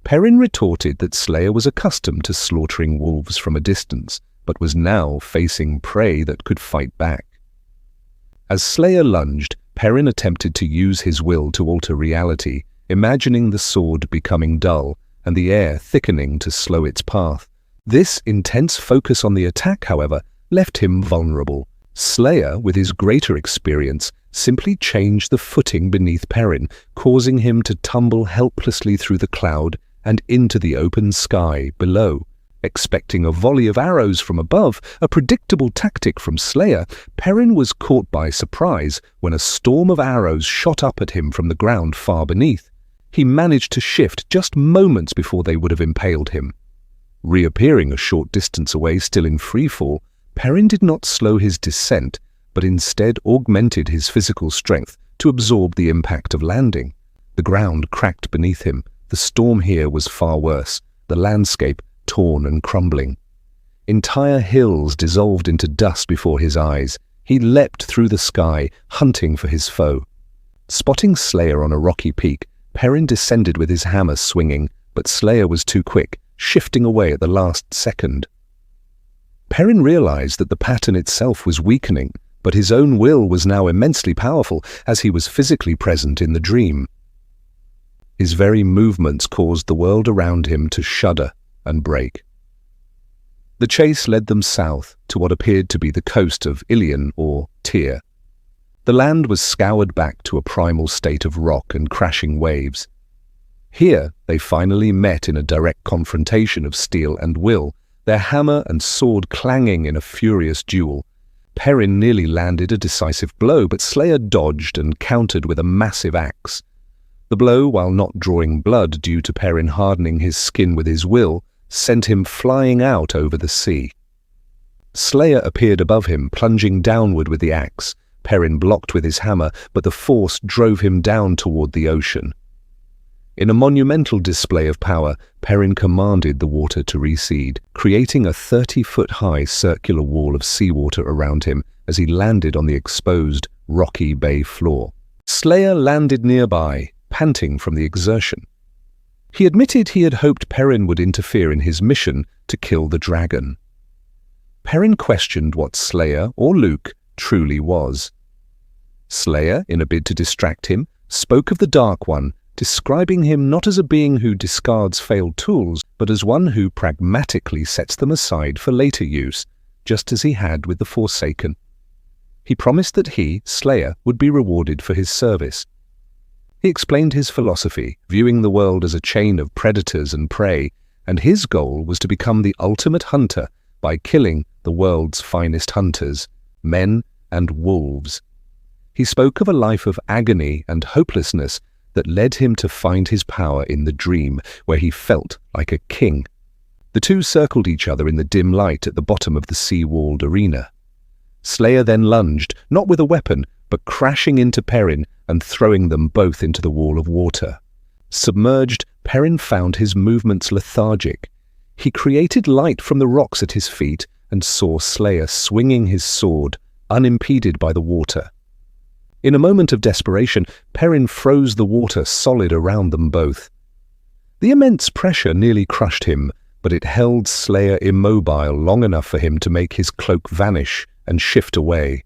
Perrin retorted that Slayer was accustomed to slaughtering wolves from a distance, but was now facing prey that could fight back. As Slayer lunged, Perrin attempted to use his will to alter reality, imagining the sword becoming dull and the air thickening to slow its path. This intense focus on the attack, however, left him vulnerable. Slayer, with his greater experience, simply changed the footing beneath Perrin, causing him to tumble helplessly through the cloud and into the open sky below. Expecting a volley of arrows from above, a predictable tactic from Slayer, Perrin was caught by surprise when a storm of arrows shot up at him from the ground far beneath. He managed to shift just moments before they would have impaled him. Reappearing a short distance away, still in freefall, Perrin did not slow his descent, but instead augmented his physical strength to absorb the impact of landing. The ground cracked beneath him. The storm here was far worse, the landscape torn and crumbling. Entire hills dissolved into dust before his eyes. He leapt through the sky, hunting for his foe. Spotting Slayer on a rocky peak, Perrin descended with his hammer swinging, but Slayer was too quick, shifting away at the last second. Perrin realized that the pattern itself was weakening, but his own will was now immensely powerful as he was physically present in the dream. His very movements caused the world around him to shudder and break. The chase led them south to what appeared to be the coast of Ilion or Tyr. The land was scoured back to a primal state of rock and crashing waves. Here they finally met in a direct confrontation of steel and will, their hammer and sword clanging in a furious duel. Perrin nearly landed a decisive blow, but Slayer dodged and countered with a massive axe. The blow, while not drawing blood due to Perrin hardening his skin with his will, sent him flying out over the sea. Slayer appeared above him, plunging downward with the axe. Perrin blocked with his hammer, but the force drove him down toward the ocean. In a monumental display of power, Perrin commanded the water to recede, creating a 30-foot-high circular wall of seawater around him as he landed on the exposed, rocky bay floor. Slayer landed nearby, panting from the exertion. He admitted he had hoped Perrin would interfere in his mission to kill the dragon. Perrin questioned what Slayer, or Luke, truly was. Slayer, in a bid to distract him, spoke of the Dark One, describing him not as a being who discards failed tools, but as one who pragmatically sets them aside for later use, just as he had with the Forsaken. He promised that he, Slayer, would be rewarded for his service. He explained his philosophy, viewing the world as a chain of predators and prey, and his goal was to become the ultimate hunter by killing the world's finest hunters, men, and wolves. He spoke of a life of agony and hopelessness that led him to find his power in the dream, where he felt like a king. The two circled each other in the dim light at the bottom of the sea-walled arena. Slayer then lunged, not with a weapon, but crashing into Perrin and throwing them both into the wall of water. Submerged, Perrin found his movements lethargic. He created light from the rocks at his feet and saw Slayer swinging his sword, unimpeded by the water. In a moment of desperation, Perrin froze the water solid around them both. The immense pressure nearly crushed him, but it held Slayer immobile long enough for him to make his cloak vanish and shift away.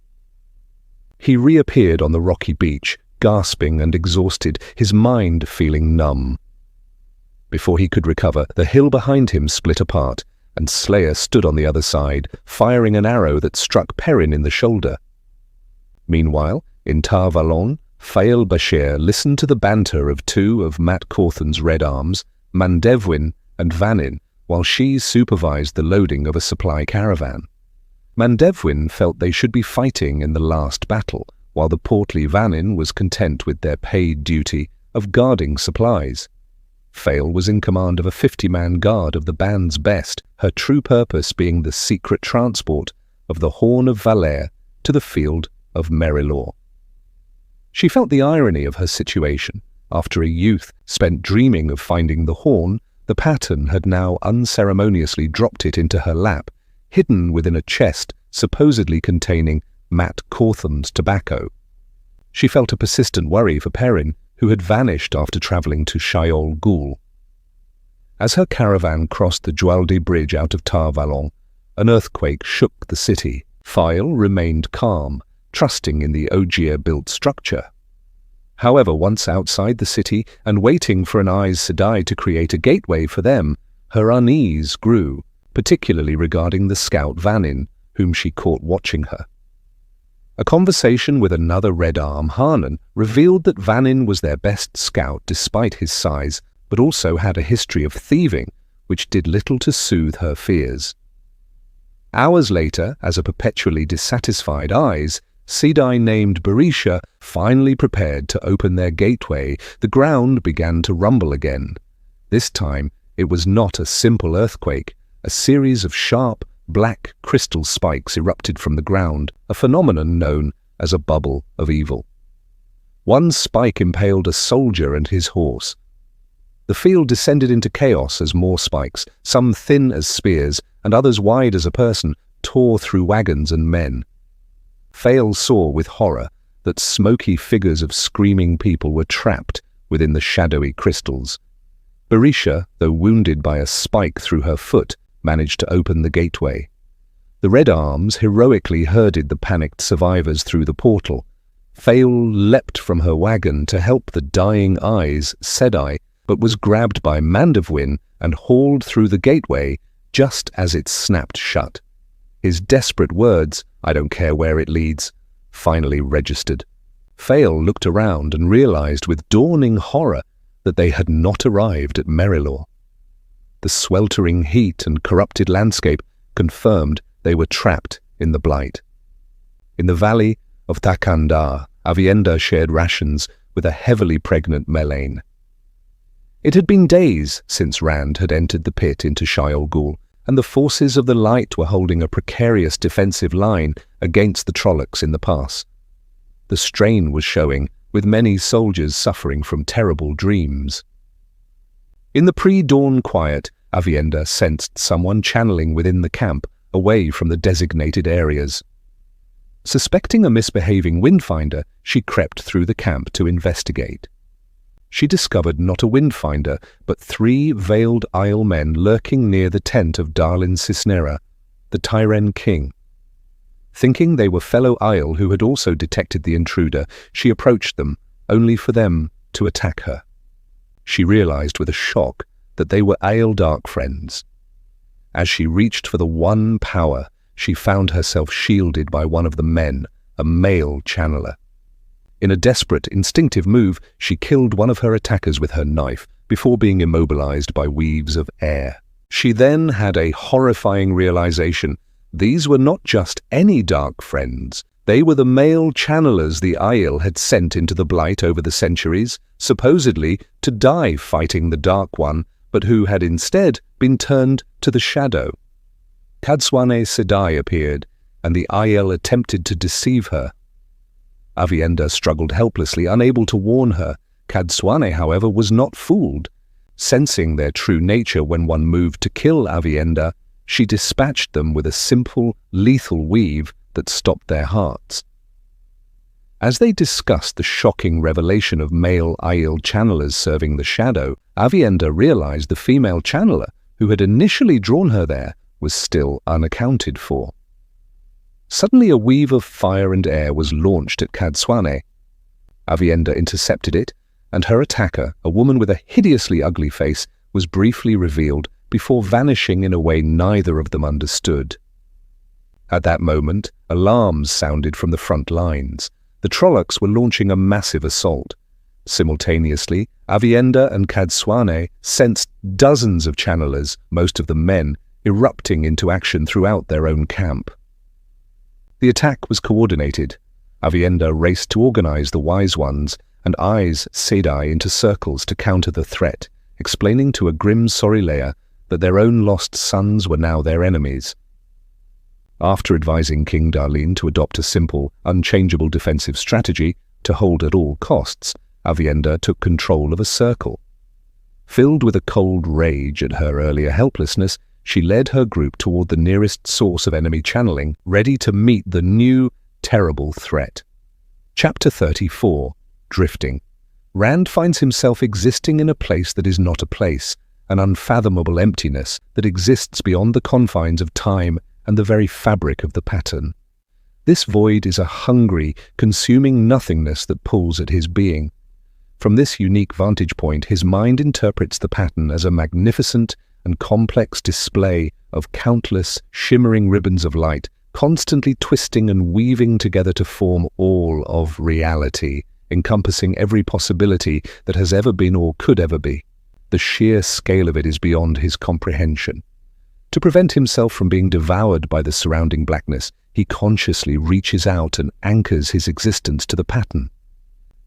He reappeared on the rocky beach, gasping and exhausted, his mind feeling numb. Before he could recover, the hill behind him split apart, and Slayer stood on the other side, firing an arrow that struck Perrin in the shoulder. Meanwhile, in Tar Valon, Fael Bashir listened to the banter of two of Mat Cawthon's Red Arms, Mandevwin and Vannin, while she supervised the loading of a supply caravan. Mandevwin felt they should be fighting in the last battle, while the portly Vannin was content with their paid duty of guarding supplies. Fael was in command of a 50-man guard of the band's best, her true purpose being the secret transport of the Horn of Valere to the field of Merilor. She felt the irony of her situation. After a youth spent dreaming of finding the horn, the pattern had now unceremoniously dropped it into her lap, hidden within a chest supposedly containing Mat Cawthon's tobacco. She felt a persistent worry for Perrin, who had vanished after travelling to Shayol Ghul. As her caravan crossed the Djualdi Bridge out of Tar Valon, an earthquake shook the city. Fael remained calm, trusting in the Ogier-built structure. However, once outside the city and waiting for an Aes Sedai to create a gateway for them, her unease grew, particularly regarding the scout Vannin, whom she caught watching her. A conversation with another Red Arm, Harnan, revealed that Vannin was their best scout despite his size, but also had a history of thieving, which did little to soothe her fears. Hours later, as a perpetually dissatisfied Aes Sedai named Berisha finally prepared to open their gateway, the ground began to rumble again. This time, it was not a simple earthquake. A series of sharp, black crystal spikes erupted from the ground, a phenomenon known as a bubble of evil. One spike impaled a soldier and his horse. The field descended into chaos as more spikes, some thin as spears and others wide as a person, tore through wagons and men. Fael saw with horror that smoky figures of screaming people were trapped within the shadowy crystals. Berisha, though wounded by a spike through her foot, managed to open the gateway. The Red Arms heroically herded the panicked survivors through the portal. Fael leapt from her wagon to help the dying Aes Sedai, but was grabbed by Mandevwin and hauled through the gateway just as it snapped shut. His desperate words, "I don't care where it leads," finally registered. Fael looked around and realized with dawning horror that they had not arrived at Merilor. The sweltering heat and corrupted landscape confirmed they were trapped in the Blight. In the valley of Thakandar, Aviendha shared rations with a heavily pregnant Melaine. It had been days since Rand had entered the pit into Shayol Ghul, and the forces of the Light were holding a precarious defensive line against the Trollocs in the pass. The strain was showing, with many soldiers suffering from terrible dreams. In the pre-dawn quiet, Aviendha sensed someone channeling within the camp, away from the designated areas. Suspecting a misbehaving windfinder, she crept through the camp to investigate. She discovered not a windfinder, but 3 veiled Isle men lurking near the tent of Darlin Cisnera, the Tyren king. Thinking they were fellow Isle who had also detected the intruder, she approached them, only for them to attack her. She realized with a shock that they were Aeldark friends. As she reached for the one power, she found herself shielded by one of the men, a male channeler. In a desperate, instinctive move, she killed one of her attackers with her knife before being immobilized by weaves of air. She then had a horrifying realization these were not just any dark friends. They were the male channelers the Aiel had sent into the Blight over the centuries, supposedly to die fighting the Dark One, but who had instead been turned to the Shadow. Cadsuane Sedai appeared, and the Aiel attempted to deceive her. Aviendha struggled helplessly, unable to warn her. Cadsuane, however, was not fooled. Sensing their true nature when one moved to kill Aviendha, she dispatched them with a simple, lethal weave that stopped their hearts. As they discussed the shocking revelation of male Aiel channelers serving the Shadow, Aviendha realized the female channeler, who had initially drawn her there, was still unaccounted for. Suddenly a weave of fire and air was launched at Cadsuane. Aviendha intercepted it, and her attacker, a woman with a hideously ugly face, was briefly revealed before vanishing in a way neither of them understood. At that moment, alarms sounded from the front lines. The Trollocs were launching a massive assault. Simultaneously, Aviendha and Cadsuane sensed dozens of channelers, most of them men, erupting into action throughout their own camp. The attack was coordinated. Aviendha raced to organize the Wise Ones and eyes Sedai into circles to counter the threat, explaining to a grim Sorileia that their own lost sons were now their enemies. After advising King Darlene to adopt a simple, unchangeable defensive strategy to hold at all costs, Aviendha took control of a circle. Filled with a cold rage at her earlier helplessness, she led her group toward the nearest source of enemy channeling, ready to meet the new, terrible threat. Chapter 34. Drifting. Rand finds himself existing in a place that is not a place, an unfathomable emptiness that exists beyond the confines of time and the very fabric of the pattern. This void is a hungry, consuming nothingness that pulls at his being. From this unique vantage point, his mind interprets the pattern as a magnificent and complex display of countless, shimmering ribbons of light, constantly twisting and weaving together to form all of reality, encompassing every possibility that has ever been or could ever be. The sheer scale of it is beyond his comprehension. To prevent himself from being devoured by the surrounding blackness, he consciously reaches out and anchors his existence to the pattern.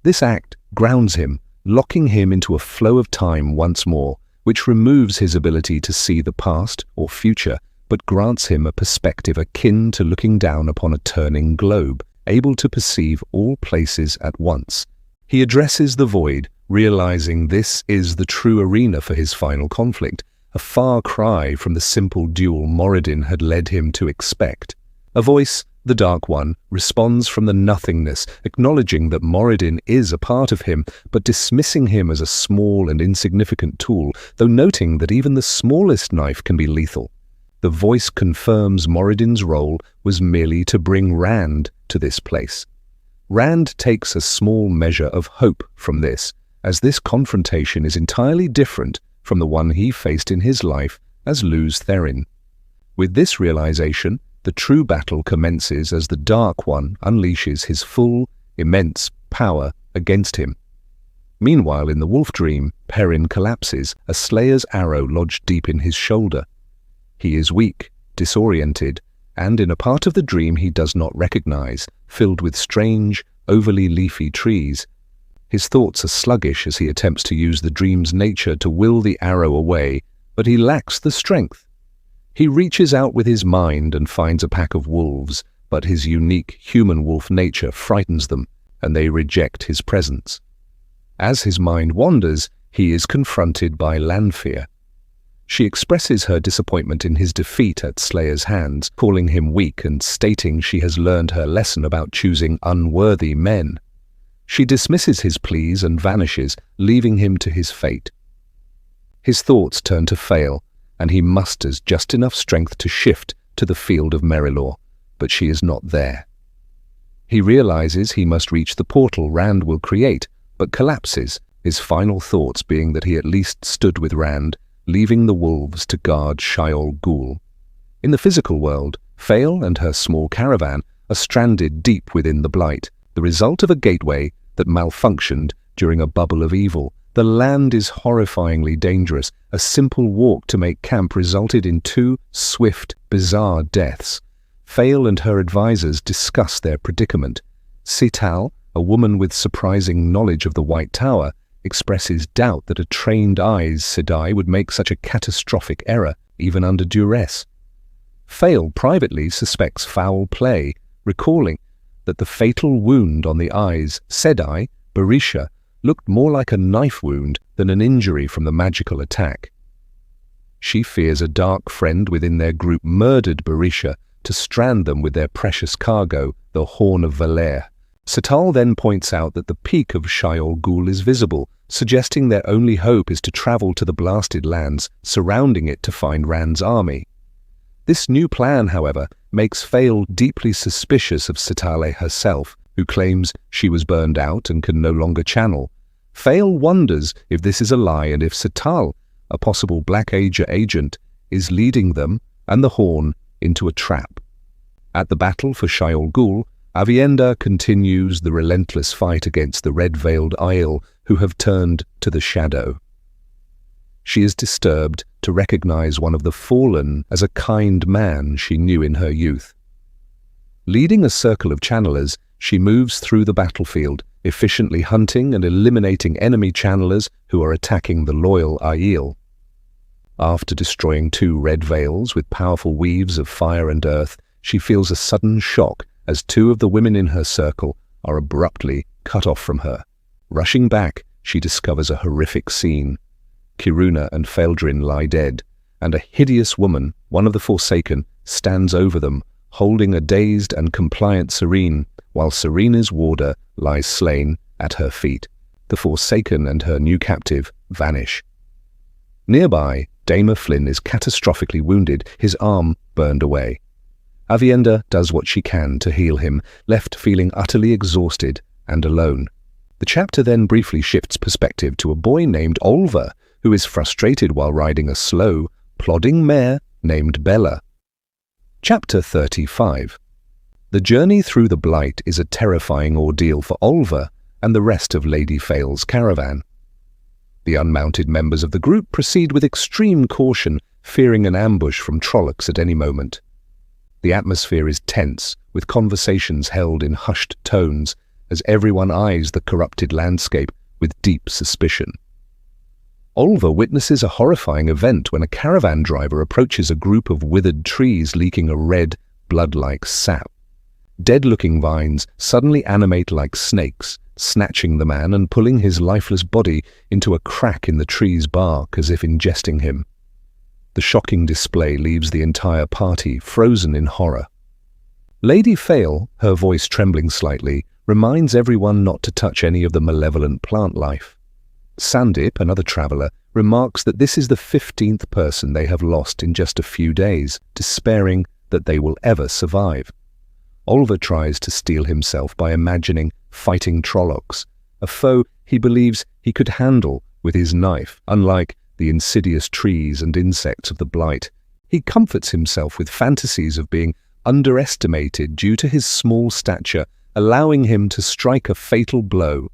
This act grounds him, locking him into a flow of time once more, which removes his ability to see the past or future, but grants him a perspective akin to looking down upon a turning globe, able to perceive all places at once. He addresses the void, realizing this is the true arena for his final conflict, a far cry from the simple duel Moradin had led him to expect. A voice, the Dark One, responds from the nothingness, acknowledging that Moradin is a part of him, but dismissing him as a small and insignificant tool, though noting that even the smallest knife can be lethal. The voice confirms Moradin's role was merely to bring Rand to this place. Rand takes a small measure of hope from this, as this confrontation is entirely different from the one he faced in his life as Lews Therin. With this realization, the true battle commences as the Dark One unleashes his full, immense power against him. Meanwhile, in the wolf dream, Perrin collapses, a slayer's arrow lodged deep in his shoulder. He is weak, disoriented, and in a part of the dream he does not recognize, filled with strange, overly leafy trees. His thoughts are sluggish as he attempts to use the dream's nature to will the arrow away, but he lacks the strength. He reaches out with his mind and finds a pack of wolves, but his unique human wolf nature frightens them, and they reject his presence. As his mind wanders, he is confronted by Lanfear. She expresses her disappointment in his defeat at Slayer's hands, calling him weak and stating she has learned her lesson about choosing unworthy men. She dismisses his pleas and vanishes, leaving him to his fate. His thoughts turn to Fail, and he musters just enough strength to shift to the field of Merilor, but she is not there. He realizes he must reach the portal Rand will create, but collapses, his final thoughts being that he at least stood with Rand, leaving the wolves to guard Shaiol Ghul. In the physical world, Fail and her small caravan are stranded deep within the Blight, the result of a gateway that malfunctioned during a bubble of evil. The land is horrifyingly dangerous. A simple walk to make camp resulted in 2 swift, bizarre deaths. Fail and her advisors discuss their predicament. Sital, a woman with surprising knowledge of the White Tower, expresses doubt that a trained Aes Sedai would make such a catastrophic error, even under duress. Fail privately suspects foul play, recalling that the fatal wound on the Aes Sedai, Berisha, looked more like a knife wound than an injury from the magical attack. She fears a dark friend within their group murdered Berisha to strand them with their precious cargo, the Horn of Valere. Sital then points out that the peak of Shayol Ghul is visible, suggesting their only hope is to travel to the blasted lands surrounding it to find Rand's army. This new plan, however, makes Fail deeply suspicious of Sitale herself, who claims she was burned out and can no longer channel. Fail wonders if this is a lie and if Sital, a possible Black Ager agent, is leading them and the Horn into a trap. At the battle for Shayol Ghul, Aviendha continues the relentless fight against the red-veiled Aiel who have turned to the shadow. She is disturbed to recognize one of the fallen as a kind man she knew in her youth. Leading a circle of channelers, she moves through the battlefield, efficiently hunting and eliminating enemy channelers who are attacking the loyal Aiel. After destroying 2 red veils with powerful weaves of fire and earth, she feels a sudden shock as 2 of the women in her circle are abruptly cut off from her. Rushing back, she discovers a horrific scene. Kiruna and Feldrin lie dead, and a hideous woman, one of the Forsaken, stands over them, holding a dazed and compliant Serene, while Serena's warder lies slain at her feet. The Forsaken and her new captive vanish. Nearby, Daemar Flynn is catastrophically wounded, his arm burned away. Aviendha does what she can to heal him, left feeling utterly exhausted and alone. The chapter then briefly shifts perspective to a boy named Olva, who is frustrated while riding a slow, plodding mare named Bella. Chapter 35. The journey through the Blight is a terrifying ordeal for Olva and the rest of Lady Fail's caravan. The unmounted members of the group proceed with extreme caution, fearing an ambush from Trollocs at any moment. The atmosphere is tense, with conversations held in hushed tones, as everyone eyes the corrupted landscape with deep suspicion. Olva witnesses a horrifying event when a caravan driver approaches a group of withered trees leaking a red, blood-like sap. Dead-looking vines suddenly animate like snakes, snatching the man and pulling his lifeless body into a crack in the tree's bark as if ingesting him. The shocking display leaves the entire party frozen in horror. Lady Fail, her voice trembling slightly, reminds everyone not to touch any of the malevolent plant life. Sandip, another traveller, remarks that this is the 15th person they have lost in just a few days, despairing that they will ever survive. Olva tries to steel himself by imagining fighting Trollocs, a foe he believes he could handle with his knife, unlike the insidious trees and insects of the Blight. He comforts himself with fantasies of being underestimated due to his small stature, allowing him to strike a fatal blow.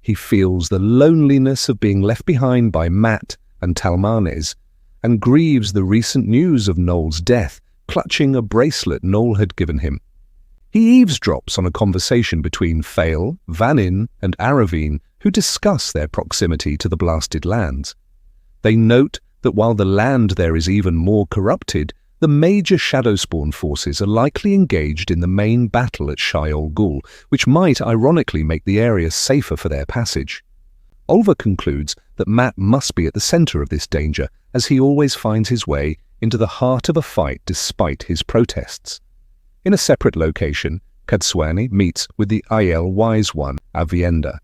He feels the loneliness of being left behind by Mat and Talmanes, and grieves the recent news of Noel's death, clutching a bracelet Noel had given him. He eavesdrops on a conversation between Fail, Vannin, and Aravine, who discuss their proximity to the blasted lands. They note that while the land there is even more corrupted, the major Shadowspawn forces are likely engaged in the main battle at Shayol Ghul, which might ironically make the area safer for their passage. Olva concludes that Mat must be at the center of this danger, as he always finds his way into the heart of a fight despite his protests. In a separate location, Cadsuane meets with the Aiel Wise One, Aviendha.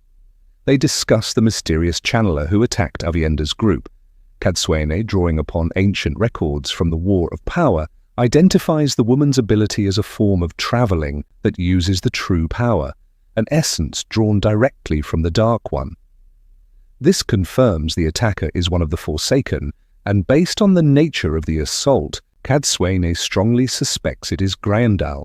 They discuss the mysterious channeler who attacked Aviendha's group. Cadsuane, drawing upon ancient records from the War of Power, identifies the woman's ability as a form of traveling that uses the true power, an essence drawn directly from the Dark One. This confirms the attacker is one of the Forsaken, and based on the nature of the assault, Cadsuane strongly suspects it is Graendal.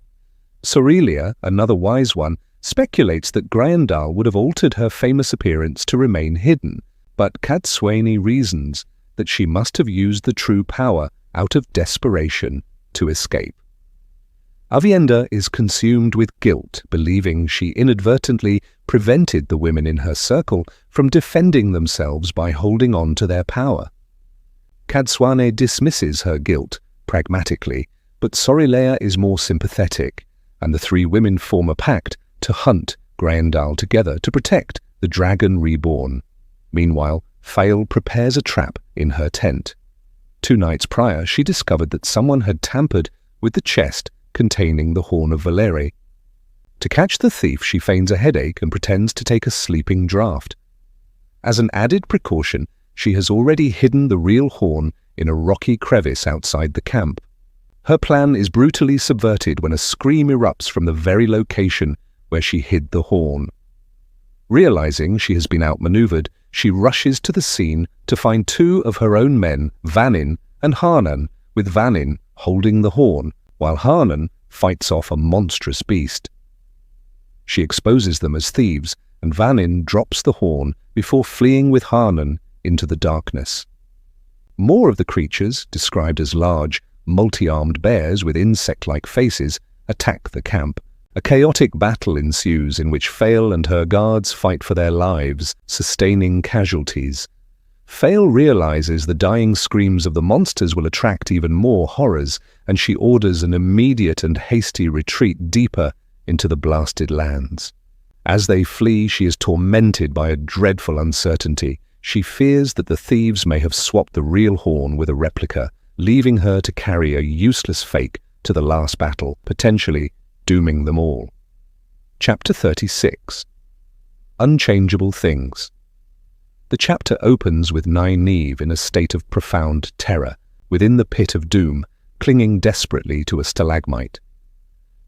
Sorelia, another Wise One, speculates that Graendal would have altered her famous appearance to remain hidden, but Cadsuane reasons that she must have used the true power out of desperation to escape. Aviendha is consumed with guilt, believing she inadvertently prevented the women in her circle from defending themselves by holding on to their power. Cadsuane dismisses her guilt pragmatically, but Sorilea is more sympathetic, and the three women form a pact to hunt Grayendal together to protect the dragon reborn. Meanwhile, Fael prepares a trap in her tent. 2 nights prior, she discovered that someone had tampered with the chest containing the Horn of Valere. To catch the thief, she feigns a headache and pretends to take a sleeping draught. As an added precaution, she has already hidden the real horn in a rocky crevice outside the camp. Her plan is brutally subverted when a scream erupts from the very location where she hid the horn. Realizing she has been outmaneuvered, she rushes to the scene to find 2 of her own men, Vannin and Harnan, with Vannin holding the horn, while Harnan fights off a monstrous beast. She exposes them as thieves, and Vannin drops the horn before fleeing with Harnan into the darkness. More of the creatures, described as large, multi-armed bears with insect-like faces, attack the camp. A chaotic battle ensues in which Fael and her guards fight for their lives, sustaining casualties. Fael realizes the dying screams of the monsters will attract even more horrors, and she orders an immediate and hasty retreat deeper into the blasted lands. As they flee, she is tormented by a dreadful uncertainty. She fears that the thieves may have swapped the real horn with a replica, leaving her to carry a useless fake to the last battle, potentially dooming them all. Chapter 36. Unchangeable Things. The chapter opens with Nynaeve in a state of profound terror, within the pit of doom, clinging desperately to a stalagmite.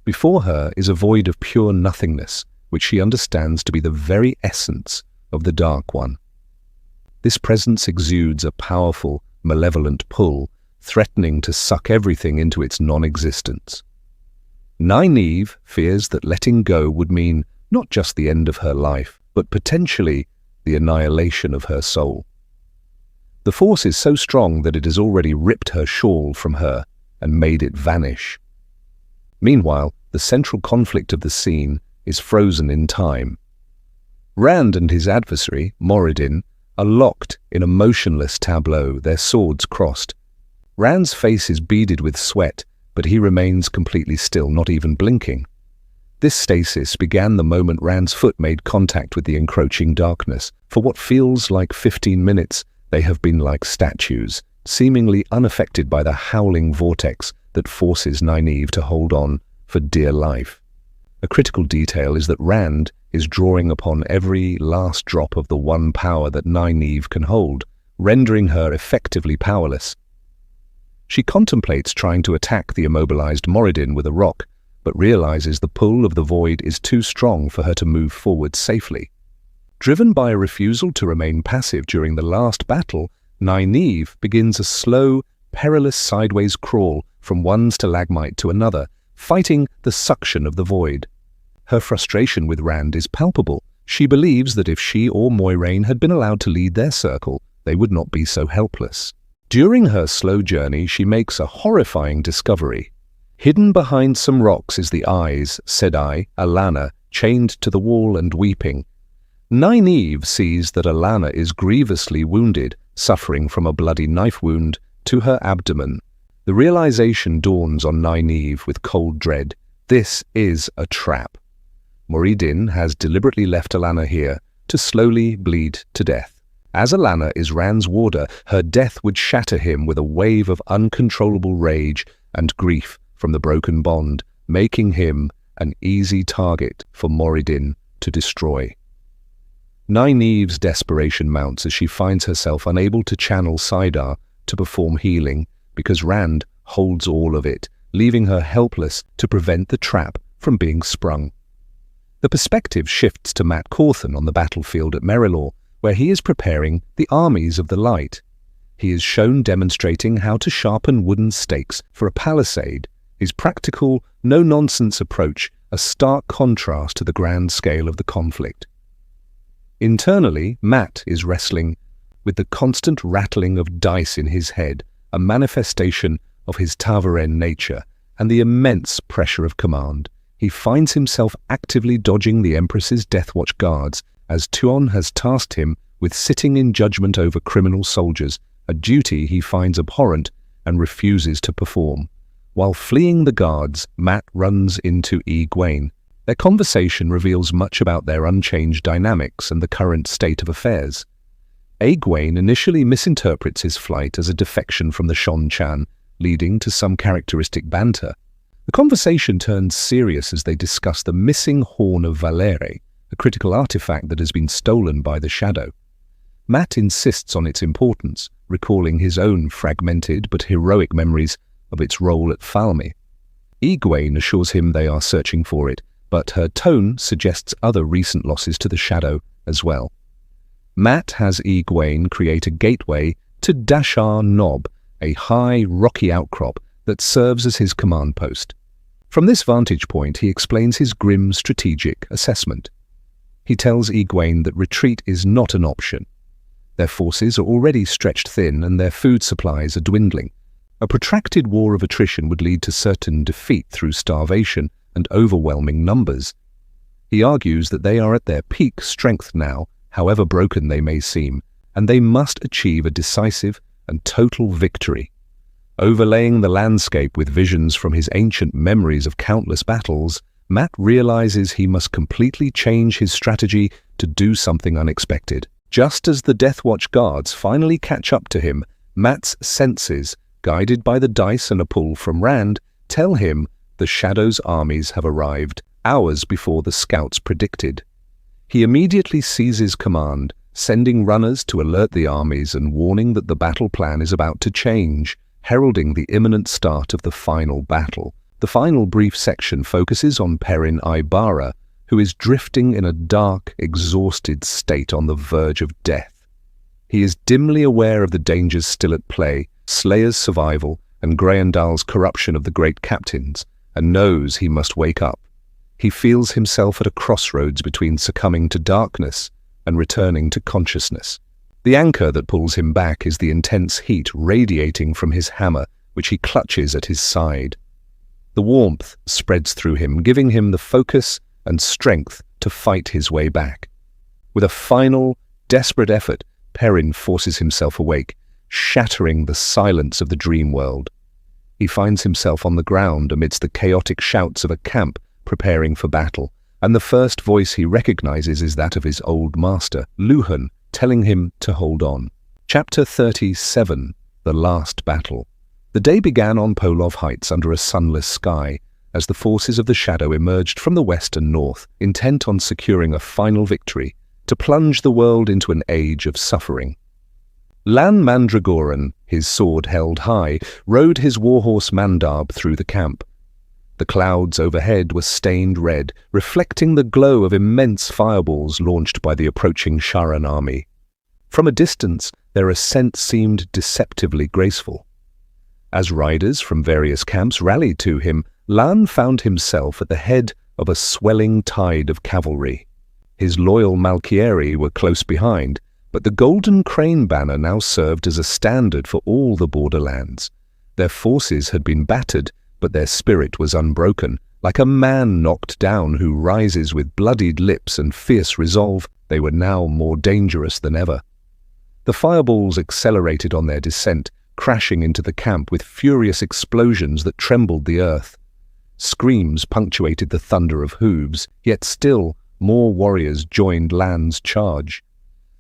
Before her is a void of pure nothingness, which she understands to be the very essence of the Dark One. This presence exudes a powerful, malevolent pull, threatening to suck everything into its non-existence. Nynaeve fears that letting go would mean not just the end of her life, but potentially the annihilation of her soul. The force is so strong that it has already ripped her shawl from her and made it vanish. Meanwhile, the central conflict of the scene is frozen in time. Rand and his adversary, Moridin, are locked in a motionless tableau, their swords crossed. Rand's face is beaded with sweat, but he remains completely still, not even blinking. This stasis began the moment Rand's foot made contact with the encroaching darkness. For what feels like 15 minutes, they have been like statues, seemingly unaffected by the howling vortex that forces Nynaeve to hold on for dear life. A critical detail is that Rand is drawing upon every last drop of the one power that Nynaeve can hold, rendering her effectively powerless. She contemplates trying to attack the immobilized Moridin with a rock, but realizes the pull of the void is too strong for her to move forward safely. Driven by a refusal to remain passive during the last battle, Nynaeve begins a slow, perilous sideways crawl from one stalagmite to another, fighting the suction of the void. Her frustration with Rand is palpable. She believes that if she or Moiraine had been allowed to lead their circle, they would not be so helpless. During her slow journey, she makes a horrifying discovery. Hidden behind some rocks is the eyes, Sedai, Alanna, chained to the wall and weeping. Nynaeve sees that Alanna is grievously wounded, suffering from a bloody knife wound to her abdomen. The realization dawns on Nynaeve with cold dread. This is a trap. Moridin has deliberately left Alanna here to slowly bleed to death. As Alanna is Rand's warder, her death would shatter him with a wave of uncontrollable rage and grief from the broken bond, making him an easy target for Moridin to destroy. Nynaeve's desperation mounts as she finds herself unable to channel saidar to perform healing because Rand holds all of it, leaving her helpless to prevent the trap from being sprung. The perspective shifts to Mat Cauthon on the battlefield at Merilor, where he is preparing the armies of the light. He is shown demonstrating how to sharpen wooden stakes for a palisade, his practical, no-nonsense approach a stark contrast to the grand scale of the conflict. Internally, Mat is wrestling with the constant rattling of dice in his head, a manifestation of his ta'veren nature, and the immense pressure of command. He finds himself actively dodging the Empress's Deathwatch guards, as Tuon has tasked him with sitting in judgment over criminal soldiers, a duty he finds abhorrent and refuses to perform. While fleeing the guards, Mat runs into Egwene. Their conversation reveals much about their unchanged dynamics and the current state of affairs. Egwene initially misinterprets his flight as a defection from the Seanchan, leading to some characteristic banter. The conversation turns serious as they discuss the missing Horn of Valere, a critical artifact that has been stolen by the Shadow. Mat insists on its importance, recalling his own fragmented but heroic memories of its role at Falme. Egwene assures him they are searching for it, but her tone suggests other recent losses to the Shadow as well. Mat has Egwene create a gateway to Dashar Knob, a high, rocky outcrop that serves as his command post. From this vantage point, he explains his grim strategic assessment. He tells Egwene that retreat is not an option. Their forces are already stretched thin and their food supplies are dwindling. A protracted war of attrition would lead to certain defeat through starvation and overwhelming numbers. He argues that they are at their peak strength now, however broken they may seem, and they must achieve a decisive and total victory. Overlaying the landscape with visions from his ancient memories of countless battles, Mat realizes he must completely change his strategy to do something unexpected. Just as the Deathwatch guards finally catch up to him, Mat's senses, guided by the dice and a pull from Rand, tell him the Shadow's armies have arrived, hours before the scouts predicted. He immediately seizes command, sending runners to alert the armies and warning that the battle plan is about to change, heralding the imminent start of the final battle. The final brief section focuses on Perrin Aybara, who is drifting in a dark, exhausted state on the verge of death. He is dimly aware of the dangers still at play, Slayer's survival and Greyandal's corruption of the great captains, and knows he must wake up. He feels himself at a crossroads between succumbing to darkness and returning to consciousness. The anchor that pulls him back is the intense heat radiating from his hammer, which he clutches at his side. The warmth spreads through him, giving him the focus and strength to fight his way back. With a final, desperate effort, Perrin forces himself awake, shattering the silence of the dream world. He finds himself on the ground amidst the chaotic shouts of a camp preparing for battle, and the first voice he recognizes is that of his old master, Luhhan, telling him to hold on. Chapter 37, The Last Battle. The day began on Polov Heights under a sunless sky, as the forces of the Shadow emerged from the west and north, intent on securing a final victory to plunge the world into an age of suffering. Lan Mandragoran, his sword held high, rode his warhorse Mandab through the camp. The clouds overhead were stained red, reflecting the glow of immense fireballs launched by the approaching Sharan army. From a distance, their ascent seemed deceptively graceful. As riders from various camps rallied to him, Lan found himself at the head of a swelling tide of cavalry. His loyal Malkieri were close behind, but the Golden Crane banner now served as a standard for all the borderlands. Their forces had been battered, but their spirit was unbroken. Like a man knocked down who rises with bloodied lips and fierce resolve, they were now more dangerous than ever. The fireballs accelerated on their descent, crashing into the camp with furious explosions that trembled the earth. Screams punctuated the thunder of hooves, yet still more warriors joined Lan's charge.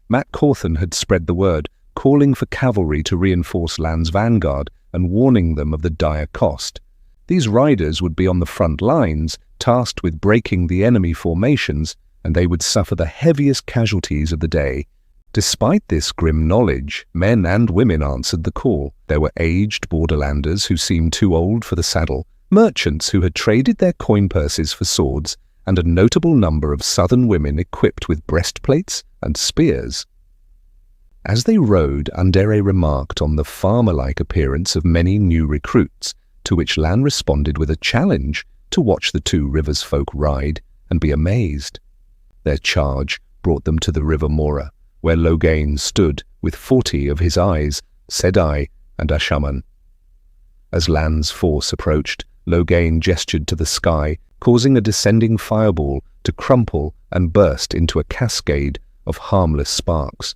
Mat Cauthon had spread the word, calling for cavalry to reinforce Lan's vanguard and warning them of the dire cost. These riders would be on the front lines, tasked with breaking the enemy formations, and they would suffer the heaviest casualties of the day. Despite this grim knowledge, men and women answered the call. There were aged borderlanders who seemed too old for the saddle, merchants who had traded their coin purses for swords, and a notable number of southern women equipped with breastplates and spears. As they rode, Undere remarked on the farmer-like appearance of many new recruits, to which Lan responded with a challenge to watch the two Rivers folk ride and be amazed. Their charge brought them to the River Mora, where Logain stood with 40 of his eyes, Sedai and Ashaman. As Lan's force approached, Loghain gestured to the sky, causing a descending fireball to crumple and burst into a cascade of harmless sparks.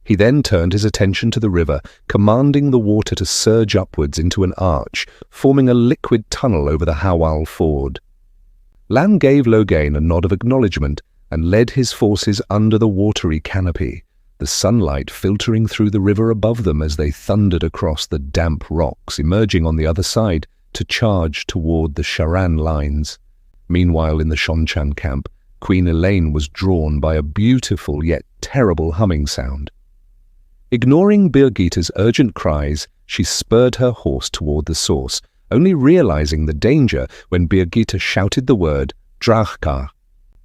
He then turned his attention to the river, commanding the water to surge upwards into an arch, forming a liquid tunnel over the Howal Ford. Lan gave Loghain a nod of acknowledgement and led his forces under the watery canopy, the sunlight filtering through the river above them as they thundered across the damp rocks, emerging on the other side to charge toward the Sharan lines. Meanwhile, in the Shonchan camp, Queen Elaine was drawn by a beautiful yet terrible humming sound. Ignoring Birgitte's urgent cries, she spurred her horse toward the source, only realizing the danger when Birgitte shouted the word Drachkar.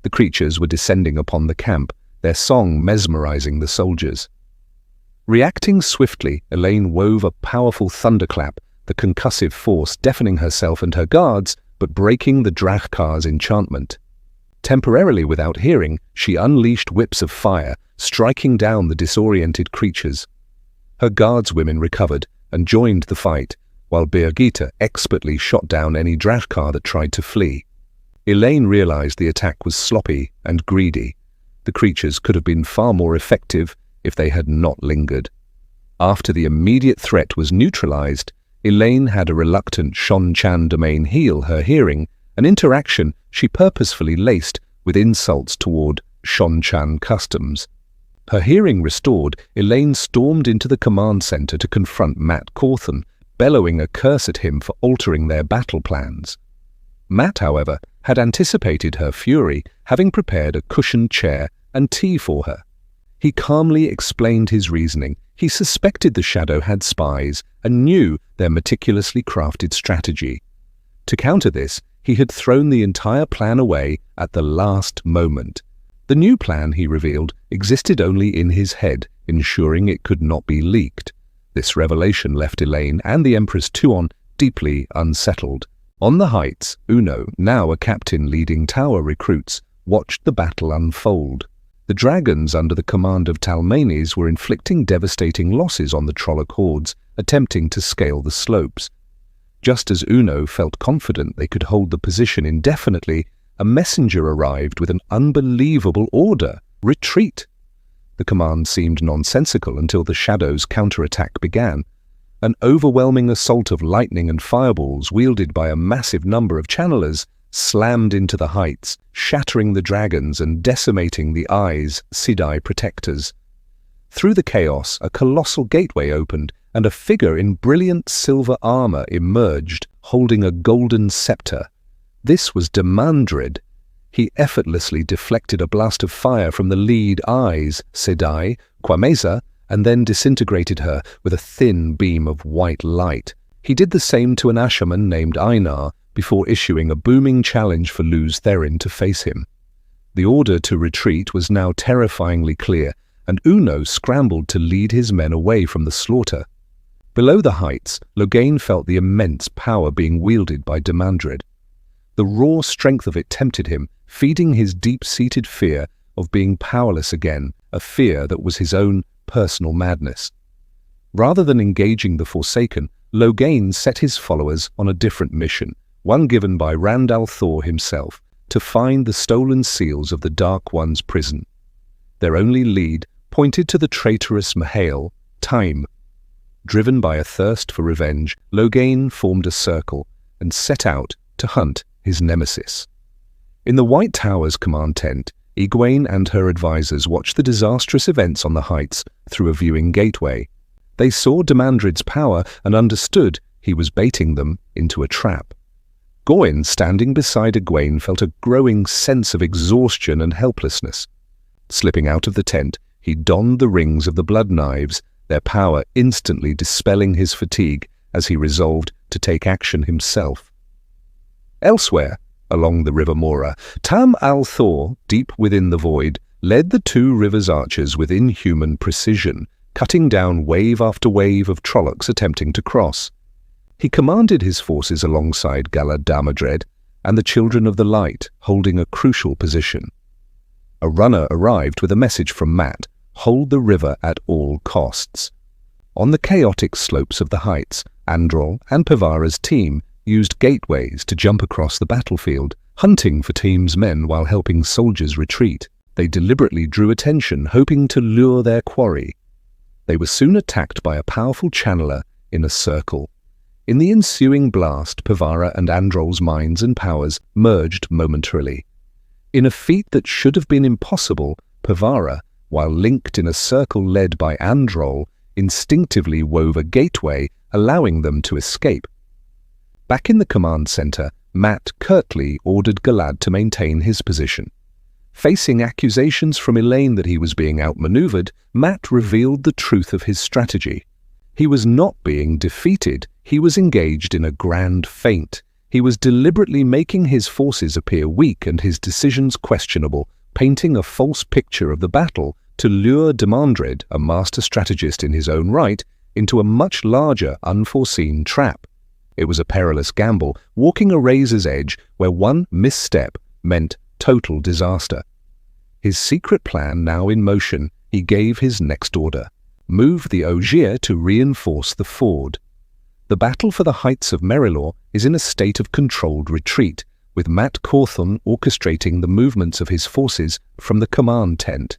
The creatures were descending upon the camp, their song mesmerizing the soldiers. Reacting swiftly, Elaine wove a powerful thunderclap, the concussive force deafening herself and her guards, but breaking the Drachkar's enchantment. Temporarily without hearing, she unleashed whips of fire, striking down the disoriented creatures. Her guardswomen recovered and joined the fight, while Birgitte expertly shot down any Drachkar that tried to flee. Elaine realized the attack was sloppy and greedy. The creatures could have been far more effective if they had not lingered. After the immediate threat was neutralized, Elaine had a reluctant Shonchan domain heal her hearing, an interaction she purposefully laced with insults toward Shonchan customs. Her hearing restored, Elaine stormed into the command center to confront Matt Cawthon, bellowing a curse at him for altering their battle plans. Matt, however, had anticipated her fury, having prepared a cushioned chair and tea for her. He calmly explained his reasoning. He suspected the Shadow had spies and knew their meticulously crafted strategy. To counter this, he had thrown the entire plan away at the last moment. The new plan, he revealed, existed only in his head, ensuring it could not be leaked. This revelation left Elaine and the Empress Tuon deeply unsettled. On the heights, Uno, now a captain leading tower recruits, watched the battle unfold. The dragons under the command of Talmanes were inflicting devastating losses on the Trolloc hordes, attempting to scale the slopes. Just as Uno felt confident they could hold the position indefinitely, a messenger arrived with an unbelievable order: retreat. The command seemed nonsensical until the Shadow's counterattack began. An overwhelming assault of lightning and fireballs wielded by a massive number of channelers slammed into the heights, shattering the dragons and decimating the Aes Sedai protectors. Through the chaos, a colossal gateway opened, and a figure in brilliant silver armor emerged, holding a golden scepter. This was Demandred. He effortlessly deflected a blast of fire from the lead Aes Sedai, Quameza, and then disintegrated her with a thin beam of white light. He did the same to an Asherman named Einar before issuing a booming challenge for Lews Therin to face him. The order to retreat was now terrifyingly clear, and Uno scrambled to lead his men away from the slaughter. Below the heights, Loghain felt the immense power being wielded by Demandred. The raw strength of it tempted him, feeding his deep-seated fear of being powerless again, a fear that was his own personal madness. Rather than engaging the Forsaken, Loghain set his followers on a different mission, one given by Rand al'Thor himself, to find the stolen seals of the Dark One's prison. Their only lead pointed to the traitorous Mahale, Time. Driven by a thirst for revenge, Loghain formed a circle and set out to hunt his nemesis. In the White Tower's command tent, Egwene and her advisors watched the disastrous events on the heights through a viewing gateway. They saw Demandred's power and understood he was baiting them into a trap. Gawain, standing beside Egwene, felt a growing sense of exhaustion and helplessness. Slipping out of the tent, he donned the rings of the blood knives, their power instantly dispelling his fatigue as he resolved to take action himself. Elsewhere, along the River Mora, Tam al'Thor, deep within the void, led the two rivers archers with inhuman precision, cutting down wave after wave of Trollocs attempting to cross. He commanded his forces alongside Galad Damodred and the Children of the Light, holding a crucial position. A runner arrived with a message from Matt: hold the river at all costs. On the chaotic slopes of the heights, Androl and Pevara's team used gateways to jump across the battlefield, hunting for teams' men while helping soldiers retreat. They deliberately drew attention, hoping to lure their quarry. They were soon attacked by a powerful channeler in a circle. In the ensuing blast, Pevara and Androl's minds and powers merged momentarily. In a feat that should have been impossible, Pevara, while linked in a circle led by Androl, instinctively wove a gateway, allowing them to escape. Back in the command center, Matt curtly ordered Galad to maintain his position. Facing accusations from Elaine that he was being outmaneuvered, Matt revealed the truth of his strategy. He was not being defeated, he was engaged in a grand feint. He was deliberately making his forces appear weak and his decisions questionable, painting a false picture of the battle to lure Demandred, a master strategist in his own right, into a much larger, unforeseen trap. It was a perilous gamble, walking a razor's edge where one misstep meant total disaster. His secret plan now in motion, he gave his next order: move the Ogier to reinforce the ford. The battle for the heights of Merilor is in a state of controlled retreat, with Matt Cawthon orchestrating the movements of his forces from the command tent.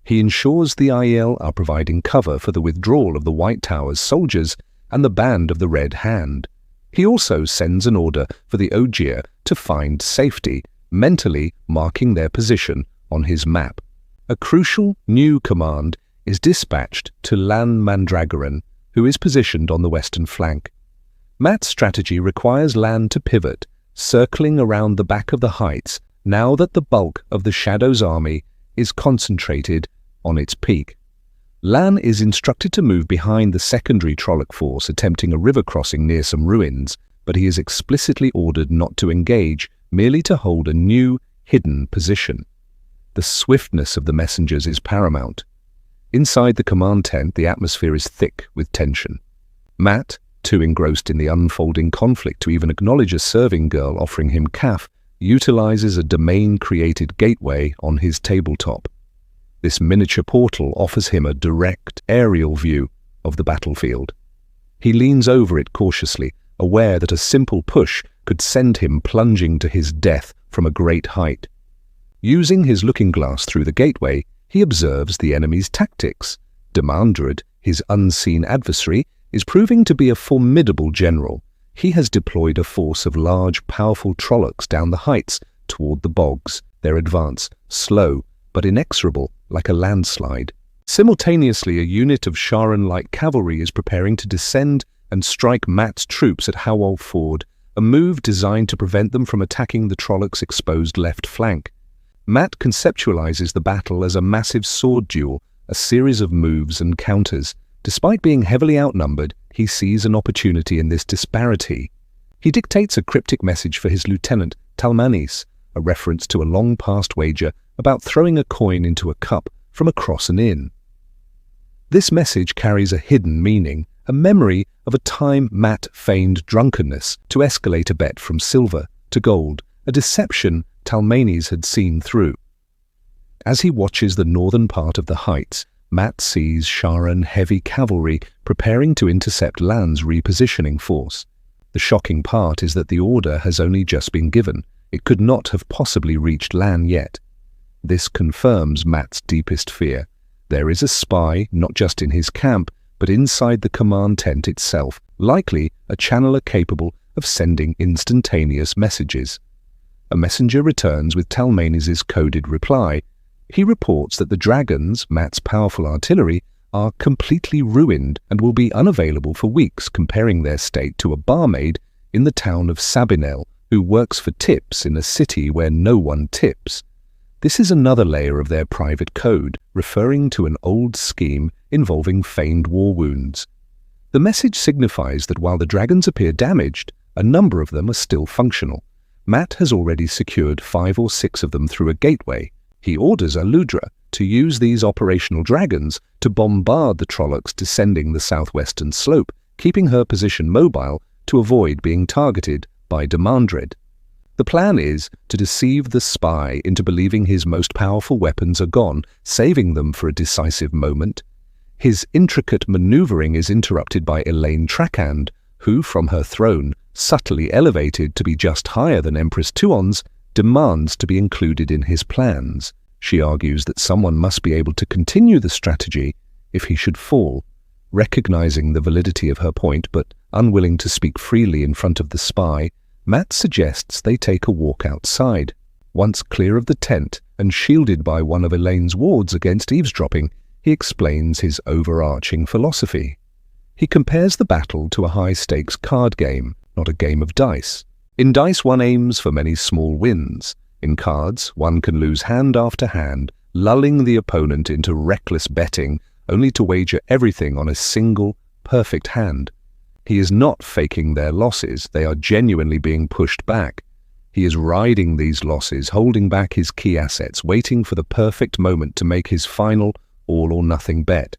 He ensures the Aiel are providing cover for the withdrawal of the White Tower's soldiers and the Band of the Red Hand. He also sends an order for the Ogier to find safety, mentally marking their position on his map. A crucial new command is dispatched to Lan Mandragoran, who is positioned on the western flank. Matt's strategy requires Lan to pivot, circling around the back of the heights now that the bulk of the Shadow's army is concentrated on its peak. Lan is instructed to move behind the secondary Trolloc force attempting a river crossing near some ruins, but he is explicitly ordered not to engage, merely to hold a new, hidden position. The swiftness of the messengers is paramount. Inside the command tent, the atmosphere is thick with tension. Matt, too engrossed in the unfolding conflict to even acknowledge a serving girl offering him kaf, utilizes a domain-created gateway on his tabletop. This miniature portal offers him a direct aerial view of the battlefield. He leans over it cautiously, aware that a simple push could send him plunging to his death from a great height. Using his looking glass through the gateway, he observes the enemy's tactics. Demandred, his unseen adversary, is proving to be a formidable general. He has deployed a force of large, powerful Trollocs down the heights toward the bogs, their advance slow but inexorable like a landslide. Simultaneously, a unit of Sharan-like cavalry is preparing to descend and strike Matt's troops at Howell Ford, a move designed to prevent them from attacking the Trollocs' exposed left flank. Matt conceptualizes the battle as a massive sword duel, a series of moves and counters. Despite being heavily outnumbered, he sees an opportunity in this disparity. He dictates a cryptic message for his lieutenant, Talmanis, a reference to a long-past wager about throwing a coin into a cup from across an inn. This message carries a hidden meaning, a memory of a time Matt feigned drunkenness to escalate a bet from silver to gold, a deception Talmanis had seen through. As he watches the northern part of the heights, Matt sees Sharan heavy cavalry preparing to intercept Lan's repositioning force. The shocking part is that the order has only just been given. It could not have possibly reached Lan yet. This confirms Matt's deepest fear. There is a spy, not just in his camp, but inside the command tent itself, likely a channeler capable of sending instantaneous messages. A messenger returns with Talmanis' coded reply. He reports that the dragons, Matt's powerful artillery, are completely ruined and will be unavailable for weeks, comparing their state to a barmaid in the town of Sabinel who works for tips in a city where no one tips. This is another layer of their private code, referring to an old scheme involving feigned war wounds. The message signifies that while the dragons appear damaged, a number of them are still functional. Matt has already secured 5 or 6 of them through a gateway. He orders Aludra to use these operational dragons to bombard the Trollocs descending the southwestern slope, keeping her position mobile to avoid being targeted by Demandred. The plan is to deceive the spy into believing his most powerful weapons are gone, saving them for a decisive moment. His intricate maneuvering is interrupted by Elaine Trakand, who, from her throne, subtly elevated to be just higher than Empress Tuon's, demands to be included in his plans. She argues that someone must be able to continue the strategy if he should fall. Recognizing the validity of her point, but unwilling to speak freely in front of the spy, Mat suggests they take a walk outside. Once clear of the tent and shielded by one of Elaine's wards against eavesdropping, he explains his overarching philosophy. He compares the battle to a high-stakes card game, not a game of dice. In dice, one aims for many small wins. In cards, one can lose hand after hand, lulling the opponent into reckless betting, only to wager everything on a single, perfect hand. He is not faking their losses, they are genuinely being pushed back. He is riding these losses, holding back his key assets, waiting for the perfect moment to make his final all-or-nothing bet.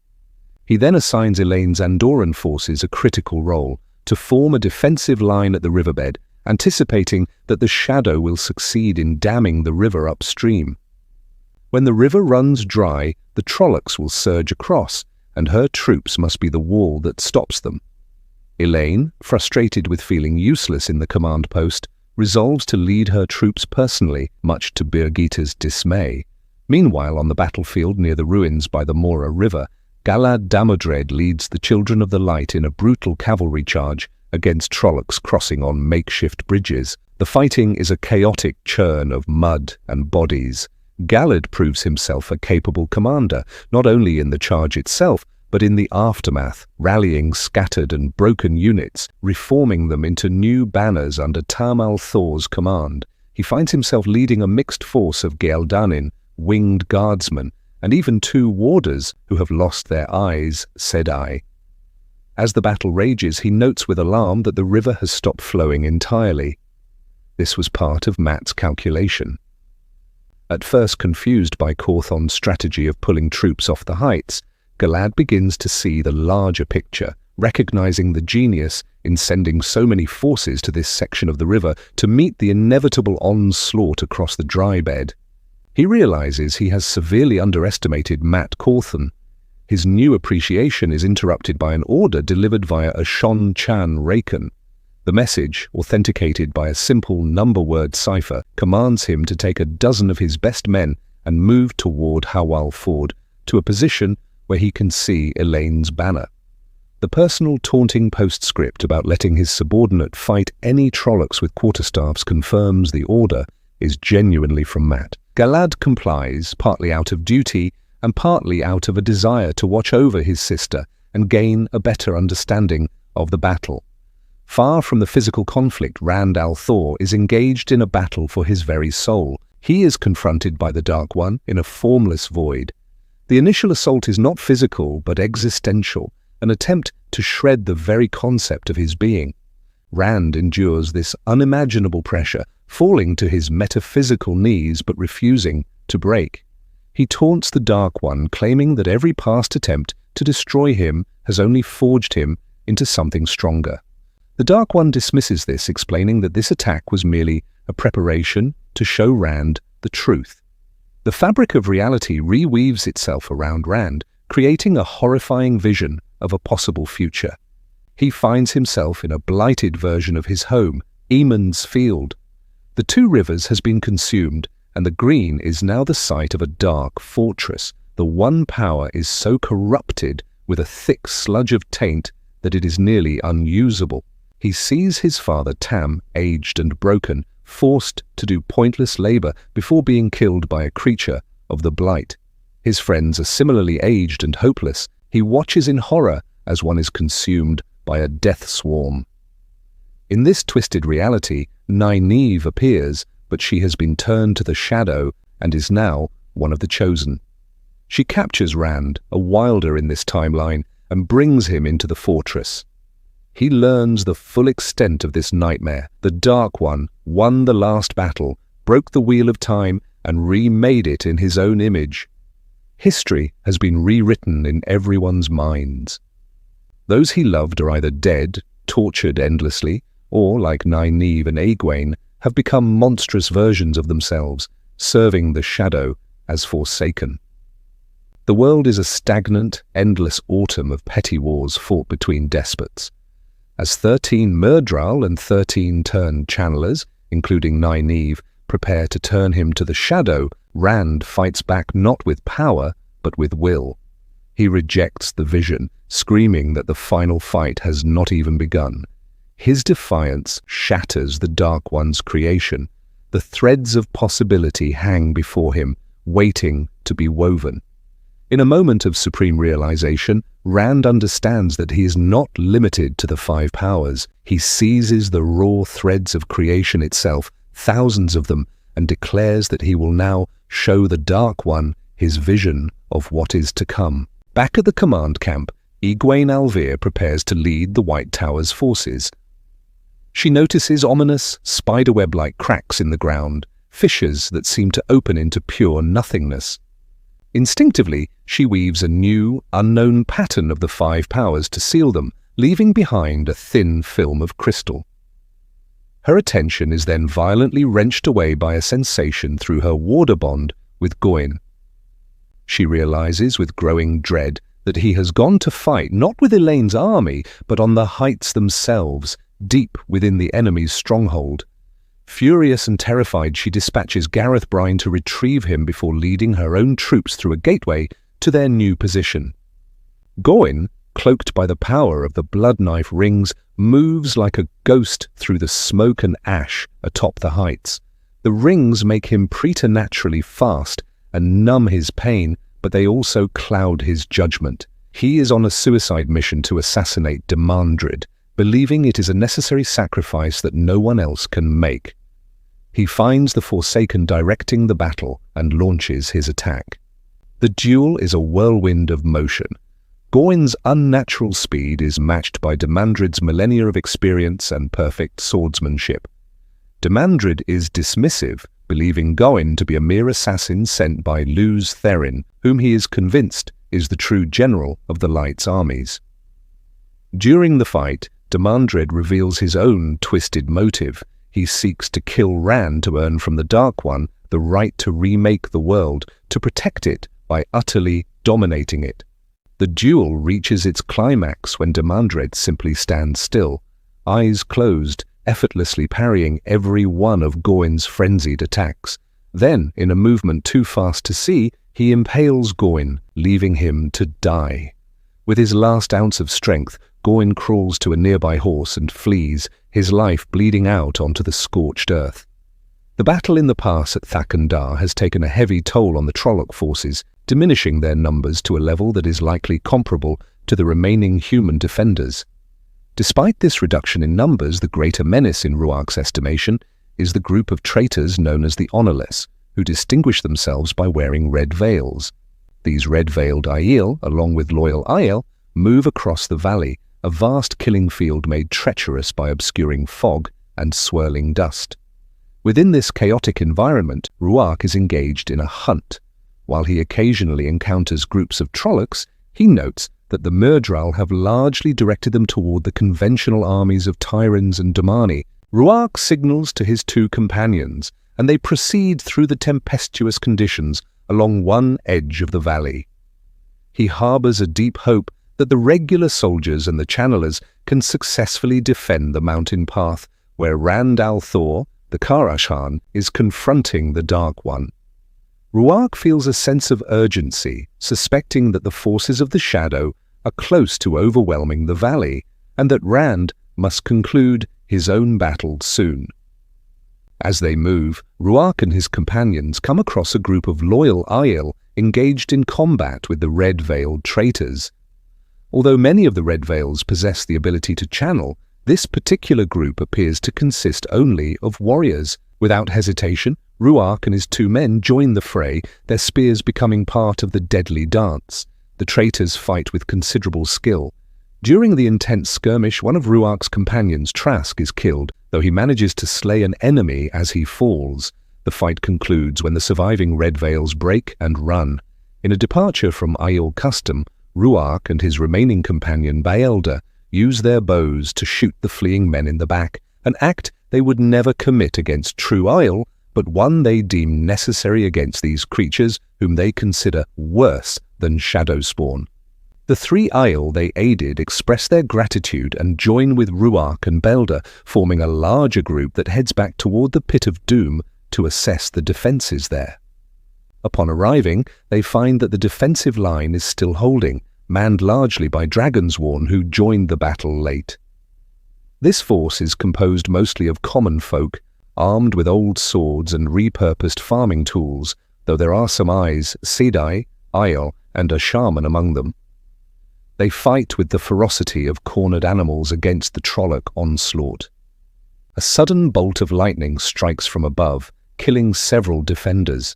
He then assigns Elaine's Andorran forces a critical role, to form a defensive line at the riverbed, anticipating that the Shadow will succeed in damming the river upstream. When the river runs dry, the Trollocs will surge across, and her troops must be the wall that stops them. Elaine, frustrated with feeling useless in the command post, resolves to lead her troops personally, much to Birgitte's dismay. Meanwhile, on the battlefield near the ruins by the Mora River, Galad Damodred leads the Children of the Light in a brutal cavalry charge against Trollocs crossing on makeshift bridges. The fighting is a chaotic churn of mud and bodies. Galad proves himself a capable commander, not only in the charge itself, but in the aftermath, rallying scattered and broken units, reforming them into new banners under Tamal Thor's command. He finds himself leading a mixed force of Gealdanin, winged guardsmen, and even 2 warders who have lost their eyes, Sedai. As the battle rages, he notes with alarm that the river has stopped flowing entirely. This was part of Mat's calculation. At first confused by Cawthon's strategy of pulling troops off the heights, Galad begins to see the larger picture, recognizing the genius in sending so many forces to this section of the river to meet the inevitable onslaught across the dry bed. He realizes he has severely underestimated Mat Cawthon. His new appreciation is interrupted by an order delivered via a Shon Chan Raken. The message, authenticated by a simple number-word cipher, commands him to take a dozen of his best men and move toward Hawal Ford, to a position where he can see Elaine's banner. The personal taunting postscript about letting his subordinate fight any Trollocs with quarterstaffs confirms the order is genuinely from Mat. Galad complies, partly out of duty and partly out of a desire to watch over his sister and gain a better understanding of the battle. Far from the physical conflict, Rand al'Thor is engaged in a battle for his very soul. He is confronted by the Dark One in a formless void. The initial assault is not physical but existential, an attempt to shred the very concept of his being. Rand endures this unimaginable pressure, falling to his metaphysical knees but refusing to break. He taunts the Dark One, claiming that every past attempt to destroy him has only forged him into something stronger. The Dark One dismisses this, explaining that this attack was merely a preparation to show Rand the truth. The fabric of reality reweaves itself around Rand, creating a horrifying vision of a possible future. He finds himself in a blighted version of his home, Eamon's Field. The 2 rivers has been consumed, and the green is now the site of a dark fortress. The one power is so corrupted with a thick sludge of taint that it is nearly unusable. He sees his father Tam, aged and broken, forced to do pointless labor before being killed by a creature of the Blight. His friends are similarly aged and hopeless. He watches in horror as one is consumed by a death swarm. In this twisted reality, Nynaeve appears, but she has been turned to the Shadow and is now one of the Chosen. She captures Rand, a wilder in this timeline, and brings him into the fortress. He learns the full extent of this nightmare. The Dark One won the last battle, broke the wheel of time, and remade it in his own image. History has been rewritten in everyone's minds. Those he loved are either dead, tortured endlessly, or, like Nynaeve and Egwene, have become monstrous versions of themselves, serving the Shadow as Forsaken. The world is a stagnant, endless autumn of petty wars fought between despots. As 13 Myrddraal and 13 turned channelers, including Nynaeve, prepare to turn him to the shadow, Rand fights back not with power, but with will. He rejects the vision, screaming that the final fight has not even begun. His defiance shatters the Dark One's creation. The threads of possibility hang before him, waiting to be woven. In a moment of supreme realization, Rand understands that he is not limited to the 5 powers. He seizes the raw threads of creation itself, thousands of them, and declares that he will now show the Dark One his vision of what is to come. Back at the command camp, Egwene al'Vere prepares to lead the White Tower's forces. She notices ominous, spiderweb-like cracks in the ground, fissures that seem to open into pure nothingness. Instinctively, she weaves a new, unknown pattern of the 5 powers to seal them, leaving behind a thin film of crystal. Her attention is then violently wrenched away by a sensation through her warder bond with Goin. She realizes with growing dread that he has gone to fight not with Elaine's army, but on the heights themselves, deep within the enemy's stronghold. Furious and terrified, she dispatches Gareth Bryne to retrieve him before leading her own troops through a gateway to their new position. Goin, cloaked by the power of the blood knife rings, moves like a ghost through the smoke and ash atop the heights. The rings make him preternaturally fast and numb his pain, but they also cloud his judgment. He is on a suicide mission to assassinate Demandred, believing it is a necessary sacrifice that no one else can make. He finds the Forsaken directing the battle and launches his attack. The duel is a whirlwind of motion. Goin's unnatural speed is matched by Demandred's millennia of experience and perfect swordsmanship. Demandred is dismissive, believing Goin to be a mere assassin sent by Lews Therin, whom he is convinced is the true general of the Light's armies. During the fight, Demandred reveals his own twisted motive. He seeks to kill Rand to earn from the Dark One the right to remake the world, to protect it by utterly dominating it. The duel reaches its climax when Demandred simply stands still, eyes closed, effortlessly parrying every one of Goin's frenzied attacks. Then, in a movement too fast to see, he impales Goin, leaving him to die. With his last ounce of strength, Goin crawls to a nearby horse and flees, his life bleeding out onto the scorched earth. The battle in the pass at Thakandar has taken a heavy toll on the Trolloc forces, diminishing their numbers to a level that is likely comparable to the remaining human defenders. Despite this reduction in numbers, the greater menace in Rhuarc's estimation is the group of traitors known as the Honorless, who distinguish themselves by wearing red veils. These red-veiled Aiel, along with loyal Aiel, move across the valley, a vast killing field made treacherous by obscuring fog and swirling dust. Within this chaotic environment, Rhuarc is engaged in a hunt. While he occasionally encounters groups of Trollocs, he notes that the Myrddraal have largely directed them toward the conventional armies of Tyrans and Domani. Rhuarc signals to his 2 companions, and they proceed through the tempestuous conditions along one edge of the valley. He harbors a deep hope that the regular soldiers and the channelers can successfully defend the mountain path where Rand al'Thor, the Karashhan, is confronting the Dark One. Rhuarc feels a sense of urgency, suspecting that the forces of the Shadow are close to overwhelming the valley, and that Rand must conclude his own battle soon. As they move, Rhuarc and his companions come across a group of loyal Aiel engaged in combat with the red-veiled traitors. Although many of the Red Veils possess the ability to channel, this particular group appears to consist only of warriors. Without hesitation, Rhuarc and his 2 men join the fray, their spears becoming part of the deadly dance. The traitors fight with considerable skill. During the intense skirmish, one of Rhuarc's companions, Trask, is killed, though he manages to slay an enemy as he falls. The fight concludes when the surviving Red Veils break and run. In a departure from Aiel custom, Rhuarc and his remaining companion, Baelda, use their bows to shoot the fleeing men in the back, an act they would never commit against true Aiel, but one they deem necessary against these creatures whom they consider worse than Shadowspawn. The three Aiel they aided express their gratitude and join with Ruark and Belder, forming a larger group that heads back toward the Pit of Doom to assess the defences there. Upon arriving, they find that the defensive line is still holding, manned largely by Dragonsworn who joined the battle late. This force is composed mostly of common folk, armed with old swords and repurposed farming tools, though there are some Sedai, Aiel, and a shaman among them. They fight with the ferocity of cornered animals against the Trolloc onslaught. A sudden bolt of lightning strikes from above, killing several defenders.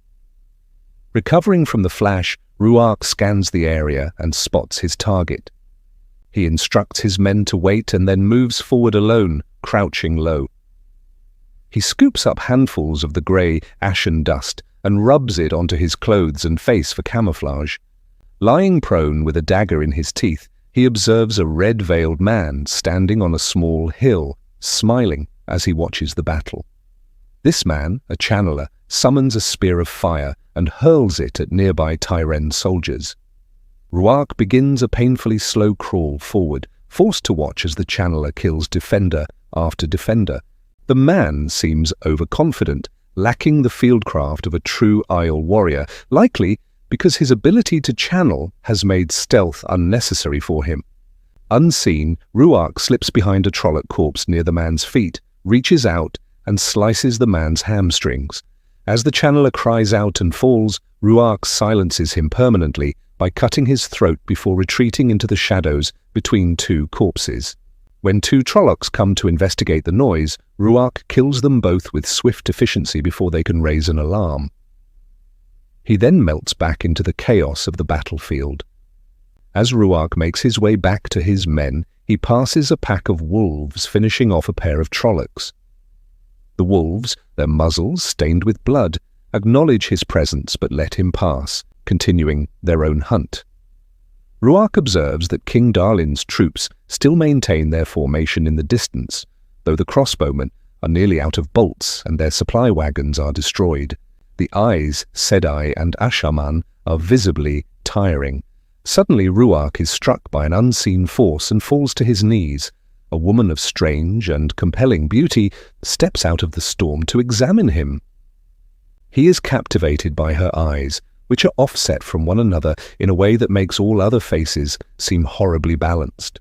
Recovering from the flash, Ruark scans the area and spots his target. He instructs his men to wait and then moves forward alone, crouching low. He scoops up handfuls of the grey, ashen dust and rubs it onto his clothes and face for camouflage. Lying prone with a dagger in his teeth, he observes a red-veiled man standing on a small hill, smiling as he watches the battle. This man, a channeler, summons a spear of fire and hurls it at nearby Tyrend soldiers. Ruark begins a painfully slow crawl forward, forced to watch as the channeler kills defender after defender. The man seems overconfident, lacking the fieldcraft of a true Aiel warrior, likely because his ability to channel has made stealth unnecessary for him. Unseen, Ruark slips behind a Trolloc corpse near the man's feet, reaches out, and slices the man's hamstrings. As the channeler cries out and falls, Ruark silences him permanently by cutting his throat before retreating into the shadows between two corpses. When two Trollocs come to investigate the noise, Ruark kills them both with swift efficiency before they can raise an alarm. He then melts back into the chaos of the battlefield. As Ruark makes his way back to his men, he passes a pack of wolves finishing off a pair of Trollocs. The wolves, their muzzles stained with blood, acknowledge his presence but let him pass, continuing their own hunt. Ruark observes that King Darlin's troops still maintain their formation in the distance, though the crossbowmen are nearly out of bolts and their supply wagons are destroyed. The Sedai, and Ashaman are visibly tiring. Suddenly Ruark is struck by an unseen force and falls to his knees. A woman of strange and compelling beauty steps out of the storm to examine him. He is captivated by her eyes, which are offset from one another in a way that makes all other faces seem horribly balanced.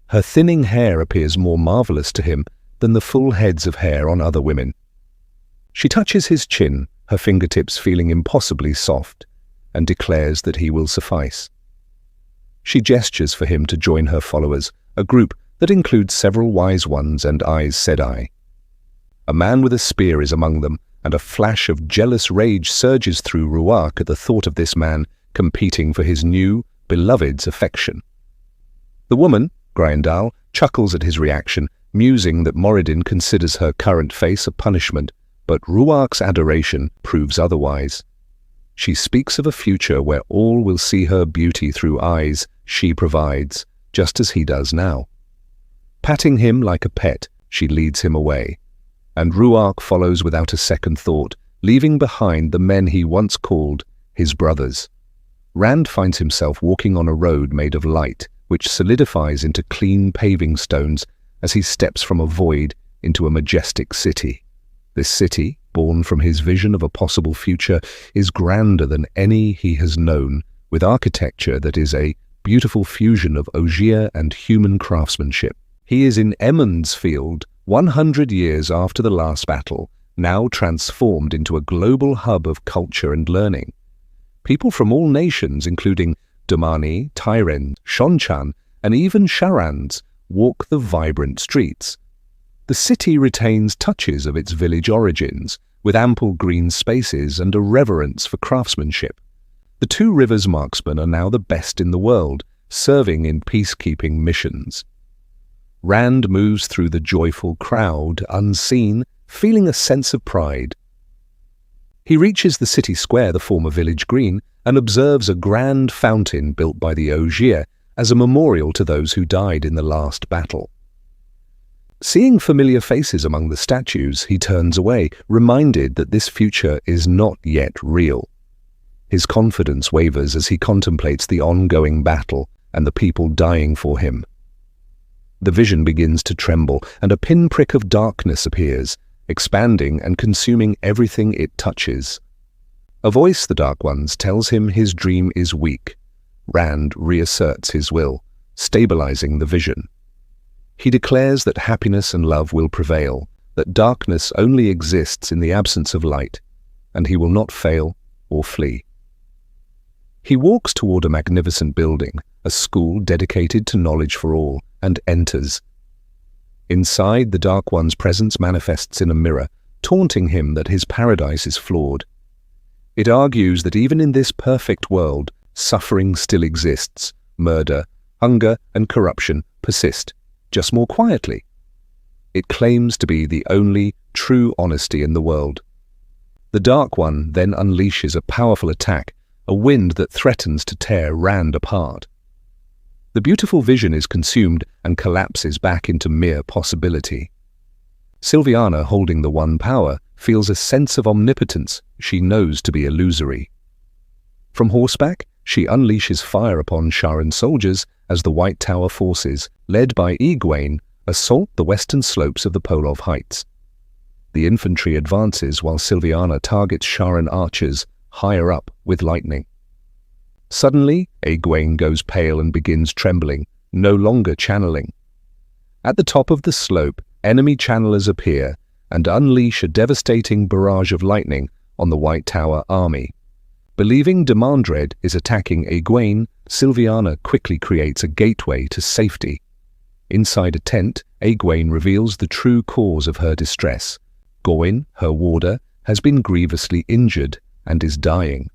Her thinning hair appears more marvelous to him than the full heads of hair on other women. She touches his chin, her fingertips feeling impossibly soft, and declares that he will suffice. She gestures for him to join her followers, a group that includes several wise ones and Aes Sedai. A man with a spear is among them, and a flash of jealous rage surges through Ruark at the thought of this man competing for his new, beloved's affection. The woman, Graendal, chuckles at his reaction, musing that Moridin considers her current face a punishment, but Ruark's adoration proves otherwise. She speaks of a future where all will see her beauty through eyes she provides, just as he does now. Patting him like a pet, she leads him away, and Ruark follows without a second thought, leaving behind the men he once called his brothers. Rand finds himself walking on a road made of light, which solidifies into clean paving stones as he steps from a void into a majestic city. This city, born from his vision of a possible future, is grander than any he has known, with architecture that is a beautiful fusion of Ogier and human craftsmanship. He is in Emond's Field, 100 years after the last battle, now transformed into a global hub of culture and learning. People from all nations, including Domani, Tyrend, Shonchan, and even Sharans, walk the vibrant streets. The city retains touches of its village origins, with ample green spaces and a reverence for craftsmanship. The Two Rivers marksmen are now the best in the world, serving in peacekeeping missions. Rand moves through the joyful crowd, unseen, feeling a sense of pride. He reaches the city square, the former village green, and observes a grand fountain built by the Ogier as a memorial to those who died in the last battle. Seeing familiar faces among the statues, he turns away, reminded that this future is not yet real. His confidence wavers as he contemplates the ongoing battle and the people dying for him. The vision begins to tremble, and a pinprick of darkness appears, expanding and consuming everything it touches. A voice, the Dark Ones, tells him his dream is weak. Rand reasserts his will, stabilizing the vision. He declares that happiness and love will prevail, that darkness only exists in the absence of light, and he will not fail or flee. He walks toward a magnificent building, a school dedicated to knowledge for all, and enters. Inside, the Dark One's presence manifests in a mirror, taunting him that his paradise is flawed. It argues that even in this perfect world, suffering still exists, murder, hunger, and corruption persist, just more quietly. It claims to be the only true honesty in the world. The Dark One then unleashes a powerful attack, a wind that threatens to tear Rand apart. The beautiful vision is consumed and collapses back into mere possibility. Sylviana, holding the One Power, feels a sense of omnipotence she knows to be illusory. From horseback, she unleashes fire upon Sharan soldiers as the White Tower forces, led by Egwene, assault the western slopes of the Polov Heights. The infantry advances while Sylviana targets Sharan archers higher up with lightning. Suddenly, Egwene goes pale and begins trembling, no longer channeling. At the top of the slope, enemy channelers appear and unleash a devastating barrage of lightning on the White Tower army. Believing Demandred is attacking Egwene, Sylviana quickly creates a gateway to safety. Inside a tent, Egwene reveals the true cause of her distress. Gawain, her warder, has been grievously injured and is dying.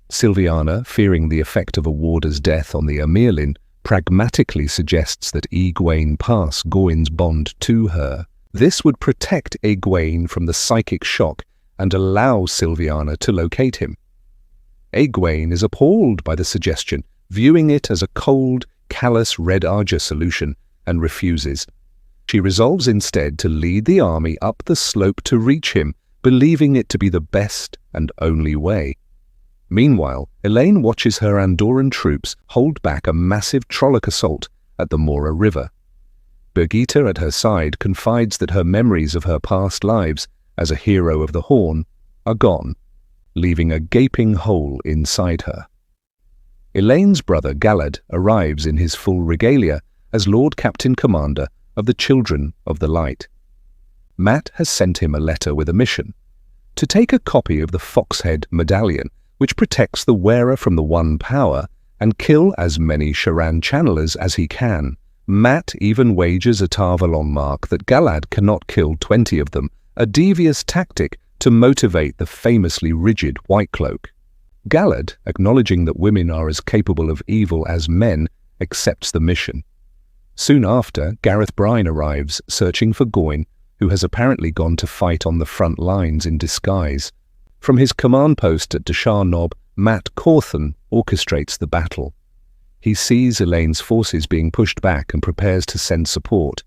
Sylviana, fearing the effect of a warder's death on the Amirlin, pragmatically suggests that Egwene pass Gawain's bond to her. This would protect Egwene from the psychic shock and allow Sylviana to locate him. Egwene is appalled by the suggestion, viewing it as a cold, callous Red Arger solution, and refuses. She resolves instead to lead the army up the slope to reach him, believing it to be the best and only way. Meanwhile, Elaine watches her Andoran troops hold back a massive Trolloc assault at the Mora River. Birgitta at her side confides that her memories of her past lives as a hero of the Horn are gone, leaving a gaping hole inside her. Elaine's brother Galad arrives in his full regalia as Lord Captain Commander of the Children of the Light. Mat has sent him a letter with a mission: to take a copy of the Foxhead Medallion, which protects the wearer from the One Power, and kill as many Sharan channelers as he can. Mat even wagers a Tar-Valon mark that Galad cannot kill 20 of them, a devious tactic to motivate the famously rigid White Cloak. Galad, acknowledging that women are as capable of evil as men, accepts the mission. Soon after, Gareth Bryne arrives, searching for Gawain, who has apparently gone to fight on the front lines in disguise. From his command post at Dashar Nob, Mat Cawthon orchestrates the battle. He sees Elaine's forces being pushed back and prepares to send support.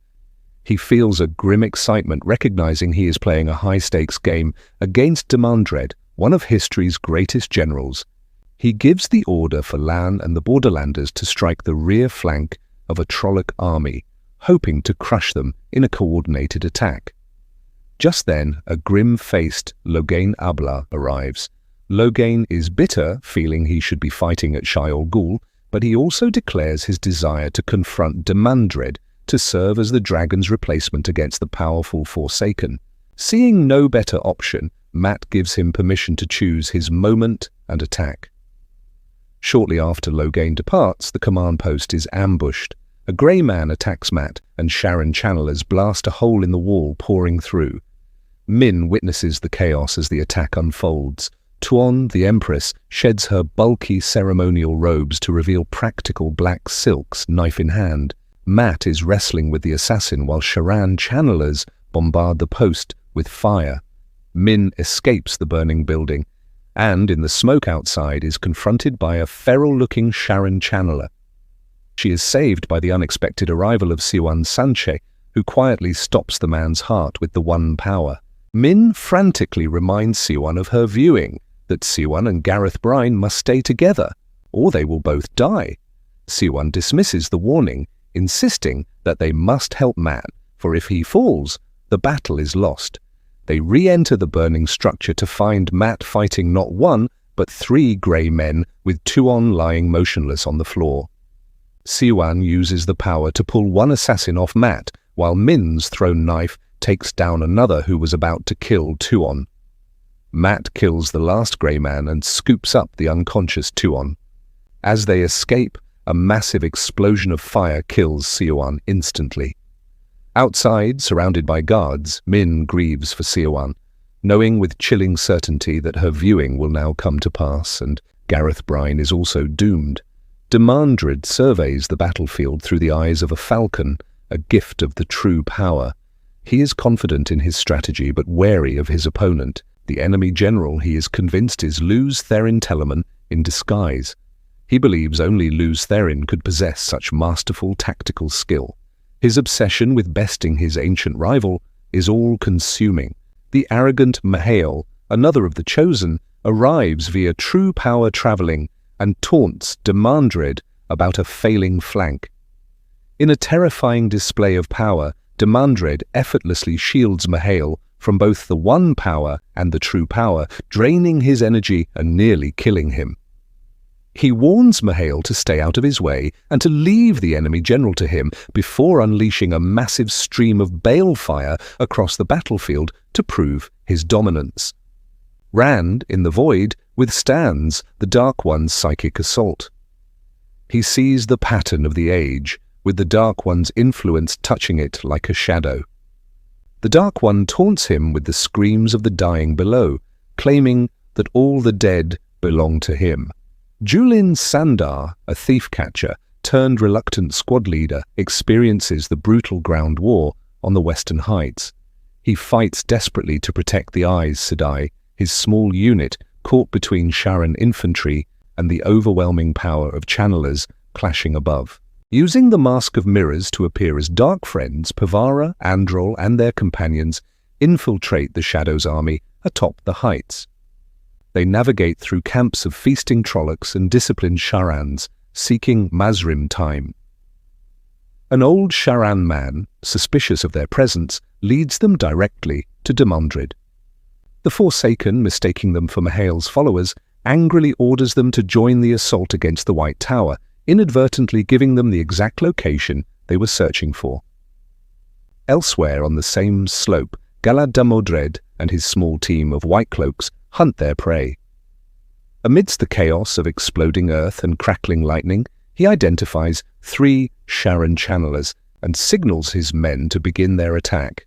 He feels a grim excitement, recognizing he is playing a high-stakes game against Demandred, one of history's greatest generals. He gives the order for Lan and the Borderlanders to strike the rear flank of a Trolloc army, hoping to crush them in a coordinated attack. Just then, a grim-faced Logain Abla arrives. Logain is bitter, feeling he should be fighting at Shai Ol Ghul, but he also declares his desire to confront Demandred to serve as the dragon's replacement against the powerful Forsaken. Seeing no better option, Mat gives him permission to choose his moment and attack. Shortly after Logain departs, the command post is ambushed. A grey man attacks Mat, and Sharan channelers blast a hole in the wall, pouring through. Min witnesses the chaos as the attack unfolds. Tuon, the Empress, sheds her bulky ceremonial robes to reveal practical black silks, knife in hand. Mat is wrestling with the assassin while Sharan channelers bombard the post with fire. Min escapes the burning building, and in the smoke outside is confronted by a feral-looking Sharan channeler. She is saved by the unexpected arrival of Siwan Sanche, who quietly stops the man's heart with the One Power. Min frantically reminds Siwan of her viewing, that Siwan and Gareth Bryne must stay together, or they will both die. Siwan dismisses the warning, insisting that they must help Mat, for if he falls, the battle is lost. They re-enter the burning structure to find Mat fighting not one, but 3 grey men, with Tuon lying motionless on the floor. Siwan uses the power to pull one assassin off Mat, while Min's thrown knife takes down another who was about to kill Tuon. Mat kills the last grey man and scoops up the unconscious Tuon. As they escape, a massive explosion of fire kills Siwan instantly. Outside, surrounded by guards, Min grieves for Siwan, knowing with chilling certainty that her viewing will now come to pass, and Gareth Bryne is also doomed. Demandred surveys the battlefield through the eyes of a falcon, a gift of the true power. He is confident in his strategy but wary of his opponent, the enemy general he is convinced is Lews Therin Telerman in disguise. He believes only Lews Therin could possess such masterful tactical skill. His obsession with besting his ancient rival is all-consuming. The arrogant Mahael, another of the Chosen, arrives via true power travelling and taunts Demandred about a failing flank. In a terrifying display of power, Demandred effortlessly shields Mahael from both the One Power and the True Power, draining his energy and nearly killing him. He warns Mahael to stay out of his way and to leave the enemy general to him before unleashing a massive stream of balefire across the battlefield to prove his dominance. Rand, in the void, withstands the Dark One's psychic assault. He sees the pattern of the age, with the Dark One's influence touching it like a shadow. The Dark One taunts him with the screams of the dying below, claiming that all the dead belong to him. Julin Sandar, a thief-catcher turned reluctant squad leader, experiences the brutal ground war on the Western Heights. He fights desperately to protect the Aes Sedai, his small unit caught between Sharran infantry and the overwhelming power of channelers clashing above. Using the Mask of Mirrors to appear as dark friends, Pavara, Androl and their companions infiltrate the Shadow's army atop the heights. They navigate through camps of feasting Trollocs and disciplined Sharrans, seeking Mazrim time. An old Sharran man, suspicious of their presence, leads them directly to Demandred. The Forsaken, mistaking them for Mahael's followers, angrily orders them to join the assault against the White Tower, inadvertently giving them the exact location they were searching for. Elsewhere on the same slope, Galad Damodred and his small team of White Cloaks hunt their prey. Amidst the chaos of exploding earth and crackling lightning, he identifies 3 Sharran channelers and signals his men to begin their attack.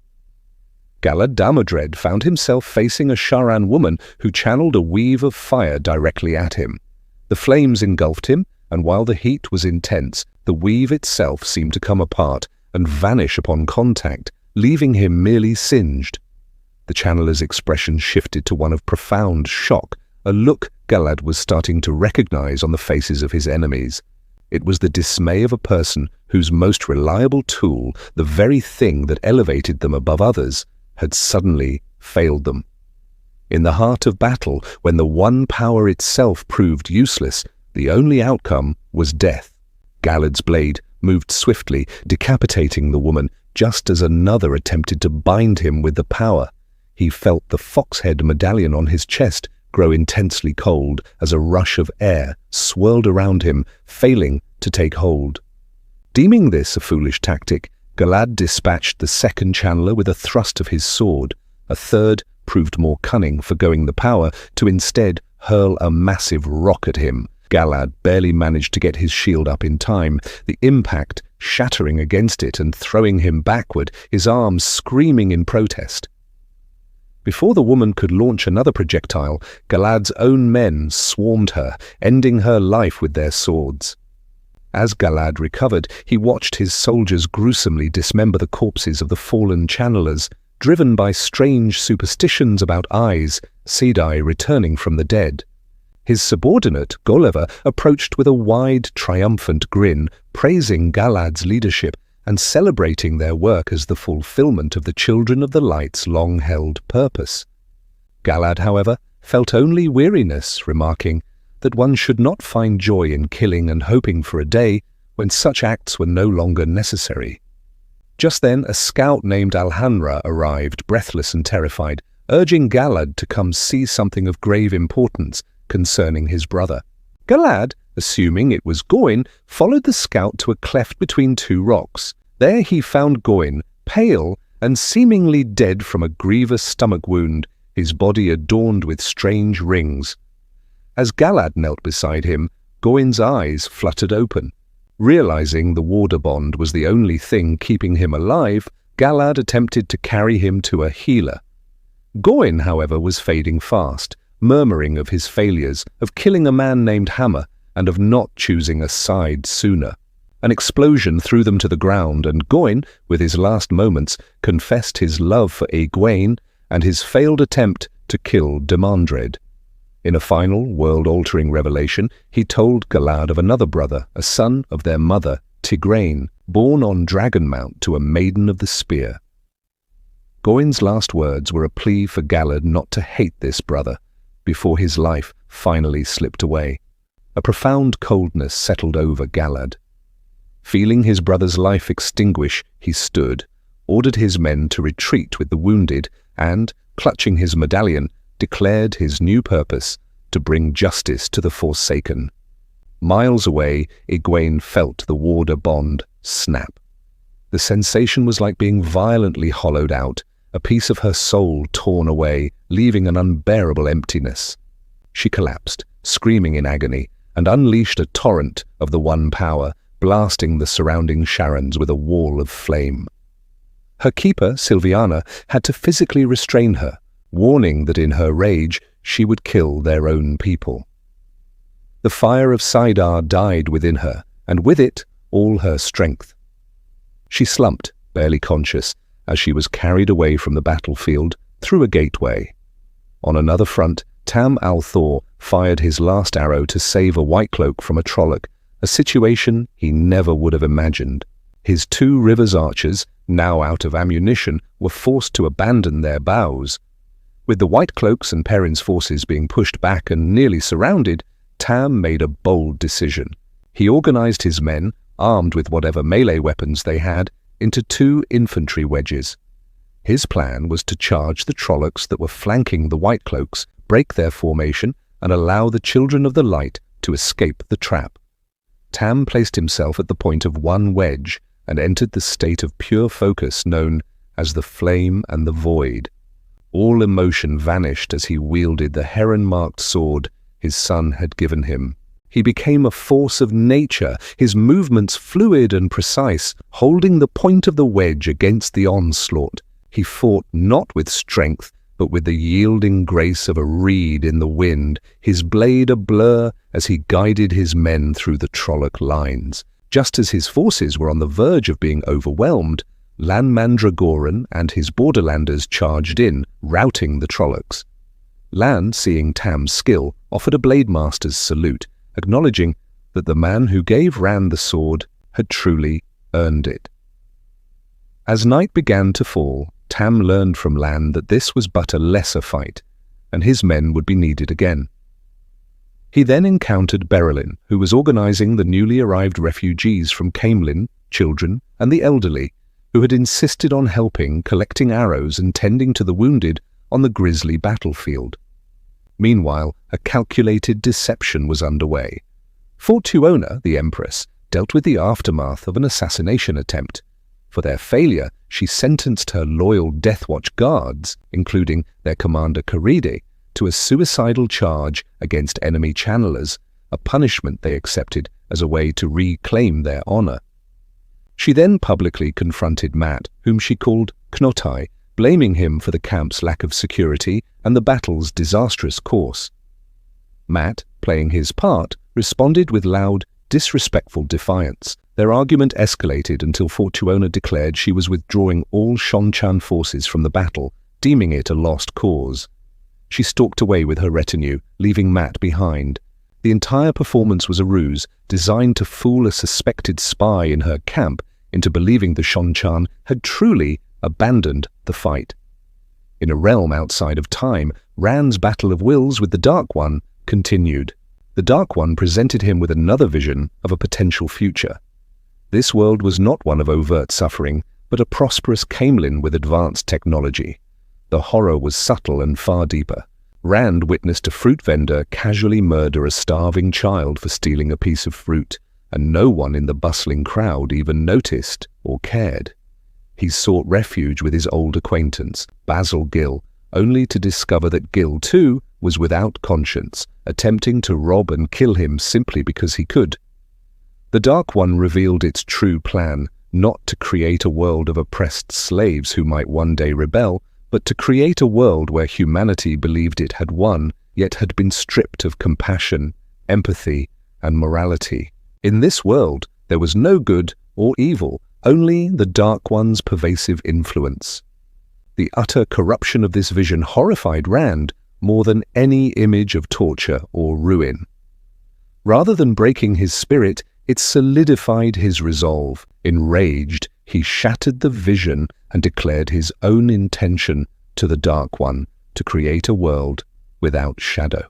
Galad Damodred found himself facing a Sharran woman who channeled a weave of fire directly at him. The flames engulfed him, and while the heat was intense, the weave itself seemed to come apart and vanish upon contact, leaving him merely singed. The channeler's expression shifted to one of profound shock, a look Galad was starting to recognize on the faces of his enemies. It was the dismay of a person whose most reliable tool, the very thing that elevated them above others, had suddenly failed them. In the heart of battle, when the One Power itself proved useless, the only outcome was death. Galad's blade moved swiftly, decapitating the woman just as another attempted to bind him with the power. He felt the foxhead medallion on his chest grow intensely cold as a rush of air swirled around him, failing to take hold. Deeming this a foolish tactic, Galad dispatched the second channeler with a thrust of his sword. A third proved more cunning, forgoing the power to instead hurl a massive rock at him. Galad barely managed to get his shield up in time, the impact shattering against it and throwing him backward, his arms screaming in protest. Before the woman could launch another projectile, Galad's own men swarmed her, ending her life with their swords. As Galad recovered, he watched his soldiers gruesomely dismember the corpses of the fallen channelers, driven by strange superstitions about Aes Sedai returning from the dead. His subordinate, Golliver, approached with a wide, triumphant grin, praising Galad's leadership and celebrating their work as the fulfillment of the Children of the Light's long-held purpose. Galad, however, felt only weariness, remarking, that one should not find joy in killing and hoping for a day when such acts were no longer necessary. Just then a scout named Alhanra arrived, breathless and terrified, urging Galad to come see something of grave importance concerning his brother. Galad, assuming it was Gawain, followed the scout to a cleft between two rocks. There he found Gawain, pale and seemingly dead from a grievous stomach wound, his body adorned with strange rings. As Galad knelt beside him, Gawain's eyes fluttered open. Realizing the warder bond was the only thing keeping him alive, Galad attempted to carry him to a healer. Gawain, however, was fading fast, murmuring of his failures, of killing a man named Hammer, and of not choosing a side sooner. An explosion threw them to the ground, and Gawain, with his last moments, confessed his love for Egwene and his failed attempt to kill Demandred. In a final, world-altering revelation, he told Galad of another brother, a son of their mother, Tigraine, born on Dragonmount to a maiden of the spear. Gawain's last words were a plea for Galad not to hate this brother, before his life finally slipped away. A profound coldness settled over Galad. Feeling his brother's life extinguish, he stood, ordered his men to retreat with the wounded, and, clutching his medallion, declared his new purpose to bring justice to the Forsaken. Miles away, Egwene felt the warder bond snap. The sensation was like being violently hollowed out, a piece of her soul torn away, leaving an unbearable emptiness. She collapsed, screaming in agony, and unleashed a torrent of the one power, blasting the surrounding Sharons with a wall of flame. Her keeper, Silviana, had to physically restrain her, warning that in her rage she would kill their own people. The fire of Saidar died within her, and with it all her strength. She slumped, barely conscious, as she was carried away from the battlefield through a gateway. On another front, Tam Althor fired his last arrow to save a White Cloak from a Trolloc, a situation he never would have imagined. His 2 Rivers archers, now out of ammunition, were forced to abandon their bows. With the White Cloaks and Perrin's forces being pushed back and nearly surrounded, Tam made a bold decision. He organized his men, armed with whatever melee weapons they had, into 2 infantry wedges. His plan was to charge the Trollocs that were flanking the White Cloaks, break their formation, and allow the Children of the Light to escape the trap. Tam placed himself at the point of one wedge and entered the state of pure focus known as the Flame and the Void. All emotion vanished as he wielded the heron-marked sword his son had given him. He became a force of nature, his movements fluid and precise, holding the point of the wedge against the onslaught. He fought not with strength, but with the yielding grace of a reed in the wind, his blade a blur as he guided his men through the Trolloc lines. Just as his forces were on the verge of being overwhelmed, Lan Mandragoran and his Borderlanders charged in, routing the Trollocs. Lan, seeing Tam's skill, offered a Blademaster's salute, acknowledging that the man who gave Ran the sword had truly earned it. As night began to fall, Tam learned from Lan that this was but a lesser fight, and his men would be needed again. He then encountered Berylin, who was organizing the newly arrived refugees from Caemlyn, children, and the elderly, who had insisted on helping, collecting arrows and tending to the wounded on the grisly battlefield. Meanwhile, a calculated deception was underway. Fortuona, the Empress, dealt with the aftermath of an assassination attempt. For their failure, she sentenced her loyal Deathwatch guards, including their commander Karide, to a suicidal charge against enemy channelers, a punishment they accepted as a way to reclaim their honor. She then publicly confronted Mat, whom she called Knotai, blaming him for the camp's lack of security and the battle's disastrous course. Mat, playing his part, responded with loud, disrespectful defiance. Their argument escalated until Fortuona declared she was withdrawing all Shonchan forces from the battle, deeming it a lost cause. She stalked away with her retinue, leaving Mat behind. The entire performance was a ruse designed to fool a suspected spy in her camp into believing the Shonchan had truly abandoned the fight. In a realm outside of time, Ran's battle of wills with the Dark One continued. The Dark One presented him with another vision of a potential future. This world was not one of overt suffering, but a prosperous Camelin with advanced technology. The horror was subtle and far deeper. Rand witnessed a fruit vendor casually murder a starving child for stealing a piece of fruit, and no one in the bustling crowd even noticed or cared. He sought refuge with his old acquaintance, Basil Gill, only to discover that Gill, too, was without conscience, attempting to rob and kill him simply because he could. The Dark One revealed its true plan, not to create a world of oppressed slaves who might one day rebel, but to create a world where humanity believed it had won, yet had been stripped of compassion, empathy, and morality. In this world, there was no good or evil, only the Dark One's pervasive influence. The utter corruption of this vision horrified Rand more than any image of torture or ruin. Rather than breaking his spirit, it solidified his resolve. Enraged, he shattered the vision and declared his own intention to the Dark One to create a world without shadow.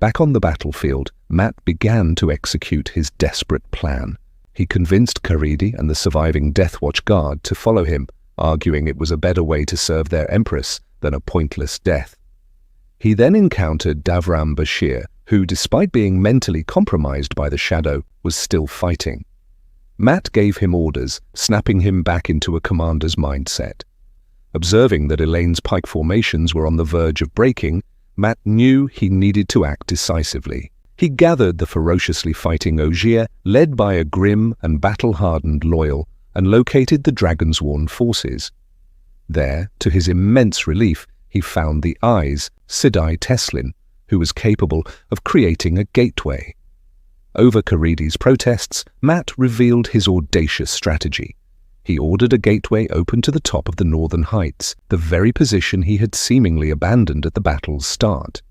Back on the battlefield, Mat began to execute his desperate plan. He convinced Karidi and the surviving Deathwatch Guard to follow him, arguing it was a better way to serve their empress than a pointless death. He then encountered Davram Bashir, who, despite being mentally compromised by the shadow, was still fighting. Mat gave him orders, snapping him back into a commander's mindset. Observing that Elaine's pike formations were on the verge of breaking, Mat knew he needed to act decisively. He gathered the ferociously fighting Ogier, led by a grim and battle-hardened Loyal, and located the Dragonsworn forces. There, to his immense relief, he found the Eyes, Sidai Teslin, who was capable of creating a gateway. Over Karidi's protests, Mat revealed his audacious strategy. He ordered a gateway open to the top of the northern heights, the very position he had seemingly abandoned at the battle's start.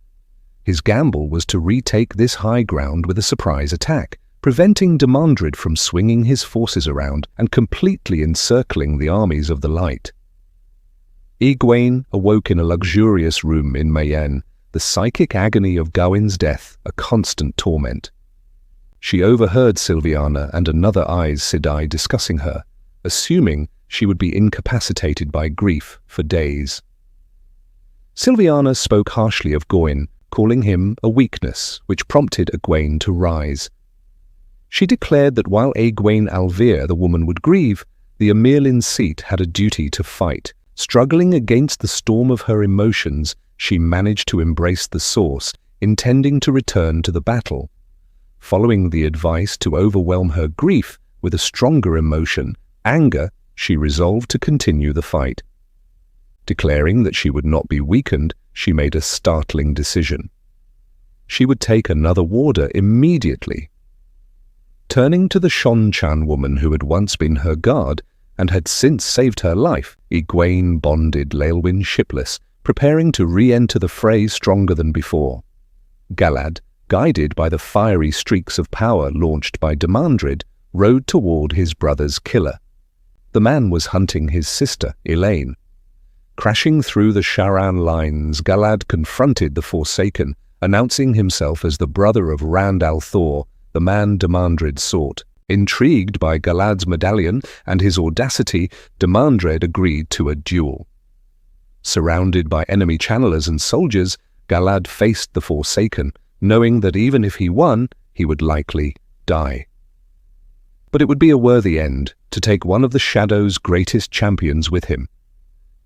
His gamble was to retake this high ground with a surprise attack, preventing Demandred from swinging his forces around and completely encircling the armies of the light. Egwene awoke in a luxurious room in Mayenne, the psychic agony of Gawyn's death a constant torment. She overheard Sylviana and another Aes Sedai discussing her, assuming she would be incapacitated by grief for days. Sylviana spoke harshly of Gawyn, calling him a weakness, which prompted Egwene to rise. She declared that while Egwene Alvear, the woman, would grieve, the Amirlin seat had a duty to fight. Struggling against the storm of her emotions, she managed to embrace the source, intending to return to the battle. Following the advice to overwhelm her grief with a stronger emotion, anger, she resolved to continue the fight. Declaring that she would not be weakened, she made a startling decision. She would take another warder immediately. Turning to the Shonchan woman who had once been her guard and had since saved her life, Egwene bonded Leilwyn shipless, preparing to re-enter the fray stronger than before. Galad, guided by the fiery streaks of power launched by Demandred, rode toward his brother's killer. The man was hunting his sister, Elaine. Crashing through the Sharan lines, Galad confronted the Forsaken, announcing himself as the brother of Rand al'Thor, the man Demandred sought. Intrigued by Galad's medallion and his audacity, Demandred agreed to a duel. Surrounded by enemy channelers and soldiers, Galad faced the Forsaken, knowing that even if he won, he would likely die. But it would be a worthy end to take one of the Shadow's greatest champions with him.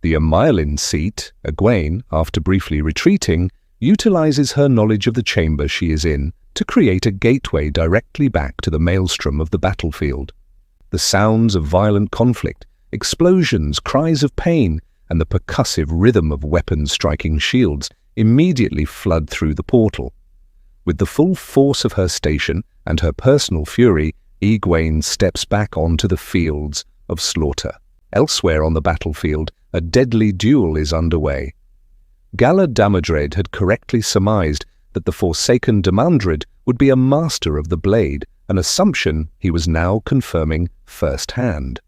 The Amirlin seat, Egwene, after briefly retreating, utilizes her knowledge of the chamber she is in to create a gateway directly back to the maelstrom of the battlefield. The sounds of violent conflict, explosions, cries of pain, and the percussive rhythm of weapons striking shields immediately flood through the portal. With the full force of her station and her personal fury, Egwene steps back onto the fields of slaughter. Elsewhere on the battlefield, a deadly duel is underway. Galad Damodred had correctly surmised that the Forsaken Demandred would be a master of the blade, an assumption he was now confirming firsthand.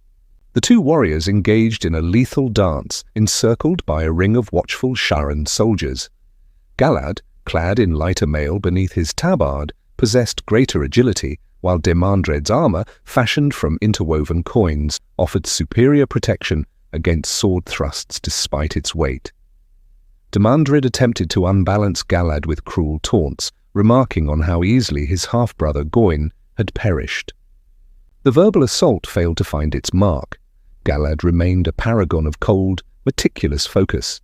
The two warriors engaged in a lethal dance, encircled by a ring of watchful Sharan soldiers. Galad, clad in lighter mail beneath his tabard, possessed greater agility, while Demandred's armor, fashioned from interwoven coins, offered superior protection against sword thrusts despite its weight. Demandred attempted to unbalance Galad with cruel taunts, remarking on how easily his half-brother Goin had perished. The verbal assault failed to find its mark. Galad remained a paragon of cold, meticulous focus.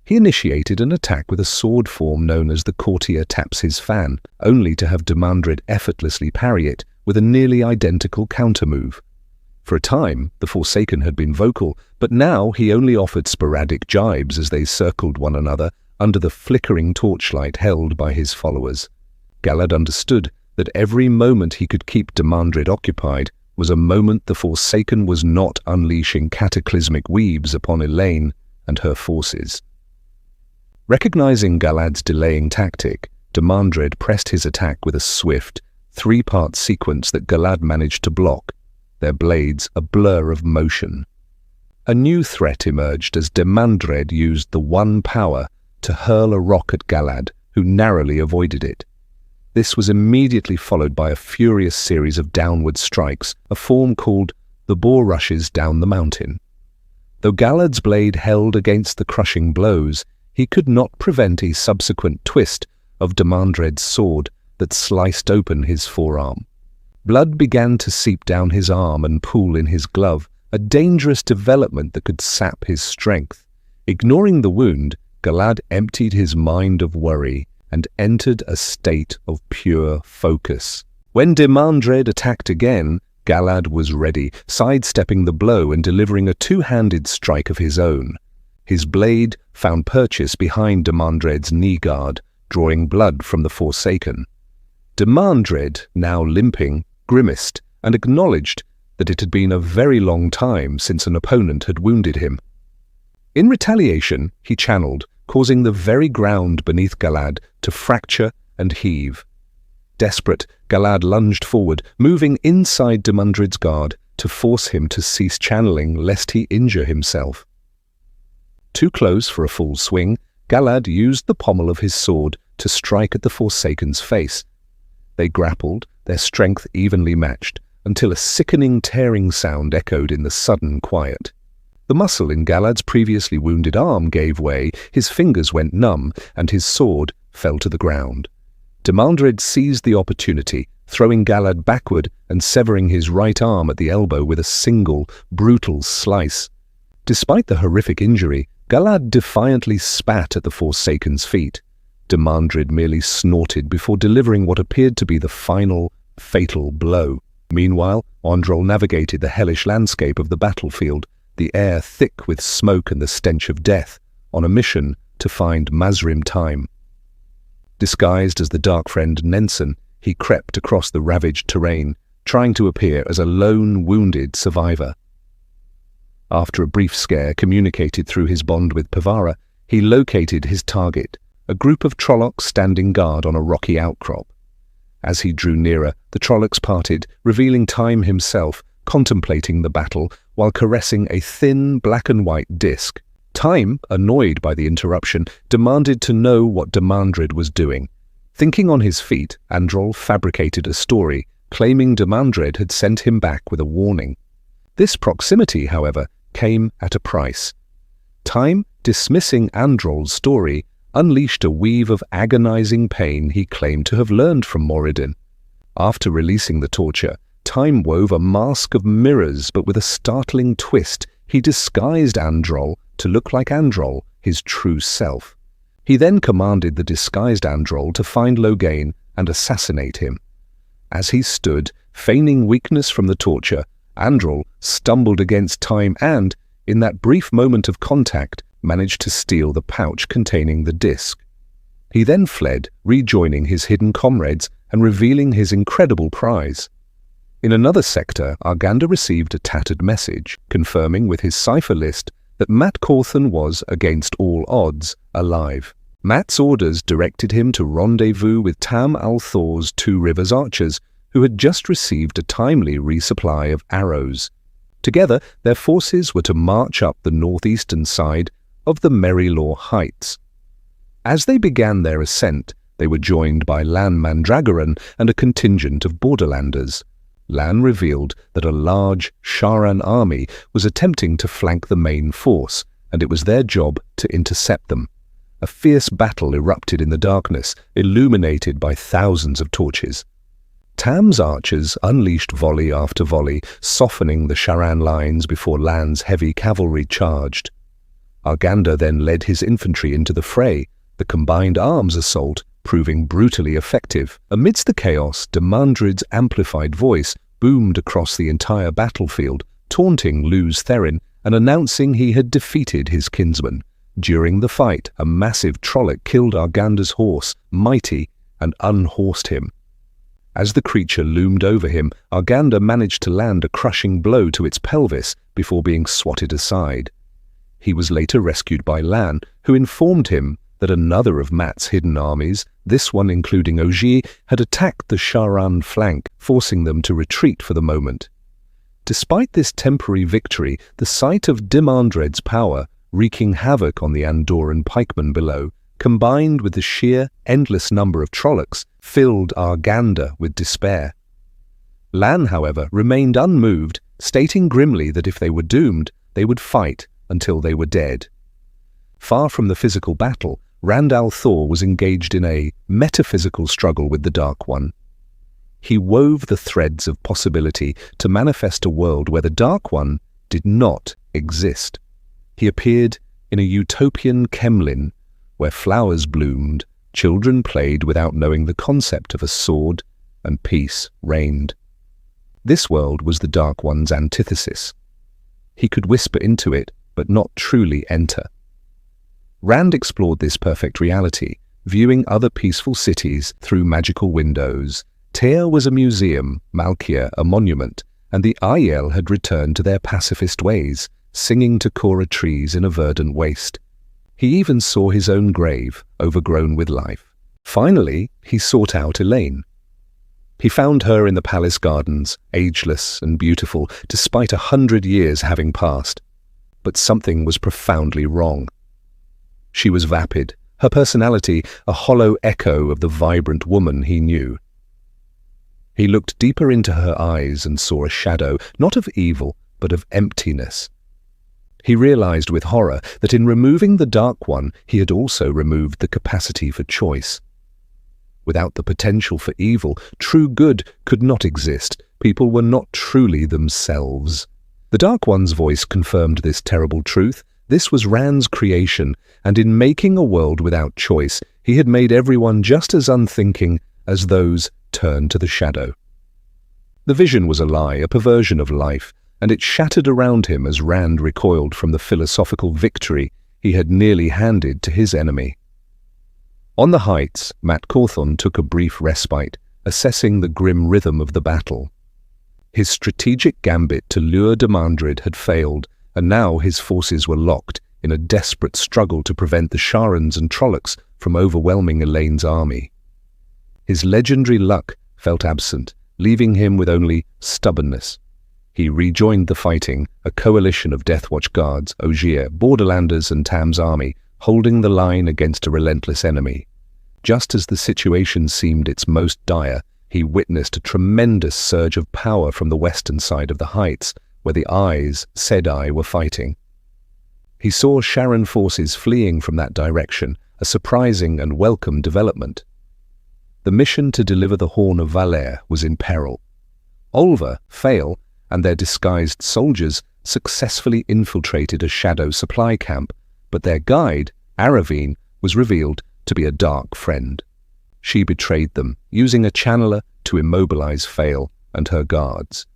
He initiated an attack with a sword form known as the Courtier Taps His Fan, only to have Demandred effortlessly parry it with a nearly identical countermove. For a time, the Forsaken had been vocal, but now he only offered sporadic jibes as they circled one another under the flickering torchlight held by his followers. Galad understood that every moment he could keep Demandred occupied was a moment the Forsaken was not unleashing cataclysmic weaves upon Elaine and her forces. Recognizing Galad's delaying tactic, Demandred pressed his attack with a swift, three-part sequence that Galad managed to block, their blades a blur of motion. A new threat emerged as Demandred used the One Power to hurl a rock at Galad, who narrowly avoided it. This was immediately followed by a furious series of downward strikes, a form called the Boar Rushes Down the Mountain. Though Galad's blade held against the crushing blows, he could not prevent a subsequent twist of Demandred's sword that sliced open his forearm. Blood began to seep down his arm and pool in his glove, a dangerous development that could sap his strength. Ignoring the wound, Galad emptied his mind of worry and entered a state of pure focus. When Demandred attacked again, Galad was ready, sidestepping the blow and delivering a two-handed strike of his own. His blade found purchase behind Demandred's knee guard, drawing blood from the Forsaken. Demandred, now limping, grimaced and acknowledged that it had been a very long time since an opponent had wounded him. In retaliation, he channeled, causing the very ground beneath Galad to fracture and heave. Desperate, Galad lunged forward, moving inside Demandred's guard to force him to cease channeling lest he injure himself. Too close for a full swing, Galad used the pommel of his sword to strike at the Forsaken's face. They grappled, their strength evenly matched, until a sickening tearing sound echoed in the sudden quiet. The muscle in Galad's previously wounded arm gave way, his fingers went numb, and his sword fell to the ground. Demandred seized the opportunity, throwing Galad backward and severing his right arm at the elbow with a single, brutal slice. Despite the horrific injury, Galad defiantly spat at the Forsaken's feet. Demandred merely snorted before delivering what appeared to be the final, fatal blow. Meanwhile, Androl navigated the hellish landscape of the battlefield, the air thick with smoke and the stench of death, on a mission to find Mazrim Taim. Disguised as the dark friend Nensen, he crept across the ravaged terrain, trying to appear as a lone, wounded survivor. After a brief scare communicated through his bond with Pavara, he located his target, a group of Trollocs standing guard on a rocky outcrop. As he drew nearer, the Trollocs parted, revealing Time himself, contemplating the battle while caressing a thin black-and-white disc. Time, annoyed by the interruption, demanded to know what Demandred was doing. Thinking on his feet, Androl fabricated a story, claiming Demandred had sent him back with a warning. This proximity, however, came at a price. Time, dismissing Androl's story, unleashed a weave of agonizing pain he claimed to have learned from Moradin. After releasing the torture, Time wove a mask of mirrors, but with a startling twist, he disguised Androl to look like Androl, his true self. He then commanded the disguised Androl to find Loghain and assassinate him. As he stood, feigning weakness from the torture, Androl stumbled against Time and, in that brief moment of contact, managed to steal the pouch containing the disc. He then fled, rejoining his hidden comrades and revealing his incredible prize. In another sector, Arganda received a tattered message, confirming with his cipher list that Mat Cawthon was, against all odds, alive. Mat's orders directed him to rendezvous with Tam Althor's Two Rivers archers, who had just received a timely resupply of arrows. Together, their forces were to march up the northeastern side of the Merilaw Heights. As they began their ascent, they were joined by Lan Mandragoran and a contingent of Borderlanders. Lan revealed that a large Sharan army was attempting to flank the main force, and it was their job to intercept them. A fierce battle erupted in the darkness, illuminated by thousands of torches. Tam's archers unleashed volley after volley, softening the Sharan lines before Lan's heavy cavalry charged. Arganda then led his infantry into the fray, the combined arms assault proving brutally effective. Amidst the chaos, Demandred's amplified voice boomed across the entire battlefield, taunting Lews Therin and announcing he had defeated his kinsman. During the fight, a massive Trolloc killed Arganda's horse, Mighty, and unhorsed him. As the creature loomed over him, Arganda managed to land a crushing blow to its pelvis before being swatted aside. He was later rescued by Lan, who informed him that another of Mat's hidden armies, this one including Ogier, had attacked the Sharan flank, forcing them to retreat for the moment. Despite this temporary victory, the sight of Demandred's power, wreaking havoc on the Andorran pikemen below, combined with the sheer, endless number of Trollocs, filled Arganda with despair. Lan, however, remained unmoved, stating grimly that if they were doomed, they would fight until they were dead. Far from the physical battle, Rand al'Thor was engaged in a metaphysical struggle with the Dark One. He wove the threads of possibility to manifest a world where the Dark One did not exist. He appeared in a utopian Kemlin, where flowers bloomed, children played without knowing the concept of a sword, and peace reigned. This world was the Dark One's antithesis. He could whisper into it, but not truly enter. Rand explored this perfect reality, viewing other peaceful cities through magical windows. Teer was a museum, Malkia a monument, and the Aiel had returned to their pacifist ways, singing to Kora trees in a verdant waste. He even saw his own grave, overgrown with life. Finally, he sought out Elaine. He found her in the palace gardens, ageless and beautiful, despite 100 years having passed. But something was profoundly wrong. She was vapid, her personality a hollow echo of the vibrant woman he knew. He looked deeper into her eyes and saw a shadow, not of evil, but of emptiness. He realized with horror that in removing the Dark One, he had also removed the capacity for choice. Without the potential for evil, true good could not exist. People were not truly themselves. The Dark One's voice confirmed this terrible truth. This was Rand's creation, and in making a world without choice, he had made everyone just as unthinking as those turned to the shadow. The vision was a lie, a perversion of life, and it shattered around him as Rand recoiled from the philosophical victory he had nearly handed to his enemy. On the heights, Mat Cauthon took a brief respite, assessing the grim rhythm of the battle. His strategic gambit to lure Demandred had failed, and now his forces were locked in a desperate struggle to prevent the Sharans and Trollocs from overwhelming Elaine's army. His legendary luck felt absent, leaving him with only stubbornness. He rejoined the fighting, a coalition of Deathwatch guards, Ogier, Borderlanders and Tam's army, holding the line against a relentless enemy. Just as the situation seemed its most dire, he witnessed a tremendous surge of power from the western side of the heights, where the Eyes, Sedai, were fighting. He saw Sharan forces fleeing from that direction, a surprising and welcome development. The mission to deliver the Horn of Valere was in peril. Olva, Fael, and their disguised soldiers successfully infiltrated a shadow supply camp, but their guide, Aravine, was revealed to be a dark friend. She betrayed them, using a channeler to immobilize Fael and her guards.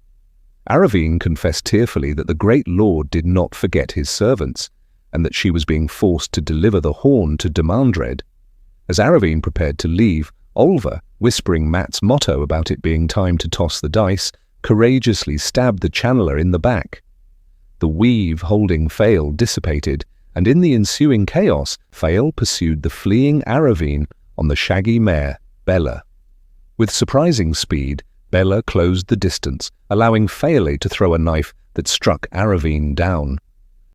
Aravine confessed tearfully that the Great Lord did not forget his servants, and that she was being forced to deliver the horn to Demandred. As Aravine prepared to leave, Olva, whispering Mat's motto about it being time to toss the dice, courageously stabbed the channeler in the back. The weave holding Fael dissipated, and in the ensuing chaos, Fael pursued the fleeing Aravine on the shaggy mare, Bella. With surprising speed, Bella closed the distance, allowing Fael to throw a knife that struck Aravine down.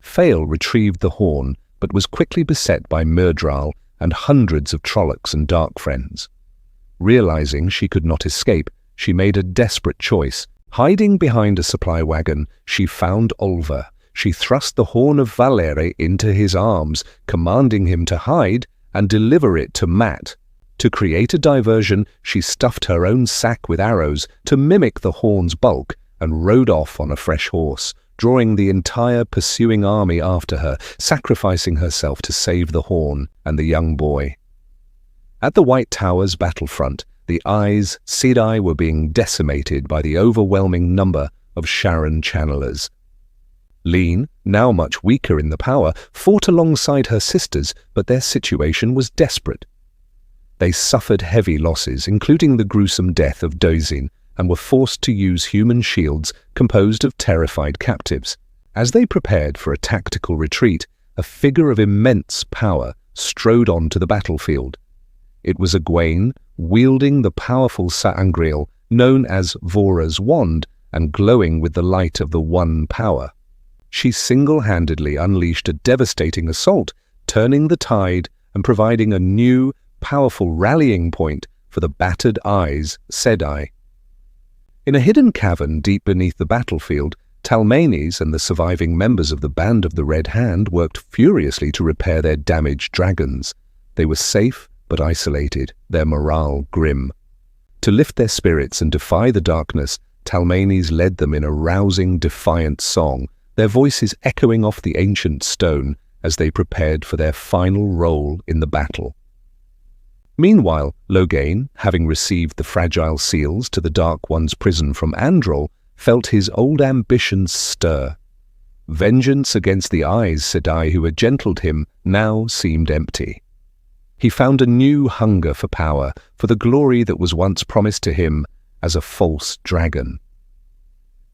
Fael retrieved the horn, but was quickly beset by Myrddraal and hundreds of Trollocs and dark friends. Realizing she could not escape, she made a desperate choice. Hiding behind a supply wagon, she found Olva. She thrust the horn of Valere into his arms, commanding him to hide and deliver it to Mat. To create a diversion, she stuffed her own sack with arrows to mimic the horn's bulk and rode off on a fresh horse, drawing the entire pursuing army after her, sacrificing herself to save the horn and the young boy. At the White Tower's battlefront, the Aes Sedai were being decimated by the overwhelming number of Sharran channelers. Leane, now much weaker in the power, fought alongside her sisters, but their situation was desperate. They suffered heavy losses, including the gruesome death of Dozin, and were forced to use human shields composed of terrified captives. As they prepared for a tactical retreat, a figure of immense power strode onto the battlefield. It was Egwene, wielding the powerful sa'angreal known as Vora's wand and glowing with the light of the One Power. She single-handedly unleashed a devastating assault, turning the tide and providing a new, powerful rallying point for the battered Aes Sedai. In a hidden cavern deep beneath the battlefield, Talmanes and the surviving members of the Band of the Red Hand worked furiously to repair their damaged dragons. They were safe but isolated, their morale grim. To lift their spirits and defy the darkness, Talmanes led them in a rousing, defiant song, their voices echoing off the ancient stone as they prepared for their final role in the battle. Meanwhile, Loghain, having received the fragile seals to the Dark One's prison from Androl, felt his old ambitions stir. Vengeance against the Aes Sedai who had gentled him now seemed empty. He found a new hunger for power, for the glory that was once promised to him as a false dragon.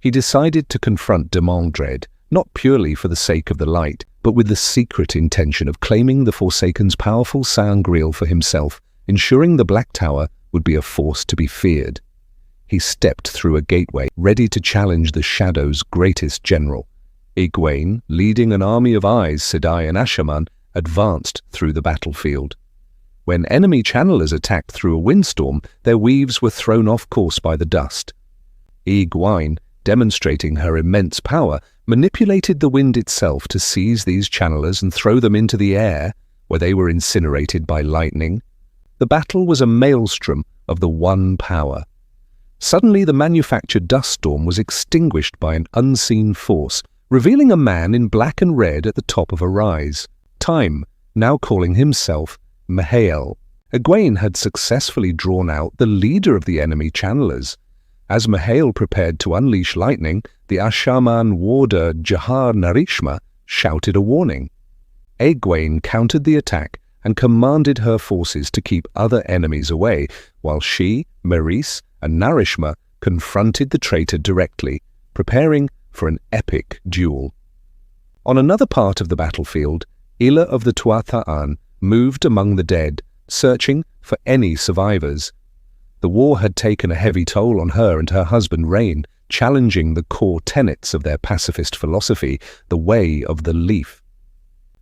He decided to confront Demandred, not purely for the sake of the light, but with the secret intention of claiming the Forsaken's powerful sa'angreal for himself, ensuring the Black Tower would be a force to be feared. He stepped through a gateway, ready to challenge the Shadow's greatest general. Egwene, leading an army of Aes Sedai and Ashaman, advanced through the battlefield. When enemy channelers attacked through a windstorm, their weaves were thrown off course by the dust. Egwene, demonstrating her immense power, manipulated the wind itself to seize these channelers and throw them into the air, where they were incinerated by lightning. The battle was a maelstrom of the One Power. Suddenly the manufactured dust storm was extinguished by an unseen force, revealing a man in black and red at the top of a rise. Time, now calling himself Mihael. Egwene had successfully drawn out the leader of the enemy channelers. As Mihael prepared to unleash lightning, the Ashaman warder Jahar Narishma shouted a warning. Egwene countered the attack and commanded her forces to keep other enemies away, while she, Maurice, and Narishma confronted the traitor directly, preparing for an epic duel. On another part of the battlefield, Ila of the Tuatha'an moved among the dead, searching for any survivors. The war had taken a heavy toll on her and her husband Rain, challenging the core tenets of their pacifist philosophy, the way of the leaf.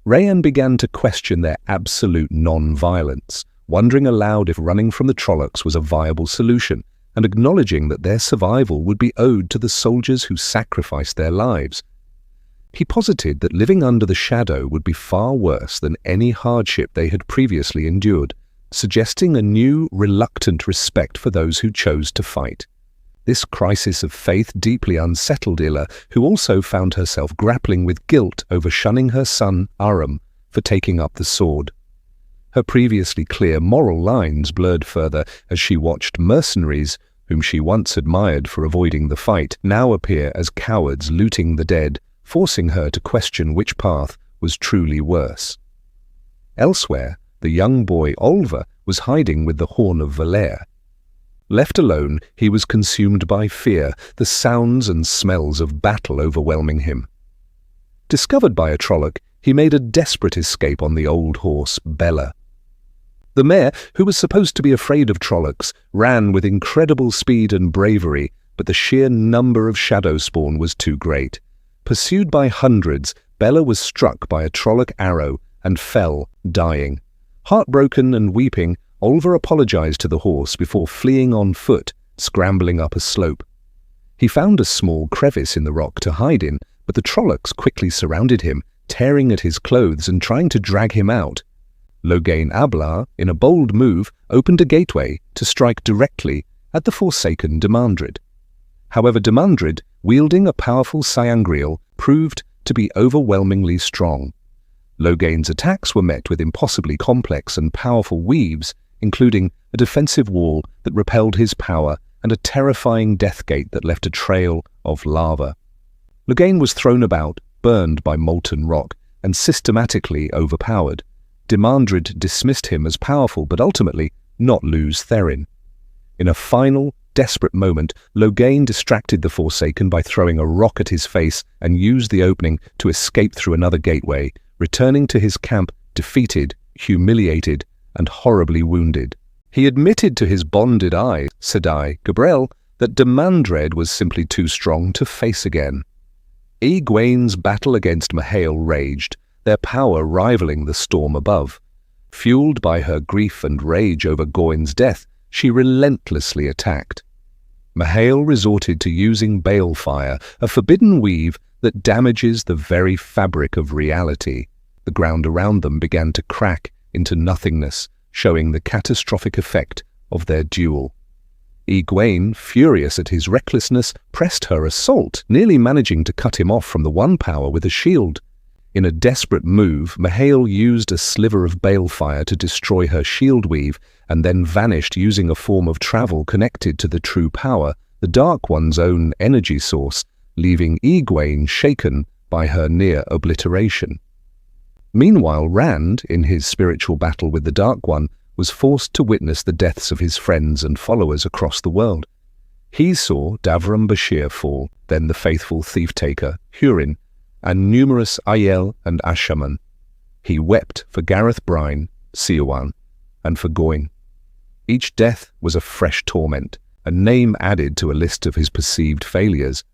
Rayan began to question their absolute non-violence, wondering aloud if running from the Trollocs was a viable solution, and acknowledging that their survival would be owed to the soldiers who sacrificed their lives. He posited that living under the shadow would be far worse than any hardship they had previously endured, suggesting a new, reluctant respect for those who chose to fight. This crisis of faith deeply unsettled Ila, who also found herself grappling with guilt over shunning her son, Aram, for taking up the sword. Her previously clear moral lines blurred further as she watched mercenaries, whom she once admired for avoiding the fight, now appear as cowards looting the dead, forcing her to question which path was truly worse. Elsewhere, the young boy Olva was hiding with the Horn of Valere. Left alone, he was consumed by fear, the sounds and smells of battle overwhelming him. Discovered by a Trolloc, he made a desperate escape on the old horse, Bella. The mare, who was supposed to be afraid of Trollocs, ran with incredible speed and bravery, but the sheer number of shadow spawn was too great. Pursued by hundreds, Bella was struck by a Trolloc arrow and fell, dying. Heartbroken and weeping, Olver apologized to the horse before fleeing on foot, scrambling up a slope. He found a small crevice in the rock to hide in, but the Trollocs quickly surrounded him, tearing at his clothes and trying to drag him out. Logain Ablar, in a bold move, opened a gateway to strike directly at the Forsaken Demandred. However, Demandred, wielding a powerful Cyangreal, proved to be overwhelmingly strong. Logain's attacks were met with impossibly complex and powerful weaves, including a defensive wall that repelled his power and a terrifying death gate that left a trail of lava. Logain was thrown about, burned by molten rock, and systematically overpowered. Demandred dismissed him as powerful but ultimately not lose Therin. In a final, desperate moment, Logain distracted the Forsaken by throwing a rock at his face and used the opening to escape through another gateway, returning to his camp defeated, humiliated, and horribly wounded. He admitted to his bonded eye, Sedai Gabriel, that Demandred was simply too strong to face again. Egwene's battle against Mihail raged, their power rivaling the storm above. Fueled by her grief and rage over Gawain's death, she relentlessly attacked. Mihail resorted to using Balefire, a forbidden weave that damages the very fabric of reality. The ground around them began to crack into nothingness, showing the catastrophic effect of their duel. Egwene, furious at his recklessness, pressed her assault, nearly managing to cut him off from the One Power with a shield. In a desperate move, Mihail used a sliver of Balefire to destroy her shield weave, and then vanished using a form of travel connected to the true power, the Dark One's own energy source, leaving Egwene shaken by her near obliteration. Meanwhile, Rand, in his spiritual battle with the Dark One, was forced to witness the deaths of his friends and followers across the world. He saw Davram Bashir fall, then the faithful thief-taker, Hurin, and numerous Aiel and Ashaman. He wept for Gareth Bryne, Siouan, and for Gawain. Each death was a fresh torment, a name added to a list of his perceived failures.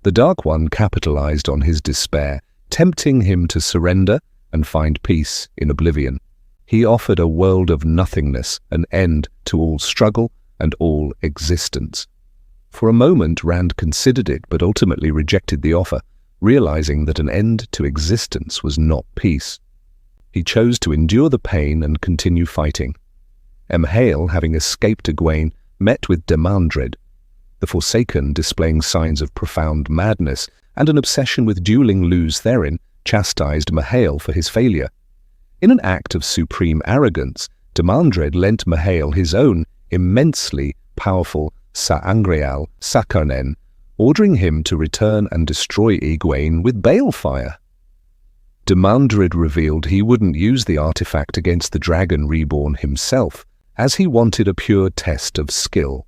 The Dark One capitalized on his despair, tempting him to surrender and find peace in oblivion. He offered a world of nothingness, an end to all struggle and all existence. For a moment, Rand considered it, but ultimately rejected the offer, realizing that an end to existence was not peace. He chose to endure the pain and continue fighting. Emhale, having escaped Egwene, met with Demandred. The Forsaken, displaying signs of profound madness and an obsession with dueling Luz Therin, chastised Mihail for his failure. In an act of supreme arrogance, Demandred lent Mihail his own immensely powerful Sa'angreal Sakarnen, ordering him to return and destroy Egwene with Balefire. Demandred revealed he wouldn't use the artifact against the Dragon Reborn himself, as he wanted a pure test of skill.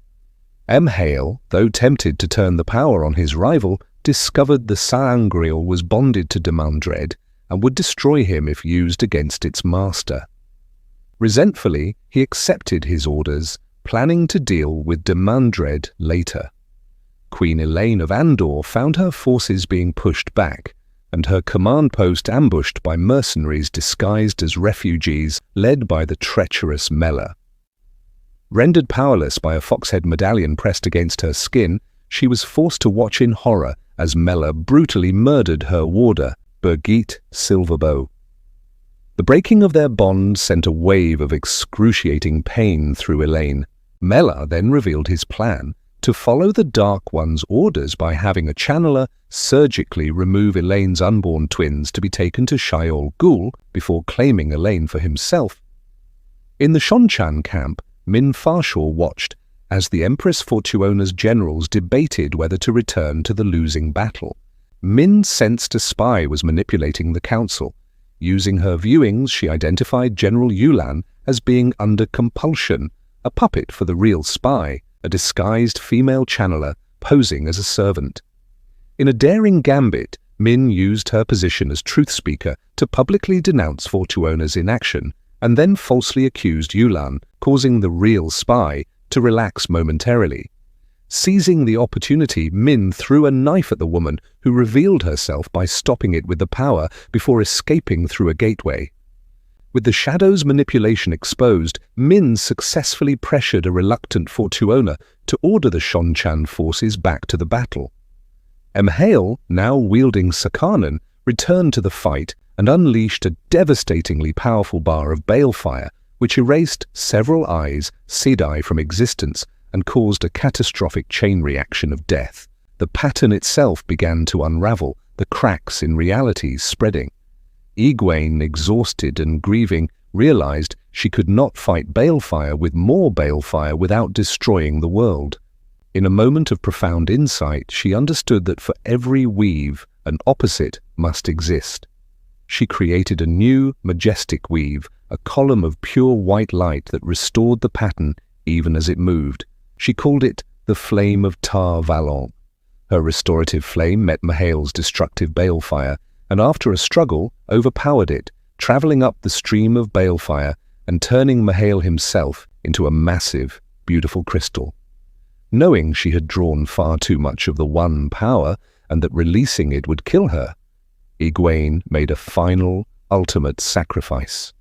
Emhale, though tempted to turn the power on his rival, discovered the Sa'angreal was bonded to Demandred and would destroy him if used against its master. Resentfully, he accepted his orders, planning to deal with Demandred later. Queen Elaine of Andor found her forces being pushed back, and her command post ambushed by mercenaries disguised as refugees led by the treacherous Mela. Rendered powerless by a foxhead medallion pressed against her skin, she was forced to watch in horror as Mela brutally murdered her warder, Birgitte Silverbow. The breaking of their bond sent a wave of excruciating pain through Elaine. Mela then revealed his plan to follow the Dark One's orders by having a channeler surgically remove Elaine's unborn twins to be taken to Shaiol Ghul before claiming Elaine for himself. In the Shonchan camp, Min Farshaw watched as the Empress Fortuona's generals debated whether to return to the losing battle. Min sensed a spy was manipulating the council. Using her viewings, she identified General Yulan as being under compulsion, a puppet for the real spy, a disguised female channeler posing as a servant. In a daring gambit, Min used her position as truth speaker to publicly denounce Fortuona's inaction, and then falsely accused Yulan, causing the real spy to relax momentarily. Seizing the opportunity, Min threw a knife at the woman, who revealed herself by stopping it with the power before escaping through a gateway. With the Shadow's manipulation exposed, Min successfully pressured a reluctant Fortuona to order the Shonchan forces back to the battle. Emhale, now wielding Sakanen, returned to the fight and unleashed a devastatingly powerful bar of balefire, which erased several eyes, Sedai, from existence and caused a catastrophic chain reaction of death. The pattern itself began to unravel, the cracks in reality spreading. Egwene, exhausted and grieving, realized she could not fight balefire with more balefire without destroying the world. In a moment of profound insight, she understood that for every weave, an opposite must exist. She created a new, majestic weave, a column of pure white light that restored the pattern even as it moved. She called it the Flame of Tar Valon. Her restorative flame met Mahale's destructive balefire, and after a struggle, overpowered it, traveling up the stream of balefire and turning Mahale himself into a massive, beautiful crystal. Knowing she had drawn far too much of the one power and that releasing it would kill her, Egwene made a final, ultimate sacrifice.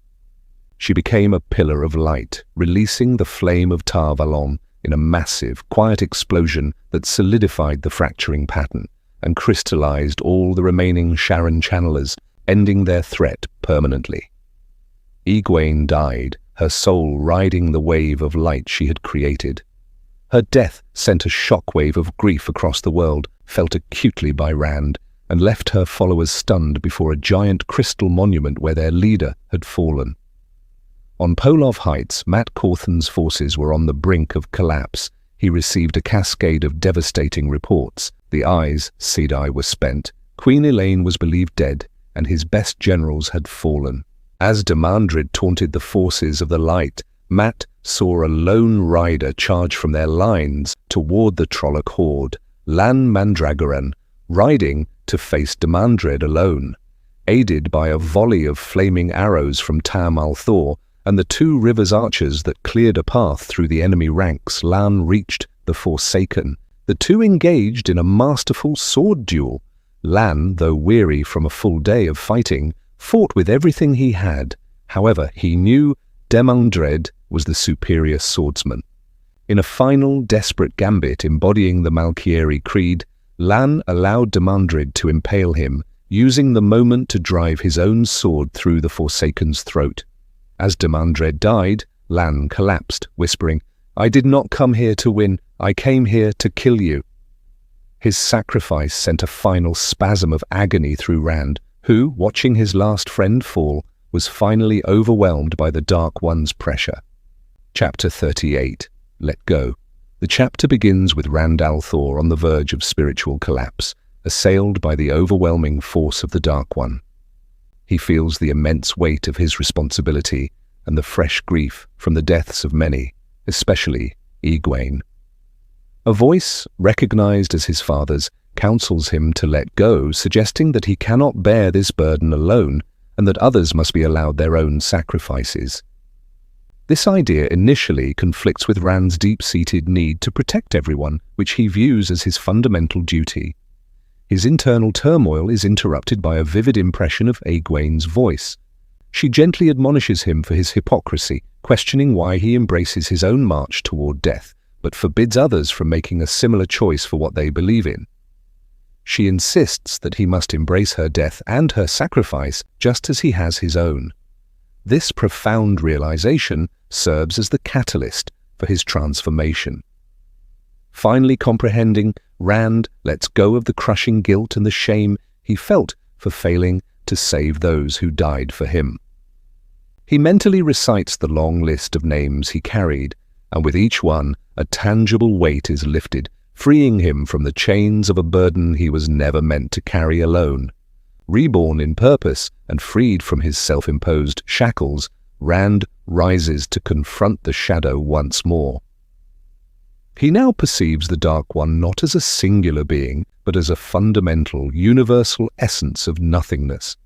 She became a pillar of light, releasing the flame of Tar Valon in a massive, quiet explosion that solidified the fracturing pattern and crystallized all the remaining Sharon channelers, ending their threat permanently. Egwene died, her soul riding the wave of light she had created. Her death sent a shockwave of grief across the world, felt acutely by Rand, and left her followers stunned before a giant crystal monument where their leader had fallen. On Polov Heights, Matt Cawthon's forces were on the brink of collapse. He received a cascade of devastating reports. The eyes, Sedai, were spent. Queen Elaine was believed dead, and his best generals had fallen. As Demandred taunted the forces of the light, Matt saw a lone rider charge from their lines toward the Trolloc horde, Lan Mandragoran, riding to face Demandred alone. Aided by a volley of flaming arrows from Tam Althor and the two rivers archers that cleared a path through the enemy ranks, Lan reached the Forsaken. The two engaged in a masterful sword duel. Lan, though weary from a full day of fighting, fought with everything he had. However, he knew Demandred was the superior swordsman. In a final, desperate gambit embodying the Malkieri Creed, Lan allowed Demandred to impale him, using the moment to drive his own sword through the Forsaken's throat. As Demandred died, Lan collapsed, whispering, "I did not come here to win, I came here to kill you." His sacrifice sent a final spasm of agony through Rand, who, watching his last friend fall, was finally overwhelmed by the Dark One's pressure. Chapter 38. Let Go. The chapter begins with Rand al'Thor on the verge of spiritual collapse, assailed by the overwhelming force of the Dark One. He feels the immense weight of his responsibility and the fresh grief from the deaths of many, especially Egwene. A voice, recognized as his father's, counsels him to let go, suggesting that he cannot bear this burden alone and that others must be allowed their own sacrifices. This idea initially conflicts with Rand's deep-seated need to protect everyone, which he views as his fundamental duty. His internal turmoil is interrupted by a vivid impression of Egwene's voice. She gently admonishes him for his hypocrisy, questioning why he embraces his own march toward death, but forbids others from making a similar choice for what they believe in. She insists that he must embrace her death and her sacrifice just as he has his own. This profound realization serves as the catalyst for his transformation. Finally comprehending, Rand lets go of the crushing guilt and the shame he felt for failing to save those who died for him. He mentally recites the long list of names he carried, and with each one, a tangible weight is lifted, freeing him from the chains of a burden he was never meant to carry alone. Reborn in purpose and freed from his self-imposed shackles, Rand rises to confront the shadow once more. He now perceives the Dark One not as a singular being, but as a fundamental, universal essence of nothingness.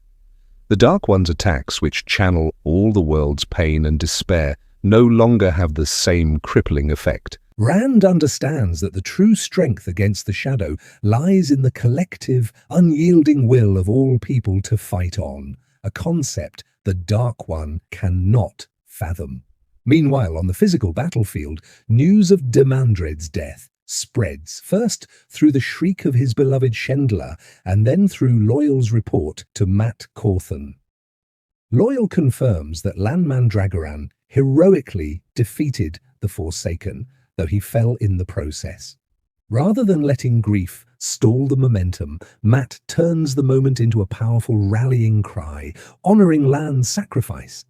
The Dark One's attacks, which channel all the world's pain and despair, no longer have the same crippling effect. Rand understands that the true strength against the shadow lies in the collective, unyielding will of all people to fight on. a concept the Dark One cannot fathom. Meanwhile, on the physical battlefield, news of Demandred's death spreads, first through the shriek of his beloved Shendla, and then through Loyal's report to Mat Cauthon. Loyal confirms that Lan Mandragoran heroically defeated the Forsaken, though he fell in the process. Rather than letting grief stall the momentum, Mat turns the moment into a powerful rallying cry, honoring Lan's sacrifice.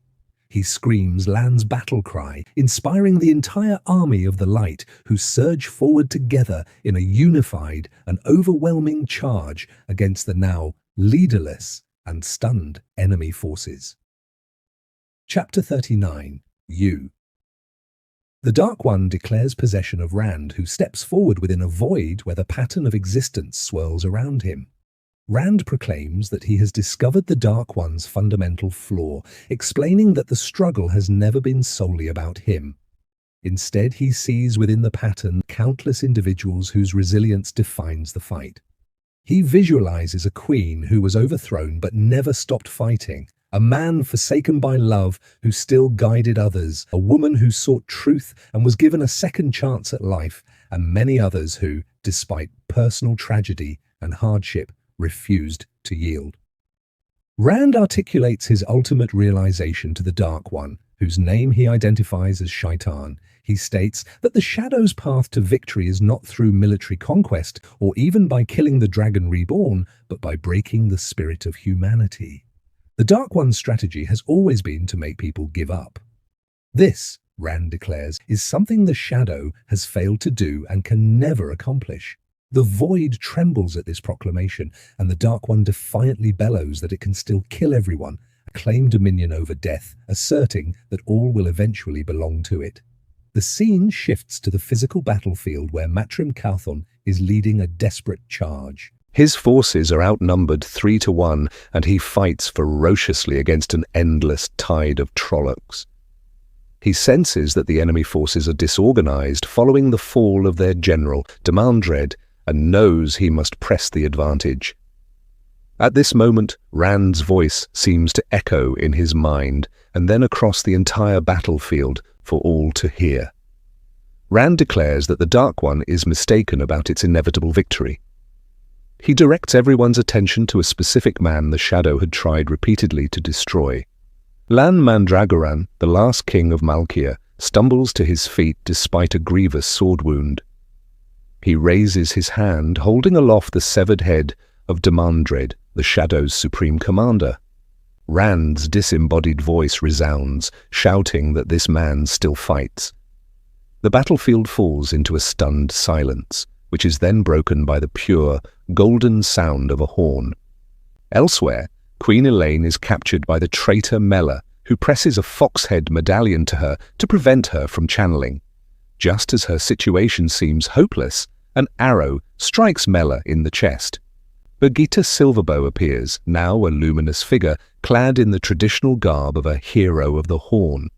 He screams Lan's battle cry, inspiring the entire army of the light, who surge forward together in a unified and overwhelming charge against the now leaderless and stunned enemy forces. Chapter 39. You. The Dark One declares possession of Rand, who steps forward within a void where the pattern of existence swirls around him. Rand proclaims that he has discovered the Dark One's fundamental flaw, explaining that the struggle has never been solely about him. Instead, he sees within the pattern countless individuals whose resilience defines the fight. He visualizes a queen who was overthrown but never stopped fighting, a man forsaken by love who still guided others, a woman who sought truth and was given a second chance at life, and many others who, despite personal tragedy and hardship, refused to yield. Rand articulates his ultimate realization to the Dark One, whose name he identifies as Shaitan. He states that the Shadow's path to victory is not through military conquest or even by killing the Dragon Reborn, but by breaking the spirit of humanity. The Dark One's strategy has always been to make people give up. This, Rand declares, is something the Shadow has failed to do and can never accomplish. The void trembles at this proclamation, and the Dark One defiantly bellows that it can still kill everyone, claim dominion over death, asserting that all will eventually belong to it. The scene shifts to the physical battlefield where Matrim Cauthon is leading a desperate charge. His forces are outnumbered 3-1, and he fights ferociously against an endless tide of Trollocs. He senses that the enemy forces are disorganized following the fall of their general, Demandred, and knows he must press the advantage. At this moment, Rand's voice seems to echo in his mind, and then across the entire battlefield for all to hear. Rand declares that the Dark One is mistaken about its inevitable victory. He directs everyone's attention to a specific man the Shadow had tried repeatedly to destroy. Lan Mandragoran, the last king of Malkia, stumbles to his feet despite a grievous sword wound. He raises his hand, holding aloft the severed head of Demandred, the Shadow's supreme commander. Rand's disembodied voice resounds, shouting that this man still fights. The battlefield falls into a stunned silence, which is then broken by the pure, golden sound of a horn. Elsewhere, Queen Elaine is captured by the traitor Mela, who presses a fox-head medallion to her to prevent her from channeling. Just as her situation seems hopeless, an arrow strikes Mela in the chest. Birgitte Silverbow appears, now a luminous figure, clad in the traditional garb of a hero of the Horn.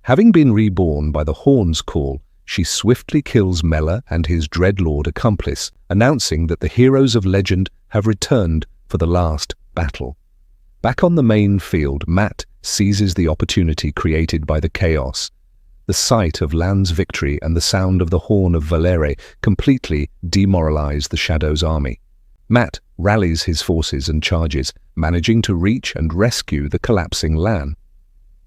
Having been reborn by the Horn's call, she swiftly kills Mela and his Dreadlord accomplice, announcing that the heroes of legend have returned for the last battle. Back on the main field, Mat seizes the opportunity created by the chaos. The sight of Lan's victory and the sound of the horn of Valere completely demoralize the Shadow's army. Mat rallies his forces and charges, managing to reach and rescue the collapsing Lan.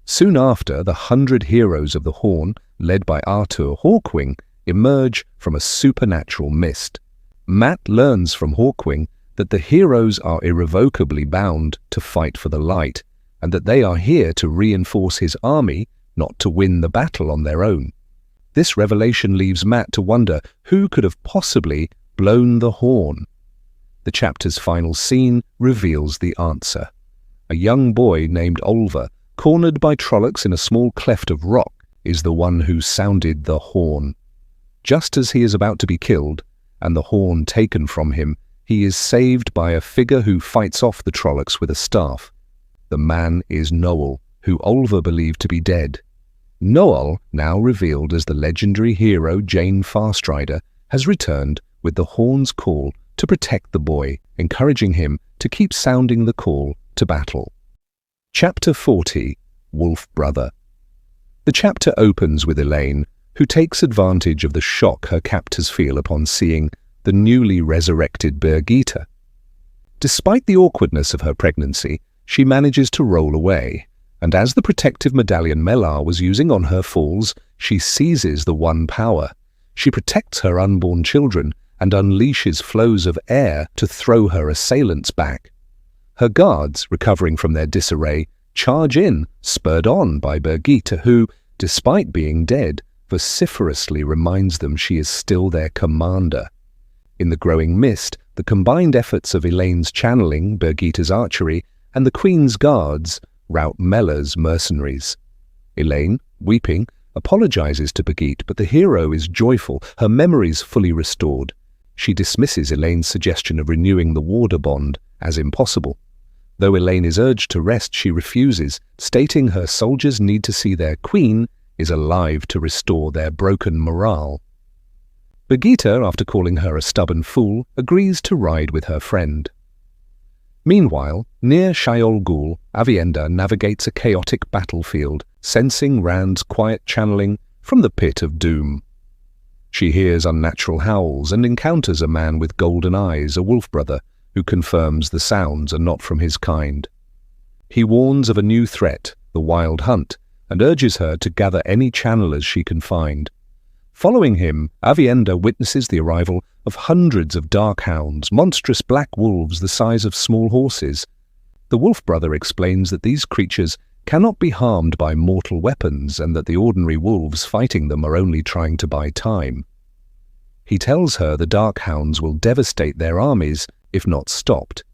Soon after, the 100 heroes of the Horn, led by Artur Hawkwing, emerge from a supernatural mist. Mat learns from Hawkwing that the heroes are irrevocably bound to fight for the light, and that they are here to reinforce his army, not to win the battle on their own. This revelation leaves Mat to wonder who could have possibly blown the horn. The chapter's final scene reveals the answer. A young boy named Olver, cornered by Trollocs in a small cleft of rock, is the one who sounded the horn. Just as he is about to be killed, and the horn taken from him, he is saved by a figure who fights off the Trollocs with a staff. The man is Noel, who Olver believed to be dead. Noel, now revealed as the legendary hero Jane Farstrider, has returned with the horn's call to protect the boy, encouraging him to keep sounding the call to battle. Chapter 40, Wolf Brother. The chapter opens with Elaine, who takes advantage of the shock her captors feel upon seeing the newly resurrected Birgitte. Despite the awkwardness of her pregnancy, she manages to roll away, and as the protective medallion Melar was using on her falls, she seizes the One Power. She protects her unborn children and unleashes flows of air to throw her assailants back. Her guards, recovering from their disarray, charge in, spurred on by Birgitte, who, despite being dead, vociferously reminds them she is still their commander. In the growing mist, the combined efforts of Elaine's channeling, Birgitte's archery, and the Queen's guards rout Melar's mercenaries. Elaine, weeping, apologizes to Birgitte, but the hero is joyful, her memories fully restored. She dismisses Elaine's suggestion of renewing the warder bond as impossible. Though Elaine is urged to rest, she refuses, stating her soldiers need to see their queen is alive to restore their broken morale. Birgitte, after calling her a stubborn fool, agrees to ride with her friend. Meanwhile, near Shayol Ghul, Aviendha navigates a chaotic battlefield, sensing Rand's quiet channeling from the pit of doom. She hears unnatural howls and encounters a man with golden eyes, a wolf brother, who confirms the sounds are not from his kind. He warns of a new threat, the wild hunt, and urges her to gather any channelers she can find. Following him, Aviendha witnesses the arrival of hundreds of dark hounds, monstrous black wolves the size of small horses. The wolf brother explains that these creatures cannot be harmed by mortal weapons and that the ordinary wolves fighting them are only trying to buy time. He tells her the dark hounds will devastate their armies if not stopped.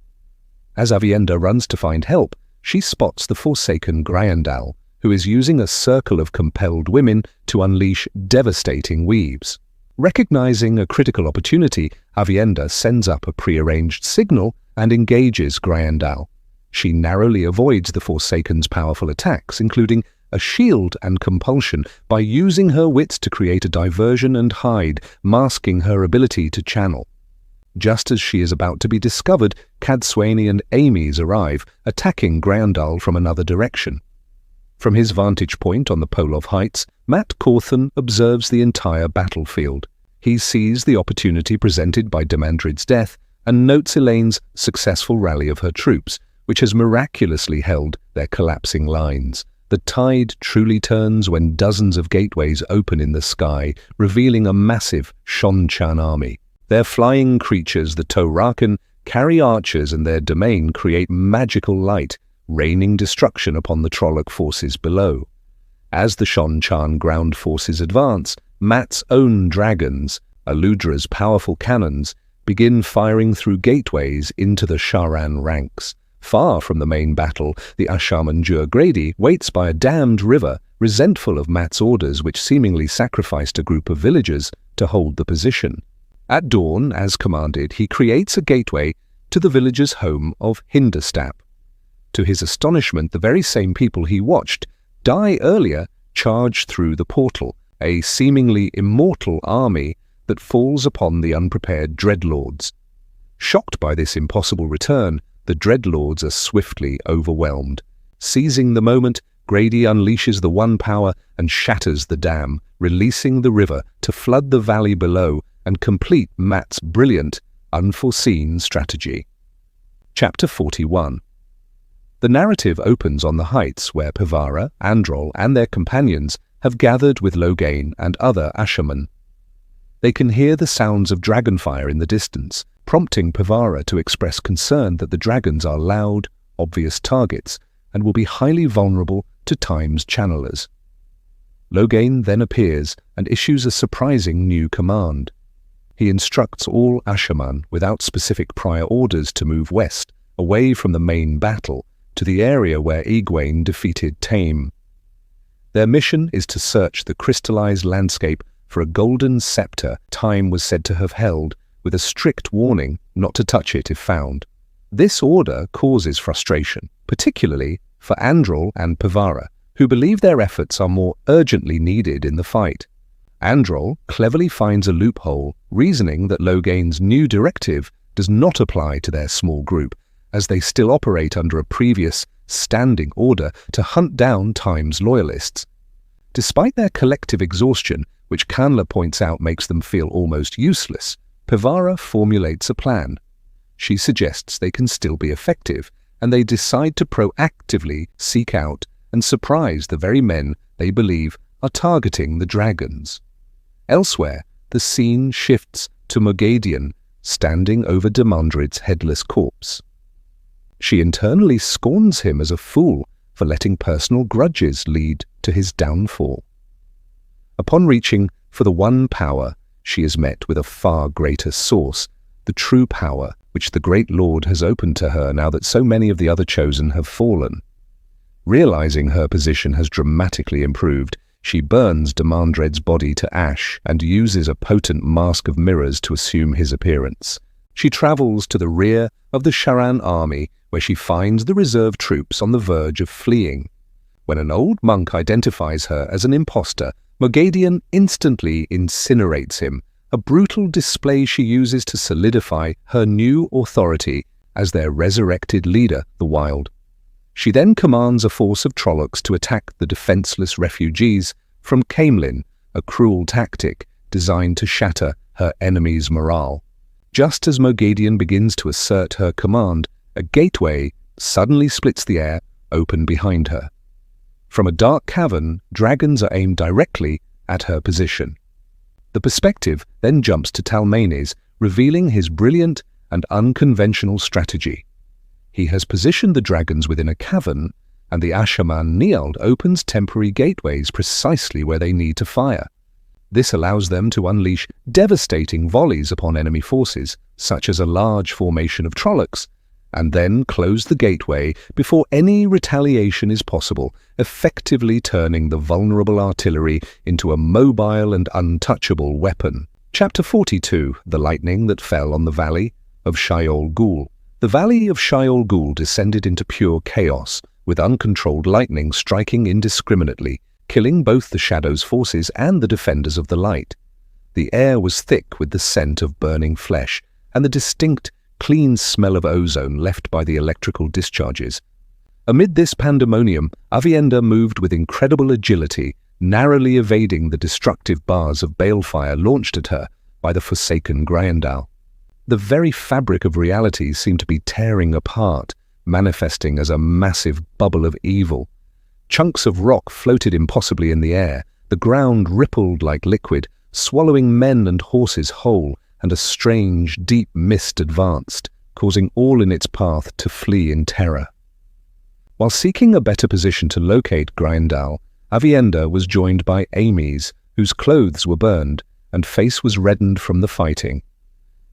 As Aviendha runs to find help, she spots the forsaken Grayandal, who is using a circle of compelled women to unleash devastating weaves. Recognizing a critical opportunity, Aviendha sends up a prearranged signal and engages Grayandal. She narrowly avoids the Forsaken's powerful attacks, including a shield and compulsion, by using her wits to create a diversion and hide, masking her ability to channel. Just as she is about to be discovered, Cadsuane and Amys arrive, attacking Grayandal from another direction. From his vantage point on the Polov Heights, Mat Cauthon observes the entire battlefield. He sees the opportunity presented by Demandred's death and notes Elaine's successful rally of her troops, which has miraculously held their collapsing lines. The tide truly turns when dozens of gateways open in the sky, revealing a massive Shonchan army. Their flying creatures, the Toraken, carry archers, and their domain create magical light, raining destruction upon the Trolloc forces below. As the Shonchan ground forces advance, Mat's own dragons, Aludra's powerful cannons, begin firing through gateways into the Sharan ranks. Far from the main battle, the Asharmanjur Grady waits by a dammed river, resentful of Mat's orders which seemingly sacrificed a group of villagers to hold the position. At dawn, as commanded, he creates a gateway to the villagers' home of Hinderstap. To his astonishment, the very same people he watched die earlier charge through the portal, a seemingly immortal army that falls upon the unprepared Dreadlords. Shocked by this impossible return, the Dreadlords are swiftly overwhelmed. Seizing the moment, Grady unleashes the One Power and shatters the dam, releasing the river to flood the valley below and complete Mat's brilliant, unforeseen strategy. Chapter 41. The narrative opens on the heights where Pevara, Androl, and their companions have gathered with Loghain and other Ashermen. They can hear the sounds of dragonfire in the distance, prompting Pevara to express concern that the dragons are loud, obvious targets and will be highly vulnerable to Time's channelers. Loghain then appears and issues a surprising new command. He instructs all Asherman without specific prior orders to move west, away from the main battle, to the area where Egwene defeated Tame. Their mission is to search the crystallized landscape for a golden scepter Time was said to have held, with a strict warning not to touch it if found. This order causes frustration, particularly for Androl and Pevara, who believe their efforts are more urgently needed in the fight. Androl cleverly finds a loophole, reasoning that Loghain's new directive does not apply to their small group, as they still operate under a previous standing order to hunt down Time's loyalists. Despite their collective exhaustion, which Kanla points out makes them feel almost useless, Pevara formulates a plan. She suggests they can still be effective, and they decide to proactively seek out and surprise the very men they believe are targeting the dragons. Elsewhere, the scene shifts to Moghedien standing over Demandred's headless corpse. She internally scorns him as a fool for letting personal grudges lead to his downfall. Upon reaching for the one power, she is met with a far greater source, the true power which the Great Lord has opened to her now that so many of the other chosen have fallen. Realizing her position has dramatically improved, she burns Demandred's body to ash and uses a potent mask of mirrors to assume his appearance. She travels to the rear of the Sharan army, where she finds the reserve troops on the verge of fleeing. When an old monk identifies her as an imposter, Moghedien instantly incinerates him, a brutal display she uses to solidify her new authority as their resurrected leader, the Wild. She then commands a force of Trollocs to attack the defenseless refugees from Caemlyn, a cruel tactic designed to shatter her enemy's morale. Just as Moghedien begins to assert her command, a gateway suddenly splits the air open behind her. From a dark cavern, dragons are aimed directly at her position. The perspective then jumps to Talmanes, revealing his brilliant and unconventional strategy. He has positioned the dragons within a cavern, and the Ashaman Niald opens temporary gateways precisely where they need to fire. This allows them to unleash devastating volleys upon enemy forces, such as a large formation of Trollocs, and then close the gateway before any retaliation is possible, effectively turning the vulnerable artillery into a mobile and untouchable weapon. Chapter 42, The Lightning That Fell on the Valley of Shayol Ghul. The Valley of Shayol Ghul descended into pure chaos, with uncontrolled lightning striking indiscriminately, killing both the Shadow's forces and the defenders of the light. The air was thick with the scent of burning flesh, and the distinct, clean smell of ozone left by the electrical discharges. Amid this pandemonium, Aviendha moved with incredible agility, narrowly evading the destructive bars of balefire launched at her by the forsaken Grayendal. The very fabric of reality seemed to be tearing apart, manifesting as a massive bubble of evil. Chunks of rock floated impossibly in the air, the ground rippled like liquid, swallowing men and horses whole, and a strange, deep mist advanced, causing all in its path to flee in terror. While seeking a better position to locate Grayendal, Aviendha was joined by Amys, whose clothes were burned and face was reddened from the fighting.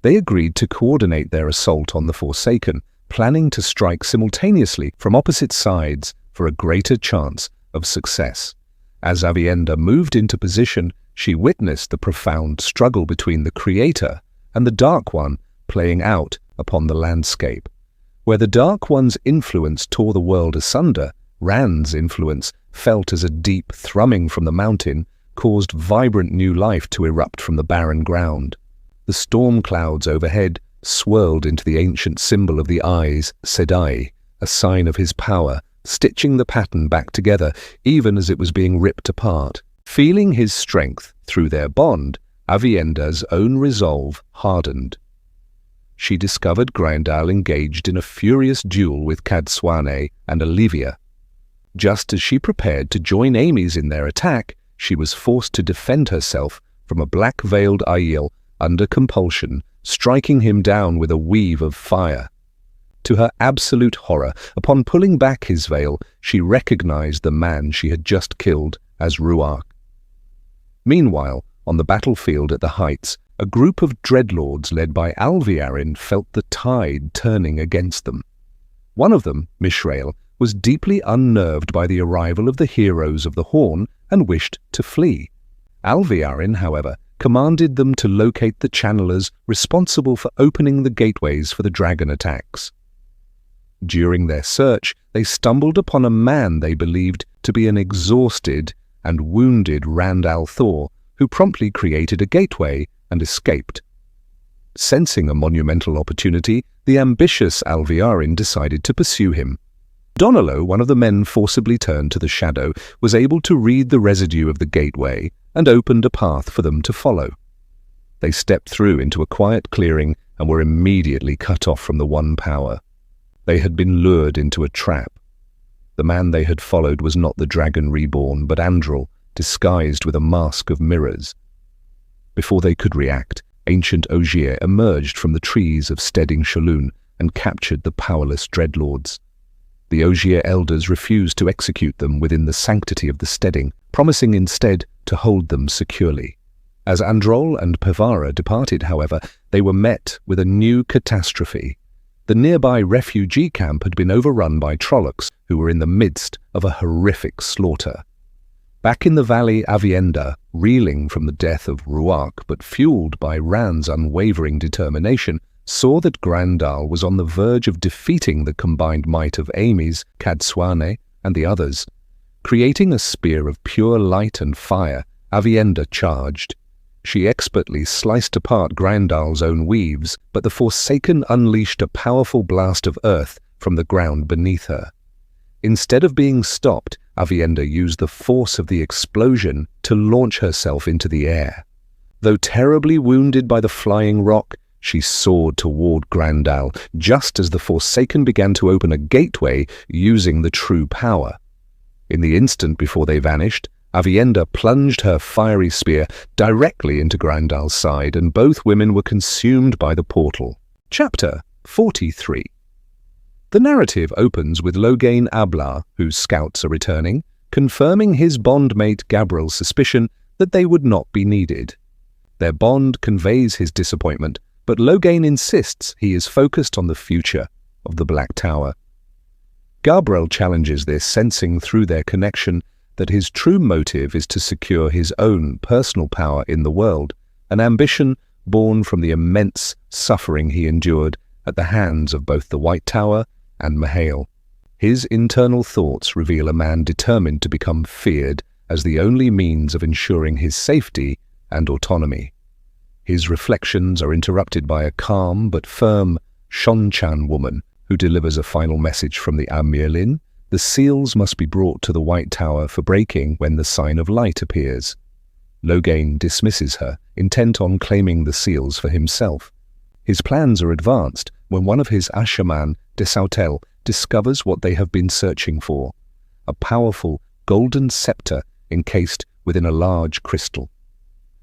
They agreed to coordinate their assault on the Forsaken, planning to strike simultaneously from opposite sides for a greater chance of success. As Aviendha moved into position, she witnessed the profound struggle between the Creator and the Dark One playing out upon the landscape. Where the Dark One's influence tore the world asunder, Rand's influence, felt as a deep thrumming from the mountain, caused vibrant new life to erupt from the barren ground. The storm clouds overhead swirled into the ancient symbol of the eyes, Sedai, a sign of his power, stitching the pattern back together even as it was being ripped apart. Feeling his strength through their bond, Aviendha's own resolve hardened. She discovered Grayendal engaged in a furious duel with Cadsuane and Olivia. Just as she prepared to join Amys in their attack, she was forced to defend herself from a black-veiled Aiel under compulsion, striking him down with a weave of fire. To her absolute horror, upon pulling back his veil, she recognized the man she had just killed as Ruark. Meanwhile, on the battlefield at the Heights, a group of dreadlords led by Alviarin felt the tide turning against them. One of them, Mishrael, was deeply unnerved by the arrival of the heroes of the Horn and wished to flee. Alviarin, however, commanded them to locate the channelers responsible for opening the gateways for the dragon attacks. During their search, they stumbled upon a man they believed to be an exhausted and wounded Rand al'Thor, who promptly created a gateway and escaped. Sensing a monumental opportunity, the ambitious Alviarin decided to pursue him. Donalo, one of the men forcibly turned to the shadow, was able to read the residue of the gateway and opened a path for them to follow. They stepped through into a quiet clearing and were immediately cut off from the One Power. They had been lured into a trap. The man they had followed was not the Dragon Reborn, but Andral, disguised with a mask of mirrors. Before they could react, ancient Ogier emerged from the trees of Stedding Shaloon and captured the powerless Dreadlords. The Ogier elders refused to execute them within the sanctity of the Stedding, promising instead to hold them securely. As Androl and Pevara departed, however, they were met with a new catastrophe. The nearby refugee camp had been overrun by Trollocs, who were in the midst of a horrific slaughter. Back in the valley, Aviendha, reeling from the death of Ruark but fueled by Rand's unwavering determination, saw that Grandal was on the verge of defeating the combined might of Amys, Cadsuane, and the others. Creating a spear of pure light and fire, Aviendha charged. She expertly sliced apart Grandal's own weaves, but the Forsaken unleashed a powerful blast of earth from the ground beneath her. Instead of being stopped, Aviendha used the force of the explosion to launch herself into the air. Though terribly wounded by the flying rock, she soared toward Grandal, just as the Forsaken began to open a gateway using the true power. In the instant before they vanished, Aviendha plunged her fiery spear directly into Grandal's side, and both women were consumed by the portal. Chapter 43. The narrative opens with Loghain Ablar, whose scouts are returning, confirming his bondmate Gabril's suspicion that they would not be needed. Their bond conveys his disappointment, but Loghain insists he is focused on the future of the Black Tower. Gabril challenges this, sensing through their connection that his true motive is to secure his own personal power in the world, an ambition born from the immense suffering he endured at the hands of both the White Tower and Mahale. His internal thoughts reveal a man determined to become feared as the only means of ensuring his safety and autonomy. His reflections are interrupted by a calm but firm Shonchan woman who delivers a final message from the Amirlin. The seals must be brought to the White Tower for breaking when the sign of light appears. Loghain dismisses her, intent on claiming the seals for himself. His plans are advanced when one of his Ashaman, Desautel, discovers what they have been searching for, a powerful golden scepter encased within a large crystal.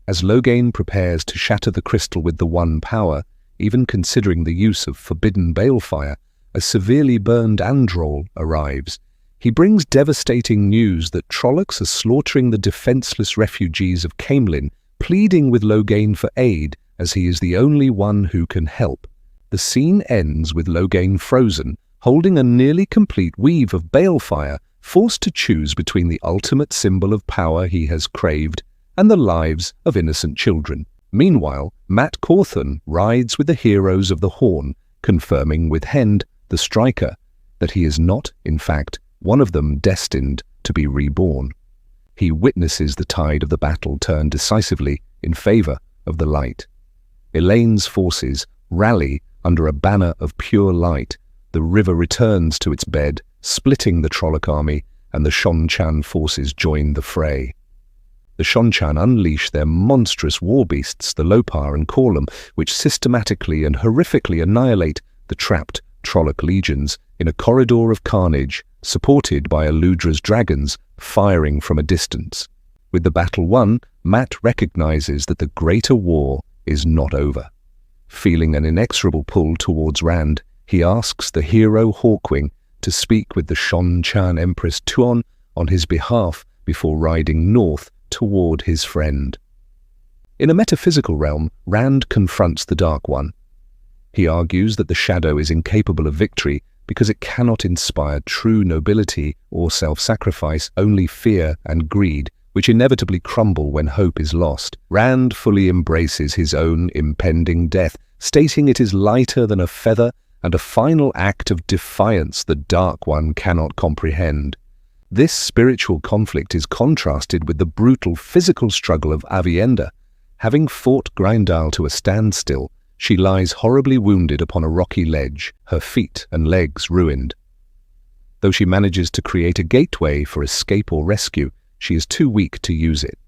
As Loghain prepares to shatter the crystal with the One Power, even considering the use of forbidden balefire, a severely burned Androl arrives. He brings devastating news that Trollocs are slaughtering the defenseless refugees of Caemlyn, pleading with Loghain for aid as he is the only one who can help. The scene ends with Loghain frozen, holding a nearly complete weave of balefire, forced to choose between the ultimate symbol of power he has craved and the lives of innocent children. Meanwhile, Mat Cauthon rides with the heroes of the Horn, confirming with Hend, the striker, that he is not, in fact, one of them destined to be reborn. He witnesses the tide of the battle turn decisively in favor of the light. Elaine's forces rally under a banner of pure light. The river returns to its bed, splitting the Trolloc army, and the Shonchan forces join the fray. The Shonchan unleash their monstrous war beasts, the Lopar and Korlum, which systematically and horrifically annihilate the trapped Trolloc legions in a corridor of carnage, supported by Eludra's dragons firing from a distance. With the battle won, Mat recognizes that the greater war is not over. Feeling an inexorable pull towards Rand, he asks the hero Hawkwing to speak with the Shonchan Empress Tuon on his behalf before riding north toward his friend. In a metaphysical realm, Rand confronts the Dark One. He argues that the shadow is incapable of victory because it cannot inspire true nobility or self-sacrifice, only fear and greed, which inevitably crumble when hope is lost. Rand fully embraces his own impending death, stating it is lighter than a feather and a final act of defiance the Dark One cannot comprehend. This spiritual conflict is contrasted with the brutal physical struggle of Aviendha. Having fought Grindal to a standstill, she lies horribly wounded upon a rocky ledge, her feet and legs ruined. Though she manages to create a gateway for escape or rescue, she is too weak to use it.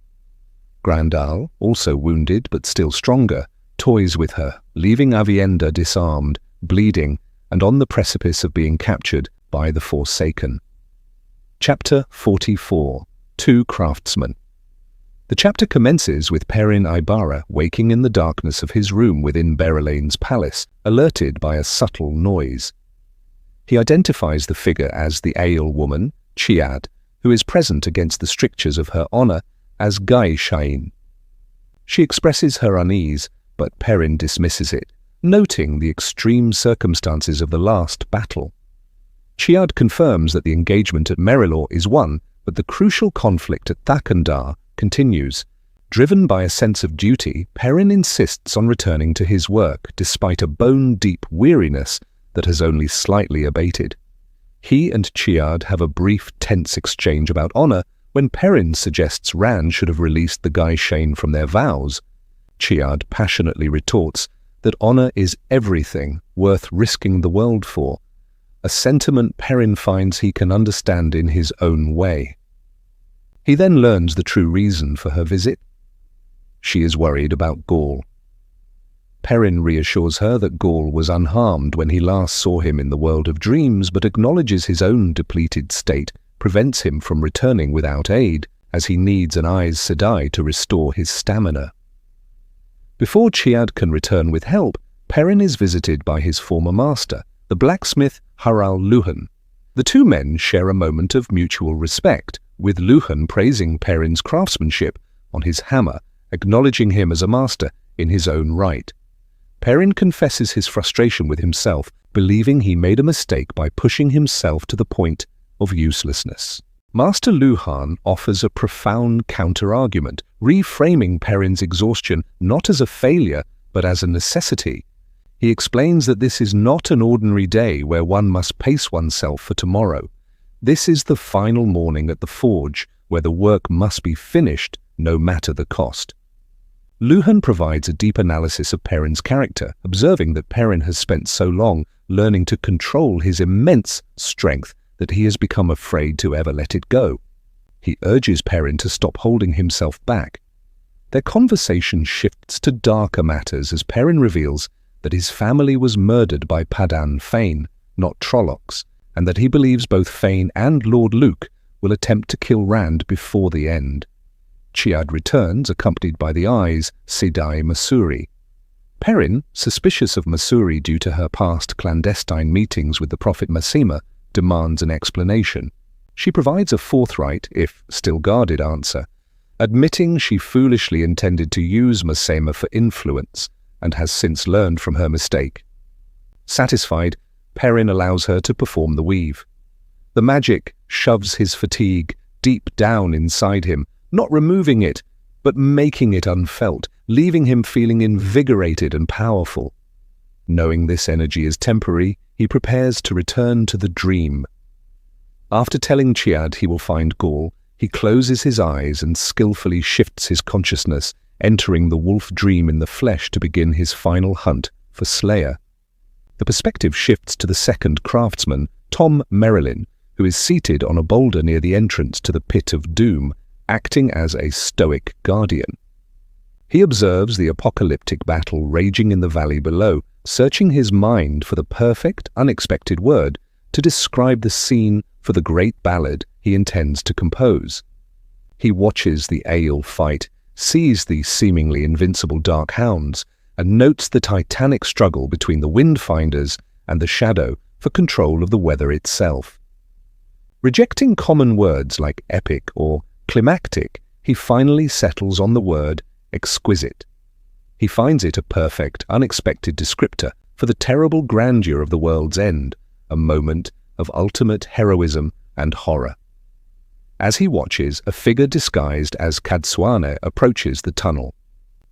Grandal, also wounded but still stronger, toys with her, leaving Aviendha disarmed, bleeding, and on the precipice of being captured by the Forsaken. Chapter 44. Two Craftsmen. The chapter commences with Perrin Aybara waking in the darkness of his room within Berelain's palace, alerted by a subtle noise. He identifies the figure as the Ale woman, Chiad, who is present against the strictures of her honor as Gaishain. She expresses her unease, but Perrin dismisses it, noting the extreme circumstances of the last battle. Chiad confirms that the engagement at Merilor is won, but the crucial conflict at Thakandar continues. Driven by a sense of duty, Perrin insists on returning to his work despite a bone-deep weariness that has only slightly abated. He and Chiad have a brief, tense exchange about honor when Perrin suggests Rand should have released the Gaishain from their vows. Chiad passionately retorts that honor is everything worth risking the world for, a sentiment Perrin finds he can understand in his own way. He then learns the true reason for her visit. She is worried about Gaul. Perrin reassures her that Gaul was unharmed when he last saw him in the world of dreams, but acknowledges his own depleted state prevents him from returning without aid, as he needs an Aes Sedai to restore his stamina. Before Chiad can return with help, Perrin is visited by his former master, the blacksmith Haral Luhan. The two men share a moment of mutual respect, with Luhan praising Perrin's craftsmanship on his hammer, acknowledging him as a master in his own right. Perrin confesses his frustration with himself, believing he made a mistake by pushing himself to the point of uselessness. Master Luhan offers a profound counter-argument, reframing Perrin's exhaustion not as a failure, but as a necessity. He explains that this is not an ordinary day where one must pace oneself for tomorrow. This is the final morning at the forge, where the work must be finished, no matter the cost. Luhan provides a deep analysis of Perrin's character, observing that Perrin has spent so long learning to control his immense strength that he has become afraid to ever let it go. He urges Perrin to stop holding himself back. Their conversation shifts to darker matters as Perrin reveals that his family was murdered by Padan Fain, not Trollocs, and that he believes both Fain and Lord Luke will attempt to kill Rand before the end. Chiad returns, accompanied by the Aes Sedai Masuri. Perrin, suspicious of Masuri due to her past clandestine meetings with the Prophet Masema, demands an explanation. She provides a forthright, if still guarded, answer, admitting she foolishly intended to use Masema for influence and has since learned from her mistake. Satisfied, Perrin allows her to perform the weave. The magic shoves his fatigue deep down inside him, not removing it, but making it unfelt, leaving him feeling invigorated and powerful. Knowing this energy is temporary, he prepares to return to the dream. After telling Chiad he will find Gaul, he closes his eyes and skillfully shifts his consciousness, entering the wolf dream in the flesh to begin his final hunt for Slayer. The perspective shifts to the second craftsman, Tom Merrilin, who is seated on a boulder near the entrance to the Pit of Doom, acting as a stoic guardian. He observes the apocalyptic battle raging in the valley below, searching his mind for the perfect, unexpected word to describe the scene for the great ballad he intends to compose. He watches the Ale fight, sees the seemingly invincible Dark Hounds, and notes the titanic struggle between the Windfinders and the Shadow for control of the weather itself. Rejecting common words like epic or climactic, he finally settles on the word exquisite. He finds it a perfect, unexpected descriptor for the terrible grandeur of the world's end, a moment of ultimate heroism and horror. As he watches, a figure disguised as Cadsuane approaches the tunnel.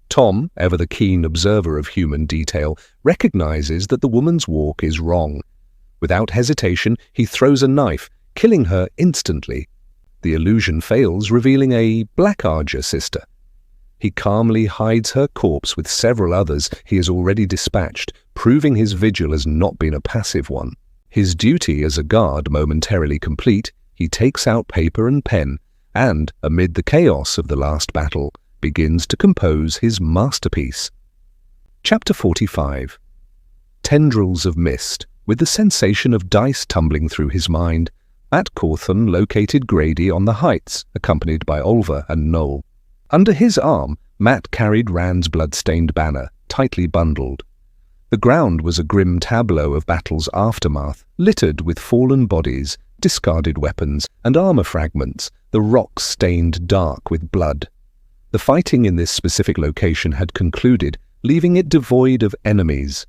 Tom, ever the keen observer of human detail, recognizes that the woman's walk is wrong. Without hesitation, he throws a knife, killing her instantly. The illusion fails, revealing a Blackardja sister. He calmly hides her corpse with several others he has already dispatched, proving his vigil has not been a passive one. His duty as a guard momentarily complete, he takes out paper and pen and, amid the chaos of the last battle, begins to compose his masterpiece. Chapter 45. Tendrils of mist. With the sensation of dice tumbling through his mind, Mat Cauthon located Grady on the heights, accompanied by Olver and Noel. Under his arm, Mat carried Rand's blood-stained banner, tightly bundled. The ground was a grim tableau of battle's aftermath, littered with fallen bodies, discarded weapons, and armor fragments, the rocks stained dark with blood. The fighting in this specific location had concluded, leaving it devoid of enemies.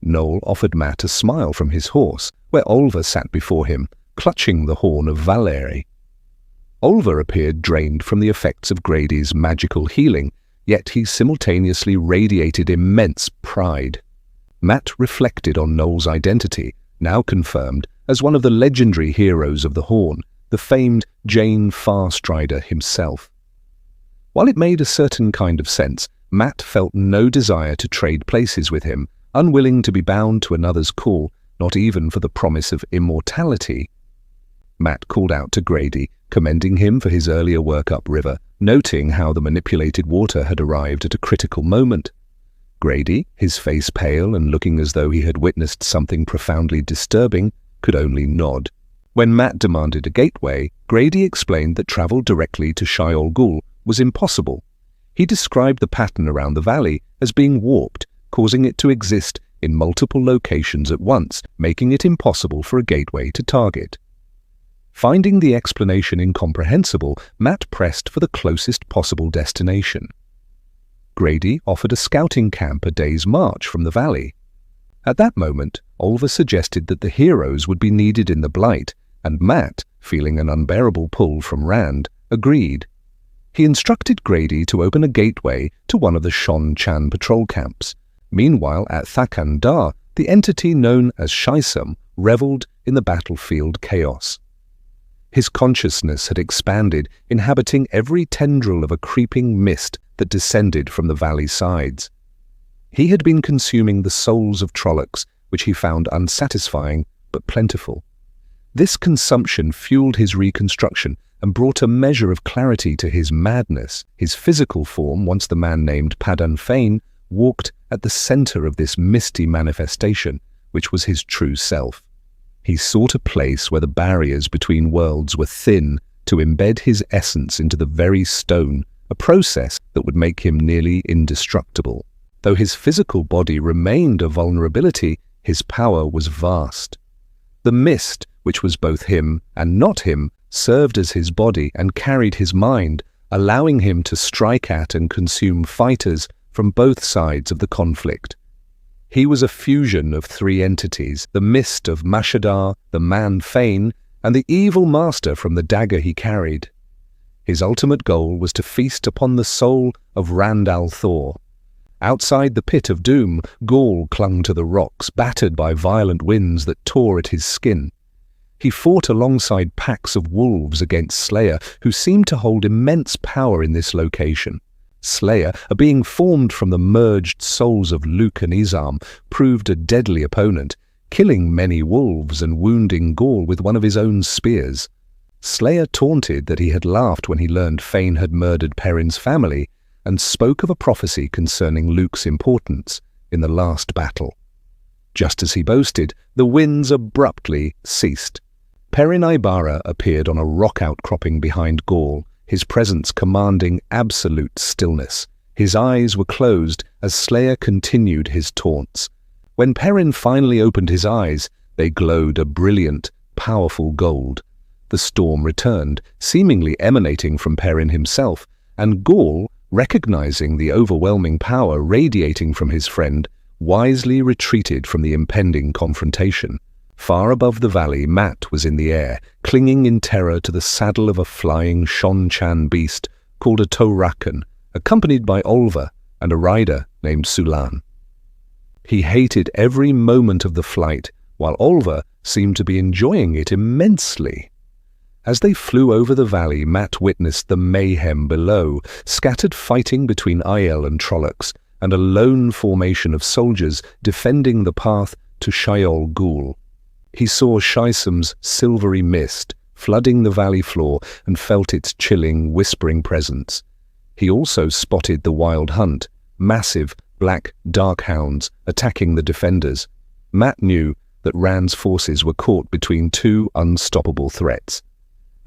Noel offered Mat a smile from his horse, where Olver sat before him, clutching the horn of Valeri. Olver appeared drained from the effects of Grady's magical healing, yet he simultaneously radiated immense pride. Mat reflected on Noel's identity, now confirmed as one of the legendary heroes of the Horn, the famed Jane Farstrider himself. While it made a certain kind of sense, Mat felt no desire to trade places with him, unwilling to be bound to another's call, not even for the promise of immortality. Mat called out to Grady, commending him for his earlier work upriver, noting how the manipulated water had arrived at a critical moment. Grady, his face pale and looking as though he had witnessed something profoundly disturbing, could only nod. When Mat demanded a gateway, Grady explained that travel directly to Shayol Ghul was impossible. He described the pattern around the valley as being warped, causing it to exist in multiple locations at once, making it impossible for a gateway to target. Finding the explanation incomprehensible, Mat pressed for the closest possible destination. Grady offered a scouting camp a day's march from the valley. At that moment, Olver suggested that the heroes would be needed in the Blight, and Mat, feeling an unbearable pull from Rand, agreed. He instructed Grady to open a gateway to one of the Shon Chan patrol camps. Meanwhile, at Thakan Dar, the entity known as Shaisum reveled in the battlefield chaos. His consciousness had expanded, inhabiting every tendril of a creeping mist that descended from the valley sides. He had been consuming the souls of Trollocs, which he found unsatisfying but plentiful. This consumption fueled his reconstruction and brought a measure of clarity to his madness. His physical form, once the man named Padan Fain, walked at the center of this misty manifestation, which was his true self. He sought a place where the barriers between worlds were thin to embed his essence into the very stone, a process that would make him nearly indestructible. Though his physical body remained a vulnerability, his power was vast. The mist, which was both him and not him, served as his body and carried his mind, allowing him to strike at and consume fighters from both sides of the conflict. He was a fusion of three entities, the mist of Mashadar, the man Fain, and the evil master from the dagger he carried. His ultimate goal was to feast upon the soul of Rand al'Thor. Outside the pit of doom, Gaul clung to the rocks, battered by violent winds that tore at his skin. He fought alongside packs of wolves against Slayer, who seemed to hold immense power in this location. Slayer, a being formed from the merged souls of Luke and Izam, proved a deadly opponent, killing many wolves and wounding Gaul with one of his own spears. Slayer taunted that he had laughed when he learned Fain had murdered Perrin's family, and spoke of a prophecy concerning Luke's importance in the last battle. Just as he boasted, the winds abruptly ceased. Perrin Aybara appeared on a rock outcropping behind Gaul, his presence commanding absolute stillness. His eyes were closed as Slayer continued his taunts. When Perrin finally opened his eyes, they glowed a brilliant, powerful gold. The storm returned, seemingly emanating from Perrin himself, and Gaul, recognizing the overwhelming power radiating from his friend, wisely retreated from the impending confrontation. Far above the valley, Mat was in the air, clinging in terror to the saddle of a flying Shon Chan beast called a Torakan, accompanied by Olver and a rider named Sulan. He hated every moment of the flight, while Olver seemed to be enjoying it immensely. As they flew over the valley, Mat witnessed the mayhem below, scattered fighting between Aiel and Trollocs, and a lone formation of soldiers defending the path to Shayol Ghul. He saw Shisam's silvery mist flooding the valley floor and felt its chilling, whispering presence. He also spotted the Wild Hunt, massive, black darkhounds attacking the defenders. Matt knew that Rand's forces were caught between two unstoppable threats.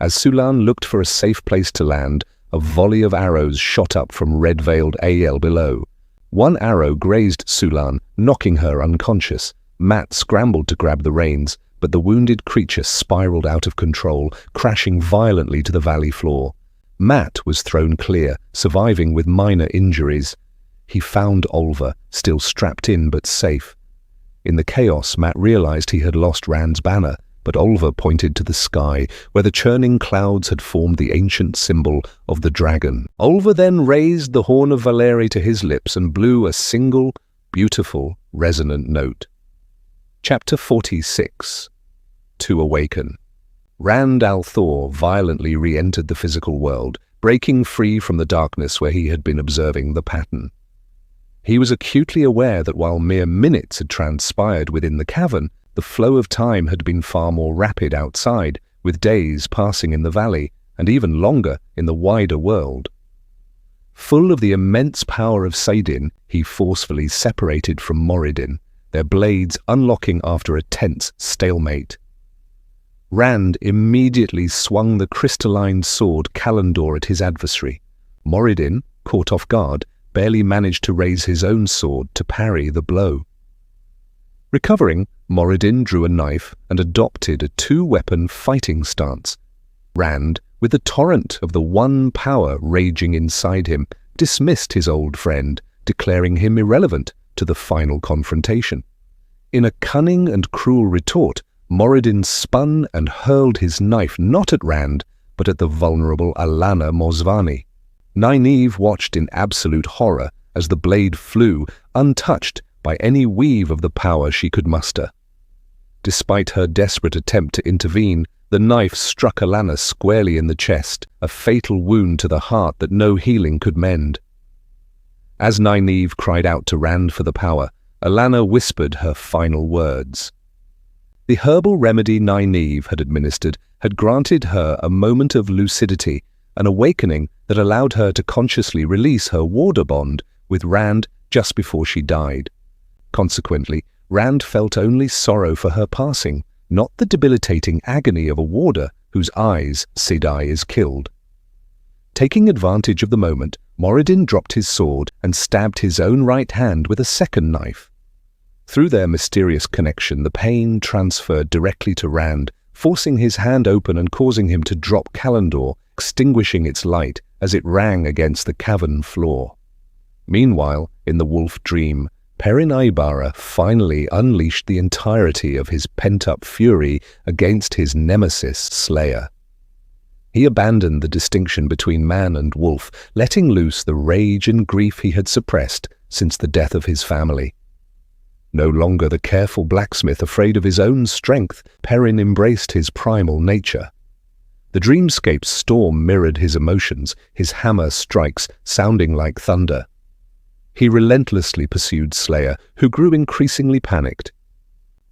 As Sulan looked for a safe place to land, a volley of arrows shot up from red-veiled Aiel below. One arrow grazed Sulan, knocking her unconscious. Matt scrambled to grab the reins, but the wounded creature spiraled out of control, crashing violently to the valley floor. Matt was thrown clear, surviving with minor injuries. He found Olva, still strapped in but safe. In the chaos, Matt realized he had lost Rand's banner, but Olva pointed to the sky, where the churning clouds had formed the ancient symbol of the dragon. Olva then raised the horn of Valeri to his lips and blew a single, beautiful, resonant note. Chapter 46. To Awaken. Rand al'Thor violently re-entered the physical world, breaking free from the darkness where he had been observing the pattern. He was acutely aware that while mere minutes had transpired within the cavern, the flow of time had been far more rapid outside, with days passing in the valley, and even longer in the wider world. Full of the immense power of Saidin, he forcefully separated from Moridin, their blades unlocking after a tense stalemate. Rand immediately swung the crystalline sword Kalandor at his adversary. Moridin, caught off guard, barely managed to raise his own sword to parry the blow. Recovering, Moridin drew a knife and adopted a two-weapon fighting stance. Rand, with the torrent of the one power raging inside him, dismissed his old friend, declaring him irrelevant to the final confrontation. In a cunning and cruel retort, Moridin spun and hurled his knife not at Rand, but at the vulnerable Alanna Mosvani. Nynaeve watched in absolute horror as the blade flew, untouched by any weave of the power she could muster. Despite her desperate attempt to intervene, the knife struck Alanna squarely in the chest, a fatal wound to the heart that no healing could mend. As Nynaeve cried out to Rand for the power, Alanna whispered her final words. The herbal remedy Nynaeve had administered had granted her a moment of lucidity, an awakening that allowed her to consciously release her warder bond with Rand just before she died. Consequently, Rand felt only sorrow for her passing, not the debilitating agony of a warder whose eyes Sedai is killed. Taking advantage of the moment, Moridin dropped his sword and stabbed his own right hand with a second knife. Through their mysterious connection, the pain transferred directly to Rand, forcing his hand open and causing him to drop Kalandor, extinguishing its light as it rang against the cavern floor. Meanwhile, in the wolf dream, Perrin Aybara finally unleashed the entirety of his pent-up fury against his nemesis Slayer. He abandoned the distinction between man and wolf, letting loose the rage and grief he had suppressed since the death of his family. No longer the careful blacksmith afraid of his own strength, Perrin embraced his primal nature. The dreamscape's storm mirrored his emotions, his hammer strikes sounding like thunder. He relentlessly pursued Slayer, who grew increasingly panicked.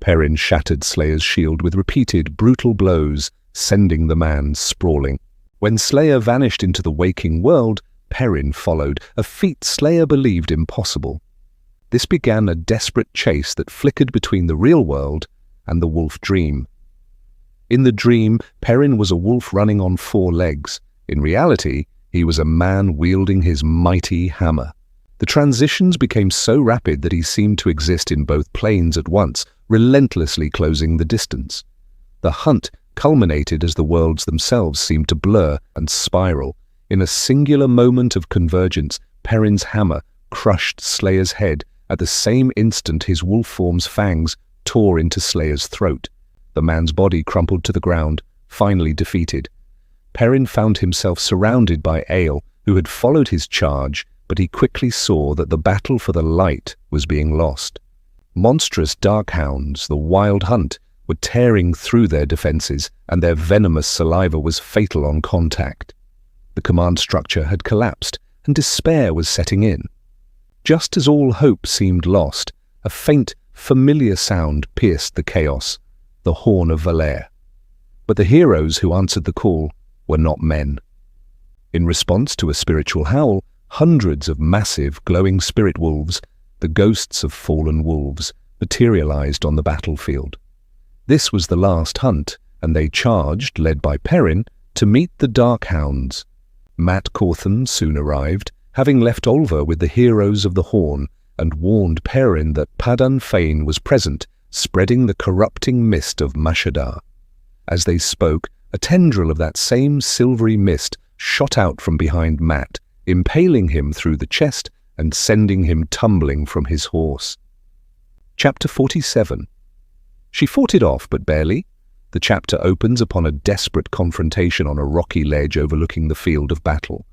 Perrin shattered Slayer's shield with repeated, brutal blows, sending the man sprawling. When Slayer vanished into the waking world, Perrin followed, a feat Slayer believed impossible. This began a desperate chase that flickered between the real world and the wolf dream. In the dream, Perrin was a wolf running on 4 legs. In reality, he was a man wielding his mighty hammer. The transitions became so rapid that he seemed to exist in both planes at once, relentlessly closing the distance. The hunt culminated as the worlds themselves seemed to blur and spiral. In a singular moment of convergence, Perrin's hammer crushed Slayer's head. At the same instant, his wolf form's fangs tore into Slayer's throat. The man's body crumpled to the ground, finally defeated. Perrin found himself surrounded by Aiel, who had followed his charge, but he quickly saw that the battle for the light was being lost. Monstrous darkhounds, the Wild Hunt, were tearing through their defenses, and their venomous saliva was fatal on contact. The command structure had collapsed, and despair was setting in. Just as all hope seemed lost, a faint, familiar sound pierced the chaos. The the Horn of Valere. But the heroes who answered the call were not men. In response to a spiritual howl, hundreds of massive, glowing spirit wolves, the ghosts of fallen wolves, materialized on the battlefield. This was the last hunt, and they charged, led by Perrin, to meet the Darkhounds. Mat Cauthon soon arrived, having left Olva with the heroes of the Horn, and warned Perrin that Padan Fain was present, spreading the corrupting mist of Mashadar. As they spoke, a tendril of that same silvery mist shot out from behind Mat, impaling him through the chest and sending him tumbling from his horse. Chapter 47. She fought it off, but barely. The chapter opens upon a desperate confrontation on a rocky ledge overlooking the field of battle.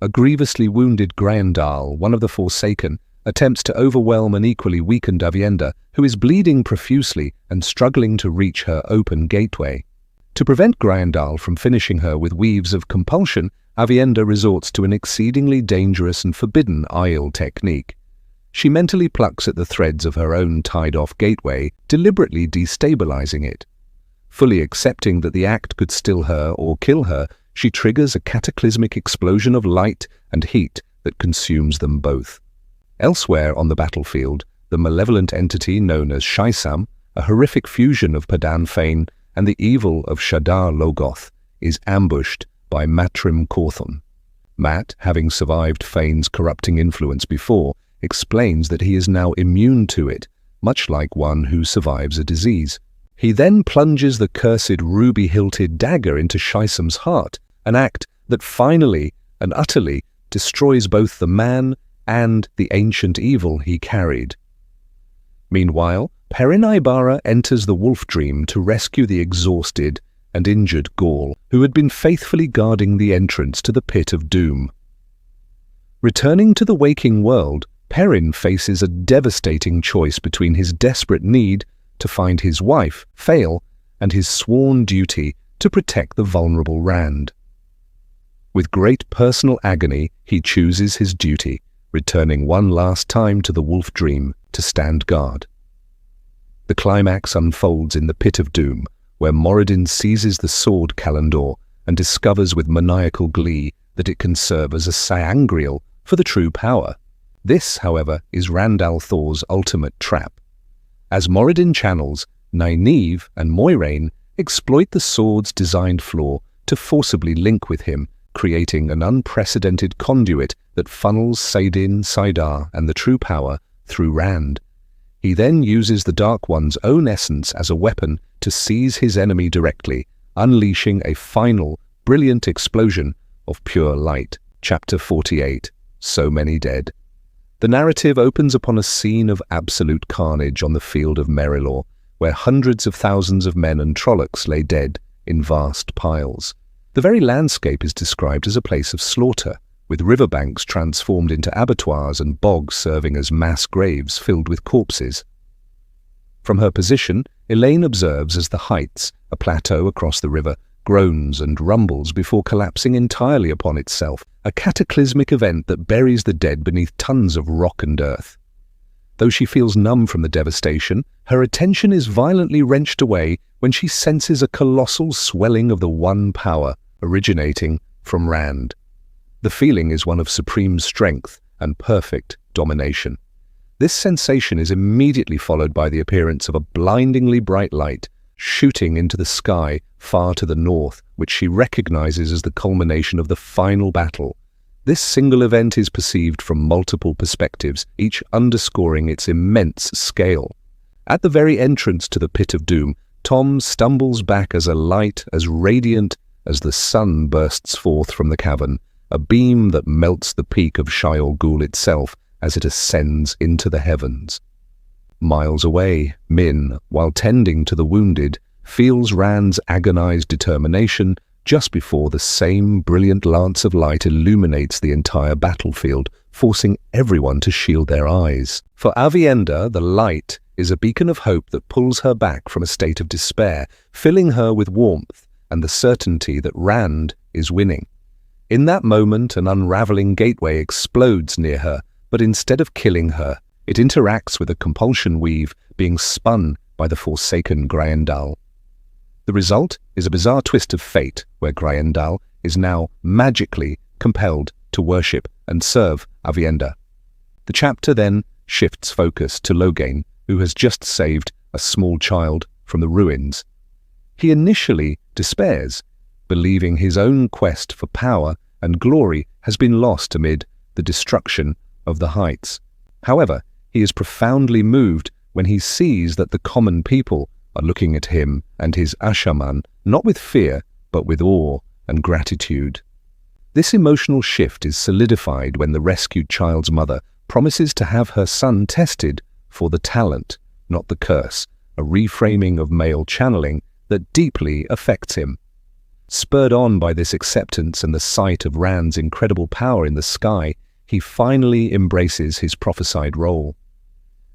A grievously wounded Graendal, one of the Forsaken, attempts to overwhelm an equally weakened Aviendha, who is bleeding profusely and struggling to reach her open gateway. To prevent Graendal from finishing her with weaves of compulsion, Aviendha resorts to an exceedingly dangerous and forbidden Aiel technique. She mentally plucks at the threads of her own tied-off gateway, deliberately destabilizing it. Fully accepting that the act could still her or kill her, she triggers a cataclysmic explosion of light and heat that consumes them both. Elsewhere on the battlefield, the malevolent entity known as Shaisam, a horrific fusion of Padan Fain and the evil of Shadar Logoth, is ambushed by Matrim Cauthon. Mat, having survived Fain's corrupting influence before, explains that he is now immune to it, much like one who survives a disease. He then plunges the cursed ruby-hilted dagger into Shaisam's heart, an act that finally and utterly destroys both the man and the ancient evil he carried. Meanwhile, Perrin Aybara enters the Wolf Dream to rescue the exhausted and injured Gaul, who had been faithfully guarding the entrance to the Pit of Doom. Returning to the waking world, Perrin faces a devastating choice between his desperate need to find his wife, Fail, and his sworn duty to protect the vulnerable Rand. With great personal agony, he chooses his duty, returning one last time to the Wolf Dream to stand guard. The climax unfolds in the Pit of Doom, where Moradin seizes the sword Callandor and discovers with maniacal glee that it can serve as a Cyangreal for the true power. This, however, is Rand al'Thor's ultimate trap. As Moradin channels, Nynaeve and Moiraine exploit the sword's designed flaw to forcibly link with him, creating an unprecedented conduit that funnels saidin, saidar, and the true power through Rand. He then uses the Dark One's own essence as a weapon to seize his enemy directly, unleashing a final, brilliant explosion of pure light. Chapter 48. So Many Dead. The narrative opens upon a scene of absolute carnage on the field of Merilor, where hundreds of thousands of men and Trollocs lay dead in vast piles. The very landscape is described as a place of slaughter, with riverbanks transformed into abattoirs and bogs serving as mass graves filled with corpses. From her position, Elaine observes as the Heights, a plateau across the river, groans and rumbles before collapsing entirely upon itself, a cataclysmic event that buries the dead beneath tons of rock and earth. Though she feels numb from the devastation, her attention is violently wrenched away when she senses a colossal swelling of the one power originating from Rand. The feeling is one of supreme strength and perfect domination. This sensation is immediately followed by the appearance of a blindingly bright light shooting into the sky far to the north, which she recognizes as the culmination of the final battle. This single event is perceived from multiple perspectives, each underscoring its immense scale. At the very entrance to the Pit of Doom, Tom stumbles back as a light as radiant as the sun bursts forth from the cavern, a beam that melts the peak of Shaiol Ghul itself as it ascends into the heavens. Miles away, Min, while tending to the wounded, feels Rand's agonized determination just before the same brilliant lance of light illuminates the entire battlefield, forcing everyone to shield their eyes. For Aviendha, the light is a beacon of hope that pulls her back from a state of despair, filling her with warmth and the certainty that Rand is winning. In that moment, an unraveling gateway explodes near her, but instead of killing her, it interacts with a compulsion weave being spun by the Forsaken Graendal. The result is a bizarre twist of fate where Grendel is now magically compelled to worship and serve Aviendha. The chapter then shifts focus to Loghain, who has just saved a small child from the ruins. He initially despairs, believing his own quest for power and glory has been lost amid the destruction of the heights. However, he is profoundly moved when he sees that the common people are looking at him and his Asha'man not with fear, but with awe and gratitude. This emotional shift is solidified when the rescued child's mother promises to have her son tested for the talent, not the curse, a reframing of male channeling that deeply affects him. Spurred on by this acceptance and the sight of Rand's incredible power in the sky, he finally embraces his prophesied role.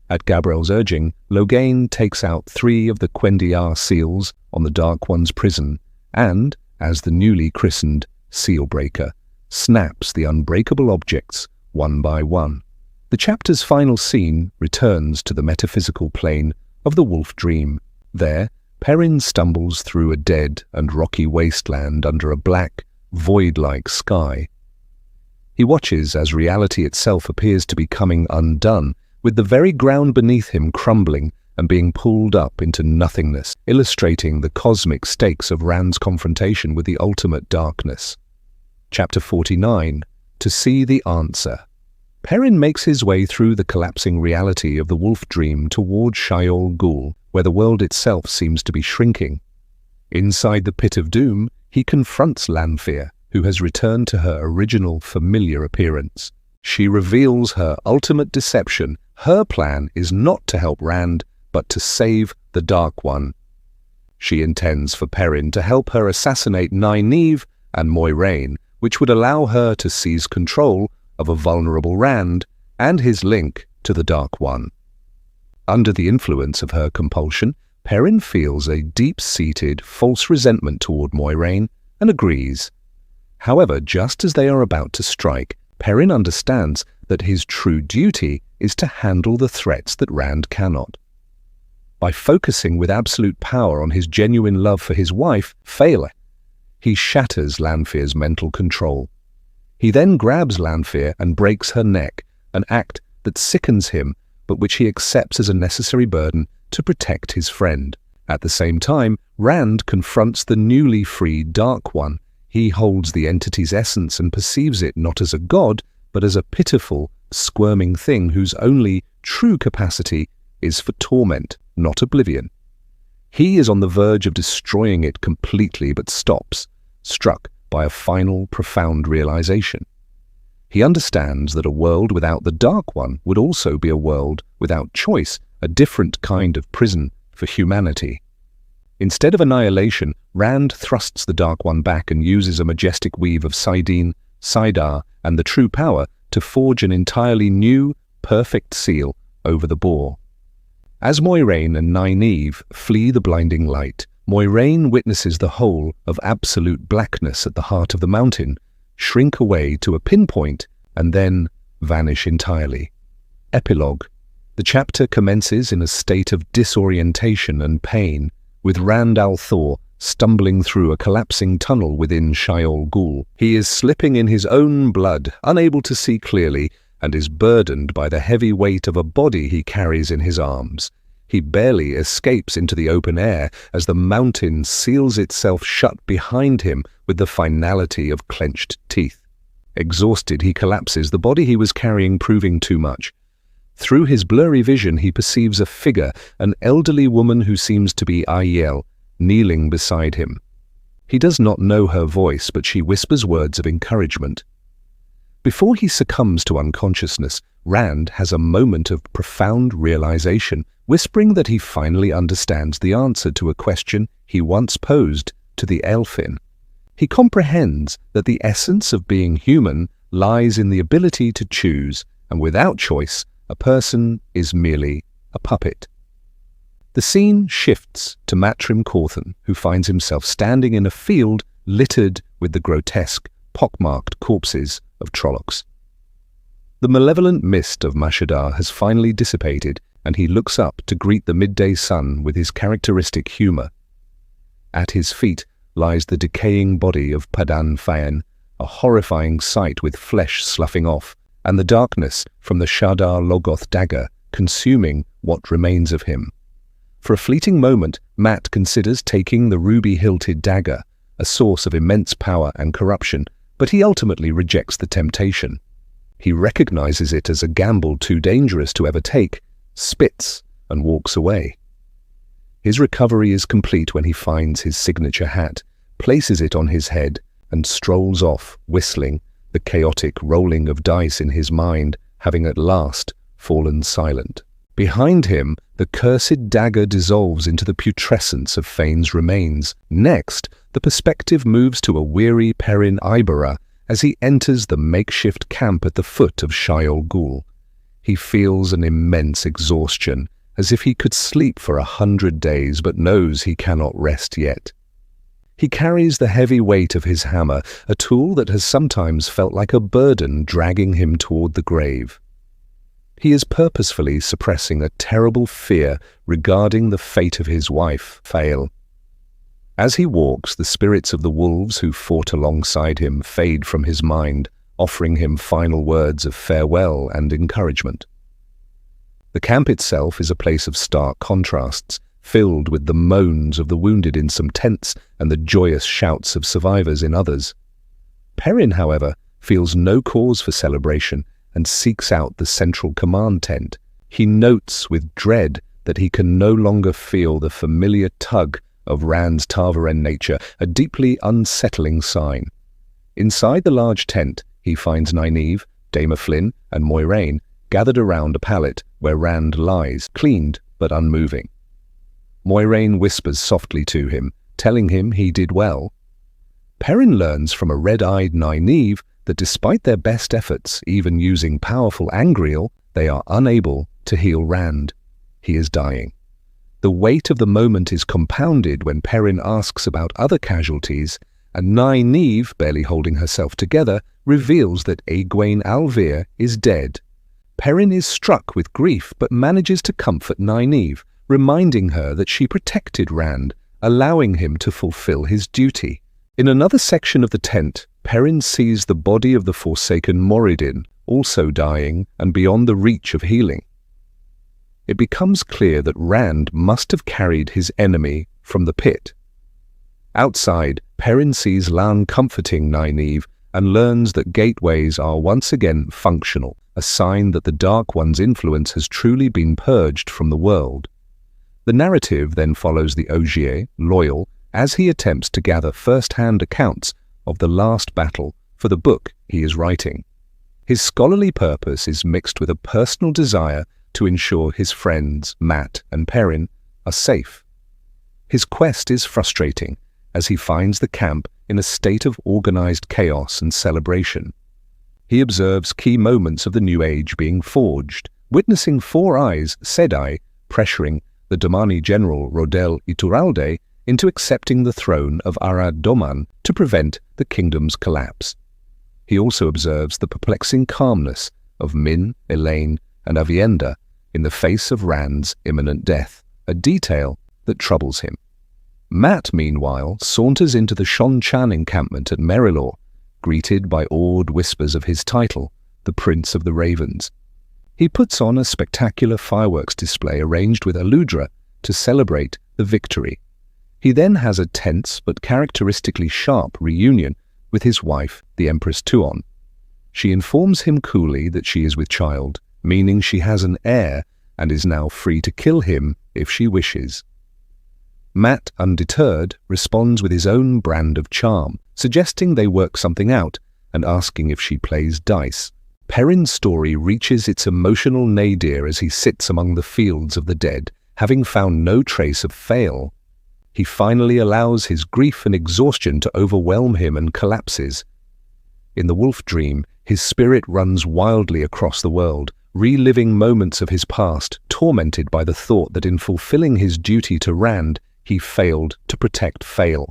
At Gabriel's urging, Loghain takes out 3 of the Cuendillar seals on the Dark One's prison and, as the newly christened Sealbreaker, snaps the unbreakable objects one by one. The chapter's final scene returns to the metaphysical plane of the wolf dream. There, Perrin stumbles through a dead and rocky wasteland under a black, void-like sky. He watches as reality itself appears to be coming undone, with the very ground beneath him crumbling and being pulled up into nothingness, illustrating the cosmic stakes of Rand's confrontation with the ultimate darkness. Chapter 49. To see the answer. Perrin makes his way through the collapsing reality of the wolf dream toward Shayol Ghul, where the world itself seems to be shrinking. Inside the pit of doom, he confronts Lanfear, who has returned to her original familiar appearance. She reveals her ultimate deception. Her plan is not to help Rand, but to save the Dark One. She intends for Perrin to help her assassinate Nynaeve and Moiraine, which would allow her to seize control of a vulnerable Rand and his link to the Dark One. Under the influence of her compulsion, Perrin feels a deep-seated, false resentment toward Moiraine and agrees. However, just as they are about to strike, Perrin understands that his true duty is to handle the threats that Rand cannot. By focusing with absolute power on his genuine love for his wife, Feyre, he shatters Lanfear's mental control. He then grabs Lanfear and breaks her neck, an act that sickens him, but which he accepts as a necessary burden to protect his friend. At the same time, Rand confronts the newly freed Dark One. He holds the entity's essence and perceives it not as a god, but as a pitiful, squirming thing whose only true capacity is for torment, not oblivion. He is on the verge of destroying it completely, but stops, struck by a final, profound realization. He understands that a world without the Dark One would also be a world without choice, a different kind of prison for humanity. Instead of annihilation, Rand thrusts the Dark One back and uses a majestic weave of saidin, saidar, and the true power to forge an entirely new, perfect seal over the boar. As Moiraine and Nynaeve flee the blinding light, Moiraine witnesses the whole of absolute blackness at the heart of the mountain shrink away to a pinpoint and then vanish entirely. Epilogue. The chapter commences in a state of disorientation and pain, with Rand al'Thor stumbling through a collapsing tunnel within Shayol Ghul. He is slipping in his own blood, unable to see clearly, and is burdened by the heavy weight of a body he carries in his arms. He barely escapes into the open air as the mountain seals itself shut behind him with the finality of clenched teeth. Exhausted, he collapses, the body he was carrying proving too much. Through his blurry vision, he perceives a figure, an elderly woman who seems to be Aiel, kneeling beside him. He does not know her voice, but she whispers words of encouragement. Before he succumbs to unconsciousness, Rand has a moment of profound realization, whispering that he finally understands the answer to a question he once posed to the Elfin. He comprehends that the essence of being human lies in the ability to choose, and without choice, a person is merely a puppet. The scene shifts to Matrim Cauthon, who finds himself standing in a field littered with the grotesque, pockmarked corpses of Trollocs. The malevolent mist of Mashadar has finally dissipated, and he looks up to greet the midday sun with his characteristic humor. At his feet lies the decaying body of Padan Fayan, a horrifying sight with flesh sloughing off, and the darkness from the Shadar Logoth dagger consuming what remains of him. For a fleeting moment, Mat considers taking the ruby-hilted dagger, a source of immense power and corruption, but he ultimately rejects the temptation. He recognizes it as a gamble too dangerous to ever take, spits, and walks away. His recovery is complete when he finds his signature hat, places it on his head, and strolls off, whistling, the chaotic rolling of dice in his mind having at last fallen silent. Behind him, the cursed dagger dissolves into the putrescence of Fane's remains. Next, the perspective moves to a weary Perrin Ibera as he enters the makeshift camp at the foot of Shayol Ghul. He feels an immense exhaustion, as if he could sleep for 100 days but knows he cannot rest yet. He carries the heavy weight of his hammer, a tool that has sometimes felt like a burden dragging him toward the grave. He is purposefully suppressing a terrible fear regarding the fate of his wife, Fael. As he walks, the spirits of the wolves who fought alongside him fade from his mind, offering him final words of farewell and encouragement. The camp itself is a place of stark contrasts, filled with the moans of the wounded in some tents and the joyous shouts of survivors in others. Perrin, however, feels no cause for celebration and seeks out the central command tent. He notes with dread that he can no longer feel the familiar tug of Rand's Ta'veren nature, a deeply unsettling sign. Inside the large tent, he finds Nynaeve, Dama Flynn, and Moiraine gathered around a pallet where Rand lies, cleaned but unmoving. Moiraine whispers softly to him, telling him he did well. Perrin learns from a red-eyed Nynaeve that despite their best efforts, even using powerful Angreal, they are unable to heal Rand. He is dying. The weight of the moment is compounded when Perrin asks about other casualties, and Nynaeve, barely holding herself together, reveals that Egwene Alvear is dead. Perrin is struck with grief but manages to comfort Nynaeve, reminding her that she protected Rand, allowing him to fulfill his duty. In another section of the tent, Perrin sees the body of the Forsaken Moridin, also dying and beyond the reach of healing. It becomes clear that Rand must have carried his enemy from the pit. Outside, Perrin sees Lan comforting Nynaeve and learns that gateways are once again functional, a sign that the Dark One's influence has truly been purged from the world. The narrative then follows the Ogier, Loyal, as he attempts to gather first-hand accounts of the last battle for the book he is writing. His scholarly purpose is mixed with a personal desire to ensure his friends, Mat and Perrin, are safe. His quest is frustrating as he finds the camp in a state of organized chaos and celebration. He observes key moments of the New Age being forged, witnessing Four Eyes, Sedai, pressuring the Domani general Rodel Iturralde into accepting the throne of Arad Doman to prevent the kingdom's collapse. He also observes the perplexing calmness of Min, Elaine, and Avienda in the face of Rand's imminent death, a detail that troubles him. Mat, meanwhile, saunters into the Shon-Chan encampment at Merilor, greeted by awed whispers of his title, the Prince of the Ravens. He puts on a spectacular fireworks display arranged with Aludra to celebrate the victory. He then has a tense but characteristically sharp reunion with his wife, the Empress Tuon. She informs him coolly that she is with child, meaning she has an heir and is now free to kill him if she wishes. Mat, undeterred, responds with his own brand of charm, suggesting they work something out and asking if she plays dice. Perrin's story reaches its emotional nadir as he sits among the fields of the dead, having found no trace of Fael. He finally allows his grief and exhaustion to overwhelm him and collapses. In the wolf dream, his spirit runs wildly across the world, reliving moments of his past, tormented by the thought that in fulfilling his duty to Rand, he failed to protect Fael.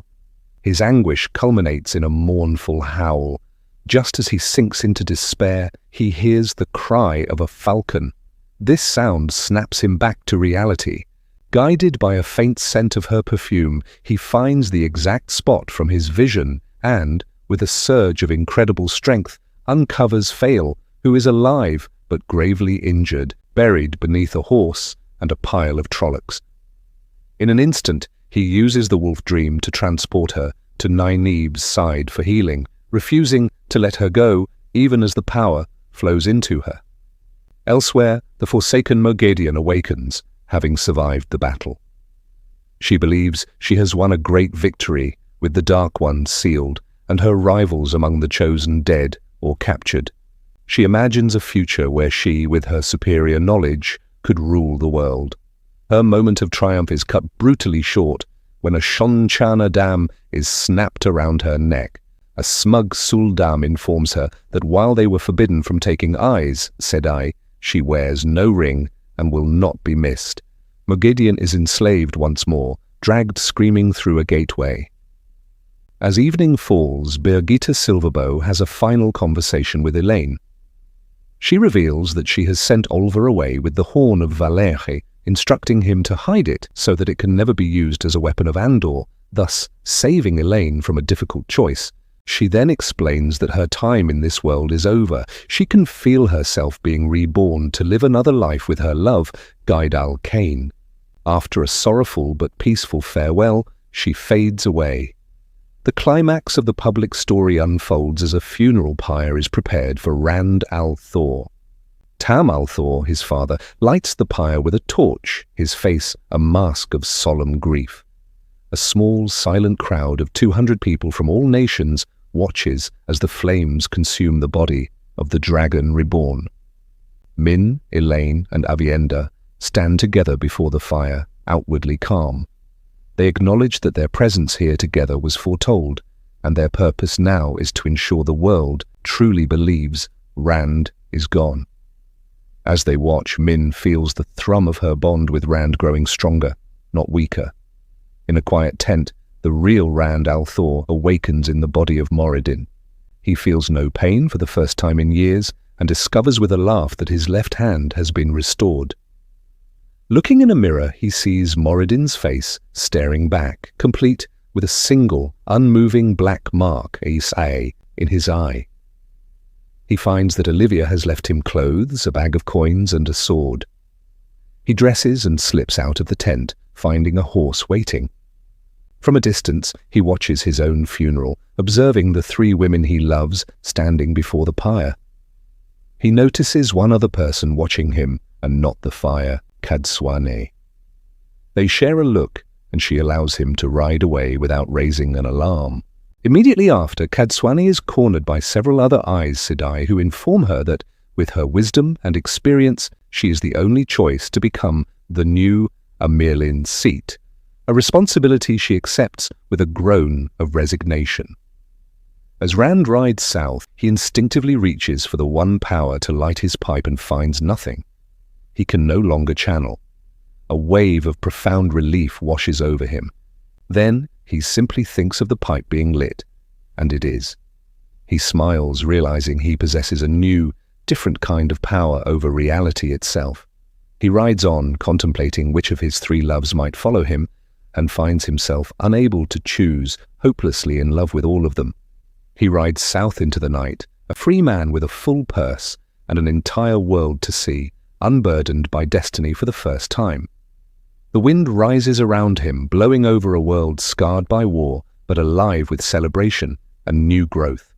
His anguish culminates in a mournful howl. Just as he sinks into despair, he hears the cry of a falcon. This sound snaps him back to reality. Guided by a faint scent of her perfume, he finds the exact spot from his vision and, with a surge of incredible strength, uncovers Fail, who is alive but gravely injured, buried beneath a horse and a pile of trollocs. In an instant, he uses the wolf dream to transport her to Nynaeve's side for healing, refusing to let her go even as the power flows into her. Elsewhere, the forsaken Moghedien awakens, having survived the battle. She believes she has won a great victory, with the Dark Ones sealed and her rivals among the chosen dead or captured. She imagines a future where she, with her superior knowledge, could rule the world. Her moment of triumph is cut brutally short when a Shonchana dam is snapped around her neck. A smug Suldam informs her that while they were forbidden from taking eyes, Sedai, she wears no ring and will not be missed. Moghedien is enslaved once more, dragged screaming through a gateway. As evening falls, Birgitte Silverbow has a final conversation with Elaine. She reveals that she has sent Olver away with the Horn of Valerje, instructing him to hide it so that it can never be used as a weapon of Andor, thus saving Elaine from a difficult choice. She then explains that her time in this world is over. She can feel herself being reborn to live another life with her love, Gaidal Cain. After a sorrowful but peaceful farewell, she fades away. The climax of the public story unfolds as a funeral pyre is prepared for Rand al'Thor. Tam al'Thor, his father, lights the pyre with a torch, his face a mask of solemn grief. A small, silent crowd of 200 people from all nations watches as the flames consume the body of the dragon reborn. Min, Elaine, and Aviendha stand together before the fire, outwardly calm. They acknowledge that their presence here together was foretold, and their purpose now is to ensure the world truly believes Rand is gone. As they watch, Min feels the thrum of her bond with Rand growing stronger, not weaker. In a quiet tent, the real Rand al'Thor awakens in the body of Moridin. He feels no pain for the first time in years and discovers with a laugh that his left hand has been restored. Looking in a mirror, he sees Moridin's face staring back, complete with a single, unmoving black mark, Ace-A, in his eye. He finds that Olivia has left him clothes, a bag of coins, and a sword. He dresses and slips out of the tent, finding a horse waiting. From a distance, he watches his own funeral, observing the 3 women he loves standing before the pyre. He notices one other person watching him, and not the fire, Cadsuane. They share a look, and she allows him to ride away without raising an alarm. Immediately after, Cadsuane is cornered by several other Aes Sedai who inform her that, with her wisdom and experience, she is the only choice to become the new Amyrlin Seat, a responsibility she accepts with a groan of resignation. As Rand rides south, he instinctively reaches for the one power to light his pipe and finds nothing. He can no longer channel. A wave of profound relief washes over him. Then he simply thinks of the pipe being lit, and it is. He smiles, realizing he possesses a new, different kind of power over reality itself. He rides on, contemplating which of his 3 loves might follow him, and finds himself unable to choose, hopelessly in love with all of them. He rides south into the night, a free man with a full purse and an entire world to see, unburdened by destiny for the first time. The wind rises around him, blowing over a world scarred by war, but alive with celebration and new growth.